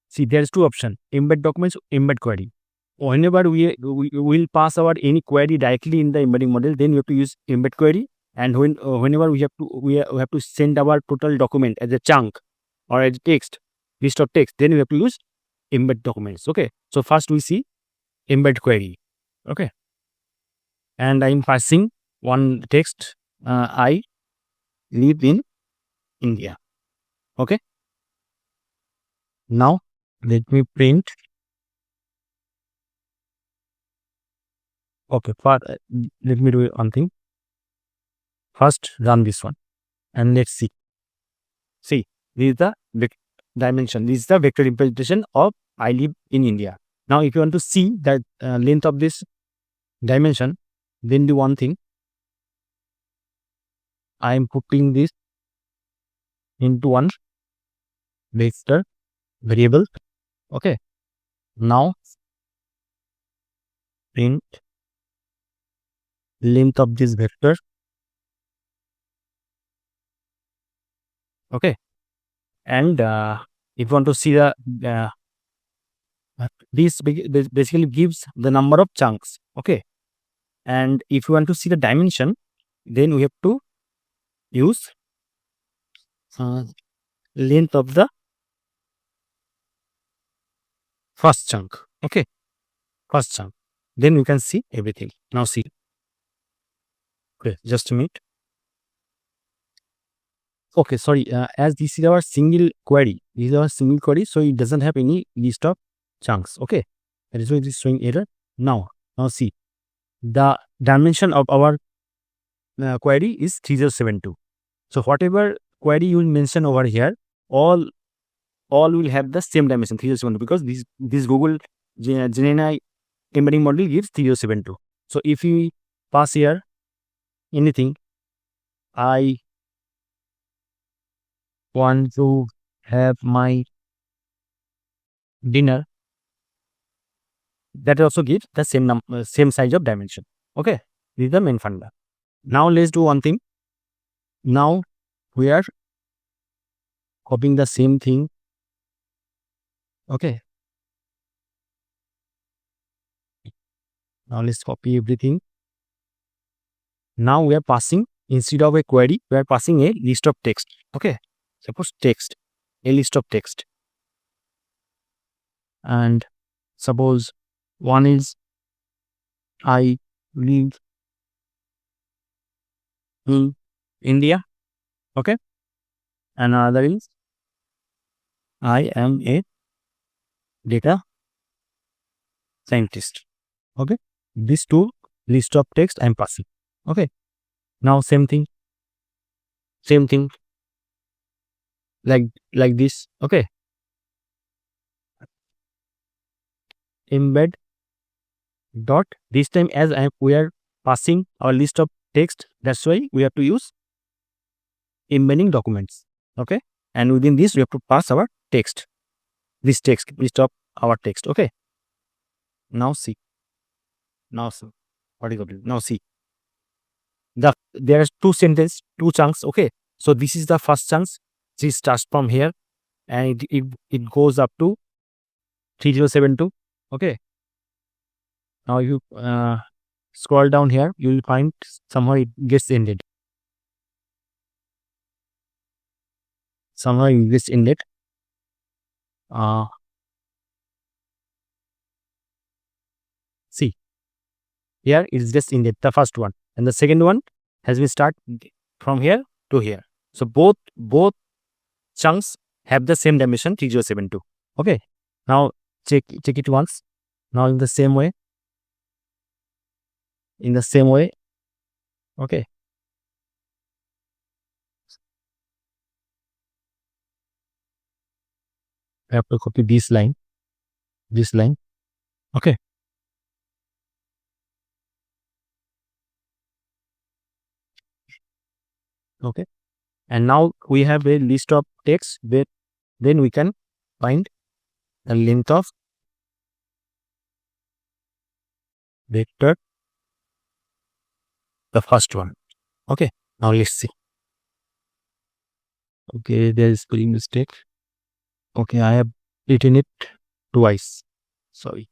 See, there's two options: embed documents, embed query. Whenever we will pass our any query directly in the embedding model, then we have to use embed query. And whenever we have to send our total document as a chunk or as a text, list of text, then we have to use embed documents. Okay, so first we see embed query. Okay, and I'm passing one text. I live in India. Okay, now let me print. Okay, let me do one thing. First run this one and let's see. See, this is the dimension. This is the vector representation of I live in India. Now if you want to see that length of this dimension, then do one thing. I am putting this into one vector variable. Okay, now print length of this vector. Okay, and if you want to see the this basically gives the number of chunks. Okay, and if you want to see the dimension, then we have to use length of the first chunk. Okay, first chunk. Then we can see everything. Now see. Okay, just a minute. Okay, sorry. As this is our single query, so it doesn't have any list of chunks. Okay, that is why it is showing error. Now see, the dimension of our query is 3072. So whatever query you will mention over here, all will have the same dimension 3072, because this Google Gemini embedding model gives 3072. So if we pass here anything, I want to have my dinner, that also gives the same size of dimension. Okay, this is the main funda. Now let's do one thing. Now we are copying the same thing. Okay, now let's copy everything. Now we are passing, instead of a query, we are passing a list of text. Okay, suppose text, a list of text, and suppose one is I live in India. Okay, and another is I am a data scientist. Okay, these two list of text I am passing. Okay, now same thing like this. Okay, embed dot, this time as we are passing our list of text, that's why we have to use embedding documents. Okay, and within this we have to pass our text, this text, list of our text. Okay, now see, what is it? Now see, there are two chunks. Okay, so this is the first chunks. This starts from here and it goes up to 3072. Okay, now you scroll down here, you will find somewhere it gets ended. See, here is just ended, the first one, and the second one has been start from here to here. So both chunks have the same dimension 3072. Okay, now check it once. Now in the same way, okay, I have to copy this line. Okay, and now we have a list of text that then we can find the length of vector, the first one. Okay, now let's see. Okay, there is spelling mistake. Okay, I have written it twice, sorry.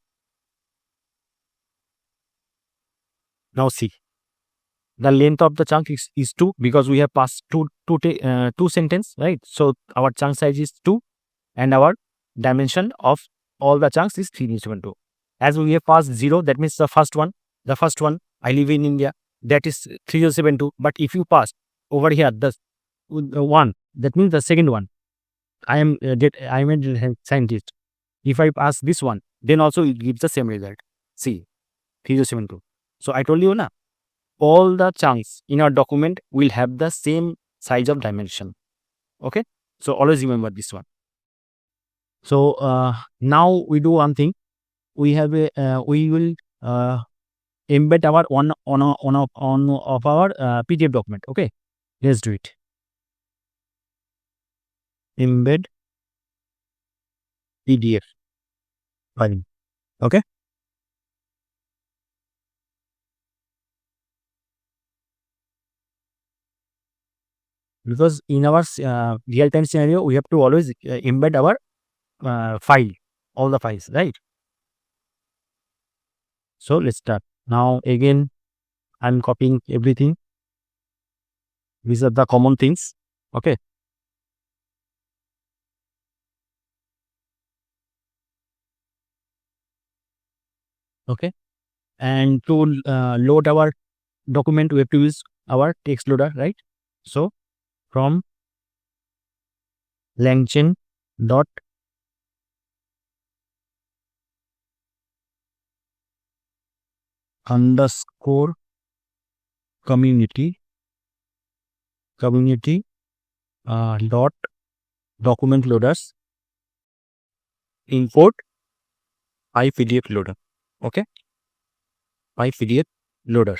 Now see, the length of the chunk is 2, because we have passed two sentence, right? So our chunk size is 2 and our dimension of all the chunks is 3072. As we have passed 0, that means the first one, I live in India, that is 3072. But if you pass over here the 1, that means the second one, I am a scientist. If I pass this one, then also it gives the same result. See, 3072. So I told you na, all the chunks in our document will have the same size of dimension. Okay, so always remember this one. So now we do one thing. We have a we will embed our one of our PDF document. Okay, let's do it. Embed PDF file. Okay, because in our real-time scenario we have to always embed our file, all the files, right? So let's start. Now again I'm copying everything. These are the common things. Okay. Okay. And to load our document, we have to use our text loader, right? So from LangChain dot underscore community dot document loaders import PDF loader. Okay, PDF loader.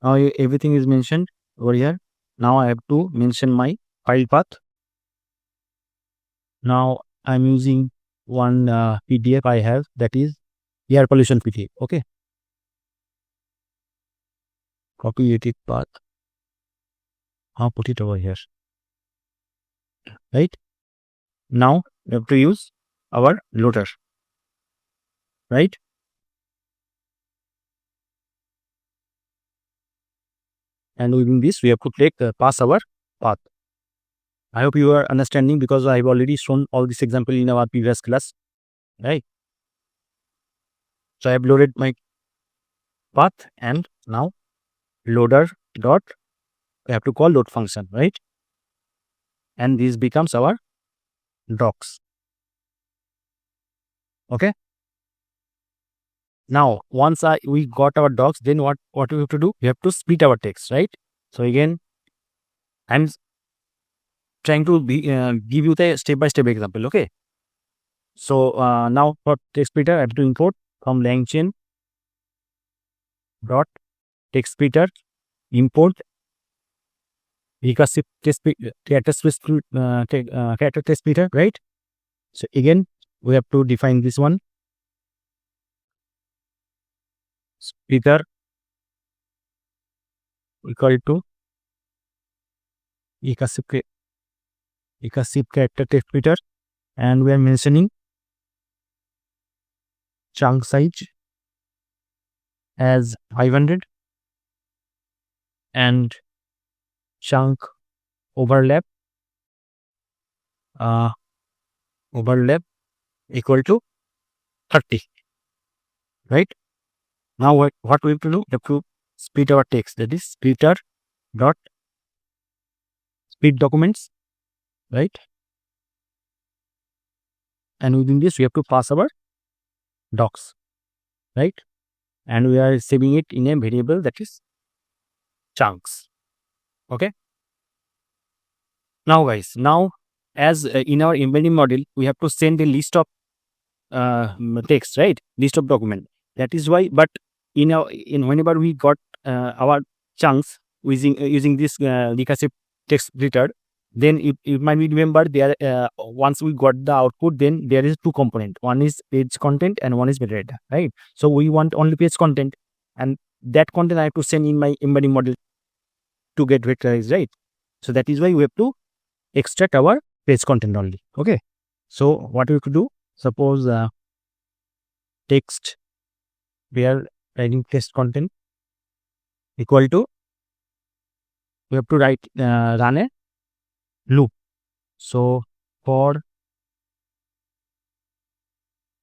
Now everything is mentioned over here. Now I have to mention my file path. Now I'm using one PDF I have, that is air pollution PDF. Okay, copy edit path. I'll put it over here. Right. Now we have to use our loader. Right. And within this, we have to take pass our path. I hope you are understanding, because I have already shown all this example in our previous class, right? So I have loaded my path, and now loader dot, we have to call load function, right? And this becomes our docs. Okay. Now once we got our docs, then what we have to do? We have to split our text, right? So again, I'm trying to give you the step-by-step example. Okay. So now for text splitter, I have to import from LangChain dot text splitter import recursive character text splitter, right? So again, we have to define this one, splitter equal to recursive character text splitter, and we are mentioning chunk size as 500 and chunk overlap equal to 30, right? Now what we have to do? We have to split our text, that is splitter dot split documents, right? And within this, we have to pass our docs, right? And we are saving it in a variable, that is chunks. Okay. Now guys, now as in our embedding model, we have to send a list of text, right? List of document. That is why, but whenever we got our chunks using this recursive text splitter, then it might be remember there once we got the output, then there is two component. One is page content and one is metadata, right? So we want only page content, and that content I have to send in my embedding model to get vectorized, right? So that is why we have to extract our page content only. Okay. So what we have to do? Suppose text, we are writing text content equal to, we have to write run a loop. So for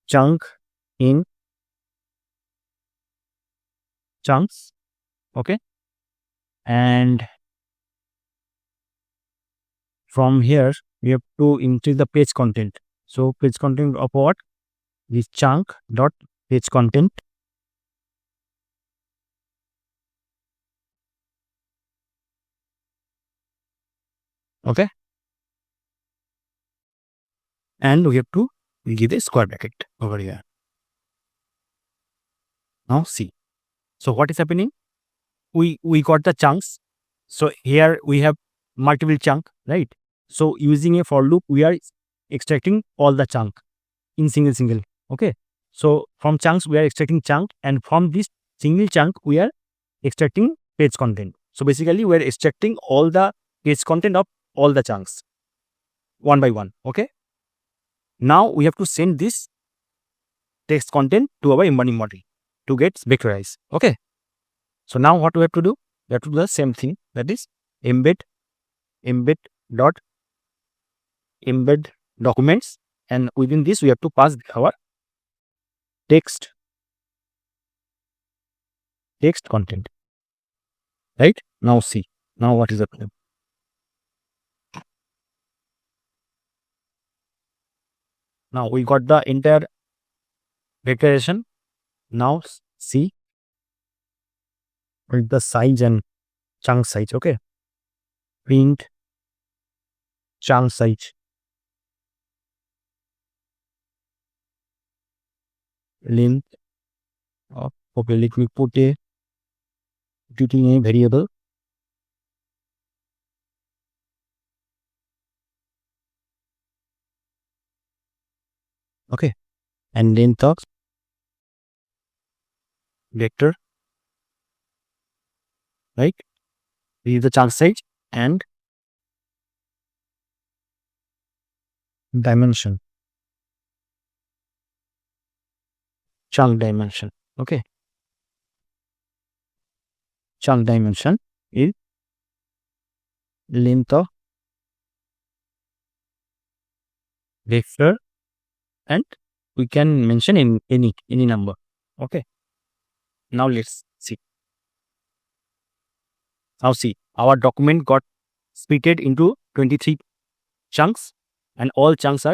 chunk in chunks, okay, and from here we have to increase the page content. So page content of what? This chunk dot page content. Okay. And we have to give a square bracket over here. Now see. So what is happening? We got the chunks. So here we have multiple chunk, right? So using a for loop, we are extracting all the chunk in single. Okay. So from chunks, we are extracting chunk, and from this single chunk, we are extracting page content. So basically, we are extracting all the page content of all the chunks one by one. Okay. Now we have to send this text content to our embedding model to get vectorized. Okay. So now what we have to do? that will be the same thing, that is embed dot embed documents, and within this we have to pass our text content, right? Now see, now what is the problem? Now we got the entire declaration. Now see with the size and chunk size. Okay, print chunk size, length of, okay, let me put a variable, okay, and length of vector, right? This is the chunk size and dimension, chunk dimension. Okay, chunk dimension is length of vector, and we can mention in any number. Okay, now let's see. Now see, our document got splitted into 23 chunks, and all chunks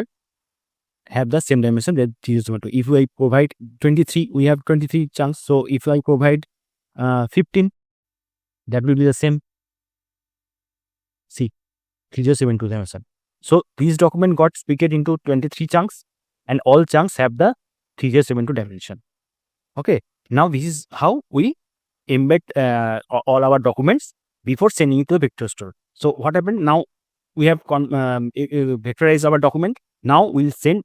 have the same dimension that 0.2. If I provide 23, we have 23 chunks. So if I provide 15, that will be the same. See, 3072 dimension. So this document got split into 23 chunks, and all chunks have the 3072 dimension. Okay, now this is how we embed all our documents before sending it to the vector store. So what happened now? We have vectorized our document. Now we'll send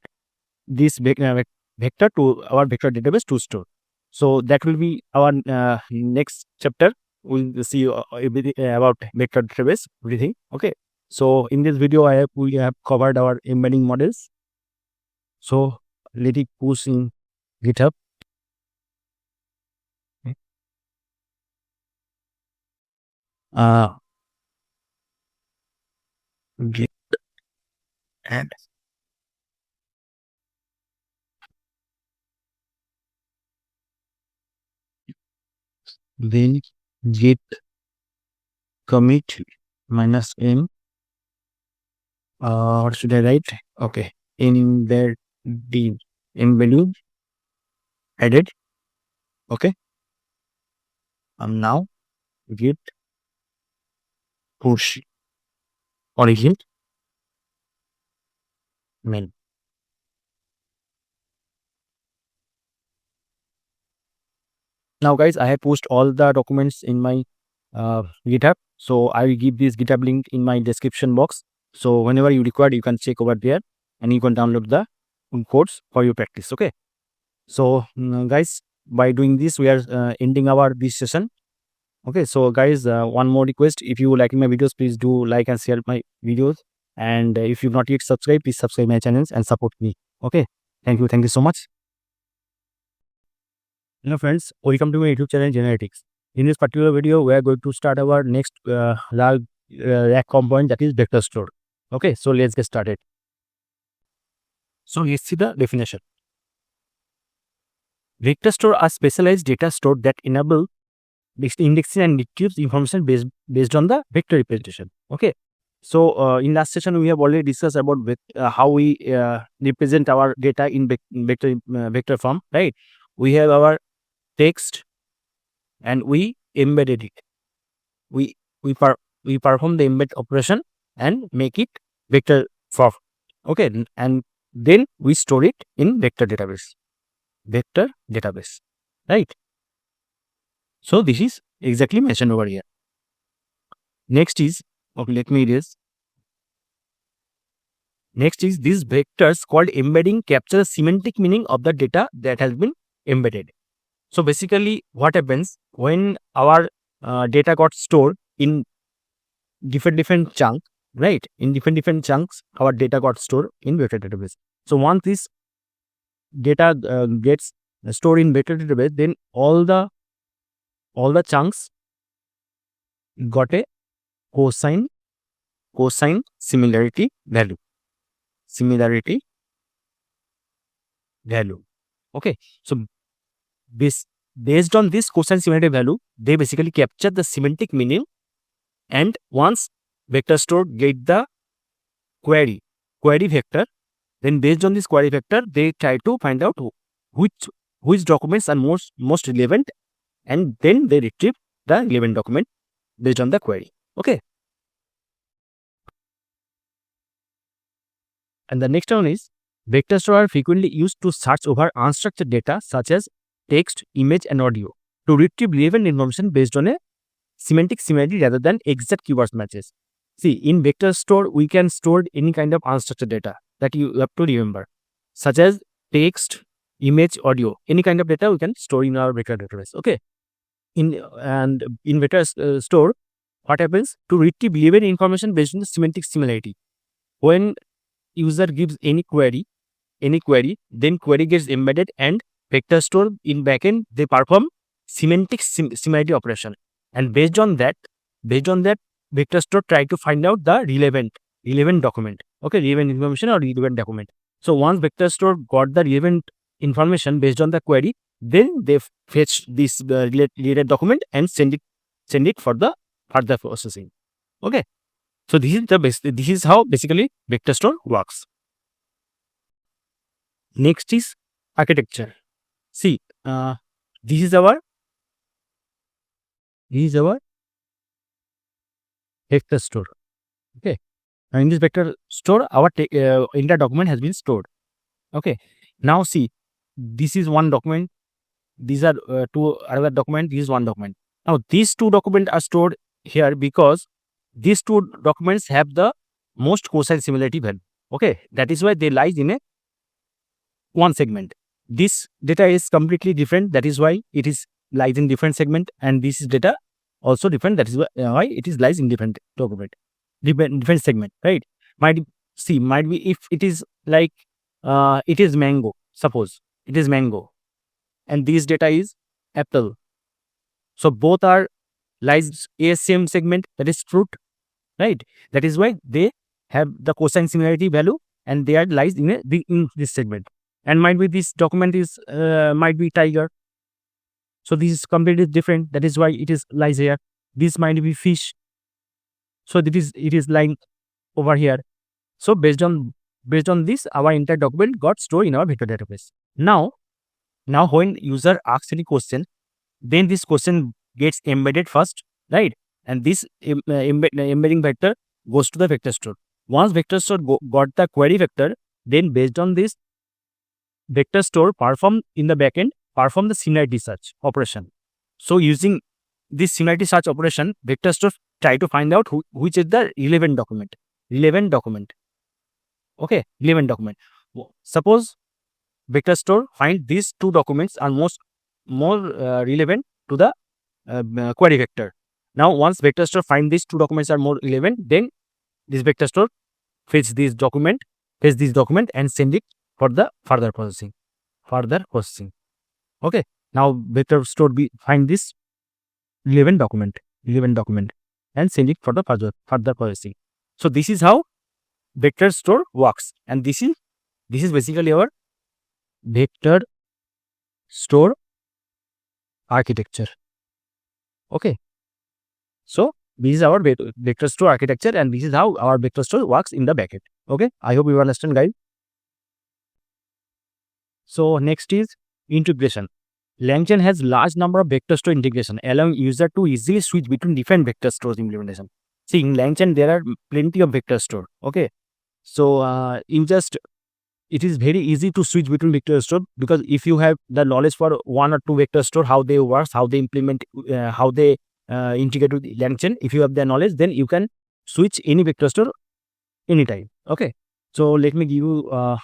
this vector to our vector database to store. So that will be our next chapter. We'll see everything about vector database, everything. Okay. So in this video, we have covered our embedding models. So let it push in GitHub. Git and then git commit -m. What should I write? Okay, in there the embedding added. Okay, now git push origin main. Now guys, I have pushed all the documents in my GitHub. So I will give this GitHub link in my description box. So whenever you require, you can check over there and you can download the codes for your practice. Okay. So guys, by doing this, we are ending this session. Okay. So guys, one more request. If you like my videos, please do like and share my videos. And if you've not yet subscribed, please subscribe my channels and support me. Okay. Thank you. Thank you so much. Hello friends, welcome to my YouTube channel Genetics. In this particular video, we are going to start our next rack component, that is vector store. Okay, so let's get started. So let's see the definition. Vector store are specialized data store that enable indexing and retrieves information based on the vector representation. Okay, so in last session we have already discussed about how we represent our data in vector form, right? We have our text and we embedded it. We perform the embed operation and make it vector form. Okay, and then we store it in vector database. Right? So this is exactly mentioned over here. Next is, okay, let me erase. Next is, these vectors called embedding capture semantic meaning of the data that has been embedded. So basically what happens when our data got stored in different chunks, right? In different chunks, our data got stored in vector database. So once this data gets stored in vector database, then all the chunks got a cosine similarity value. Okay, so based on this cosine similarity value, they basically capture the semantic meaning, and once vector store get the query vector, then based on this query vector, they try to find out which documents are most relevant, and then they retrieve the relevant document based on the query. Okay. And the next one is vector store are frequently used to search over unstructured data such as text, image, and audio to retrieve relevant information based on a semantic similarity rather than exact keywords matches. See, in vector store, we can store any kind of unstructured data that you have to remember, such as text, image, audio. Any kind of data we can store in our vector database. Okay. In vector store, what happens? To retrieve relevant information based on the semantic similarity. When user gives any query, then query gets embedded, and vector store in backend, they perform semantic similarity operation. And based on that, vector store try to find out the relevant document. Okay, relevant information or relevant document. So once vector store got the relevant information based on the query, then they fetch this related document and send it for the further processing. Okay. So this is how basically vector store works. Next is architecture. See, this is our vector store. Okay, now in this vector store, our entire document has been stored. Okay, now see, this is one document. These are two other document. This is one document. Now these two documents are stored here because these two documents have the most cosine similarity value. Okay, that is why they lies in a one segment. This data is completely different. That is why it is lies in different segment, and this is data also different. That is why it is lies in different document, different segment. Right? Might be if it is like it is mango. Suppose it is mango, and this data is apple. So both are lies a same segment, that is fruit. Right? That is why they have the cosine similarity value, and they are lies in this segment. And might be this document is might be tiger. So this is completely different. That is why it is lies here. This might be fish. So it is lying over here. So based on this, our entire document got stored in our vector database. Now when user asks any question, then this question gets embedded first, right? And this embedding vector goes to the vector store. Once vector store got the query vector, then based on this, vector store perform the similarity search operation. So using this similarity search operation, vector store try to find out which is the relevant document. Okay, relevant document. Suppose vector store find these two documents are more relevant to the query vector. Now once vector store find these two documents are more relevant, then this vector store fetch this document and send it for the further processing. Okay, now vector store find this relevant document and send it for the further processing. So this is how vector store works, and this is basically our vector store architecture. Okay, so this is our vector store architecture, and this is how our vector store works in the backend. Okay, I hope you understand, guys. So next is integration. LangChain has large number of vector store integration, allowing user to easily switch between different vector stores implementation. See, in LangChain there are plenty of vector store. Okay, so it is very easy to switch between vector store, because if you have the knowledge for one or two vector store, how they work, how they implement, how they integrate with LangChain, if you have the knowledge, then you can switch any vector store anytime. Okay, so let me give you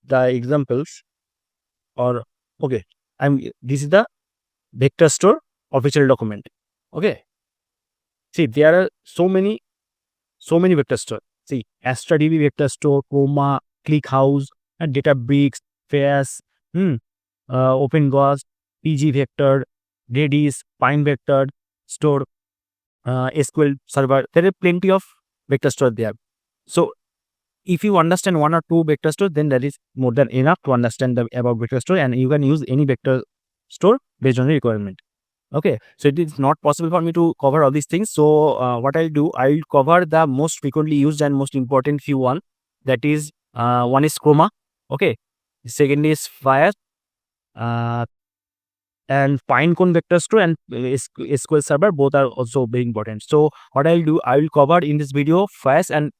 the examples. Okay, this is the vector store official document. Okay, see, there are so many vector store. See, AstraDB vector store, Coma, ClickHouse, and Databricks, Fast, OpenGhost, PG Vector, Redis, Pine Vector store, SQL server. There are plenty of vector store there. So if you understand one or two vector store, then that is more than enough to understand about vector store, and you can use any vector store based on the requirement. Okay, so it is not possible for me to cover all these things. So what I'll do, I'll cover the most frequently used and most important few one. That is one is Chroma. Okay, second is Fire, and Pinecone vector store and SQL server. Both are also very important. So what I'll do, I will cover in this video Fast and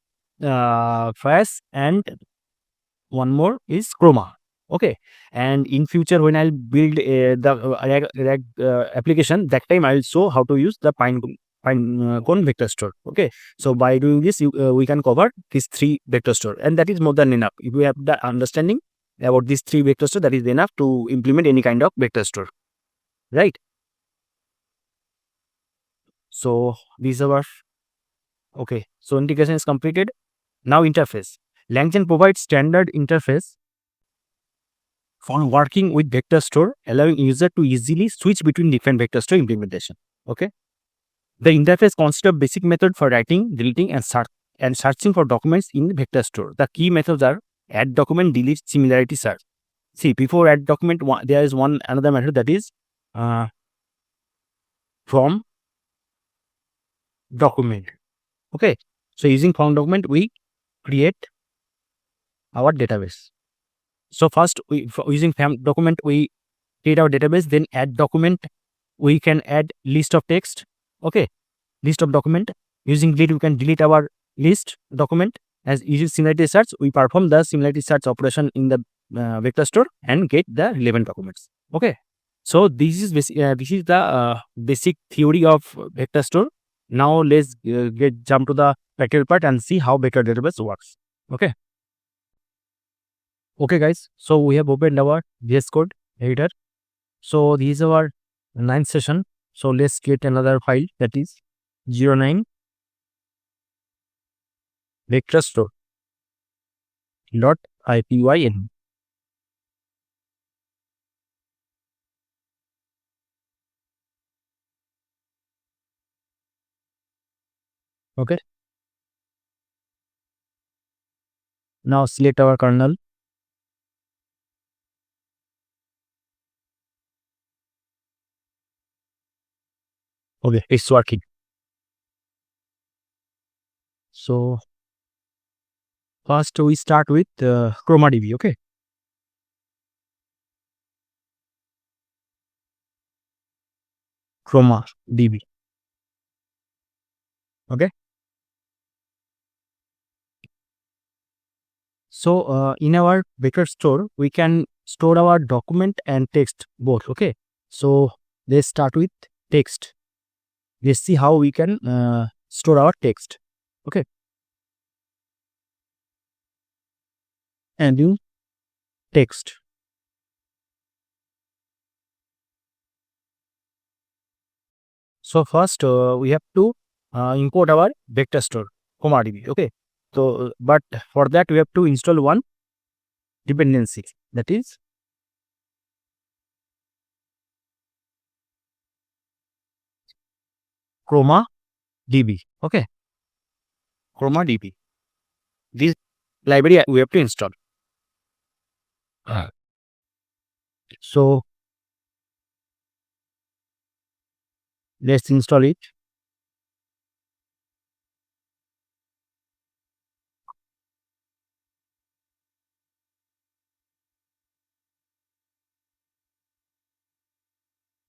one more is Chroma. Okay, and in future when I'll build the application, that time I'll show how to use the Pinecone vector store. Okay, so by doing this, we can cover these three vector store, and that is more than enough. If we have the understanding about these three vector store, that is enough to implement any kind of vector store, right? So these are okay. So integration is completed. Now interface. LangChain provides standard interface for working with vector store, allowing user to easily switch between different vector store implementation. Okay. The interface consists of basic method for writing, deleting, and searching for documents in vector store. The key methods are add document, delete, similarity search. See, before add document, there is another method, that is from document. Okay. So using from document, we create our database. So first, using from document, we create our database. Then add document, we can add list of text. Okay, list of document. Using delete, we can delete our list document. As using similarity search, we perform the similarity search operation in the vector store and get the relevant documents. Okay, so this is the basic theory of vector store. Now let's jump to the practical part and see how vector database works. Okay. Okay guys, so we have opened our VS Code editor. So this is our 9th session. So let's create another file, that is 09 vector store .ipyn. Okay. Now select our kernel. Okay, it's working. So first we start with ChromaDB. Okay, ChromaDB. Okay, so in our vector store, we can store our document and text both. Okay, so let's start with text. Let's see how we can store our text. Okay, and do text. So first we have to import our vector store ChromaDB. Okay, so but for that we have to install one dependency, that is ChromaDB. Okay, ChromaDB. This library we have to install. So let's install it.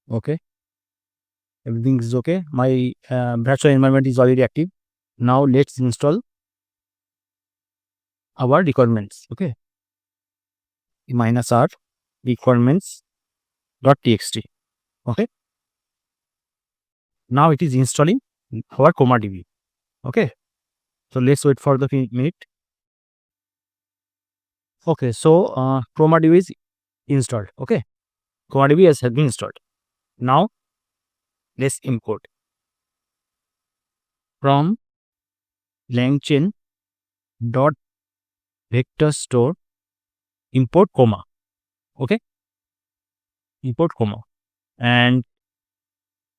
Okay, everything is okay. My virtual environment is already active. Now let's install our requirements. Okay, -r requirements.txt. Okay, now it is installing our ChromaDB. Okay, so let's wait for the minute. Okay, so ChromaDB is installed. Okay, ChromaDB has been installed. Now let's import from LangChain vector store import Chroma. Okay, import Chroma, and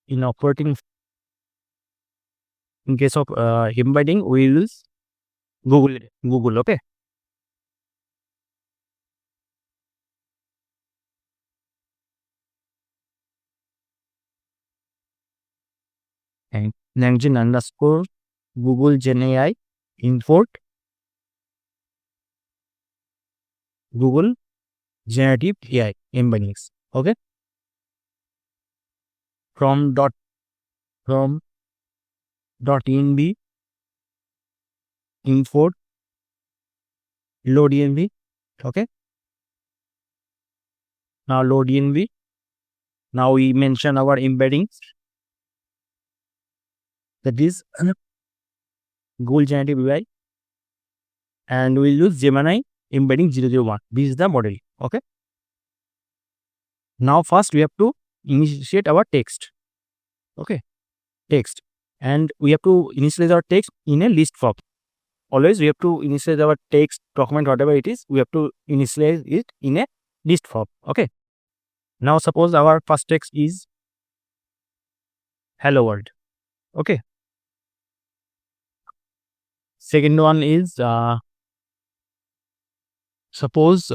in operating In case of embedding, we use Google. Okay. And LangChain underscore Google Gen AI import Google Generative AI embeddings. Okay. From .env import load env. Okay. Now load env. Now we mention our embeddings. That is Google Generative AI, and we'll use Gemini embedding 001. This is the model. Okay. Now first we have to initiate our text. Okay. Text. And we have to initialize our text in a list form. Always we have to initialize our text document, whatever it is, we have to initialize it in a list form. Okay. Now suppose our first text is hello world. Okay. Second one is suppose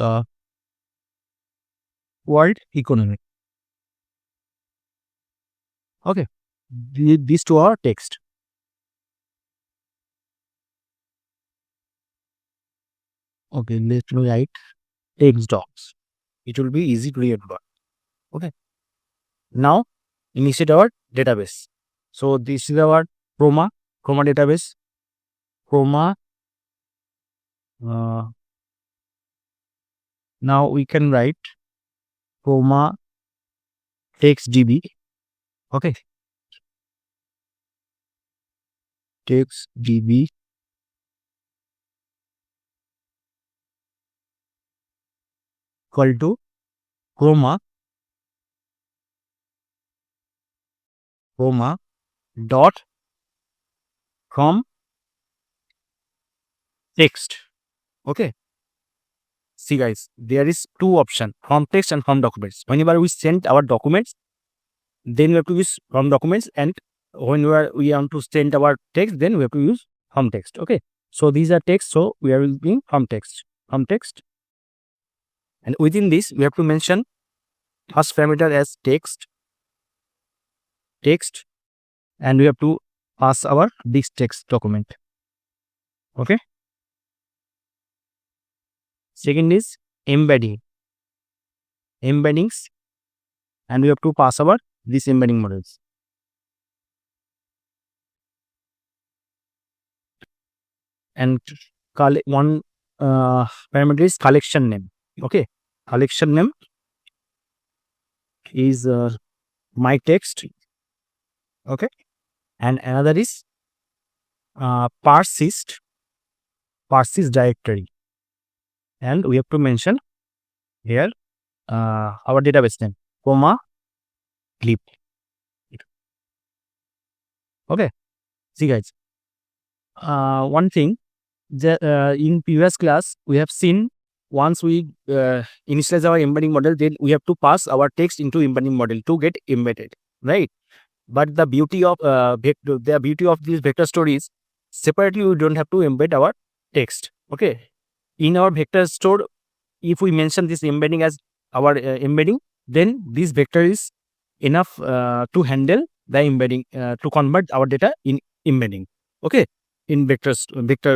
world economy. Okay. These two are text. Okay, let's write text docs. It will be easy to read. Okay. Now initiate our database. So this is our Chroma database. Chroma. Now we can write Chroma TextDB. Okay. TextDB equal to Chroma dot from text. Okay. See guys, there is two options, from text and from documents. Whenever we send our documents, then we have to use from documents, and when we want to send our text, then we have to use from text. Okay. So these are text, so we are using from text. And within this, we have to mention first parameter as text, and we have to pass our this text document. Okay. Second is embeddings, and we have to pass our this embedding models. And one parameter is collection name. Okay. Collection name is my text. Okay. And another is Parsist directory. And we have to mention here our database name, clip. Okay. See guys, one thing that in previous class we have seen, once we initialize our embedding model, then we have to pass our text into embedding model to get embedded, right? But the beauty of this vector store is separately we don't have to embed our text. Okay. In our vector store, if we mention this embedding as our embedding, then this vector is enough to handle the embedding, to convert our data in embedding. Okay. In vector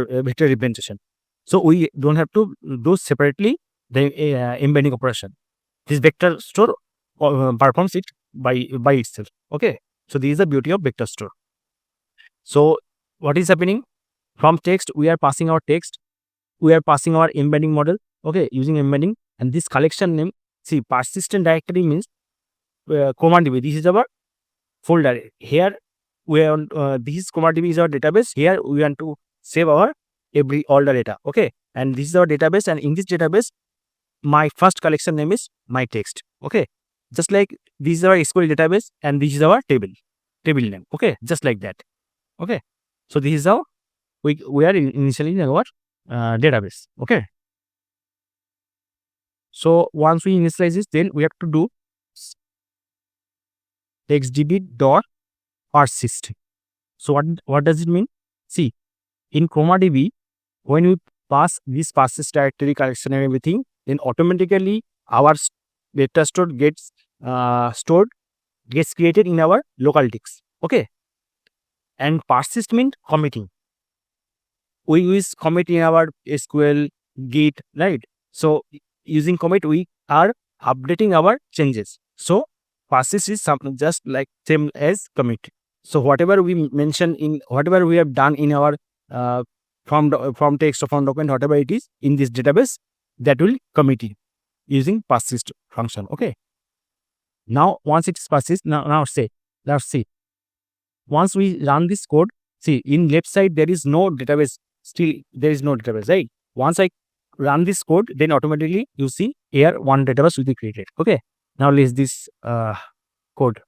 representation. So we don't have to do separately the embedding operation. This vector store performs it by itself. Okay. So this is the beauty of vector store. So what is happening? From text, we are passing our text. We are passing our embedding model. Okay, using embedding, and this collection name. See, persistent directory means ChromaDB. This is our folder. Here we are this ChromaDB is our database. Here we want to save our all the data. Okay, and this is our database, and in this database, my first collection name is my text. Okay, just like this is our SQL database, and this is our table name. Okay, just like that. Okay, so this is how we are initially in our database. Okay, so once we initialize this, then we have to do textdb dot persist. So what does it mean? See, in ChromaDB, when we pass this passes directory collection and everything, then automatically our data store gets created in our local disk. Okay, and persist means committing. We use commit in our SQL, Git, right? So using commit, we are updating our changes. So persist is something just like same as commit. So whatever we mention in whatever we have done in our from text or from document, whatever it is in this database, that will commit it using persist function. Okay. Now once it is persist, let's see. Once we run this code, see in left side there is no database. Still there is no database, right? Once I run this code, then automatically you see here one database will be created. Okay. Now let's this code.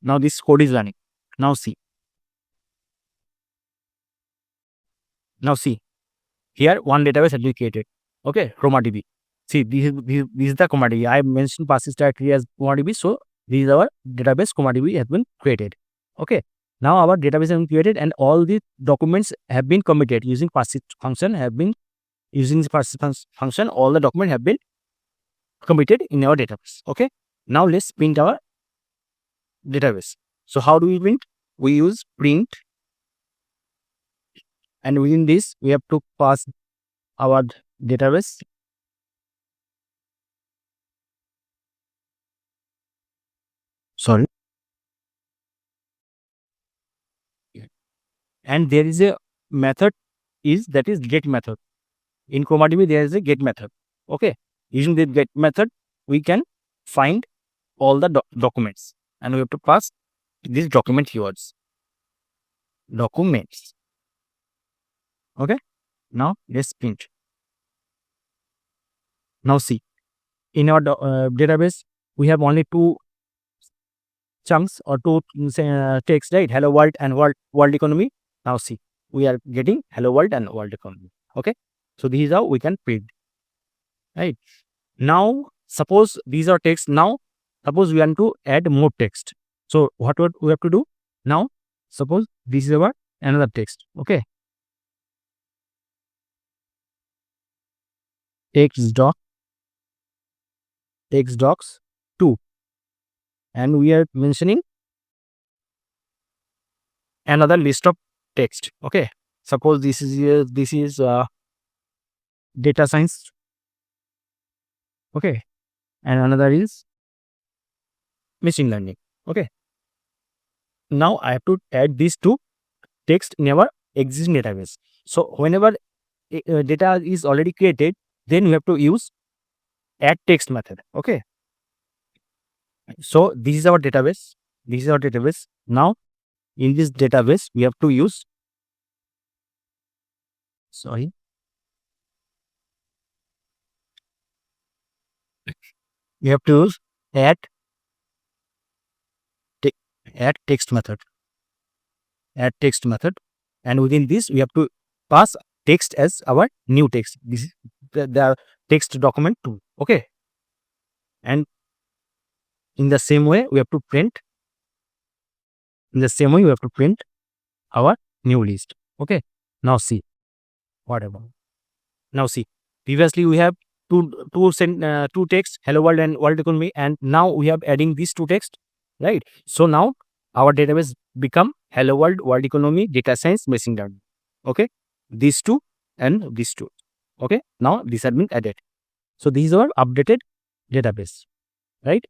Now this code is running. Now see. Here one database has been created. Okay, ChromaDB. See, this is the ChromaDB. I mentioned persist directory as ChromaDB, so this is our database. ChromaDB has been created. Okay. Now our database has been created and all the documents have been committed using persist function. All the documents have been committed in our database. Okay. Now let's print our database. So how do we print? We use print, and within this we have to pass our database. Sorry. And there is a method that is get method. In ChromaDB there is a get method. Okay. Using the get method, we can find all the documents, and we have to pass these document keywords. Documents. Okay. Now let's print. Now see, in our database we have only two chunks or two text, right? Hello world and world economy. Now see, we are getting hello world and world economy. Okay. So this is how we can print. Right. Now suppose these are text. Now suppose we want to add more text. So what we have to do? Now suppose this is our another text. Okay. Text docs 2, and we are mentioning another list of text. Okay. Suppose this is data science. Okay. And another is machine learning. Okay. Now I have to add these two text in our existing database. So whenever data is already created, then we have to use add text method. Okay. So this is our database. Now in this database we have to use add text method. And within this we have to pass text as our new text. This is the text document 2. Okay. And in the same way we have to print our new list. Okay. Now see whatever. Now see, previously we have two text, hello world and world economy, and now we have adding these two text, right? So now our database become hello world, world economy, data science, machine learning. Okay. These two and these two. Okay. Now these have been added. So these are updated database, right?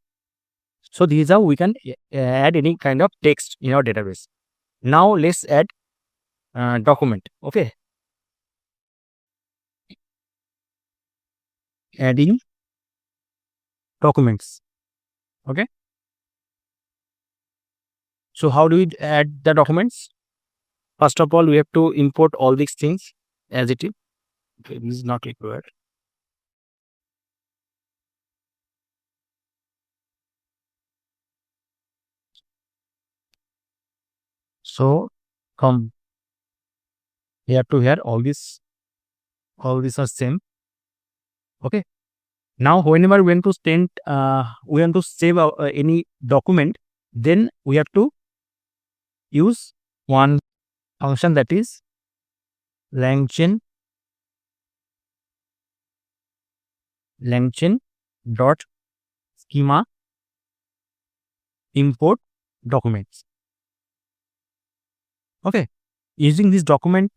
So these is how we can add any kind of text in our database. Now let's add document. Okay. Adding documents. Okay. So how do we add the documents? First of all, we have to import all these things as it is. Okay, this is not required. So come here to here, all these are same. Okay. Now whenever we want to save any document, then we have to use one function, that is LangChain dot schema import documents. Okay, using this document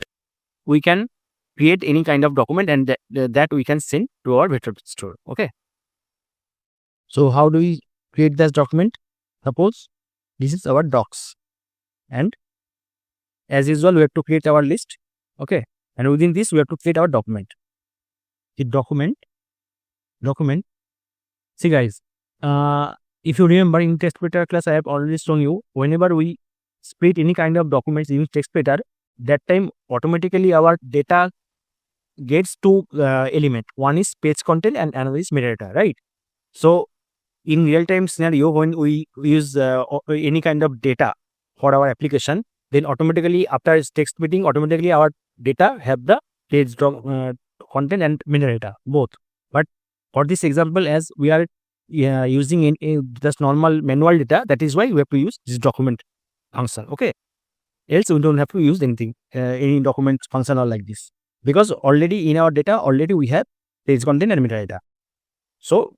we can create any kind of document, and that we can send to our vector store. Okay, so how do we create this document? Suppose this is our docs, and as usual we have to create our list. Okay, and within this we have to create our document. The document. See guys, if you remember in text editor class, I have already shown you, whenever we split any kind of documents using text editor, that time automatically our data gets two element. One is page content and another is metadata, right? So in real time scenario, when we use any kind of data for our application, then automatically after text splitting, automatically our data have the page content and metadata both. But for this example, as we are using in just normal manual data, that is why we have to use this document function. Okay, else we don't have to use anything, any document function or like this, because already in our data already we have page content and metadata. So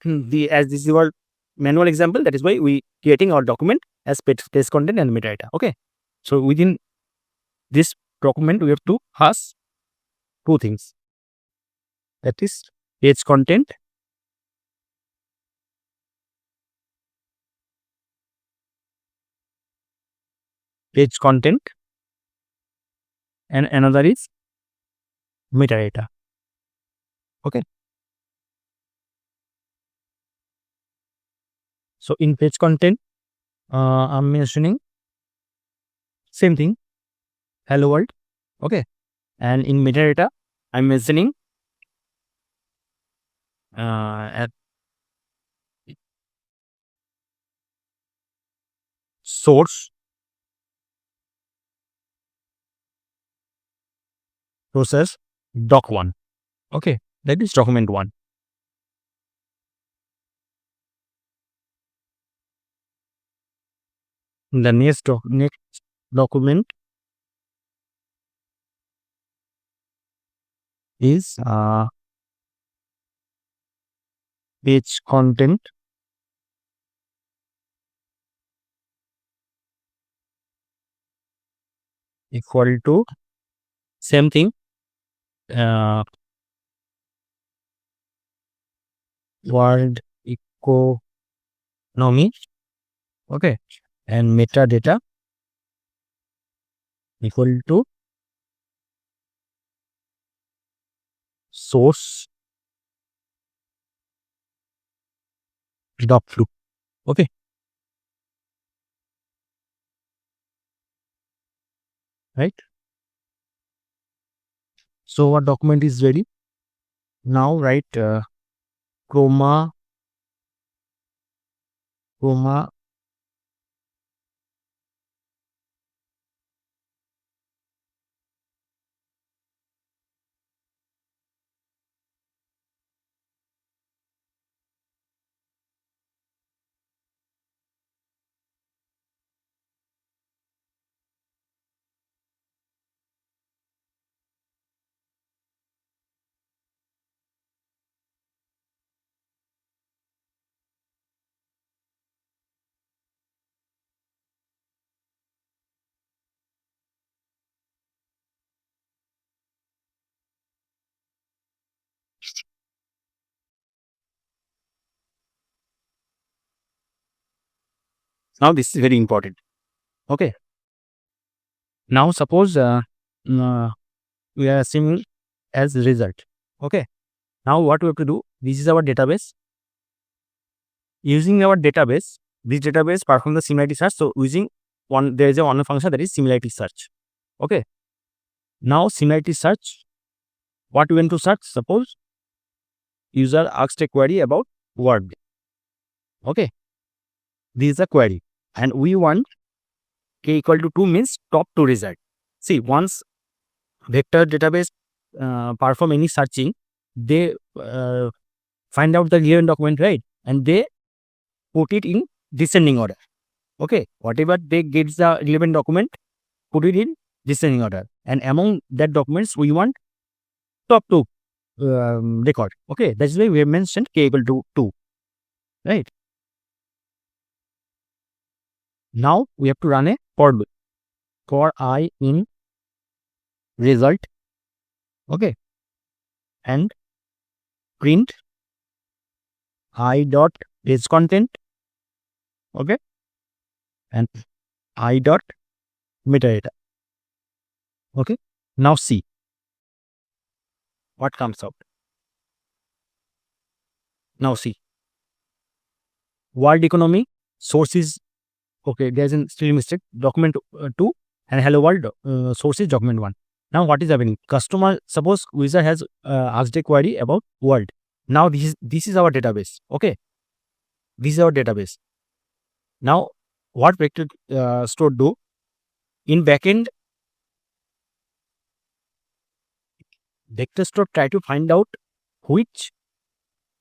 as this is our manual example, that is why we creating our document as page content and metadata. Okay, so within this document we have to pass two things, that is page content and another is metadata. Okay, so in page content I'm mentioning same thing, hello world. Okay, and in metadata I'm mentioning at source process doc1. Okay, that is document 1. The next document is page content equal to same thing, world economy. Okay, and metadata equal to source doc2. Okay, right? So our document is ready. Now write chroma Now this is very important. Okay, now suppose we are assuming as result. Okay, now what we have to do, this is our database. Using our database, this database perform the similarity search. So using one, there is a one function, that is similarity search. Okay, now similarity search, what we want to search? Suppose user asked a query about word. Okay, this is a query and we want k equal to 2 means top 2 result. See, once vector database perform any searching, they find out the given document, right, and they put it in descending order. Okay, whatever they get the relevant document, put it in descending order, and among that documents we want top two record. Okay, that's why we have mentioned k equal to 2, right? Now we have to run a for loop for I in result, okay, and print I dot page content, okay, and I dot metadata, okay. Now see what comes out. Now see, world economy source is, okay, there's a still mistake, document 2, and hello world source is document 1. Now what is happening? Customer, suppose user has asked a query about world. Now this is our database, okay, this is our database. Now what vector store do in backend? Vector store try to find out which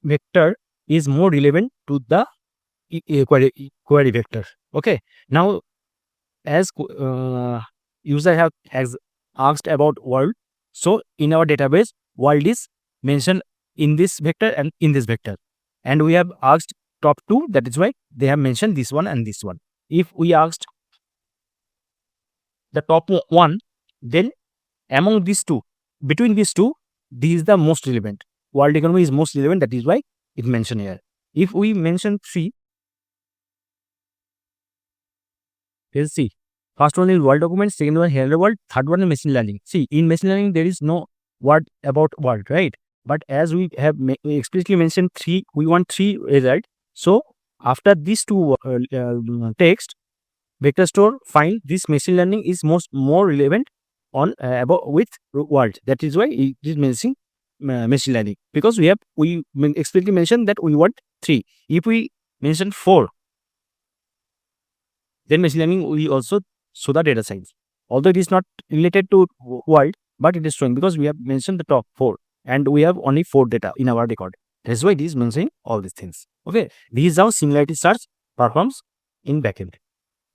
vector is more relevant to the query vector, okay. Now as user has asked about world, so in our database world is mentioned in this vector and in this vector, and we have asked top 2, that is why they have mentioned this one and this one. If we asked the top 1, then among these two, between these two, this is the most relevant. World economy is most relevant, that is why it mentioned here. If we mention 3, let's see. First one is world document, second one hello world, third one is machine learning. See, in machine learning there is no word about world, right? But as we have we explicitly mentioned 3, we want 3 result. So after these two text, vector store find this machine learning is more relevant on about with world. That is why it is mentioning machine learning, because we explicitly mentioned that we want 3. If we mention 4, then machine learning we also show the data science. Although it is not related to world, but it is showing because we have mentioned the top 4 and we have only 4 data in our record. That's why it is mentioning all these things. Okay, this is how similarity search performs in backend,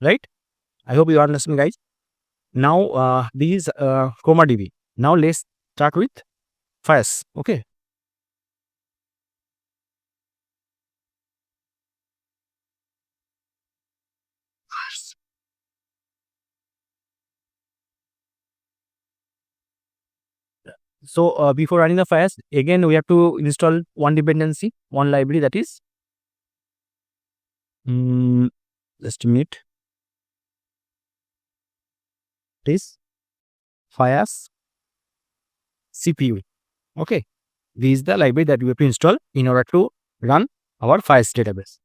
right? I hope you understand, guys. Now this is ChromaDB. Now let's start with Fast. Okay. So before running the Fast, again we have to install one dependency, one library, that is just a minute. This Fast CPU. Okay, this is the library that we have to install in order to run our Fast database.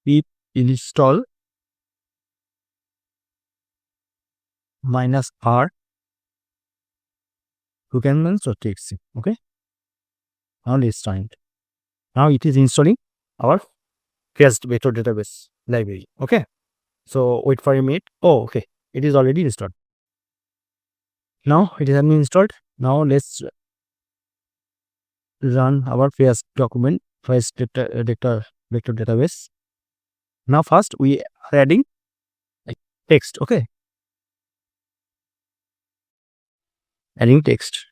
Pip install -r Requirements.txt. Okay. Now let's start it. Now it is installing our Fast vector database library. Okay. So wait for a minute. Oh, okay. It is already installed. Now it is been installed. Now let's run our Fast document, Fast vector database. Now first we are adding text. Okay. Adding text.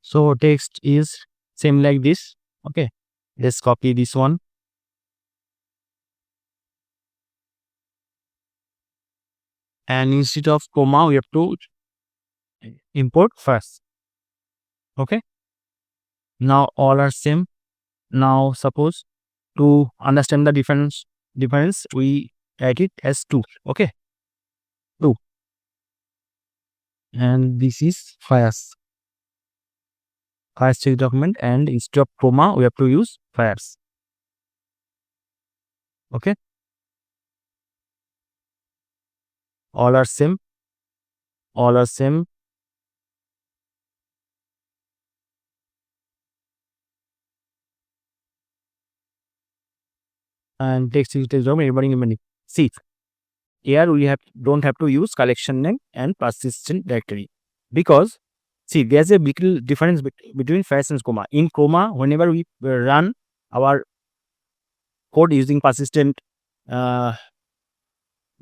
So text is same like this. Okay. Let's copy this one. And instead of comma, we have to import first. Okay. Now all are same. Now suppose to understand the difference, we write it as 2. Okay. 2. And this is Fast text document, and instead of comma, we have to use Fast. Okay. All are same. All are same. and text embedding. See, here we don't have to use collection name and persistent directory, because see, there's a big difference between fast and comma. In comma, whenever we run our code using persistent uh,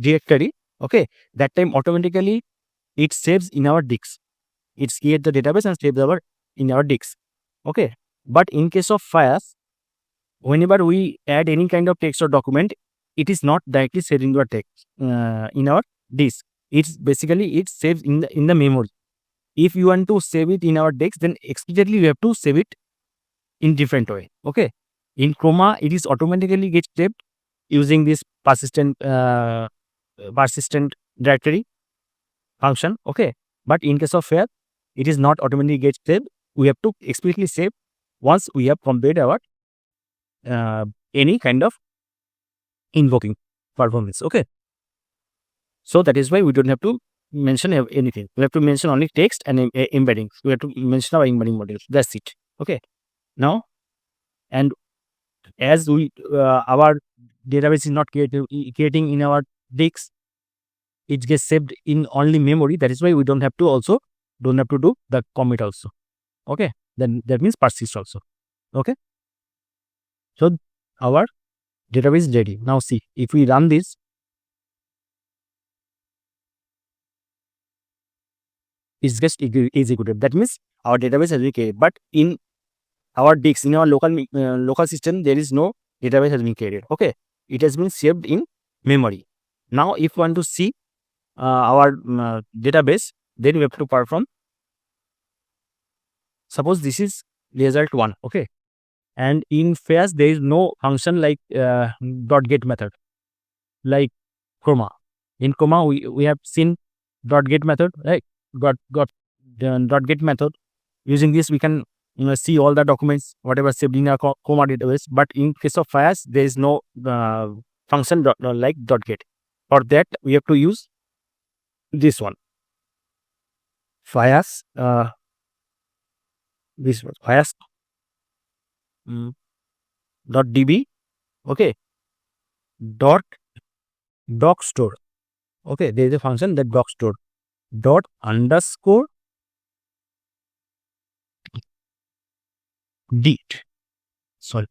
directory, okay, that time automatically it saves in our disks. It creates the database and saves in our disks. Okay, but in case of fast, whenever we add any kind of text or document, it is not directly saved in our text in our disk. It's basically it saves in the memory. If you want to save it in our disk, then explicitly you have to save it in different way. Okay, in comma it is automatically get saved using this persistent directory function. Okay, but in case of fare, it is not automatically get saved. We have to explicitly save once we have completed our any kind of invoking performance. Okay, so that is why we don't have to mention anything. We have to mention only text and embeddings. We have to mention our embedding modules. That's it. Okay, now, and as we our database is not creating in our disks, it gets saved in only memory. That is why we don't have to do the commit also. Okay, then that means persist also. Okay, so our database is ready. Now see, if we run this, it's just executed. That means our database has been created, but in our disks, in our local system, there is no database has been created. Okay, it has been saved in memory. Now if we want to see our database, then we have to perform. Suppose this is result 1. Okay, and in fast there is no function like .get method like comma. In comma we have seen .get method, right? .get method. Using this we can see all the documents whatever saved in a comma database. But in case of fast, there is no function like .get. For that we have to use this one, fast this one, fast .db. Okay, doc store. Okay, there is a function that doc store dot underscore dit. Sorry,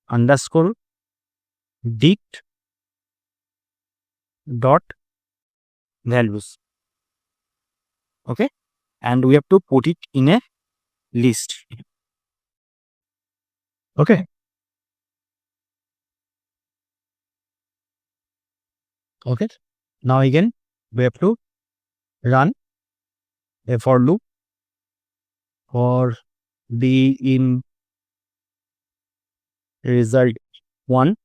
underscore dit dot values. Okay, and we have to put it in a list. Okay, okay, now again we have to run a for loop for the in result 1.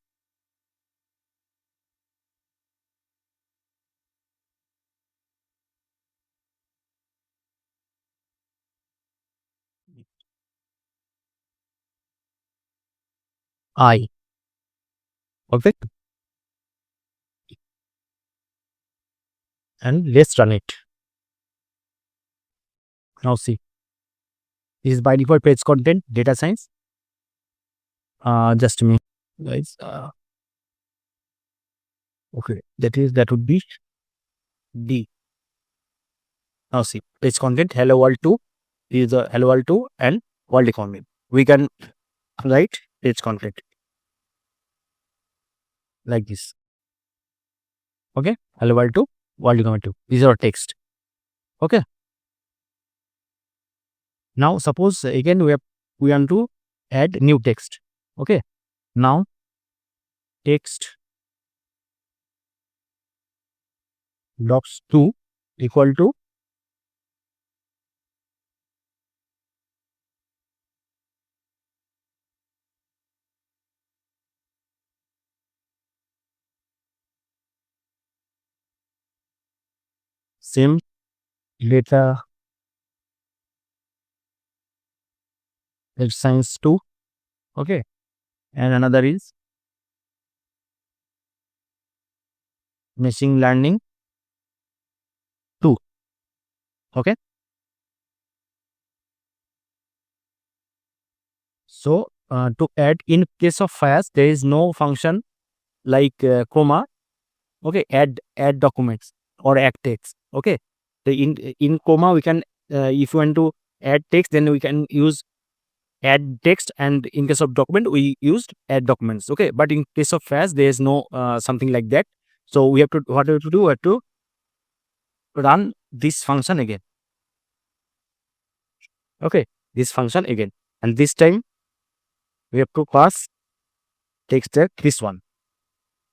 I. Okay, and let's run it. Now see, this is by default page content data science. Just a minute, guys. Okay, that would be D. Now see, page content hello world 2 is the hello world 2 and world economy. We can write page content like this. Okay, hello world 2, world economy 2. These are text. Okay. Now suppose again we want to add new text. Okay. Now text docs 2 equal to same data science 2. Okay, and another is machine learning 2. Okay, So to add, in case of files, there is no function like comma. Okay, add documents or add text. Okay, the in comma we can if you want to add text, then we can use add text, and in case of document we used add documents. Okay, but in case of files, there is no something like that. So we have to, what we have to do, we have to run this function again. Okay, this function again, and this time we have to pass text tag, this one.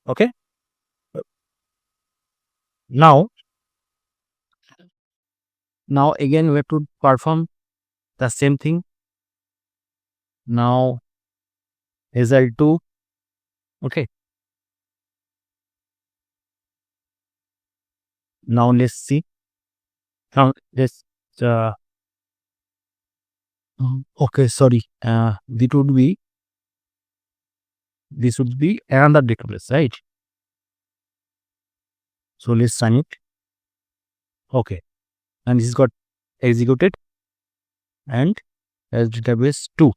Okay, now again we have to perform the same thing. Now result 2. Okay, now let's see. Now let's okay, sorry, this would be another database, right? So let's run it. Okay, and this got executed, and as database 2.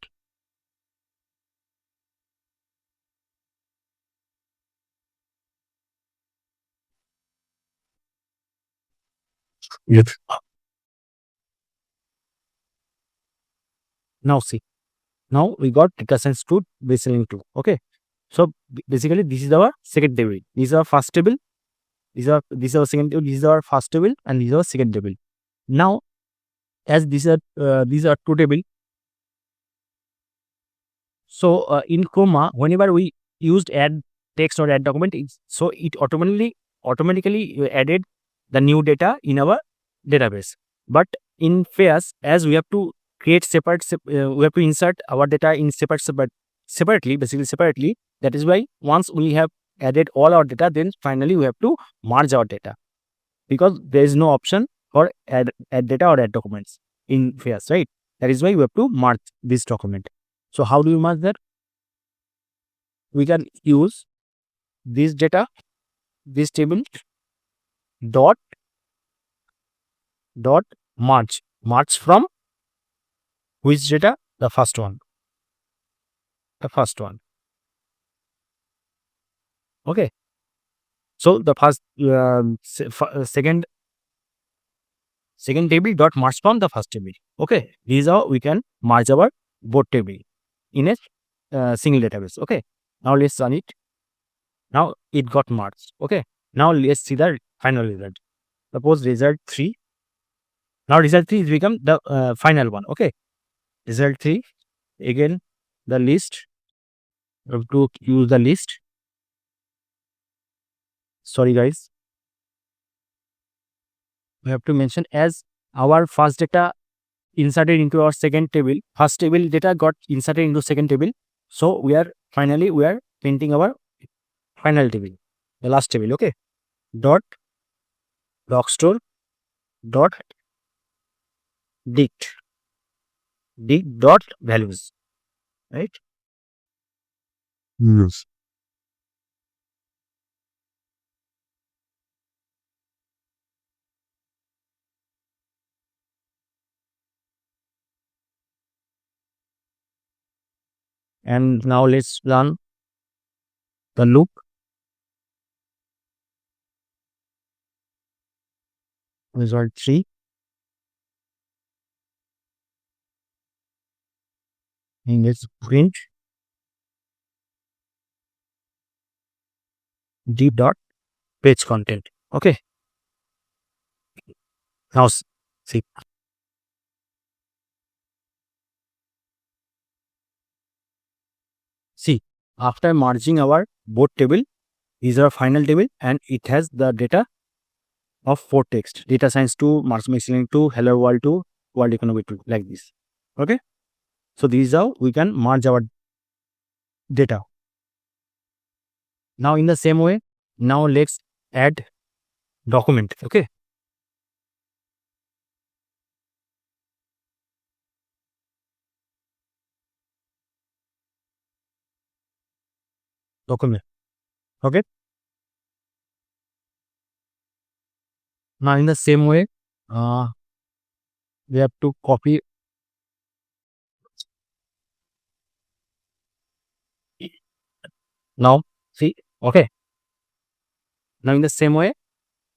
Yes. Now see, now we got data science 2 baseline 2. Okay, so basically this is our second table, this is our first table, this is our second table, this is our first table, and this is our second table. Now as these are two table, so in comma, whenever we used add text or add document, so it automatically added the new data in our database. But in pairs, as we have to create we have to insert our data in separately. That is why once we have added all our data, then finally we have to merge our data, because there is no option for add data or add documents in pairs, right? That is why we have to merge this document. So how do we merge that? We can use this data, this table dot merge from which data? The first one. Okay, so the first second table dot merge from the first table. Okay, this is how we can merge our both table in a single database. Okay, now let's run it. Now it got merged. Okay, now let's see the final result. Suppose result 3. Now result 3 is become the final one. Okay, result 3, again the list. We have to use the list. Sorry guys, we have to mention as our first data inserted into our second table, first table data got inserted into second table. So we are printing our final table, the last table. Okay, dot logstore dot dict dot values, right? Yes. And now let's run the loop. Result 3. And let's print deep dot page content. Okay, now see, after merging our both table, these are final table, and it has the data of 4 text: data science 2, marks mixing 2, hello world 2, world economy 2, like this. Okay, so this is how we can merge our data. Now in the same way, now let's add document. Okay, document. Okay, now in the same way, we have to copy Now see, okay. Now in the same way,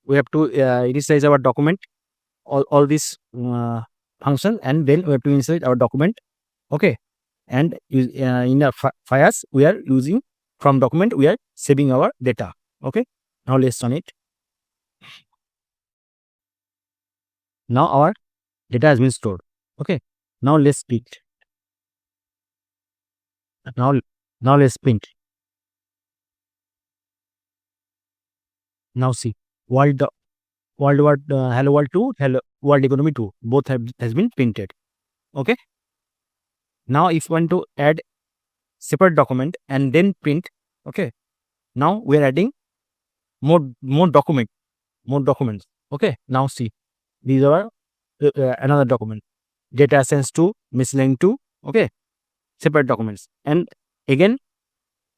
we have to initialize our document, all these functions, and then we have to initialize our document. Okay, and in the files we are using from document, we are saving our data. Okay, now let's run it. Now our data has been stored. Okay, now let's print. Now let's print. Now see, world hello world 2, hello world economy 2, both has been printed. Okay, now if you want to add separate document and then print, okay, now we are adding more documents. Okay, now see, these are another document, data science 2, miscellaneous 2. Okay, separate documents, and again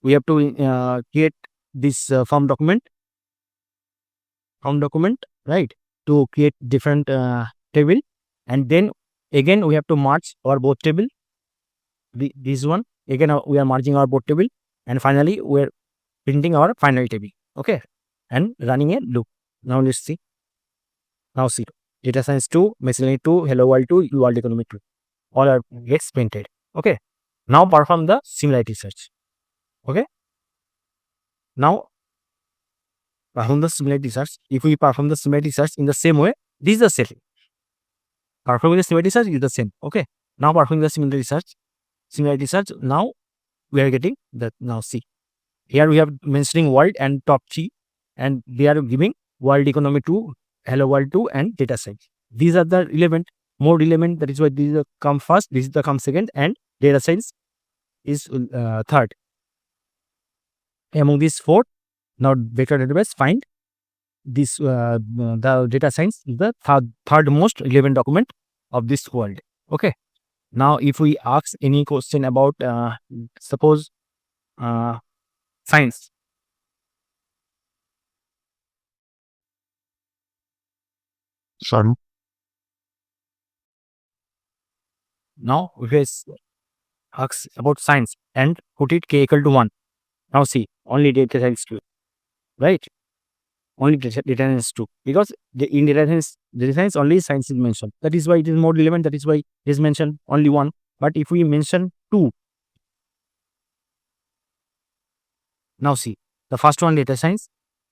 we have to create this form document, right, to create different table, and then again we have to merge our both table. This one again we are merging our both table, and finally we are printing our final table. Okay, and running a loop. Now let's see. Now see, data science 2, miscellaneous 2, hello world 2, world economy 2, all are gets printed. Okay, now perform the similarity search. Okay, now perform the similarity search. If we perform the similarity search in the same way, this is the same. Performing the similarity search is the same. Okay, now performing the similarity search, now we are getting that. Now see, here we have mentioning world and top 3, and they are giving world economy 2, hello world 2, and data science. These are the more relevant. That is why these come first, this is the come second, and data science is third. Among these 4, now vector database find this the data science is the third most relevant document of this world. Okay, now if we ask any question about suppose science, sorry, now if we ask about science and put it k equal to 1, now see, only data science 2, right? Only data science 2, because in data science only science is mentioned. That is why it is more relevant. That is why it is mentioned only 1. But if we mention 2, now see, the first one data science,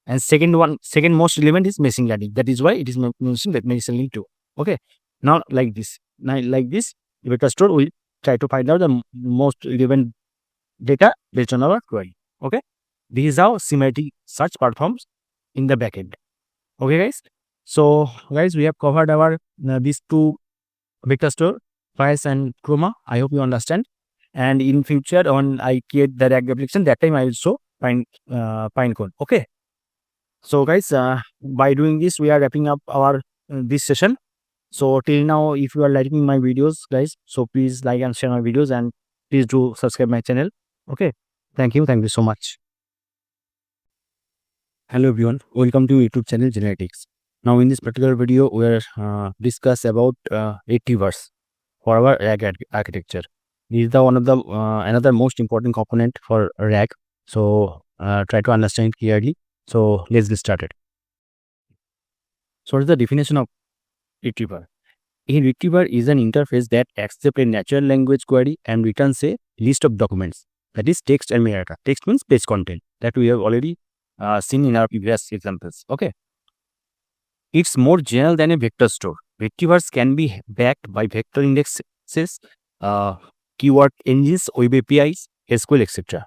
and second most relevant is machine learning. That is why it is mentioned that machine learning 2. Okay, now like this, vector store will try to find out the most relevant data based on our query. Okay, this is how similarity search performs in the backend. Okay guys, so guys, we have covered our these 2 vector store, files and chroma. I hope you understand, and in future when I create the RAG application, that time I will show Pine code. Okay, so guys, by doing this we are wrapping up our this session. So till now, if you are liking my videos guys, so please like and share my videos, and please do subscribe my channel. Okay, thank you so much. Hello everyone, welcome to YouTube channel Genetics. Now in this particular video we are discuss about retrievers for our RAG architecture. This is the one of the another most important component for RAG. So try to understand it clearly. So let's get started. So what is the definition of retriever? A retriever is an interface that accepts a natural language query and returns a list of documents, that is text and metadata. Text means page content, that we have already seen in our previous examples. Okay, it's more general than a vector store. Retrievers can be backed by vector indexes, keyword engines, web APIs, SQL, etc.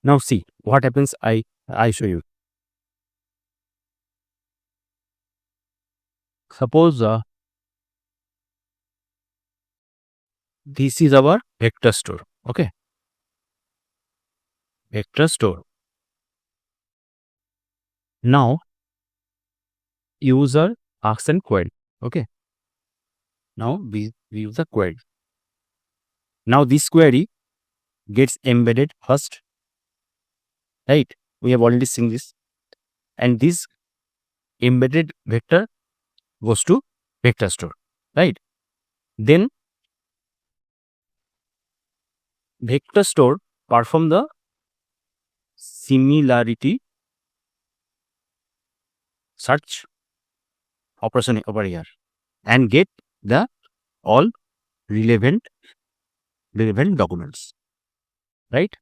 Now see what happens. I show you. Suppose this is our vector store. Okay, vector store. Now user asks and query. Okay, now we use the query. Now this query gets embedded first, right? We have already seen this, and this embedded vector goes to vector store, right? Then vector store perform the similarity search operation over here and get the all relevant documents, right?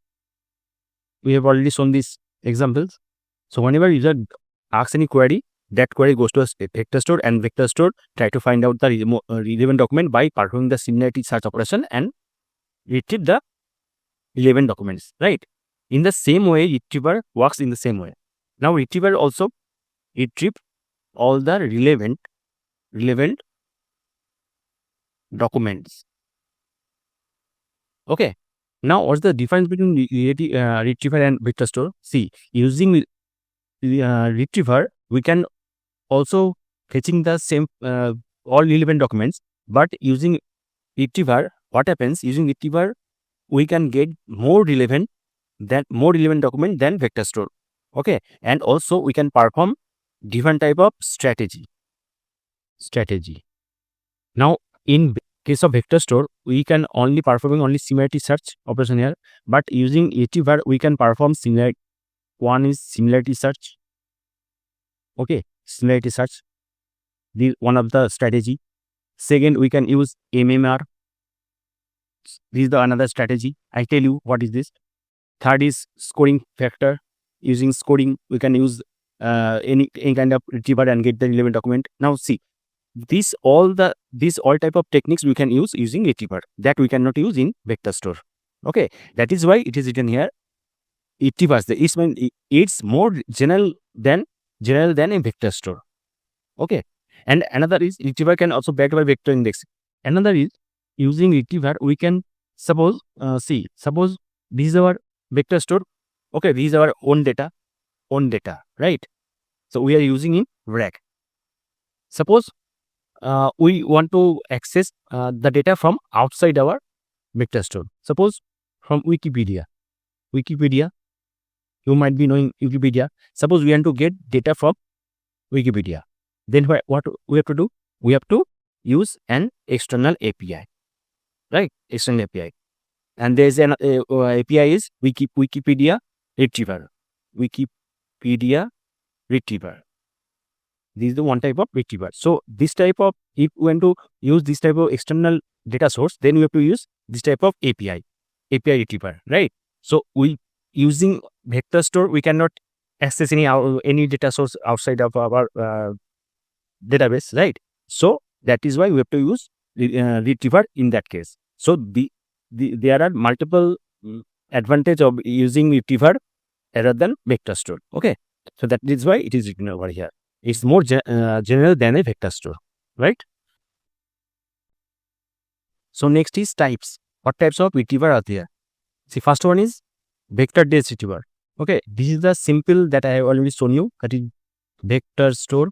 We have already shown these examples. So whenever user asks any query, that query goes to a vector store, and vector store try to find out the relevant document by performing the similarity search operation and retrieve the relevant documents, right? In the same way, retriever works in the same way. Now retriever also retrieve all the relevant documents. Okay. Now what's the difference between retriever and vector store? See, using retriever, we can also fetching the same all relevant documents, but using retriever, what happens? Using retriever, we can get more relevant document than vector store. Okay, and also we can perform different type of strategy. Now in case of vector store, we can only performing similarity search operation here, but using retriever we can perform similarity. One is similarity search. Okay, similarity search, the one of the strategy. Second, we can use MMR. This is the another strategy. I tell you what is this. Third is scoring factor. Using scoring, we can use any kind of retriever and get the relevant document. Now see, these all type of techniques we can use using retriever that we cannot use in vector store. Okay, that is why it is written here. Retrievers, it's more general than a vector store. Okay, and another is retriever can also backed by vector index. Another is using retriever we can suppose this is our vector store. Okay, this is our own data, right? So we are using in RAG. Suppose we want to access the data from outside our vector store. Suppose from Wikipedia. You might be knowing Wikipedia. Suppose we want to get data from Wikipedia. Then what we have to do? We have to use an external API, right? External API. And there is an API is Wikipedia Retriever. This is the one type of retriever. So this type of, if we want to use this type of external data source, then we have to use this type of API retriever, right? So we using vector store, we cannot access any data source outside of our database, right? So that is why we have to use retriever in that case. So there are multiple advantage of using retriever rather than vector store. Okay, so that is why it is written over here. It's more general than a vector store, right? So next is types. What types of retriever are there? See, first one is vector-based retriever. Okay, this is the simple that I have already shown you, that is vector store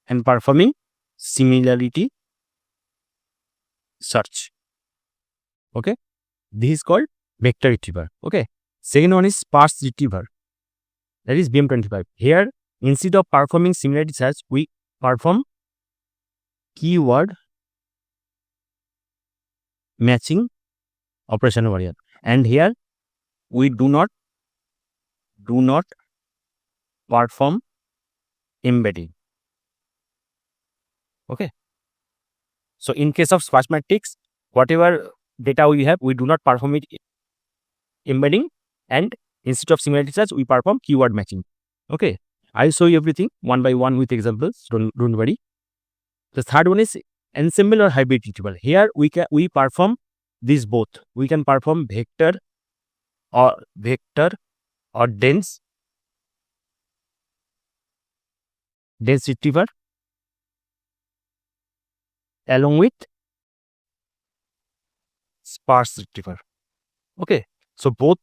and performing similarity search. Okay, this is called vector retriever. Okay, second one is sparse retriever, that is BM25. Here, instead of performing similarity search, we perform keyword matching operation over here. And here we do not perform embedding. Okay, so in case of sparse matrix, whatever data we have, we do not perform it embedding, and instead of similarity search, we perform keyword matching. Okay, I'll show you everything one by one with examples. Don't worry. The third one is ensemble or hybrid retrieval. Here we perform these both. We can perform vector or dense retriever along with sparse retriever. Okay, so both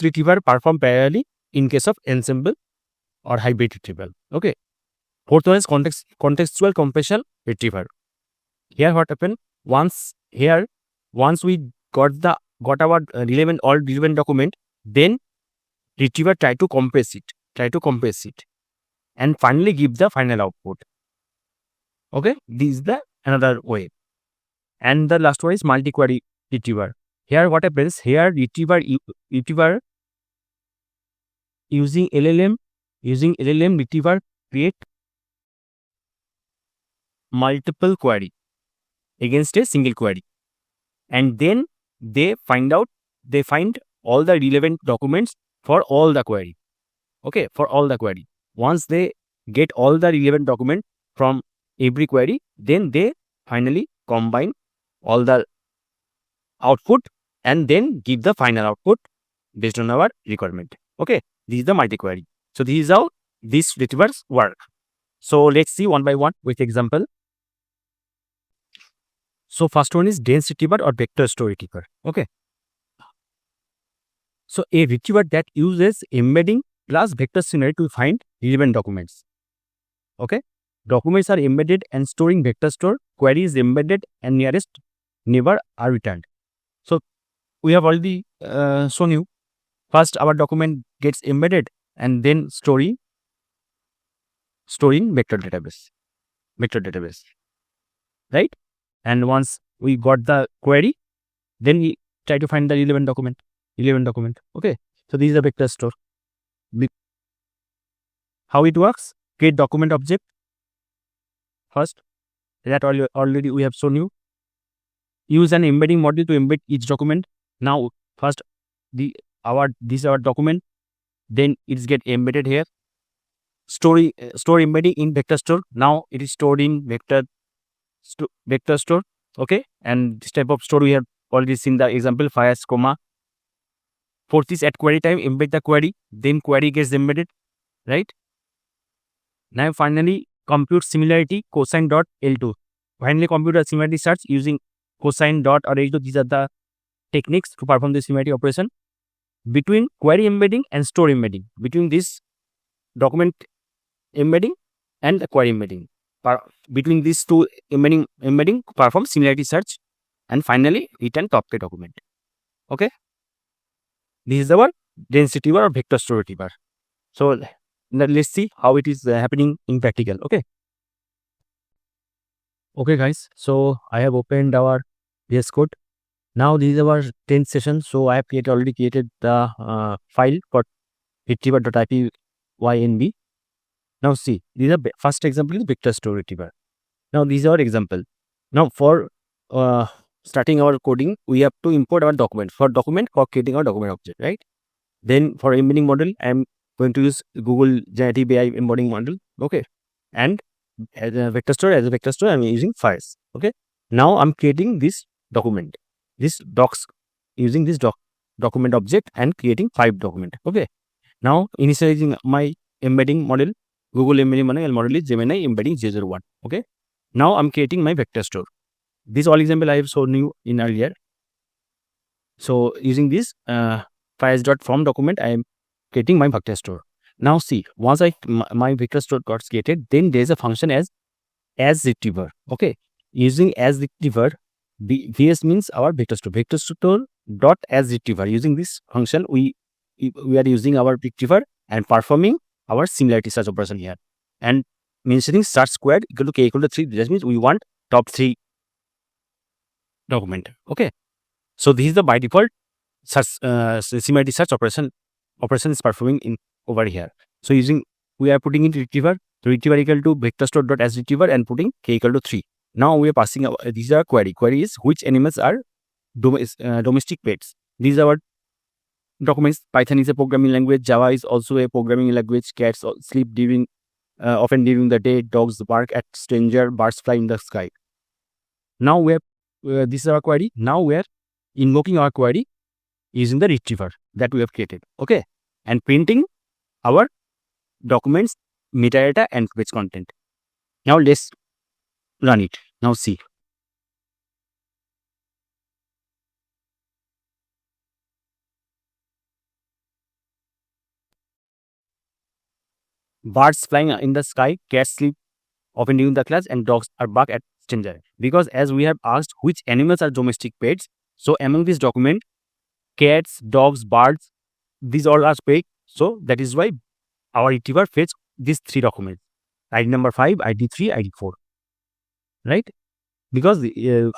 retriever perform parallelly in case of ensemble or hybrid retrieval. Okay, fourth one is contextual compression retriever. Here what happened? Once we got our relevant document, then retriever try to compress it and finally give the final output. Okay, this is the another way. And the last one is multi-query retriever. here what happens, here retriever using LLM retriever create multiple query against a single query, and then they find all the relevant documents for all the query. Okay, for all the query. Once they get all the relevant document from every query, then they finally combine all the output and then give the final output based on our requirement. Okay, this is the multi-query. So this is how these retrievers work. So let's see one by one with example. So first one is dense retriever or vector store retriever. Okay. So a retriever that uses embedding plus vector scenario to find relevant documents. Okay. Documents are embedded and storing vector store. Query is embedded and nearest neighbor are returned. So we have already shown you. First, our document gets embedded and then storing vector database, right? And once we got the query, then we try to find the relevant document. Okay. So this is the vector store. How it works? Create document object first. That already we have shown you. Use an embedding module to embed each document. Now, first this is our document. Then it's get embedded here. Store embedding in vector store. Now it is stored in vector store. Okay, and this type of store we have already seen the example. Fires, comma. Fourth is at query time, embed the query. Then query gets embedded, right? Now finally compute similarity cosine dot L2. Finally compute a similarity search using cosine dot or L2. These are the techniques to perform the similarity operation between query embedding and store embedding. Between this document embedding and the query embedding. Between these two embedding perform similarity search and finally return top K document. Okay. This is our dense retriever or vector store retriever. So now let's see how it is happening in practical. Okay. Okay guys, so I have opened our VS Code. Now this is our 10th session. So I have already created the file for retriever.ipynb. Now see, this is the first example is vector store retriever. Now this is our example. Now for starting our coding, we have to import our document. For document, for creating our document object, right? Then for embedding model, I am going to use Google Generative AI embedding model. Okay, and as a vector store, I am using Fires. Okay. Now I'm creating this document, this docs, using this document object and creating 5 document. Okay. Now initializing my embedding model, Google embedding model is Gemini embedding J01. Okay. Now I'm creating my vector store. This all example I have shown you in earlier. So using this fires.from document, I am creating my vector store. Now see, once my vector store got created, then there is a function as retriever. Okay, using as retriever, VS means our vector store dot as retriever. Using this function, we are using our retriever and performing our similarity search operation here and mentioning search squared equal to k equal to 3. That means we want top 3 document. Okay, so this is the by default search similarity search operation is performing in over here. So we are putting in retriever equal to vector store dot as retriever and putting k equal to 3. Now we are passing these are query is which animals are domestic pets. These are our documents. Python is a programming language. Java is also a programming language. Cats sleep often during the day. Dogs bark at stranger. Birds fly in the sky. Now we have this is our query. Now we are invoking our query using the retriever that we have created. Okay, and printing our documents, metadata and page content. Now let's run it. Now see. Birds flying in the sky, cats sleep often during the class, and dogs are bark at stranger. Because as we have asked which animals are domestic pets, so among this document, cats, dogs, birds, these all are pets. So that is why our retriever fetch these 3 documents: ID number 5, ID 3, ID 4. Right? because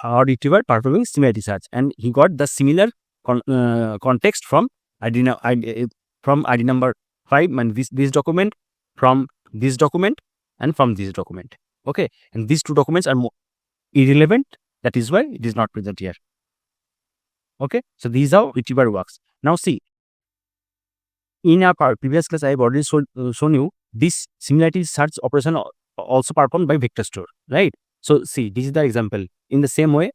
our retriever performing similarity search, and he got the similar context from ID number 5, and this document, from this document, and from this document. Okay, and these two documents are irrelevant. That is why it is not present here. Okay, so this is how retriever works. Now see, in our previous class, I have already shown you this similarity search operation also performed by vector store, right? So see, this is the example. In the same way,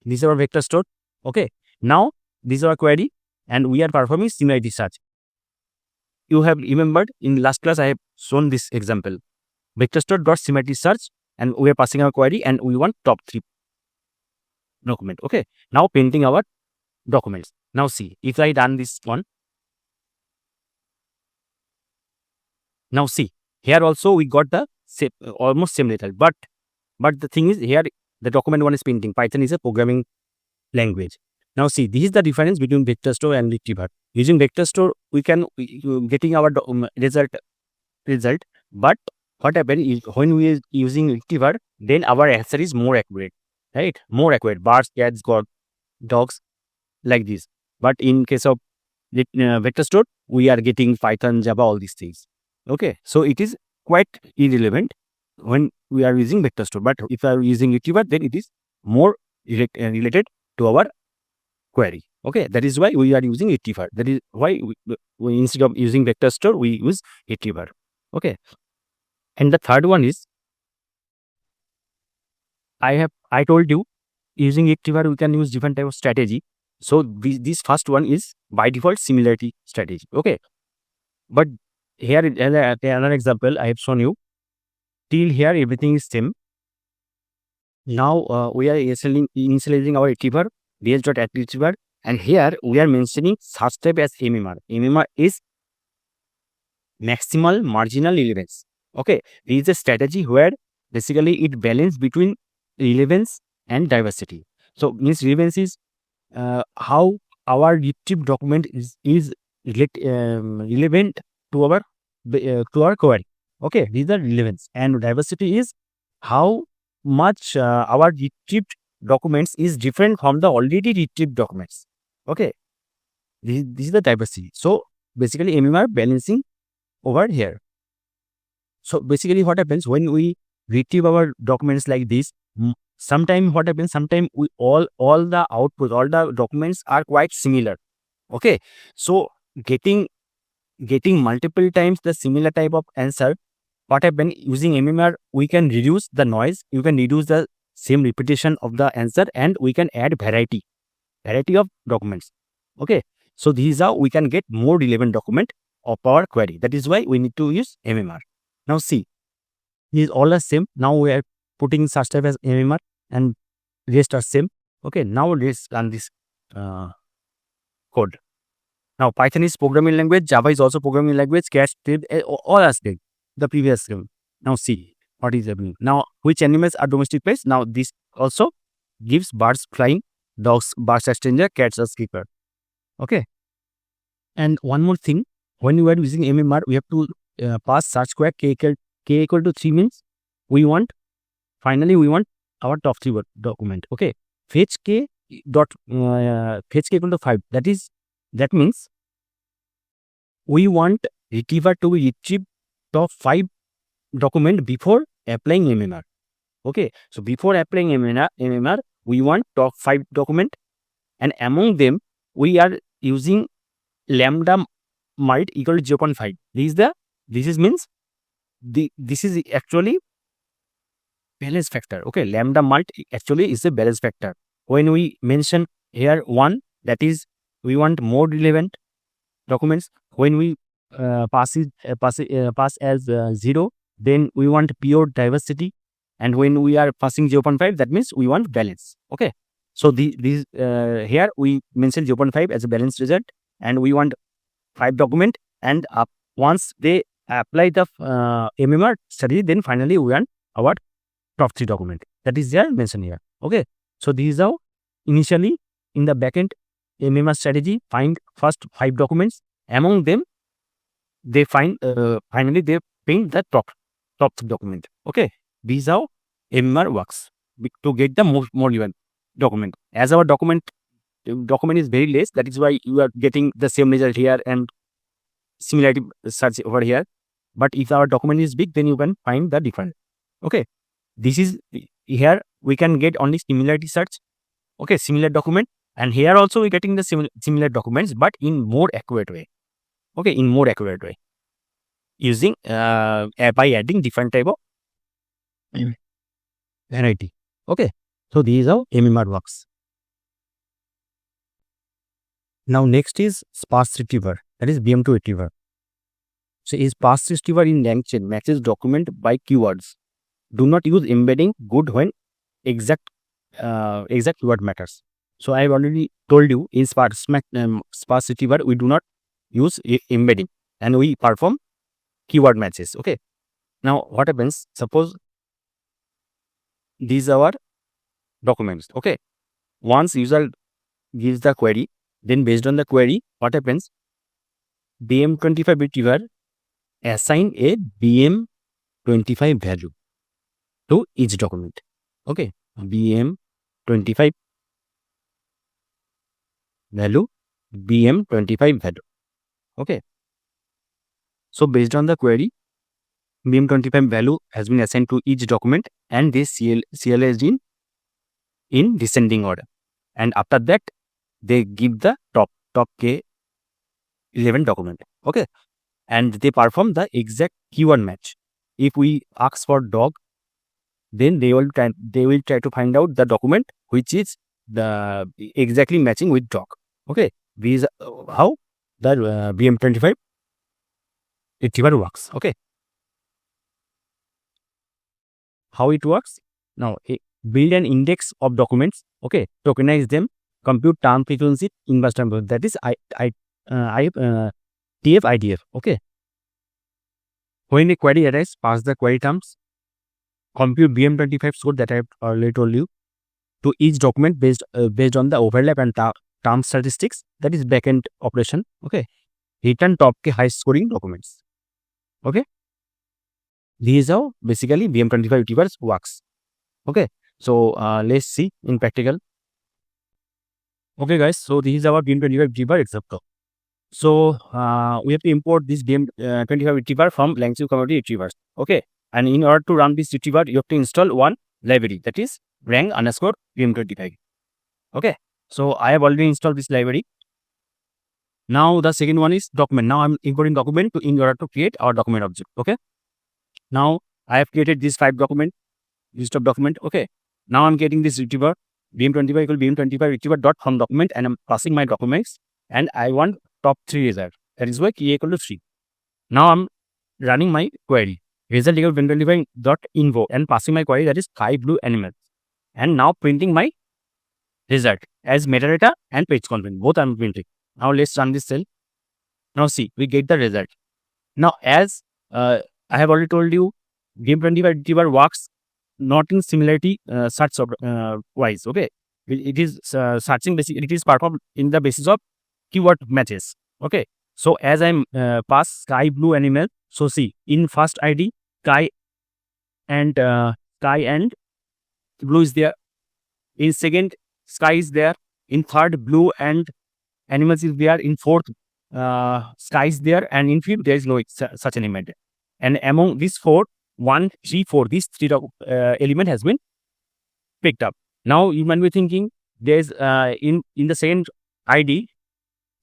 this is our vector store. Okay, now this is our query, and we are performing similarity search. You have remembered in last class I have shown this example. Vector store dot similarity search, and we are passing our query, and we want top 3 document. Okay, now painting our documents. Now see, if I run this one, now see, here also we got the same, almost same result, but the thing is, here the document one is painting. Python is a programming language. Now see, this is the difference between vector store and retriever. Using vector store, we can getting our result, but what happens is when we are using retriever, then our answer is more accurate, right? More accurate. Birds, cats, dogs, like this. But in case of vector store, we are getting Python, Java, all these things. Okay, so it is quite irrelevant when we are using vector store. But if we are using retriever, then it is more related to our query. Okay, that is why we are using retriever. That is why we instead of using vector store, we use retriever. Okay, and the third one is, I told you, using retriever we can use different type of strategy. So this first one is by default similarity strategy. Okay, but here another example I have shown you. Till here everything is same. Now we are initializing our retriever ds.addRetriever, and here we are mentioning search type as MMR. MMR is maximal marginal relevance. Okay, this is a strategy where basically it balances between relevance and diversity. So means relevance is how our retrieved document is relevant to our query. Okay, these are relevance, and diversity is how much our retrieved documents is different from the already retrieved documents. Okay, this is the diversity. So basically MMR balancing over here. So basically what happens when we retrieve our documents like this, sometimes what happens, sometimes we all the output, all the documents are quite similar. Okay, so getting multiple times the similar type of answer, what happen, using MMR we can reduce the noise, you can reduce the same repetition of the answer, and we can add variety of documents. Okay, so this is how we can get more relevant document of our query. That is why we need to use MMR. Now see, these all are same. Now we are putting search type as MMR, and rest are same. Okay, now let's run this code. Now Python is programming language, Java is also programming language, cat, all are same, the previous same. Now see what is happening. Now which animals are domestic pets? Now this also gives birds flying, dogs barks as stranger, cats as keeper. Okay, and one more thing, when we are using MMR, we have to pass search square k equal to 3 means finally we want our top 3 document. Okay, fetch k equal to 5. That means we want retriever to retrieve top 5 document before applying MMR. Okay, so before applying MMR, we want top 5 document, and among them we are using lambda mult equal to 0.5. This is actually balance factor. Okay, lambda mult actually is a balance factor. When we mention here 1, that is we want more relevant documents. When we pass as 0, then we want pure diversity, and when we are passing 0.5, that means we want balance. Okay, so here we mention 0.5 as a balanced result, and we want 5 document, and once they apply the MMR strategy, then finally we want our top 3 document. That is there mentioned here. Okay, so this is how initially in the backend MMR strategy find first 5 documents, among them they find finally they paint the top 3 document. Okay, this is how MMR works. to get the more even document. As our document is very less, that is why you are getting the same result here and similarity search over here. But if our document is big, then you can find the difference. Okay, this is here we can get only similarity search. Okay, similar document, and here also we're getting the similar documents, but in more accurate way. Okay, in more accurate way, using by adding different type of variety. Okay, so this is how MMR works. Now next is sparse retriever, that is BM2 retriever. So is sparse retriever in LangChain matches document by keywords. Do not use embedding good when exact keyword matters. So I have already told you in sparse retriever we do not use embedding and we perform keyword matches. Okay. Now what happens? Suppose these are our documents. Okay. Once user gives the query, then based on the query, what happens? BM25 retriever assign a BM25 value to each document. Okay, BM25 value, BM25 value. Okay, so based on the query, BM25 value has been assigned to each document, and this CLSD in descending order. And after that, they give the top K11 document. Okay, and they perform the exact keyword match. If we ask for dog, then they will try to find out the document which is the exactly matching with dog. Okay, this is how the BM25 retriever works. Okay, how it works? Now build an index of documents. Okay, tokenize them, compute term frequency, inverse term, that is TF-IDF. Okay, when a query arises, pass the query terms, compute BM25 score that I have already told you to each document based on the overlap and term statistics, that is backend operation. Okay, return top K high scoring documents. Okay, this is how basically BM25 retrievers works. Okay, so let's see in practical. Okay guys, so this is our BM25 retriever example. So we have to import this BM25 retriever from LangChain community retrievers. Okay, and in order to run this retriever, you have to install one library, that is Lang_BM25. Okay, so I have already installed this library. Now the second one is document. Now I'm importing document in order to create our document object. Okay, now I have created this 5 document, list of document. Okay, now I'm getting this retriever BM25 equal BM25 retriever dot from document, and I'm passing my documents, and I want top 3 result. That is why key equal to 3. Now I'm running my query result equal BM25 dot info and passing my query, that is sky blue animals, and now printing my result as metadata and page content, both I'm printing. Now let's run this cell. Now see, we get the result. Now as I have already told you, BM25 retriever works not in similarity search wise. Okay, it is searching basically, it is performed in the basis of keyword matches. Okay, so as I'm pass sky blue animal, so see in first ID sky and blue is there, in second sky is there, in third blue and animals is there, in fourth sky is there, and in fifth there is no such an element. And among these 4, 1, 3, 4, these 3 element has been picked up. Now you might be thinking there's in the same ID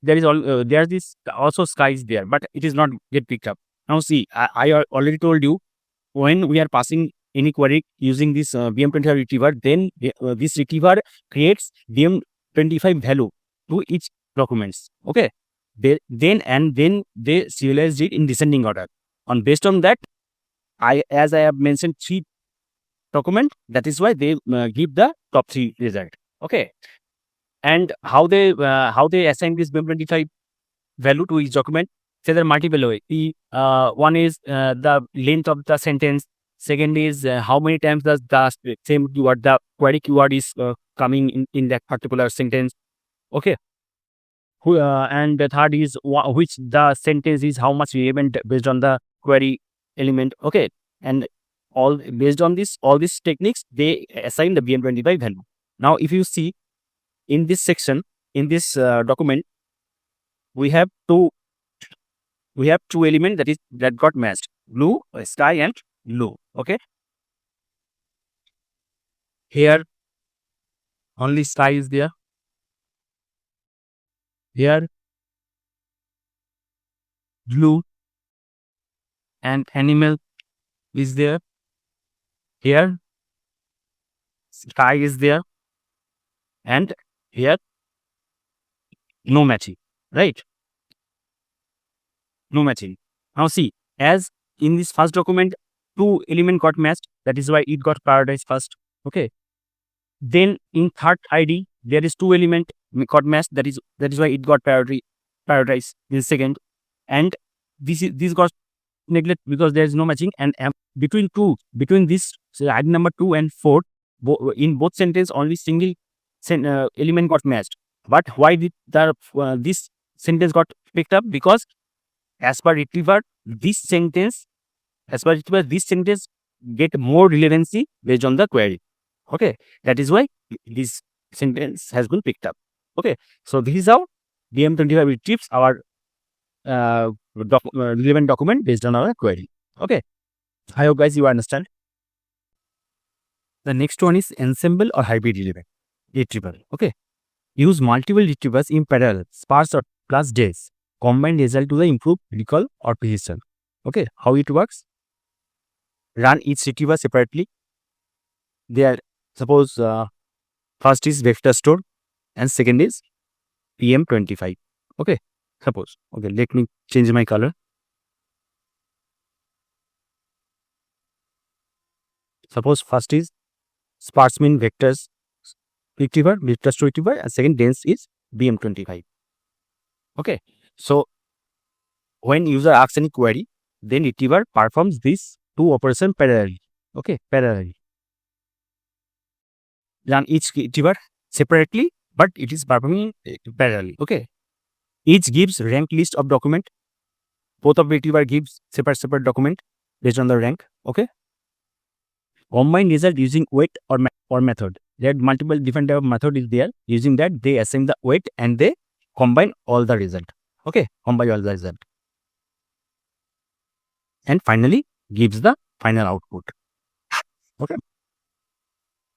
there is there's this also sky is there, but it is not get picked up. Now see, I already told you, when we are passing any query using this BM25 retriever, then this retriever creates BM25 value to each documents. Okay, then they serialize it in descending order. On based on that, as I have mentioned 3 document, that is why they give the top 3 result. Okay, and how they assign this BM25 value to each document? So there are multiple ways. One is the length of the sentence. Second is how many times does the same keyword, the query keyword is coming in that particular sentence. Okay, and the third is which the sentence is how much relevant based on the query element. Okay, and all based on all these techniques, they assign the BM25 value. Now, if you see in this section, in this document, we have two elements that got matched: blue, sky, and blue. Okay, here only sky is there. Here blue and animal is there. Here sky is there, and here no matching, right? No matching. Now see, as in this first document, two element got matched, that is why it got prioritized first. Okay. Then in third ID, there is two element got matched, that is why it got prioritized in second. And this got neglected because there is no matching. And between this ID number 2 and 4, in both sentence only single element got matched. But why did this sentence got picked up? Because as per retriever, this sentence get more relevancy based on the query. Okay, that is why this sentence has been picked up. Okay, so this is how BM25 retrieves our relevant document based on our query. Okay, I hope guys you understand. The next one is ensemble or hybrid retrieval. Okay, use multiple retrievers in parallel, sparse or plus days. Combine result to the improve recall or precision. Okay, how it works? Run each retriever separately. There, suppose first is vector store and second is BM25. Okay, suppose. Okay, let me change my color. Suppose first is sparse mean vectors retriever, vector store retriever, and second dense is BM25. Okay, so when user asks any query, then retriever performs these two operations parallelly. Okay, parallelly. Run each retriever separately, but it is performing parallelly. Okay, each gives ranked list of document. Both of retriever gives separate document based on the rank. Okay, combine result using weight or method. There are multiple different type of method is there. Using that, they assign the weight and they combine all the result. Okay, combine all the result, and finally gives the final output. Okay.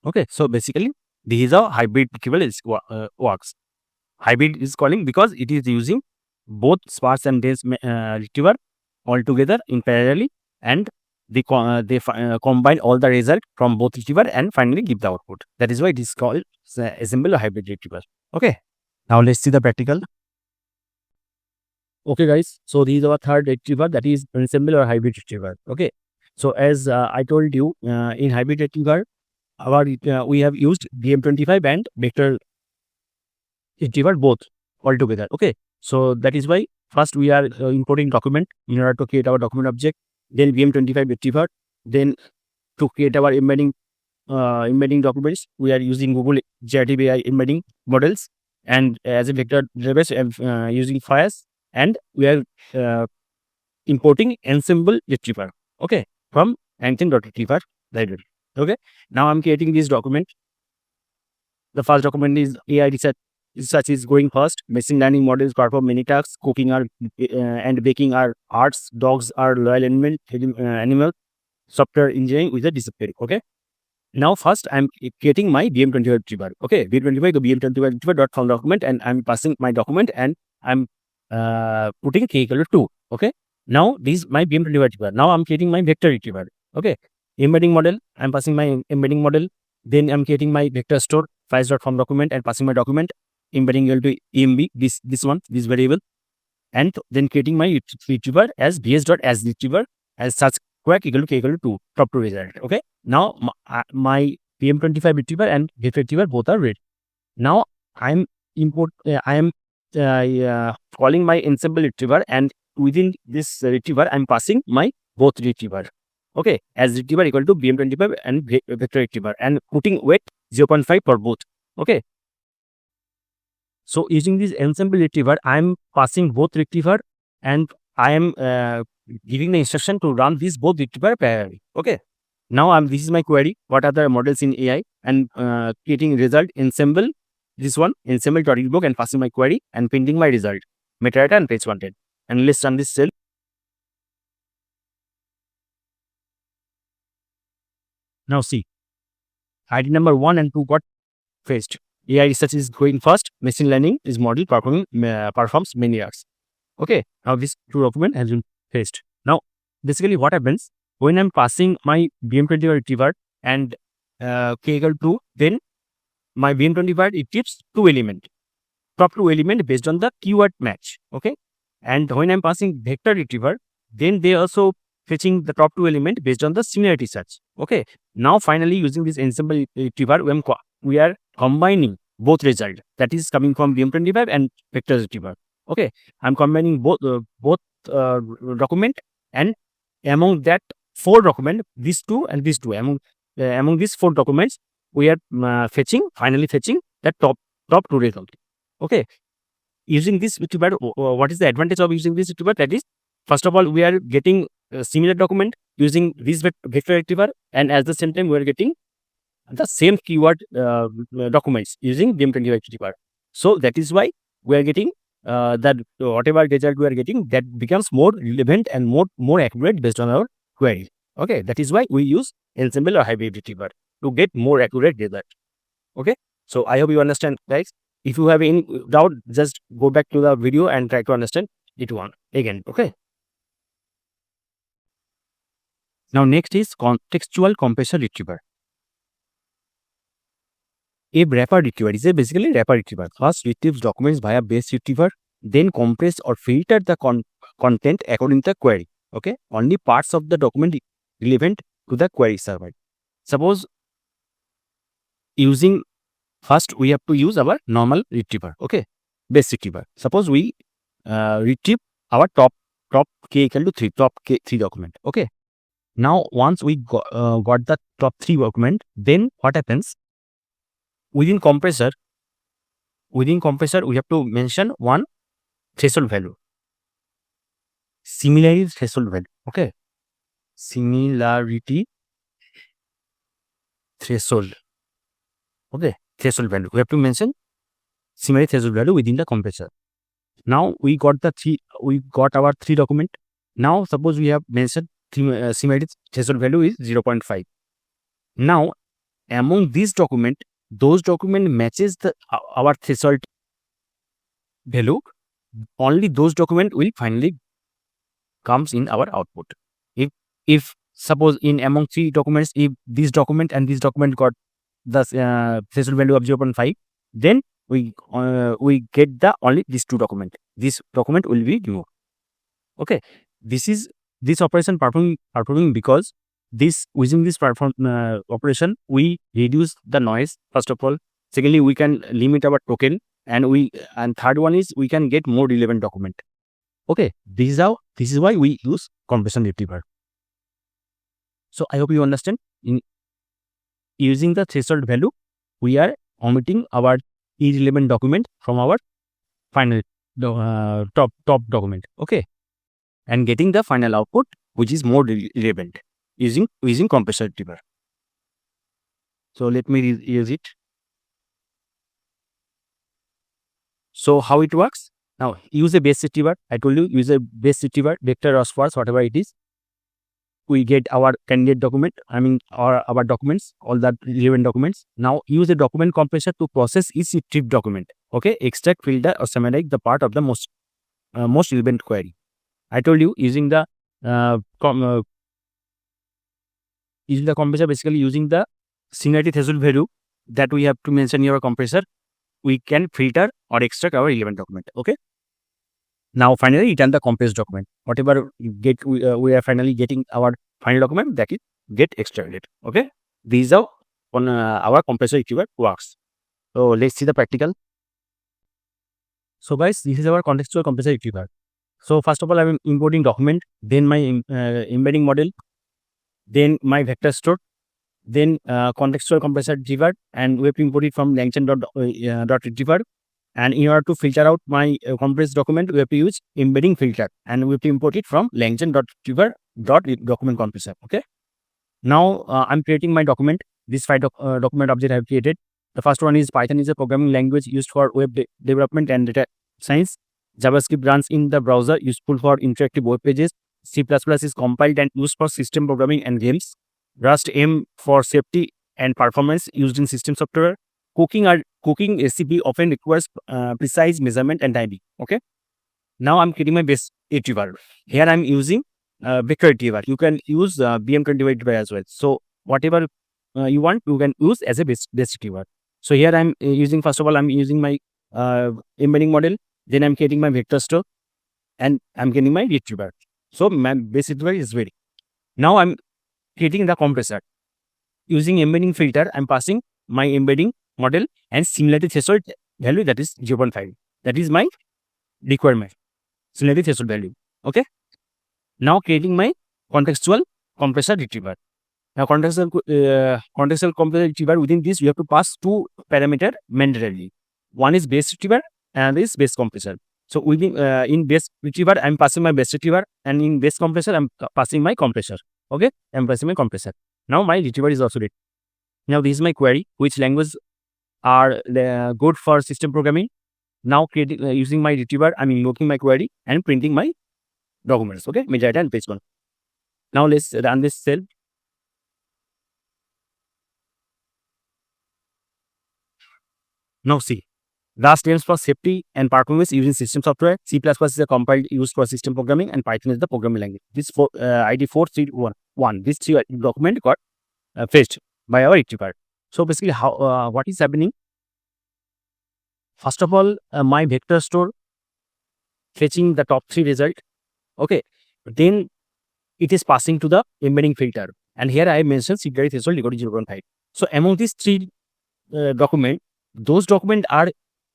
Okay, so basically this is how hybrid retrieval works. Hybrid is calling because it is using both sparse and dense retriever all together in parallelly, and they combine all the result from both retriever and finally give the output. That is why it is called ensemble or hybrid retriever. Okay, now let's see the practical. Okay guys, so this is our third retriever, that is ensemble or hybrid retriever. Okay, so as I told you, in hybrid retriever, we have used BM25 and vector retriever both all together. Okay, so that is why first we are importing document in order to create our document object, then BM25 retriever, then to create our embedding documents, we are using Google Generative AI embedding models, and as a vector database using FIAS, and we are importing ensemble retriever. Okay, from LangChain.retriever library. Okay, now I'm creating this document. The first document is AI research is going first. Machine learning models perform many tasks. Cooking and baking are arts. Dogs are loyal animal. Software engineering with a discipline. Okay. Now first I'm creating my BM25 retriever. Okay, BM25 to BM25 retriever.found document, and I'm passing my document and I'm putting k equal to 2. Okay. Now this is my BM25 retriever. Now I'm creating my vector retriever. Okay. Embedding model, I'm passing my embedding model. Then I'm creating my vector store files.form document and passing my document, embedding equal to emb, this variable, and then creating my retriever as bs.as retriever as such quack equal to k equal to 2, top to result. Okay, now my BM25 retriever and vector retriever both are ready. Now I am calling my ensemble retriever, and within this retriever I'm passing my both retriever. Okay, as retriever equal to BM25 and vector retriever, and putting weight 0.5 for both. Okay, so using this ensemble retriever, I am passing both retriever, and I am giving the instruction to run these both retriever parallelly. Okay, Now this is my query. What are the models in AI? And creating result, ensemble, this one, ensemble.ebook, and passing my query and printing my result, metadata and page content. And let's run this cell. Now see, ID number 1 and 2 got fetched. AI research is going fast. Machine learning is model performs many errors. Okay, now this 2 document has been fetched. Now, basically what happens when I'm passing my BM25 retriever and k equal to, then my BM25 it keeps 2 element, top 2 element based on the keyword match. Okay, and when I'm passing vector retriever, then they also fetching the top 2 element based on the similarity search. Okay, now finally using this ensemble retriever, we are combining both result that is coming from BM25 and vector retriever. Okay, I'm combining both document, and among that 4 document, these 2 and these 2, among these 4 documents, we are finally fetching the top 2 result. Okay, using this retriever, what is the advantage of using this retriever? That is, first of all, we are getting a similar document using this vector retriever, and at the same time we are getting the same keyword documents using BM25 retriever. So that is why we are getting that whatever result we are getting, that becomes more relevant and more accurate based on our query. Okay, that is why we use ensemble or hybrid retriever to get more accurate result. Okay, so I hope you understand, guys. If you have any doubt, just go back to the video and try to understand it one again. Okay. Now next is contextual compression retriever. A wrapper retriever is basically wrapper retriever. First retrieves documents via base retriever, then compress or filter the content according to the query. Okay, only parts of the document relevant to the query server. Suppose first we have to use our normal retriever. Okay, base retriever. Suppose we retrieve our top k equal to 3, top k3 document. Okay, now once we got the top 3 document, then what happens? Within compressor, we have to mention one threshold value. Similarity threshold value. Okay, similarity threshold. Okay, threshold value. We have to mention similarity threshold value within the compressor. Now we got our 3 document. Now suppose we have mentioned similarity threshold value is 0.5. Now among these document, those document matches our threshold value, only those document will finally comes in our output. If suppose in among 3 documents, if this document and this document got the threshold value of 0.5, then we get the only these 2 document. This document will be removed. Okay, this operation performing because using this operation, we reduce the noise, first of all. Secondly, we can limit our token, and third one is we can get more relevant document. Okay, this is why we use compression retriever. So I hope you understand. In using the threshold value, we are omitting our irrelevant document from our final top document. Okay, and getting the final output which is more relevant using compression retriever. So let me use it. So how it works? Now use a base retriever. I told you, use a base retriever, vector or sparse, whatever it is. We get our candidate document, or our documents, all the relevant documents. Now use a document compressor to process each retrieved document. Okay, extract, filter or summarize the part of the most relevant query. I told you, using the compressor, basically using the similarity threshold value that we have to mention in our compressor, we can filter or extract our relevant document. Okay. Now finally return the compressed document. Whatever we are finally getting our final document, that is get extracted. Okay. These are on our compressor retriever works. So let's see the practical. So guys, this is our contextual compressor retriever. So first of all, I am importing document, then my embedding model, then my vector store, then contextual compressor retriever, and we have to import it from LangChain.retriever. And in order to filter out my compressed document, we have to use embedding filter, and we have to import it from LangChain.retriever.document compressor. Okay. Now I'm creating my document. This document object I have created. The first one is Python is a programming language used for web development and data science. JavaScript runs in the browser, useful for interactive web pages. C++ is compiled and used for system programming and games. Rust aim for safety and performance used in system software. Cooking recipe often requires precise measurement and timing. Okay. Now I'm creating my base retriever. Here I'm using vector retriever. You can use BM25 retriever as well. So whatever you want, you can use as a base retriever. So here I'm using, first of all, I'm using my embedding model. Then I'm creating my vector store and I'm getting my retriever. So my base retriever is ready. Now I'm creating the compressor. Using embedding filter, I'm passing my embedding model and similarity threshold value, that is 0.5. That is my requirement. Similarity threshold value. Okay. Now creating my contextual compressor retriever. Now contextual compressor retriever, within this you have to pass two parameters mandatorily. One is base retriever and is base compressor. So within in base retriever I'm passing my base retriever, and in base compressor I'm passing my compressor. Okay, I'm passing my compressor. Now my retriever is also ready. Now this is my query, which language are good for system programming. Now creating using my retriever, I'm invoking my query and printing my documents. Okay, metadata and page one. Now let's run this cell. Now see, Rust aims for safety and performance using system software. C++ is a compiled used for system programming, and Python is the programming language. This ID 431. This three document got fetched by our retriever. So basically, how what is happening? First of all, my vector store fetching the top three result. Okay, then it is passing to the embedding filter, and here I mentioned security threshold equal to 0.5. So among these three documents, those documents are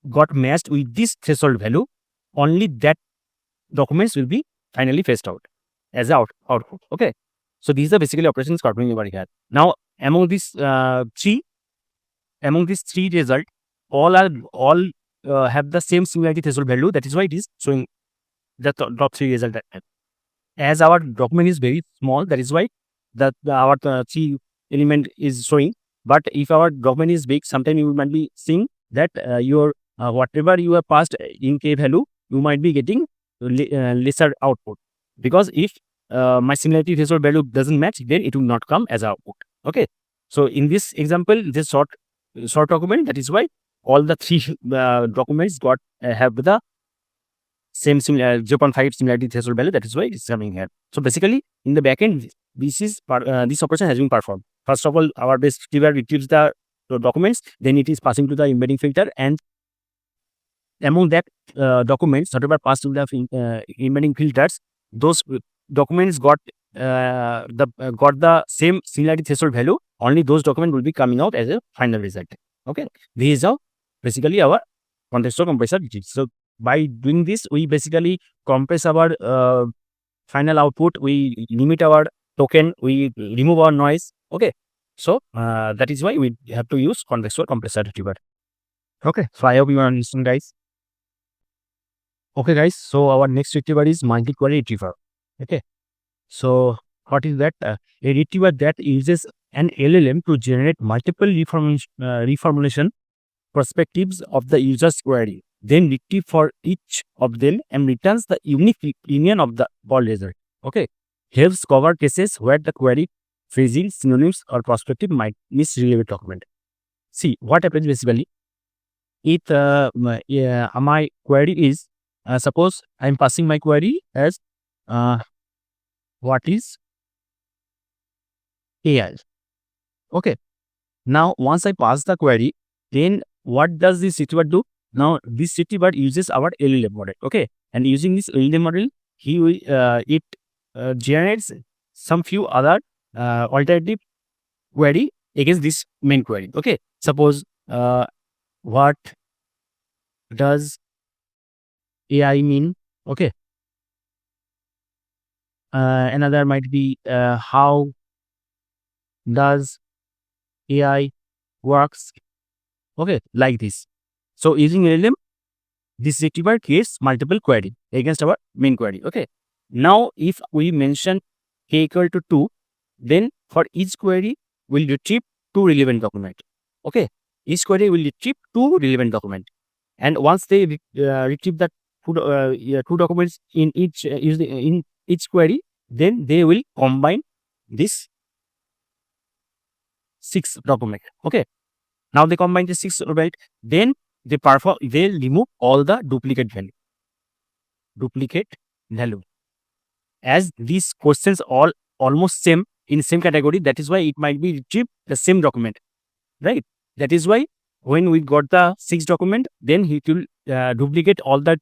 got matched with this threshold value. Only that documents will be finally fetched out as a output. Okay, so these are basically operations happening over here. Now among these three results, all have the same similarity threshold value. That is why it is showing the top three result. As our document is very small, that is why our three element is showing. But if our document is big, sometimes you might be seeing that your whatever you have passed in k value, you might be getting lesser output, because if my similarity threshold value doesn't match, then it will not come as output. Okay, so in this example, this short document, that is why all the three documents got have the same 0.5 similarity threshold value. That is why it's coming here. So basically, in the backend, this operation has been performed. First of all, our base retriever retrieves the documents, then it is passing to the embedding filter, and among that documents, whatever passed to the embedding filters, those documents got the same similarity threshold value. Only those documents will be coming out as a final result. Okay, this is how basically our contextual compressor retrieves. So by doing this, we basically compress our final output. We limit our token. We remove our noise. Okay, so that is why we have to use contextual compressor retriever. Okay, so I hope you understand, guys. Okay, guys. So our next retriever is multi-query retriever. Okay, so what is that? A retriever that uses an LLM to generate multiple reformulation perspectives of the user's query, then retrieve for each of them and returns the unique opinion of the ball result. Okay, helps cover cases where the query phrasing, synonyms, or perspective might miss relevant document. See what happens basically. If my query is suppose I am passing my query as what is AI. Okay, now once I pass the query, then what does this retriever do? Now this retriever uses our LLM model. Okay, and using this LLM model, it generates some few other alternative query against this main query. Okay, suppose what does AI mean? Okay, another might be how does AI works. Okay, like this. So using LLM, this retriever creates multiple query against our main query. Okay, now if we mention k equal to 2, then for each query will retrieve 2 relevant document. Okay, each query will retrieve 2 relevant document, and once they retrieve that 2 documents in each query, then they will combine this 6 document. Okay, now they combine the 6 document, then they remove all the duplicate value. As these questions all almost same in same category, that is why it might be retrieved the same document, right? That is why when we got the 6 document, then it will duplicate all the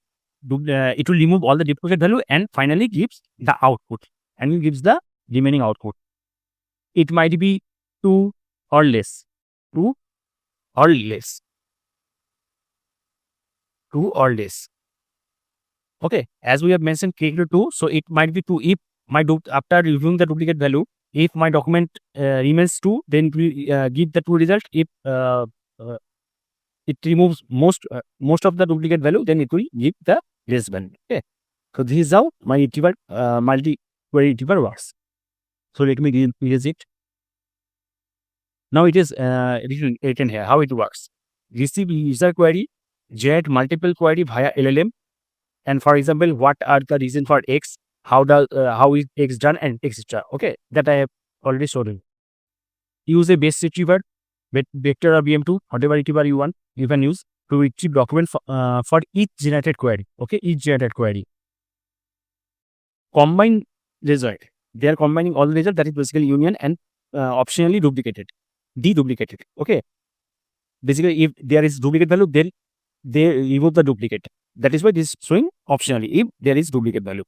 it will remove all the duplicate value and finally gives the output, and it gives the remaining output. It might be 2 or less, 2 or less, 2 or less. Okay, as we have mentioned k equal to 2, so it might be 2 if after removing the duplicate value, if my document remains 2, then it will give the 2 result. If it removes most of the duplicate value, then it will give the less value. Okay, so this is how my retriever multi-query retriever works. So let me erase it. Now it is written here how it works. Receive user query, generate multiple query via LLM, and for example, what are the reason for X, how is X done, and etc. Okay, that I have already shown you. Use a base retriever, vector or BM2, whatever retriever you want, you can use to retrieve document for each generated query. Okay, each generated query. Combine result. They are combining all the result, that is basically union, and optionally deduplicated. Okay, basically if there is duplicate value, then they remove the duplicate. That is why this is showing optionally if there is duplicate value.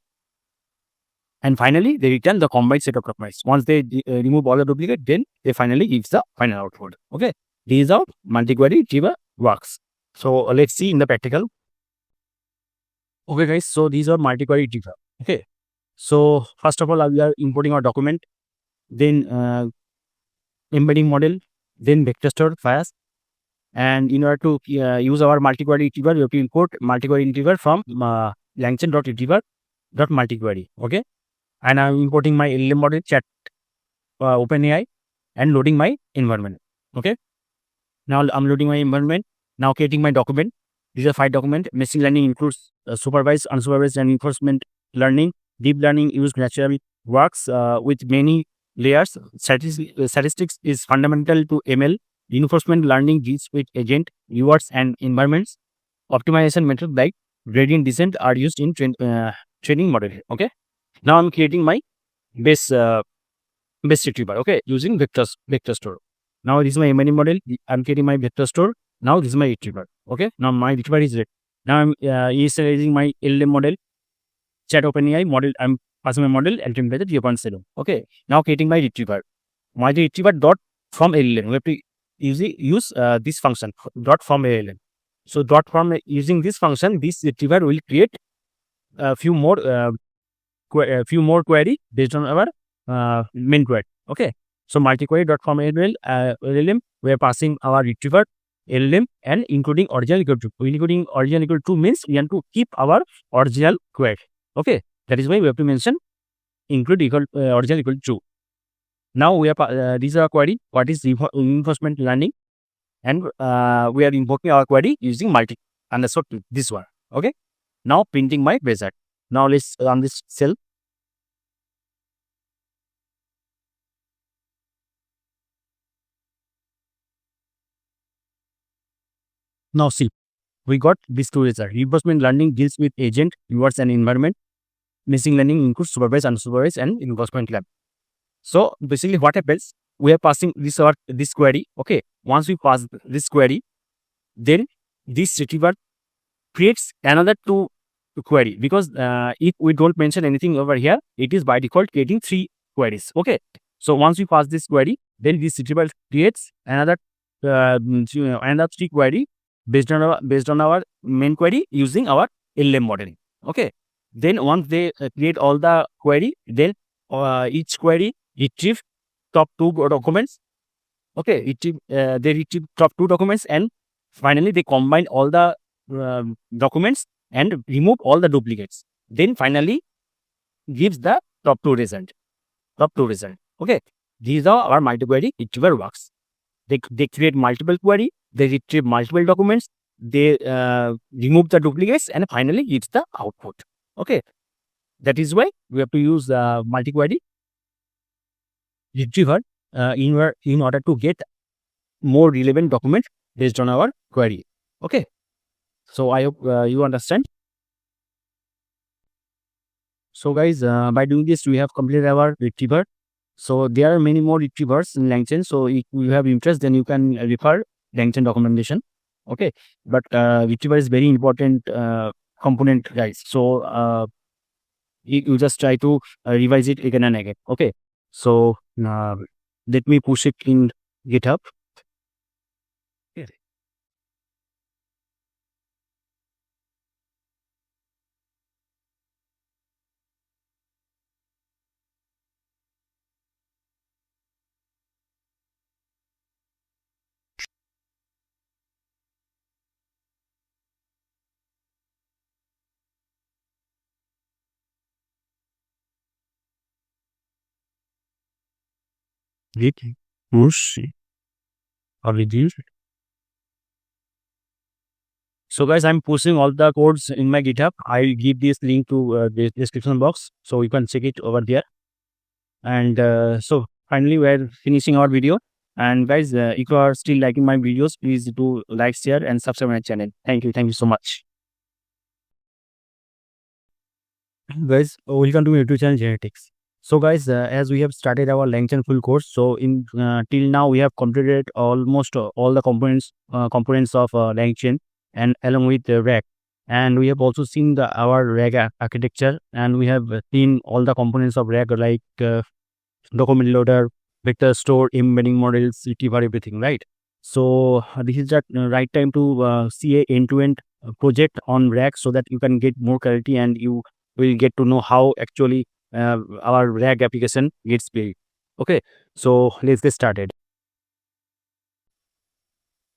And finally, they return the combined set of documents. Once they remove all the duplicate, then they finally gives the final output. Okay, this is how multi-query retriever works. So let's see in the practical. Okay guys, so these are multi-query retriever. Okay, so first of all, we are importing our document, then embedding model, then vector store files. And in order to use our multi-query retriever, we have to import multi-query retriever from LangChain.retriever.multi-query. Okay, and I'm importing my LLM model, chat, OpenAI, and loading my environment. Okay, now I'm loading my environment. Now creating my document. These are 5 documents. Machine learning includes supervised, unsupervised, and reinforcement learning. Deep learning use natural works with many layers. Statistics is fundamental to ML. Reinforcement learning deals with agent, rewards, and environments. Optimization methods like gradient descent are used in training model. Okay, now I'm creating my base retriever. Okay, using vector store. Now this is my embedding model. I'm creating my vector store. Now this is my retriever. Okay, now my retriever is ready. Now I'm initializing my LLM model, chat OpenAI model. I'm passing my model and temperature 0.7. Okay, now creating my retriever. My retriever dot from LLM. We have to use this function dot from LLM. So dot from using this function, this retriever will create a few more query based on our main query. Okay, so multi-query dot from LLM, we are passing our retriever LLM and including original equal to. Including original equal to means we want to keep our original query. Okay, that is why we have to mention include original equal to. Now we are these are query. What is reinforcement learning? And we are invoking our query using multi underscore this one. Okay. Now printing my result. Now let's run this cell. Now see, we got these 2 results. Reinforcement learning deals with agent, rewards, and environment. Machine learning includes supervised, unsupervised, and reinforcement learning. So basically what happens, we are passing this query. Okay, once we pass this query, then this retriever creates another 2 query, because if we don't mention anything over here, it is by default creating 3 queries. Okay, so once we pass this query, then this retriever creates another 3 query based on our main query using our LLM modeling. Okay, then once they create all the query, then each query retrieve top 2 documents. Okay, they retrieve top 2 documents, and finally they combine all the documents and remove all the duplicates. Then finally gives the top 2 result. Okay, These are our multi-query retriever works. They create multiple query, they retrieve multiple documents, they remove the duplicates, and finally gives the output. Okay, that is why we have to use multi-query retriever in order to get more relevant document based on our query. Okay, so I hope you understand. So guys, by doing this, we have completed our retriever. So there are many more retrievers in LangChain. So if you have interest, then you can refer LangChain documentation. Okay, but retriever is very important component, guys. So you just try to revise it again and again. Okay, so let me push it in GitHub. Git push or reduce. So guys, I'm pushing all the codes in my GitHub. I'll give this link to the description box, so you can check it over there. And so finally, we're finishing our video. And guys, if you are still liking my videos, please do like, share, and subscribe my channel. Thank you. Thank you so much. Guys, welcome to my YouTube channel Genetics. So guys, as we have started our LangChain full course, so in till now we have completed almost all the components of LangChain, and along with the RAG, and we have also seen our RAG architecture, and we have seen all the components of RAG like document loader, vector store, embedding models, retriever, everything, right? So this is the right time to see a end-to-end project on RAG, so that you can get more clarity and you will get to know how actually our RAG application gets built. Okay, so let's get started.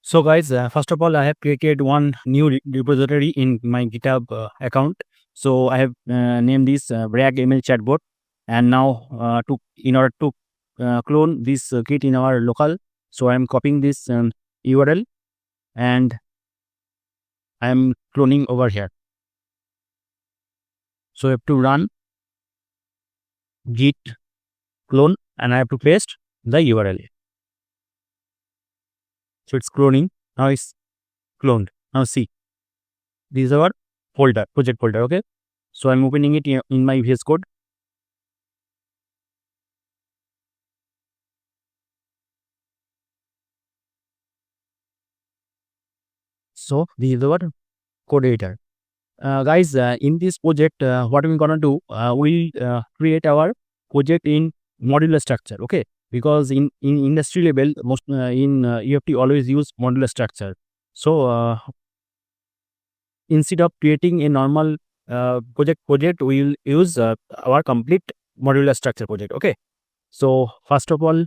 So guys, first of all, I have created one new repository in my GitHub account. So I have named this RAG ML chatbot, and now in order to clone this kit in our local, so I am copying this URL and I am cloning over here. So I have to run git clone and I have to paste the URL. So it's cloning. Now it's cloned. Now see, this is our folder, project folder. Okay, so I'm opening it in my VS Code. So this is our code editor. Guys, in this project, what we're gonna do, we'll create our project in modular structure. Okay, because in industry level, most you have to always use modular structure. So instead of creating a normal project, we'll use our complete modular structure project. Okay, so first of all,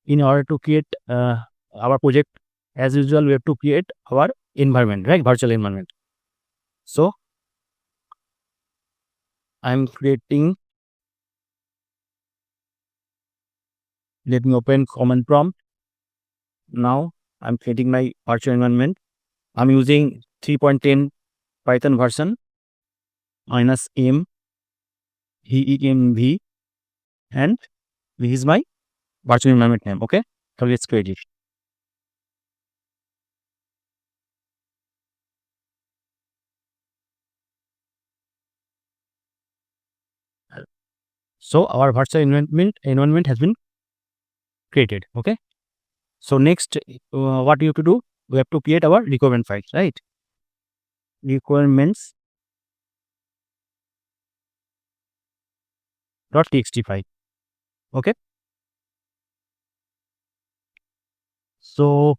in order to create our project, as usual, we have to create our environment, right? Virtual environment. So I'm creating, let me open command prompt. Now I'm creating my virtual environment. I'm using 3.10 Python version -m -v, and this is my virtual environment name. Okay, so let's create it. So our virtual environment has been created. Okay, so next, what you have to do, we have to create our requirement file, right? Requirements.txt file. Okay, so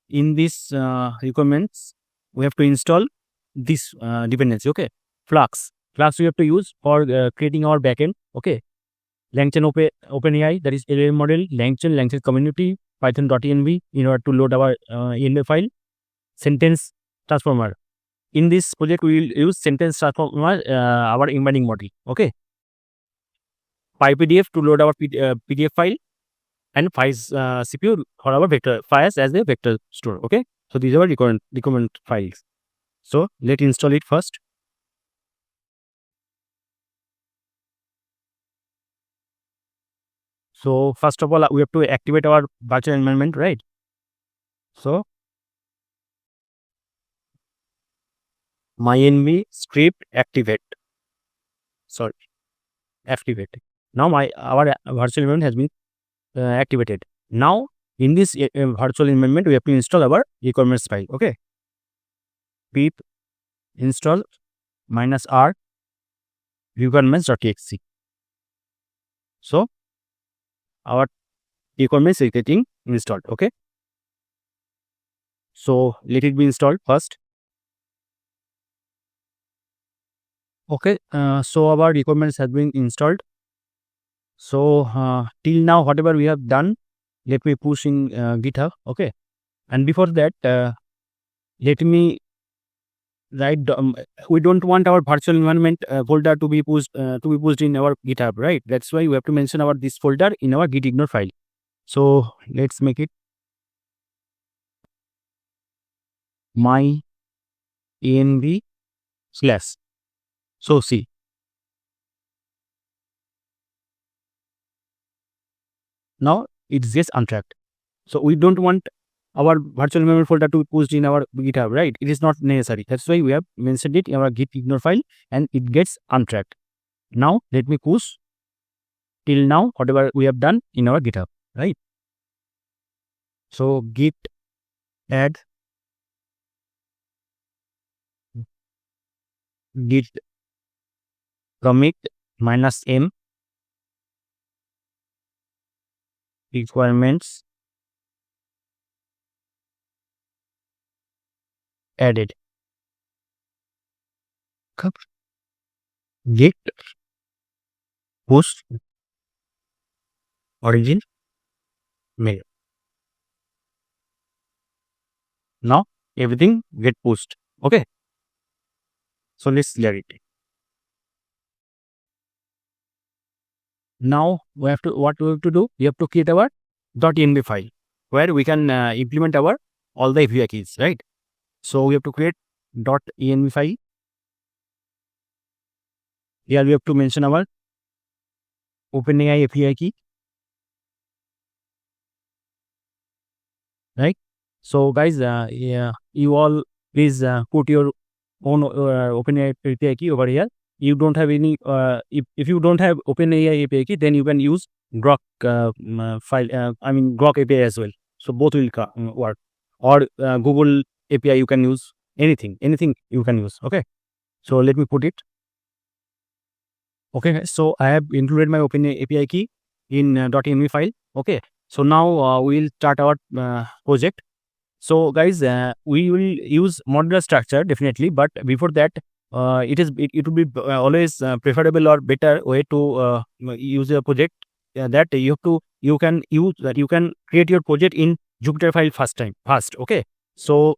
in this requirements, we have to install this dependency. Okay, Flux we have to use for creating our backend. Okay, LangChain OpenAI, that is LLM model, LangChain community, python.env in order to load our env file, sentence transformer. In this project, we will use sentence transformer, our embedding model. Okay, PyPDF to load our PDF file, and files CPU for our vector files as a vector store. Okay, so these are our requirement files. So let's install it first. So first of all, we have to activate our virtual environment, right? So my script activate. Sorry, activate. Now our virtual environment has been activated. Now in this virtual environment, we have to install our requirements file. Okay, pip install -r requirements.txt. So our requirements is getting installed. Okay, so let it be installed first. Okay, so our requirements has been installed. So till now, whatever we have done, let me push in GitHub. Okay, and before that, let me write. We don't want our virtual environment folder to be pushed in our GitHub, right? That's why we have to mention our this folder in our git ignore file. So let's make it my env slash. So see, now it gets untracked. So we don't want our virtual environment folder to be pushed in our GitHub, right? It is not necessary. That's why we have mentioned it in our git ignore file, and it gets untracked. Now let me push till now whatever we have done in our GitHub, right? So git add git commit -m requirements added. Git push origin mail. Now everything get pushed. Okay, so let's clear it. Now what we have to do? We have to create our .env file where we can implement our all the API keys, right? So we have to create .env file. Here we have to mention our OpenAI API key, right? So guys, yeah, you all please put your own OpenAI API key over here. You don't have any, if you don't have OpenAI API key, then you can use Grok Grok API as well. So both will work. Or Google API you can use, anything you can use. Okay, so let me put it. Okay, so I have included my OpenAI API key in .env file. Okay, so now we'll start our project. So guys, we will use modular structure definitely, but before that, it would be always preferable or better way to use a project that you can create your project in Jupyter file first. Okay, so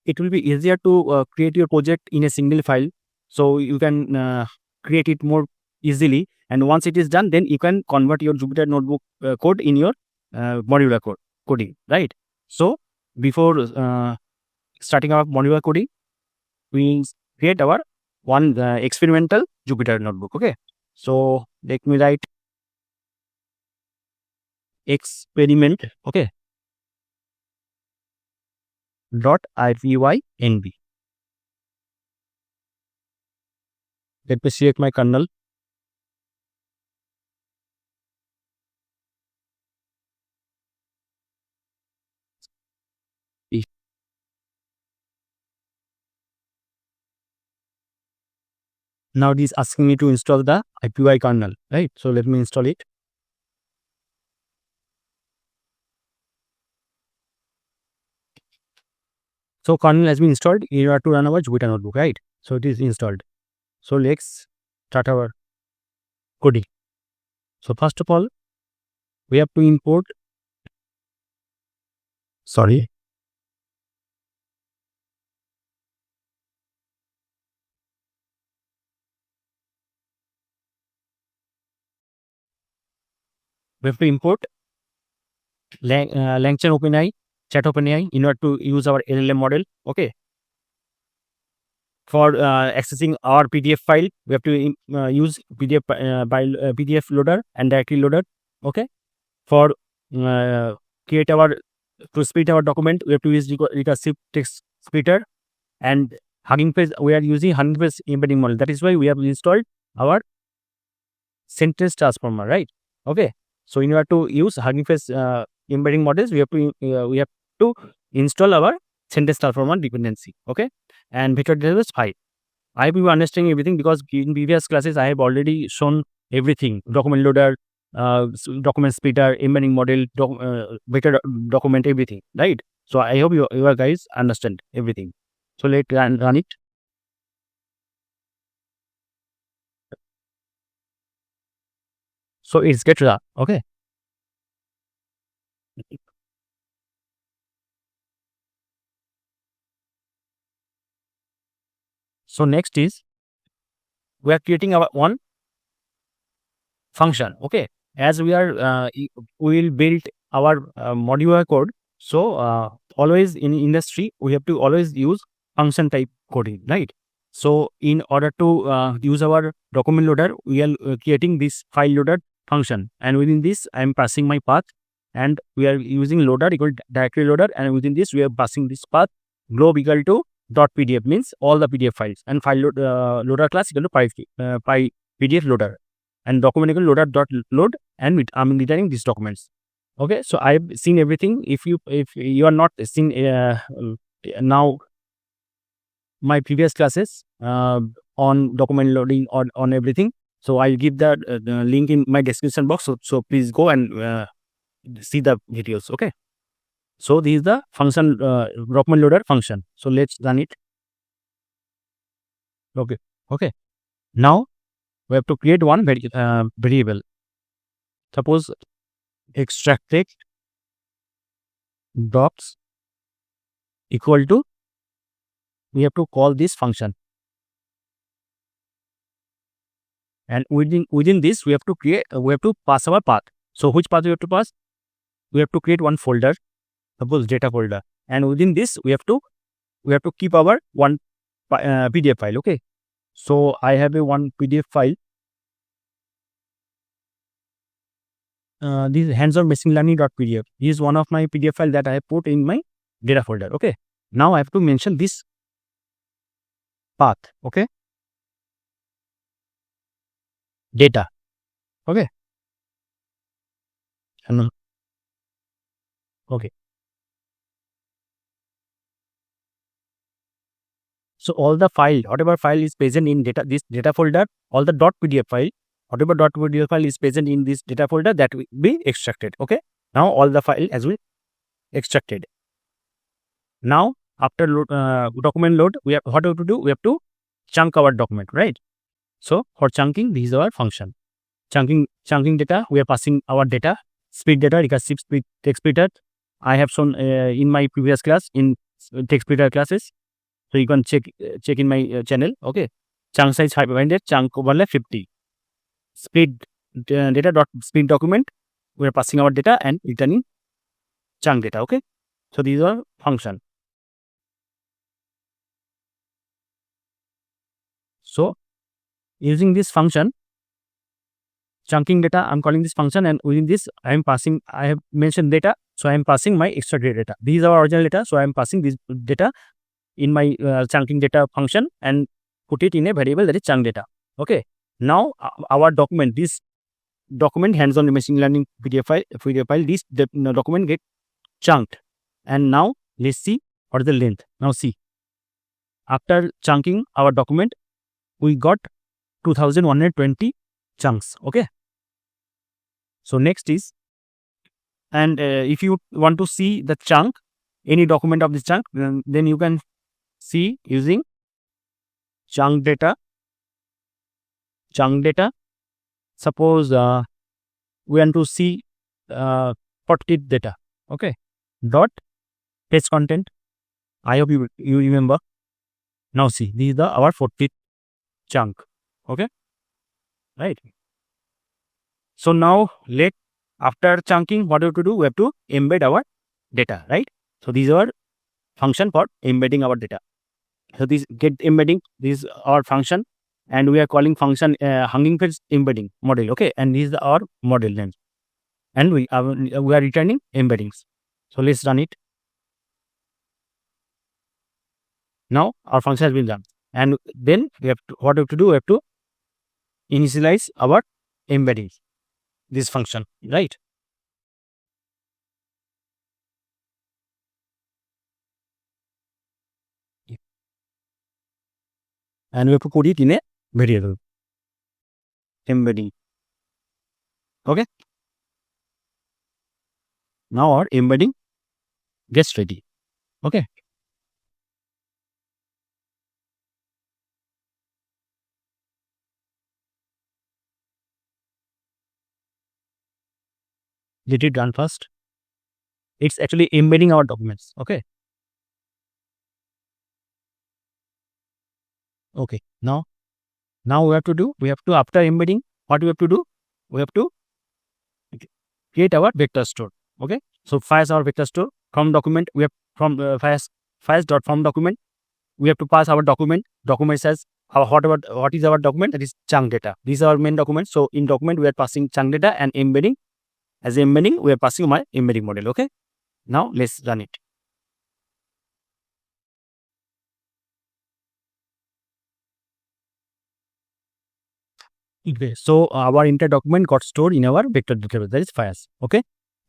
it will be easier to create your project in a single file, so you can create it more easily. And once it is done, then you can convert your Jupyter notebook code in your modular coding, right? So before starting our modular coding, we create our one experimental Jupyter notebook. Okay, so let me write experiment. Okay, .ipynb. Let me select my kernel. Now it is asking me to install the IPY kernel, right? So let me install it. So kernel has been installed in order to run our Jupyter notebook, right? So it is installed. So let's start our coding. So first of all, we have to import. Sorry. we have to import LangChain OpenAI, Chat OpenAI in order to use our LLM model. Okay. For accessing our PDF file, we have to use PDF loader and directory loader. Okay. For to split our document, we have to use recursive text splitter, and Hugging Face, we are using Hugging Face embedding model. That is why we have installed our sentence transformer, right? Okay. So in order to use Hugging Face embedding models, we have to install our sentence transformer dependency. Okay. And vector database 5. I hope you understanding everything, because in previous classes I have already shown everything: document loader, document splitter, embedding model, vector document, everything, right? So I hope you guys understand everything. So let's run it. So it's get run. Okay. So next is we are creating our one function. Okay. As we are we will build our modular code. So always in industry we have to always use function type coding, right? So in order to use our document loader, we are creating this file loader function, and within this I am passing my path, and we are using loader equal directory loader, and within this we are passing this path globe equal to .pdf, means all the PDF files, and file loader class equal to PDF loader, and document equal loader.load, and I'm returning these documents. Okay, so I've seen everything. If you are not seen now my previous classes on document loading on everything, so I'll give the link in my description box. So please go and see the videos. Okay. So this is the function document loader function. So let's run it. Okay. Now we have to create one variable. Suppose extracted docs equal to, we have to call this function, and within this we have to pass our path. So which path we have to pass? We have to create one folder, suppose data folder, and within this we have to keep our one PDF file. Okay. So I have a one PDF file. This hands-on machine learning.pdf is one of my PDF file that I have put in my data folder. Okay. Now I have to mention this path. Okay. Data. Okay. Okay. So all the file, whatever file is present in this data folder, all the .pdf file, whatever .pdf file is present in this data folder, that will be extracted. Okay. Now all the file has been extracted. Now after document load, what we have to do? We have to chunk our document, right? So for chunking, this is our function. Chunking data, we are passing our data, speed data, recursive speed text splitter. I have shown in my previous class in text splitter classes. So you can check in my channel. Okay. Chunk size 500, chunk overlap 50. Speed data dot speed document, we are passing our data and returning chunk data. Okay. So these are function. So using this function, chunking data, I'm calling this function, and within this I have mentioned data, so I am passing my extracted data. These are original data, so I am passing this data in my chunking data function and put it in a variable that is chunk data. Okay. Now our document, this document hands-on machine learning PDF file, this document get chunked, and now let's see what is the length. Now see, after chunking our document, we got 2120 chunks. Okay. So next is, and if you want to see the chunk, any document of this chunk, then you can see using chunk data. Suppose we want to see 40 data. Okay. Dot text content. I hope you remember. Now see, this is our 40th chunk. Okay. Right. So now let after chunking, what we have to do? We have to embed our data, right? So these are function for embedding our data. So this get embedding, this is our function, and we are calling function Hugging Face embedding model. Okay, and this is our model name, and we are returning embeddings. So let's run it. Now our function has been done, and then we have to, what we have to do? We have to initialize our embeddings, this function, right? And we have to put it in a variable embedding. Okay. Now our embedding gets ready. Okay. Let it run first. It's actually embedding our documents. Okay. Okay. Now we have to do, after embedding, what we have to do? We have to create our vector store. Okay. So files our vector store from document. We have from files.from document. We have to pass our document. Document says what is our document? That is chunk data. These are our main documents. So in document we are passing chunk data, and embedding, as embedding we are passing my embedding model. Okay. Now let's run it. Okay. So our entire document got stored in our vector database, that is files. Okay.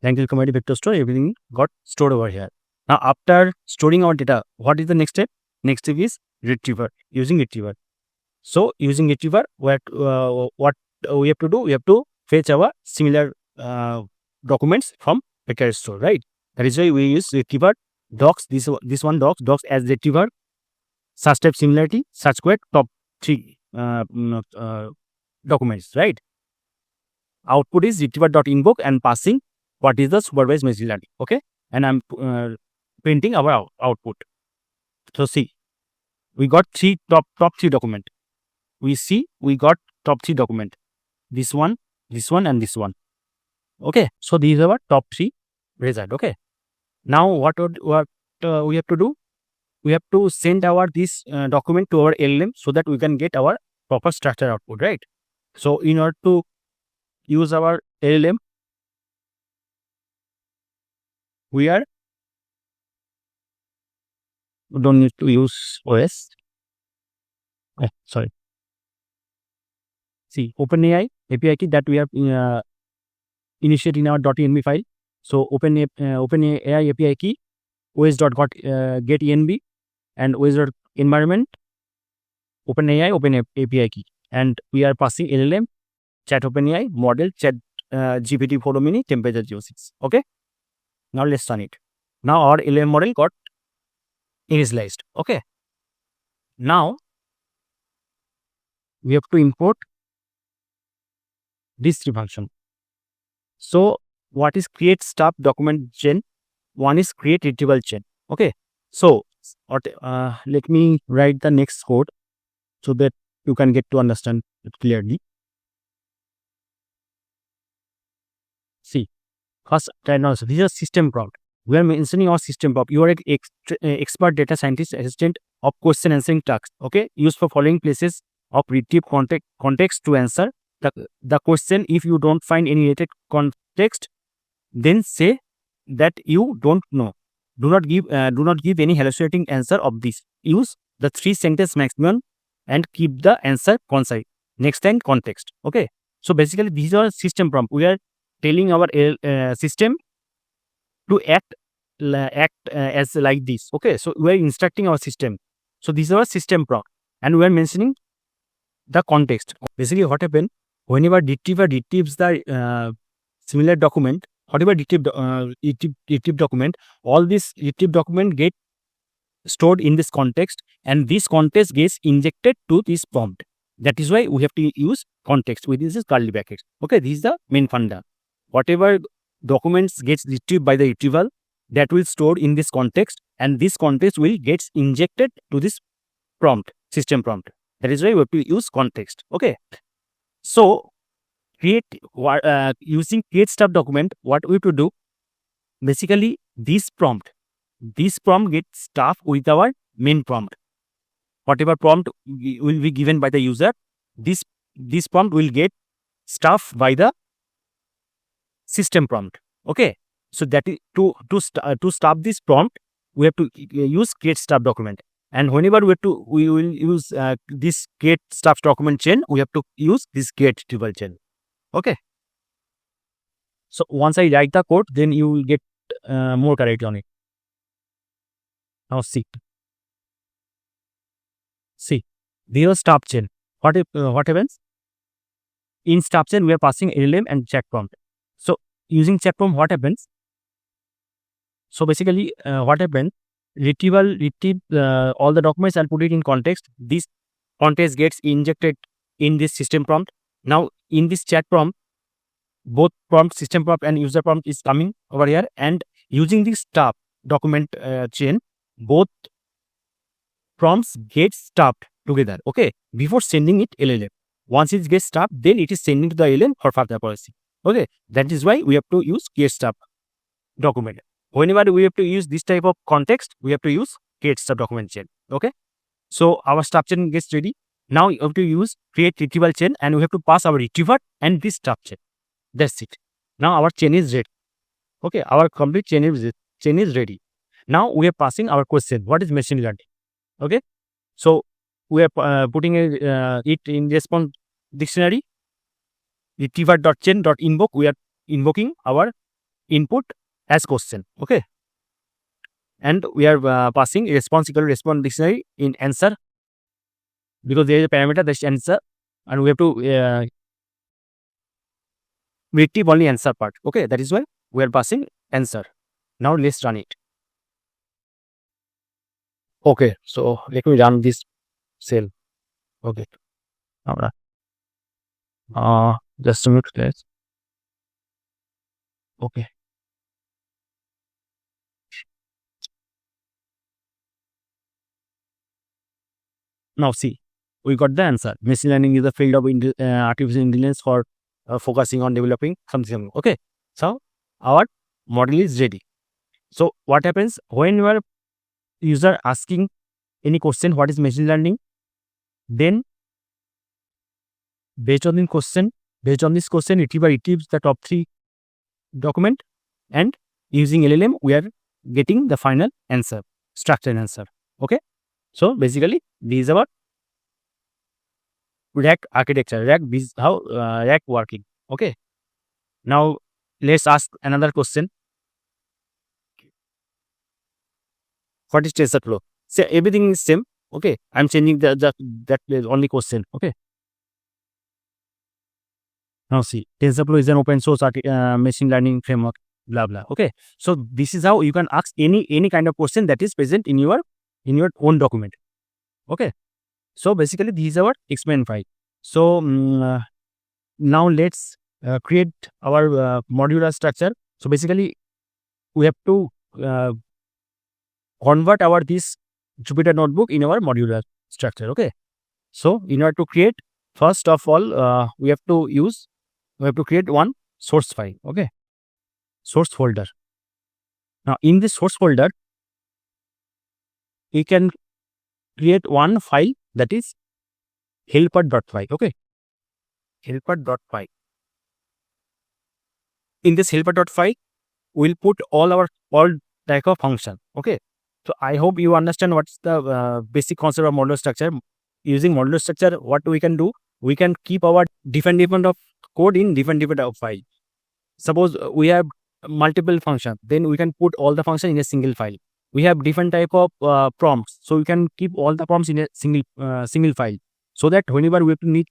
LangChain community vector store, everything got stored over here. Now after storing our data, what is the next step? Next step is retriever, using retriever. So using retriever, what we have to do? We have to fetch our similar documents from vector store, right? That is why we use retriever docs. This one docs as retriever, search type similarity, search query, top 3 documents, right? Output is retriever.invoke and passing what is the supervised machine learning. Okay, and I'm printing our output. So see, we got top 3 document. We got top 3 document. This one, and this one. Okay, so these are our top 3 result. Okay, now what we have to do? We have to send this document to our LLM so that we can get our proper structure output, right? So in order to use our LLM, we don't need to use OS. Sorry. See, OpenAI API key that we have initiated in our .env file. So OpenAI API key os.get env and os.environment OpenAI API key, and we are passing LLM chat OpenAI model chat GPT-4 mini temperature 06. Okay, now let's run it. Now our LLM model got initialized. Okay, now we have to import these 3 functions. So what is create stub document chain? One is create retrieval chain. Okay, so let me write the next code so that you can get to understand it clearly. See, first, this is a system prompt. We are mentioning our system prompt. You are an expert data scientist assistant of question answering tasks. Okay, used for following places of retrieve context to answer the question. If you don't find any related context, then say that you don't know. Do not give any hallucinating answer of this. Use the 3 sentence maximum and keep the answer concise. Next time context. Okay, so basically these are system prompt. We are telling our system to act as like this. Okay, so we are instructing our system. So these are system prompt, and we are mentioning the context. Basically, what happens whenever retriever retrieves the similar document, whatever retrieve document, all this retrieve document get stored in this context, and this context gets injected to this prompt. That is why we have to use context with this curly brackets. Okay, this is the main funda. Whatever documents gets retrieved by the retrieval, that will store in this context, and this context will get injected to this prompt, system prompt. That is why we have to use context. Okay, so using create stuff document, what we have to do, basically this prompt gets stuffed with our main prompt. Whatever prompt will be given by the user, this prompt will get stuffed by the system prompt. Okay, so that is to stuff this prompt, we have to use create stuff document. And whenever we will use this create stuff document chain, we have to use this create retrieval chain. Okay, so once I write the code, then you will get more clarity on it. Now see, zero stuff chain. What happens? In stuff chain, we are passing LLM and chat prompt. So using chat prompt, what happens? So basically, what happens? Retrieve all the documents and put it in context. This context gets injected in this system prompt. Now in this chat prompt, both prompt, system prompt and user prompt is coming over here, and using this stuff document chain, both prompts get stuffed together. Okay, before sending it LLM. Once it gets stuffed, then it is sending to the LLM for further processing. Okay, that is why we have to use create stuff document. Whenever we have to use this type of context, we have to use create stuff document chain. Okay, so our stuff chain gets ready. Now we have to use create retrieval chain, and we have to pass our retriever and this stuff chain. That's it. Now our chain is ready. Okay, our complete chain is ready. Now we are passing our question. What is machine learning? Okay, so we are putting it in response dictionary. Retriever.chain.invoke. We are invoking our input as question. Okay, and we are passing response equal to response dictionary in answer, because there is a parameter that's answer, and we have to retrieve only answer part. Okay, that is why we are passing answer. Now let's run it. Okay, so let me run this cell. Okay, just a minute, guys. Okay. Now see, we got the answer. Machine learning is the field of artificial intelligence for focusing on developing something. Okay, so our model is ready. So what happens when you are user asking any question, what is machine learning? Then based on this question, retriever retrieves the top 3 document, and using LLM, we are getting the final answer, structured answer. Okay, so basically this is our RAG architecture. RAG is how RAG working. Okay, now let's ask another question. What is TensorFlow? So everything is same. Okay, I'm changing that only question. Okay, now see, TensorFlow is an open source machine learning framework, blah blah. Okay, so this is how you can ask any kind of question that is present in your own document. Okay, so basically this is our explain file. So now let's create our modular structure. So basically we have to convert our this Jupyter notebook in our modular structure. Okay, so in order to create, first of all, we have to create one source file. Okay, source folder. Now in this source folder, we can create one file that is helper.py. Okay, helper.py. In this helper.py, we'll put all type of function. Okay, so I hope you understand what's the basic concept of modular structure. Using modular structure, what we can do, we can keep our different of code in different of file. Suppose we have multiple functions, then we can put all the function in a single file. We have different type of prompts, so we can keep all the prompts in a single file, so that whenever we have to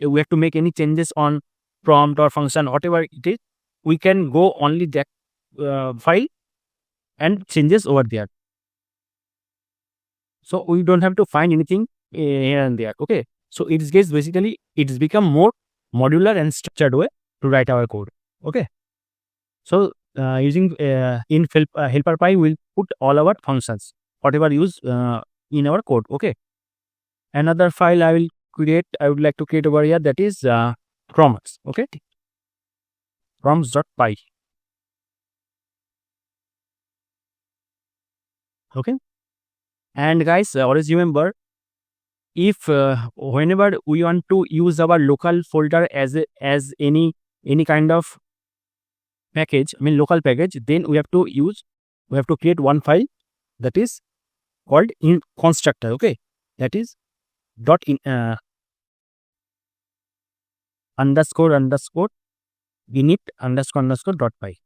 we have to make any changes on prompt or function, whatever it is, we can go only that file and changes over there. So we don't have to find anything here and there. Okay, so it gets basically it's become more modular and structured way to write our code. Okay, so using in helper.py, we'll put all our functions, whatever use in our code. Okay, another file I would like to create over here, that is prompts. Okay, prompts.py. Okay, and guys, always remember, if whenever we want to use our local folder as any kind of package, I mean local package, then we have to create one file that is called in constructor. Okay, that is dot in underscore init underscore dot py.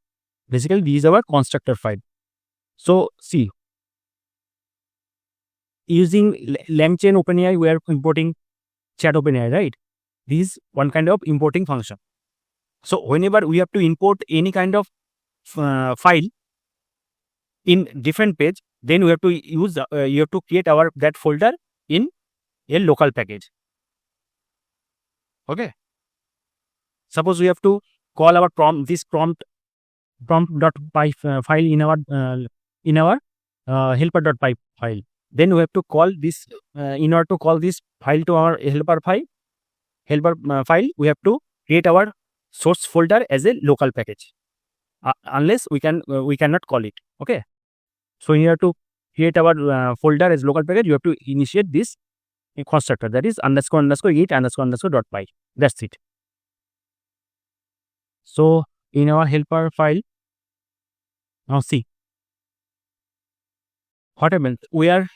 Basically, these are our constructor file. So see, using LangChain OpenAI, we are importing chat OpenAI, right? This is one kind of importing function. So whenever we have to import any kind of file in different page, then we have to use you have to create that folder in a local package. Okay. Suppose we have to call our prompt.py file in our helper.py file. Then we have to call this in order to call this file to our helper file, we have to create our source folder as a local package. Unless we cannot call it. Okay. So in order to create our folder as local package, you have to initiate this constructor, that is underscore it underscore dot py. That's it. So in our helper file, now see what happens. We are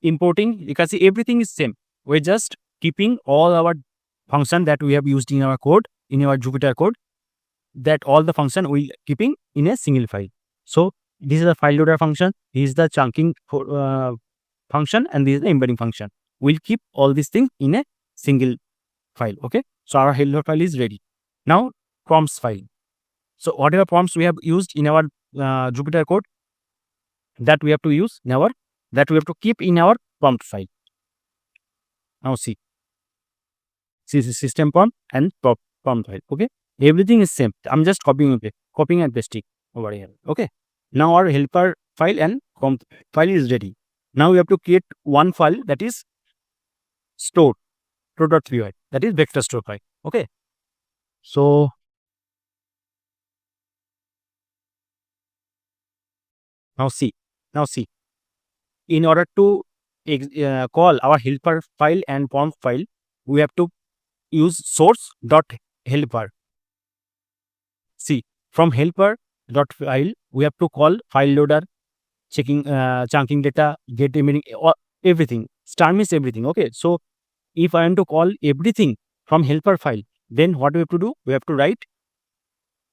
importing, you can see everything is same. We're just keeping all our function that we have used in our code, in our Jupyter code, that all the function we keeping in a single file. So this is the file loader function, this is the chunking function, and this is the embedding function. We'll keep all these things in a single file. Okay, so our helper file is ready. Now prompts file. So whatever prompts we have used in our Jupyter code, that we have to use in our, that we have to keep in our prompt file. Now see system prompt and prompt file. Okay, everything is same. I'm just copying and pasting over here. Okay, now our helper file and prompt file is ready. Now we have to create one file, that is store.py, that is vector store file. Okay, so now see, in order to call our helper file and prompt file, we have to use source.helper. See, from helper.file, we have to call file loader, checking chunking data, get embedding, everything. Star means everything. Okay, so if I want to call everything from helper file, then what we have to do? We have to write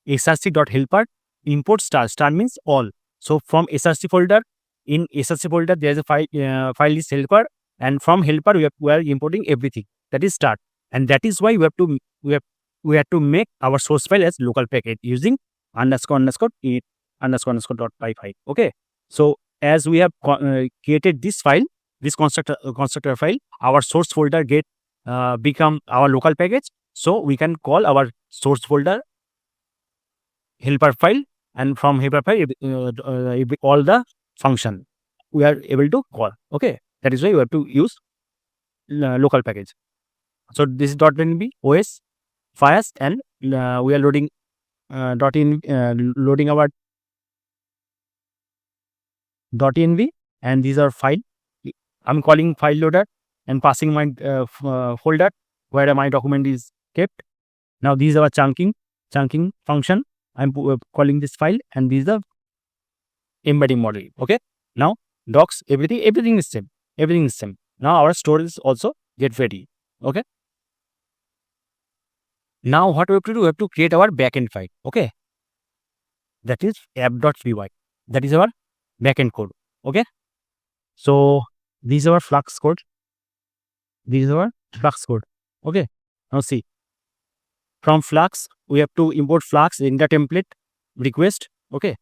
src.helper import star. Star means all. So from src folder, in src folder there is a file is helper, and from helper we are importing everything, that is start, and that is why we have to make our source file as local package using underscore it underscore dot py file. Okay, so as we have created this file, this constructor file, our source folder get become our local package. So we can call our source folder helper file, and from helper file all the function we are able to call. Okay, that is why we have to use local package. So this is .env os fast, and we are loading loading our .env, and these are file. I'm calling file loader and passing my folder where my document is kept. Now these are chunking function. I'm calling this file, and this is the embedding model. Okay, now docs, everything is same. Now our storage also get ready. Okay, now what we have to do? We have to create our backend file. Okay, that is app.py. That is our backend code. Okay, so these are our Flux code. Okay, now see, from Flux we have to import Flux in the template request. Okay,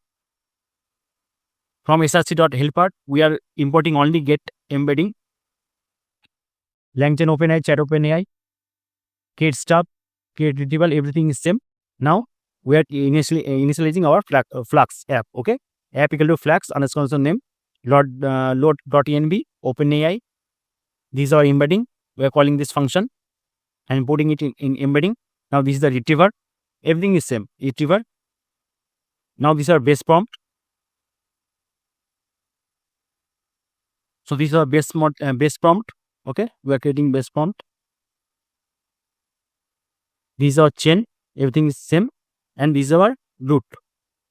from src.helper we are importing only get embedding, LangChain OpenAI, chat OpenAI, create stub, create retrieval, everything is same. Now we are initializing our Flux app. Okay, app equal to Flux underscore name load.env OpenAI. These are embedding. We are calling this function. and putting it in embedding. Now this is the retriever. Everything is same. Retriever. Now these are base prompt. So these are base prompt. Okay, we are creating base prompt. These are chain. Everything is same, and these are root.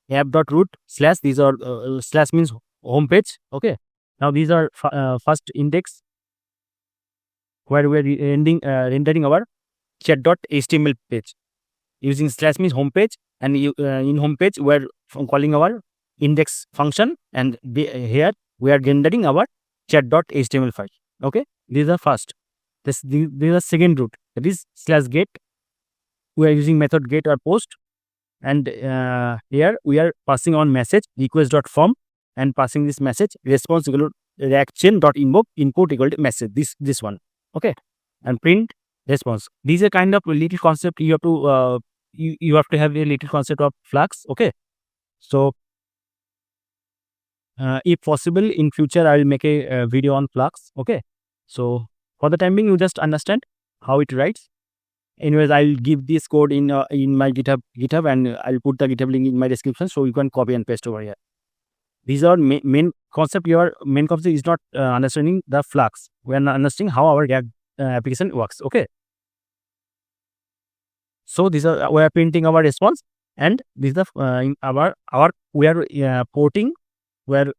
App.root slash. These are slash means home page. Okay. Now these are first index where we are rendering our chat.html page. Using slash means home page, and in home page we are calling our index function, and here we are rendering our chat.html file. Okay, these are first. These are second root, that is slash get. We are using method get or post, and here we are passing on message request.form and passing this message response equal to reaction.invoke input equal to message, this one. Okay, and print response. These are kind of little concept you have to you have to have a little concept of Flux. Okay, so if possible in future I will make a video on Flux. Okay, so for the time being you just understand how it writes. Anyways, I'll give this code in my GitHub, and I'll put the GitHub link in my description, so you can copy and paste over here. These are main concept. Your main concept is not understanding the Flux. We are understanding how our React application works. Okay. So these are we are printing our response, and these are in our we are porting where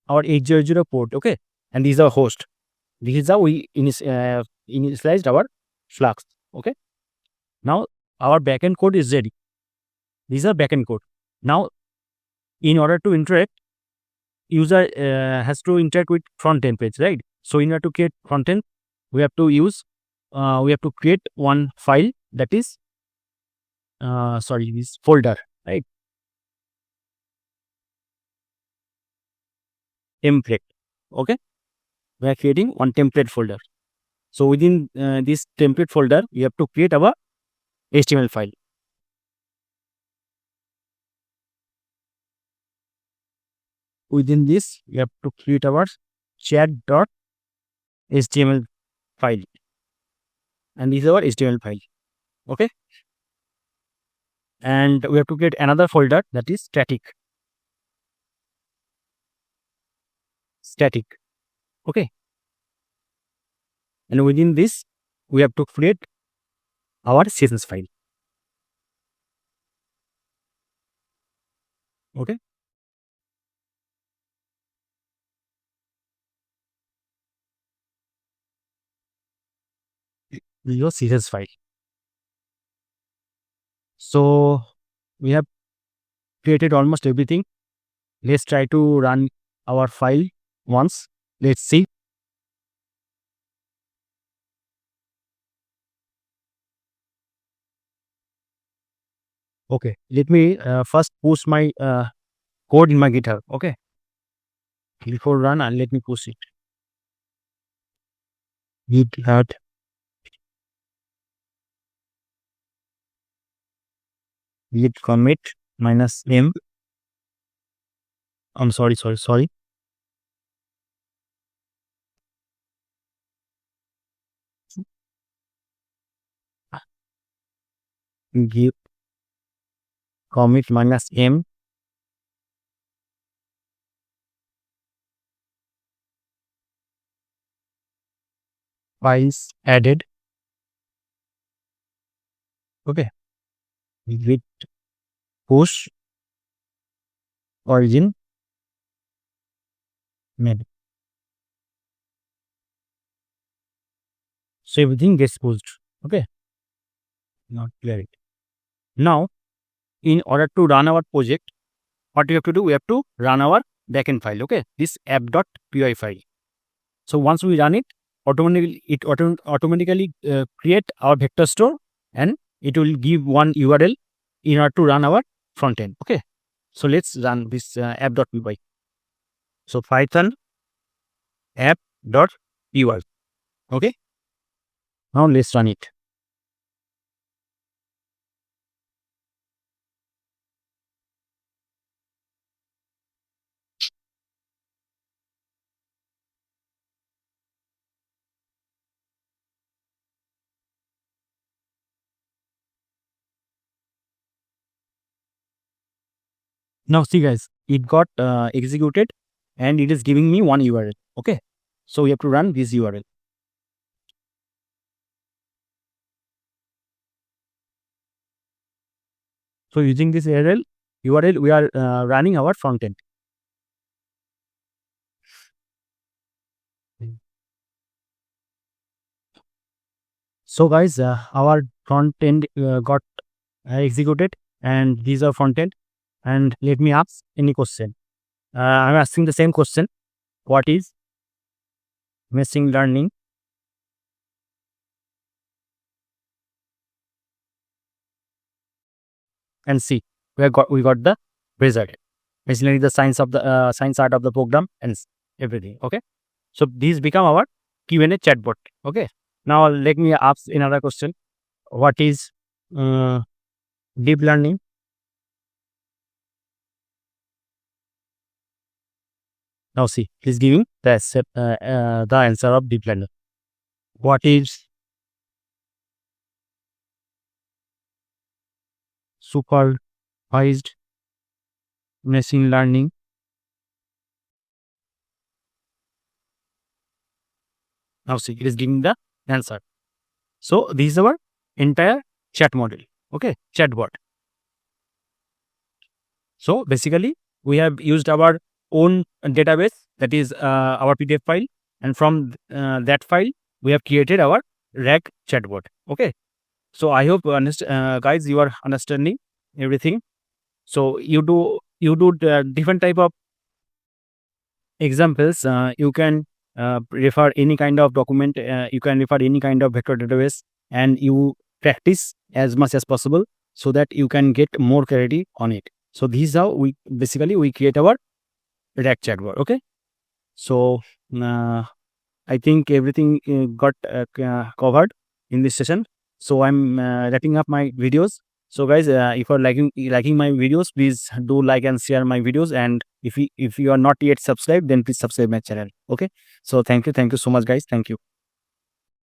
our 800 port. Okay, and these are host. This is how we initialized our Flux. Okay. Now our backend code is ready. These are backend code. Now, in order to interact, user has to interact with front end page, right? So in order to create front end, we have to use we have to create one file, that is this folder, right? Template. Okay, we are creating one template folder. So within this template folder, we have to create our HTML file. Within this, we have to create our chat.html file, and this is our HTML file. Okay, and we have to create another folder, that is static. Okay, and within this we have to create our CSS file. Okay, this is your CSS file. So we have created almost everything. Let's try to run our file once. Let's see. Okay, let me first post my code in my GitHub. Okay, before run, and let me post it. GitHub git commit -m. I'm sorry. Git commit -m files added. Okay, git push origin made. So everything gets pushed. Okay, not clear it. Now, in order to run our project, what we have to do? We have to run our backend file. Okay, this app.py file. So once we run it, automatically create our vector store, and it will give one URL in order to run our front end. Okay, so let's run this app.py. So Python app.py. Okay, now let's run it. Now see guys, it got executed and it is giving me one URL. Okay, so we have to run this URL. So using this URL, we are running our front end. So guys, our front end got executed, and these are front end. And let me ask any question. I'm asking the same question. What is machine learning? And see, we got the result. Basically, the science art of the program and everything. Okay, so these become our Q&A chatbot. Okay, now let me ask another question. What is deep learning? Now see, it's giving the answer of deep learning. What is supervised machine learning? Now see, it is giving the answer. So this is our entire chat model. Okay, chatbot. So basically, we have used our own database, that is our PDF file, and from that file we have created our RAG chatbot. Okay, so I hope guys, you are understanding everything. So you do different type of examples. You can refer any kind of document, you can refer any kind of vector database, and you practice as much as possible so that you can get more clarity on it. So this is how we create our RAG chatbot. Okay, so I think everything got covered in this session. So I'm wrapping up my videos. So guys, if you're liking my videos, please do like and share my videos. And if you are not yet subscribed, then please subscribe my channel. Okay, so thank you so much guys. Thank you.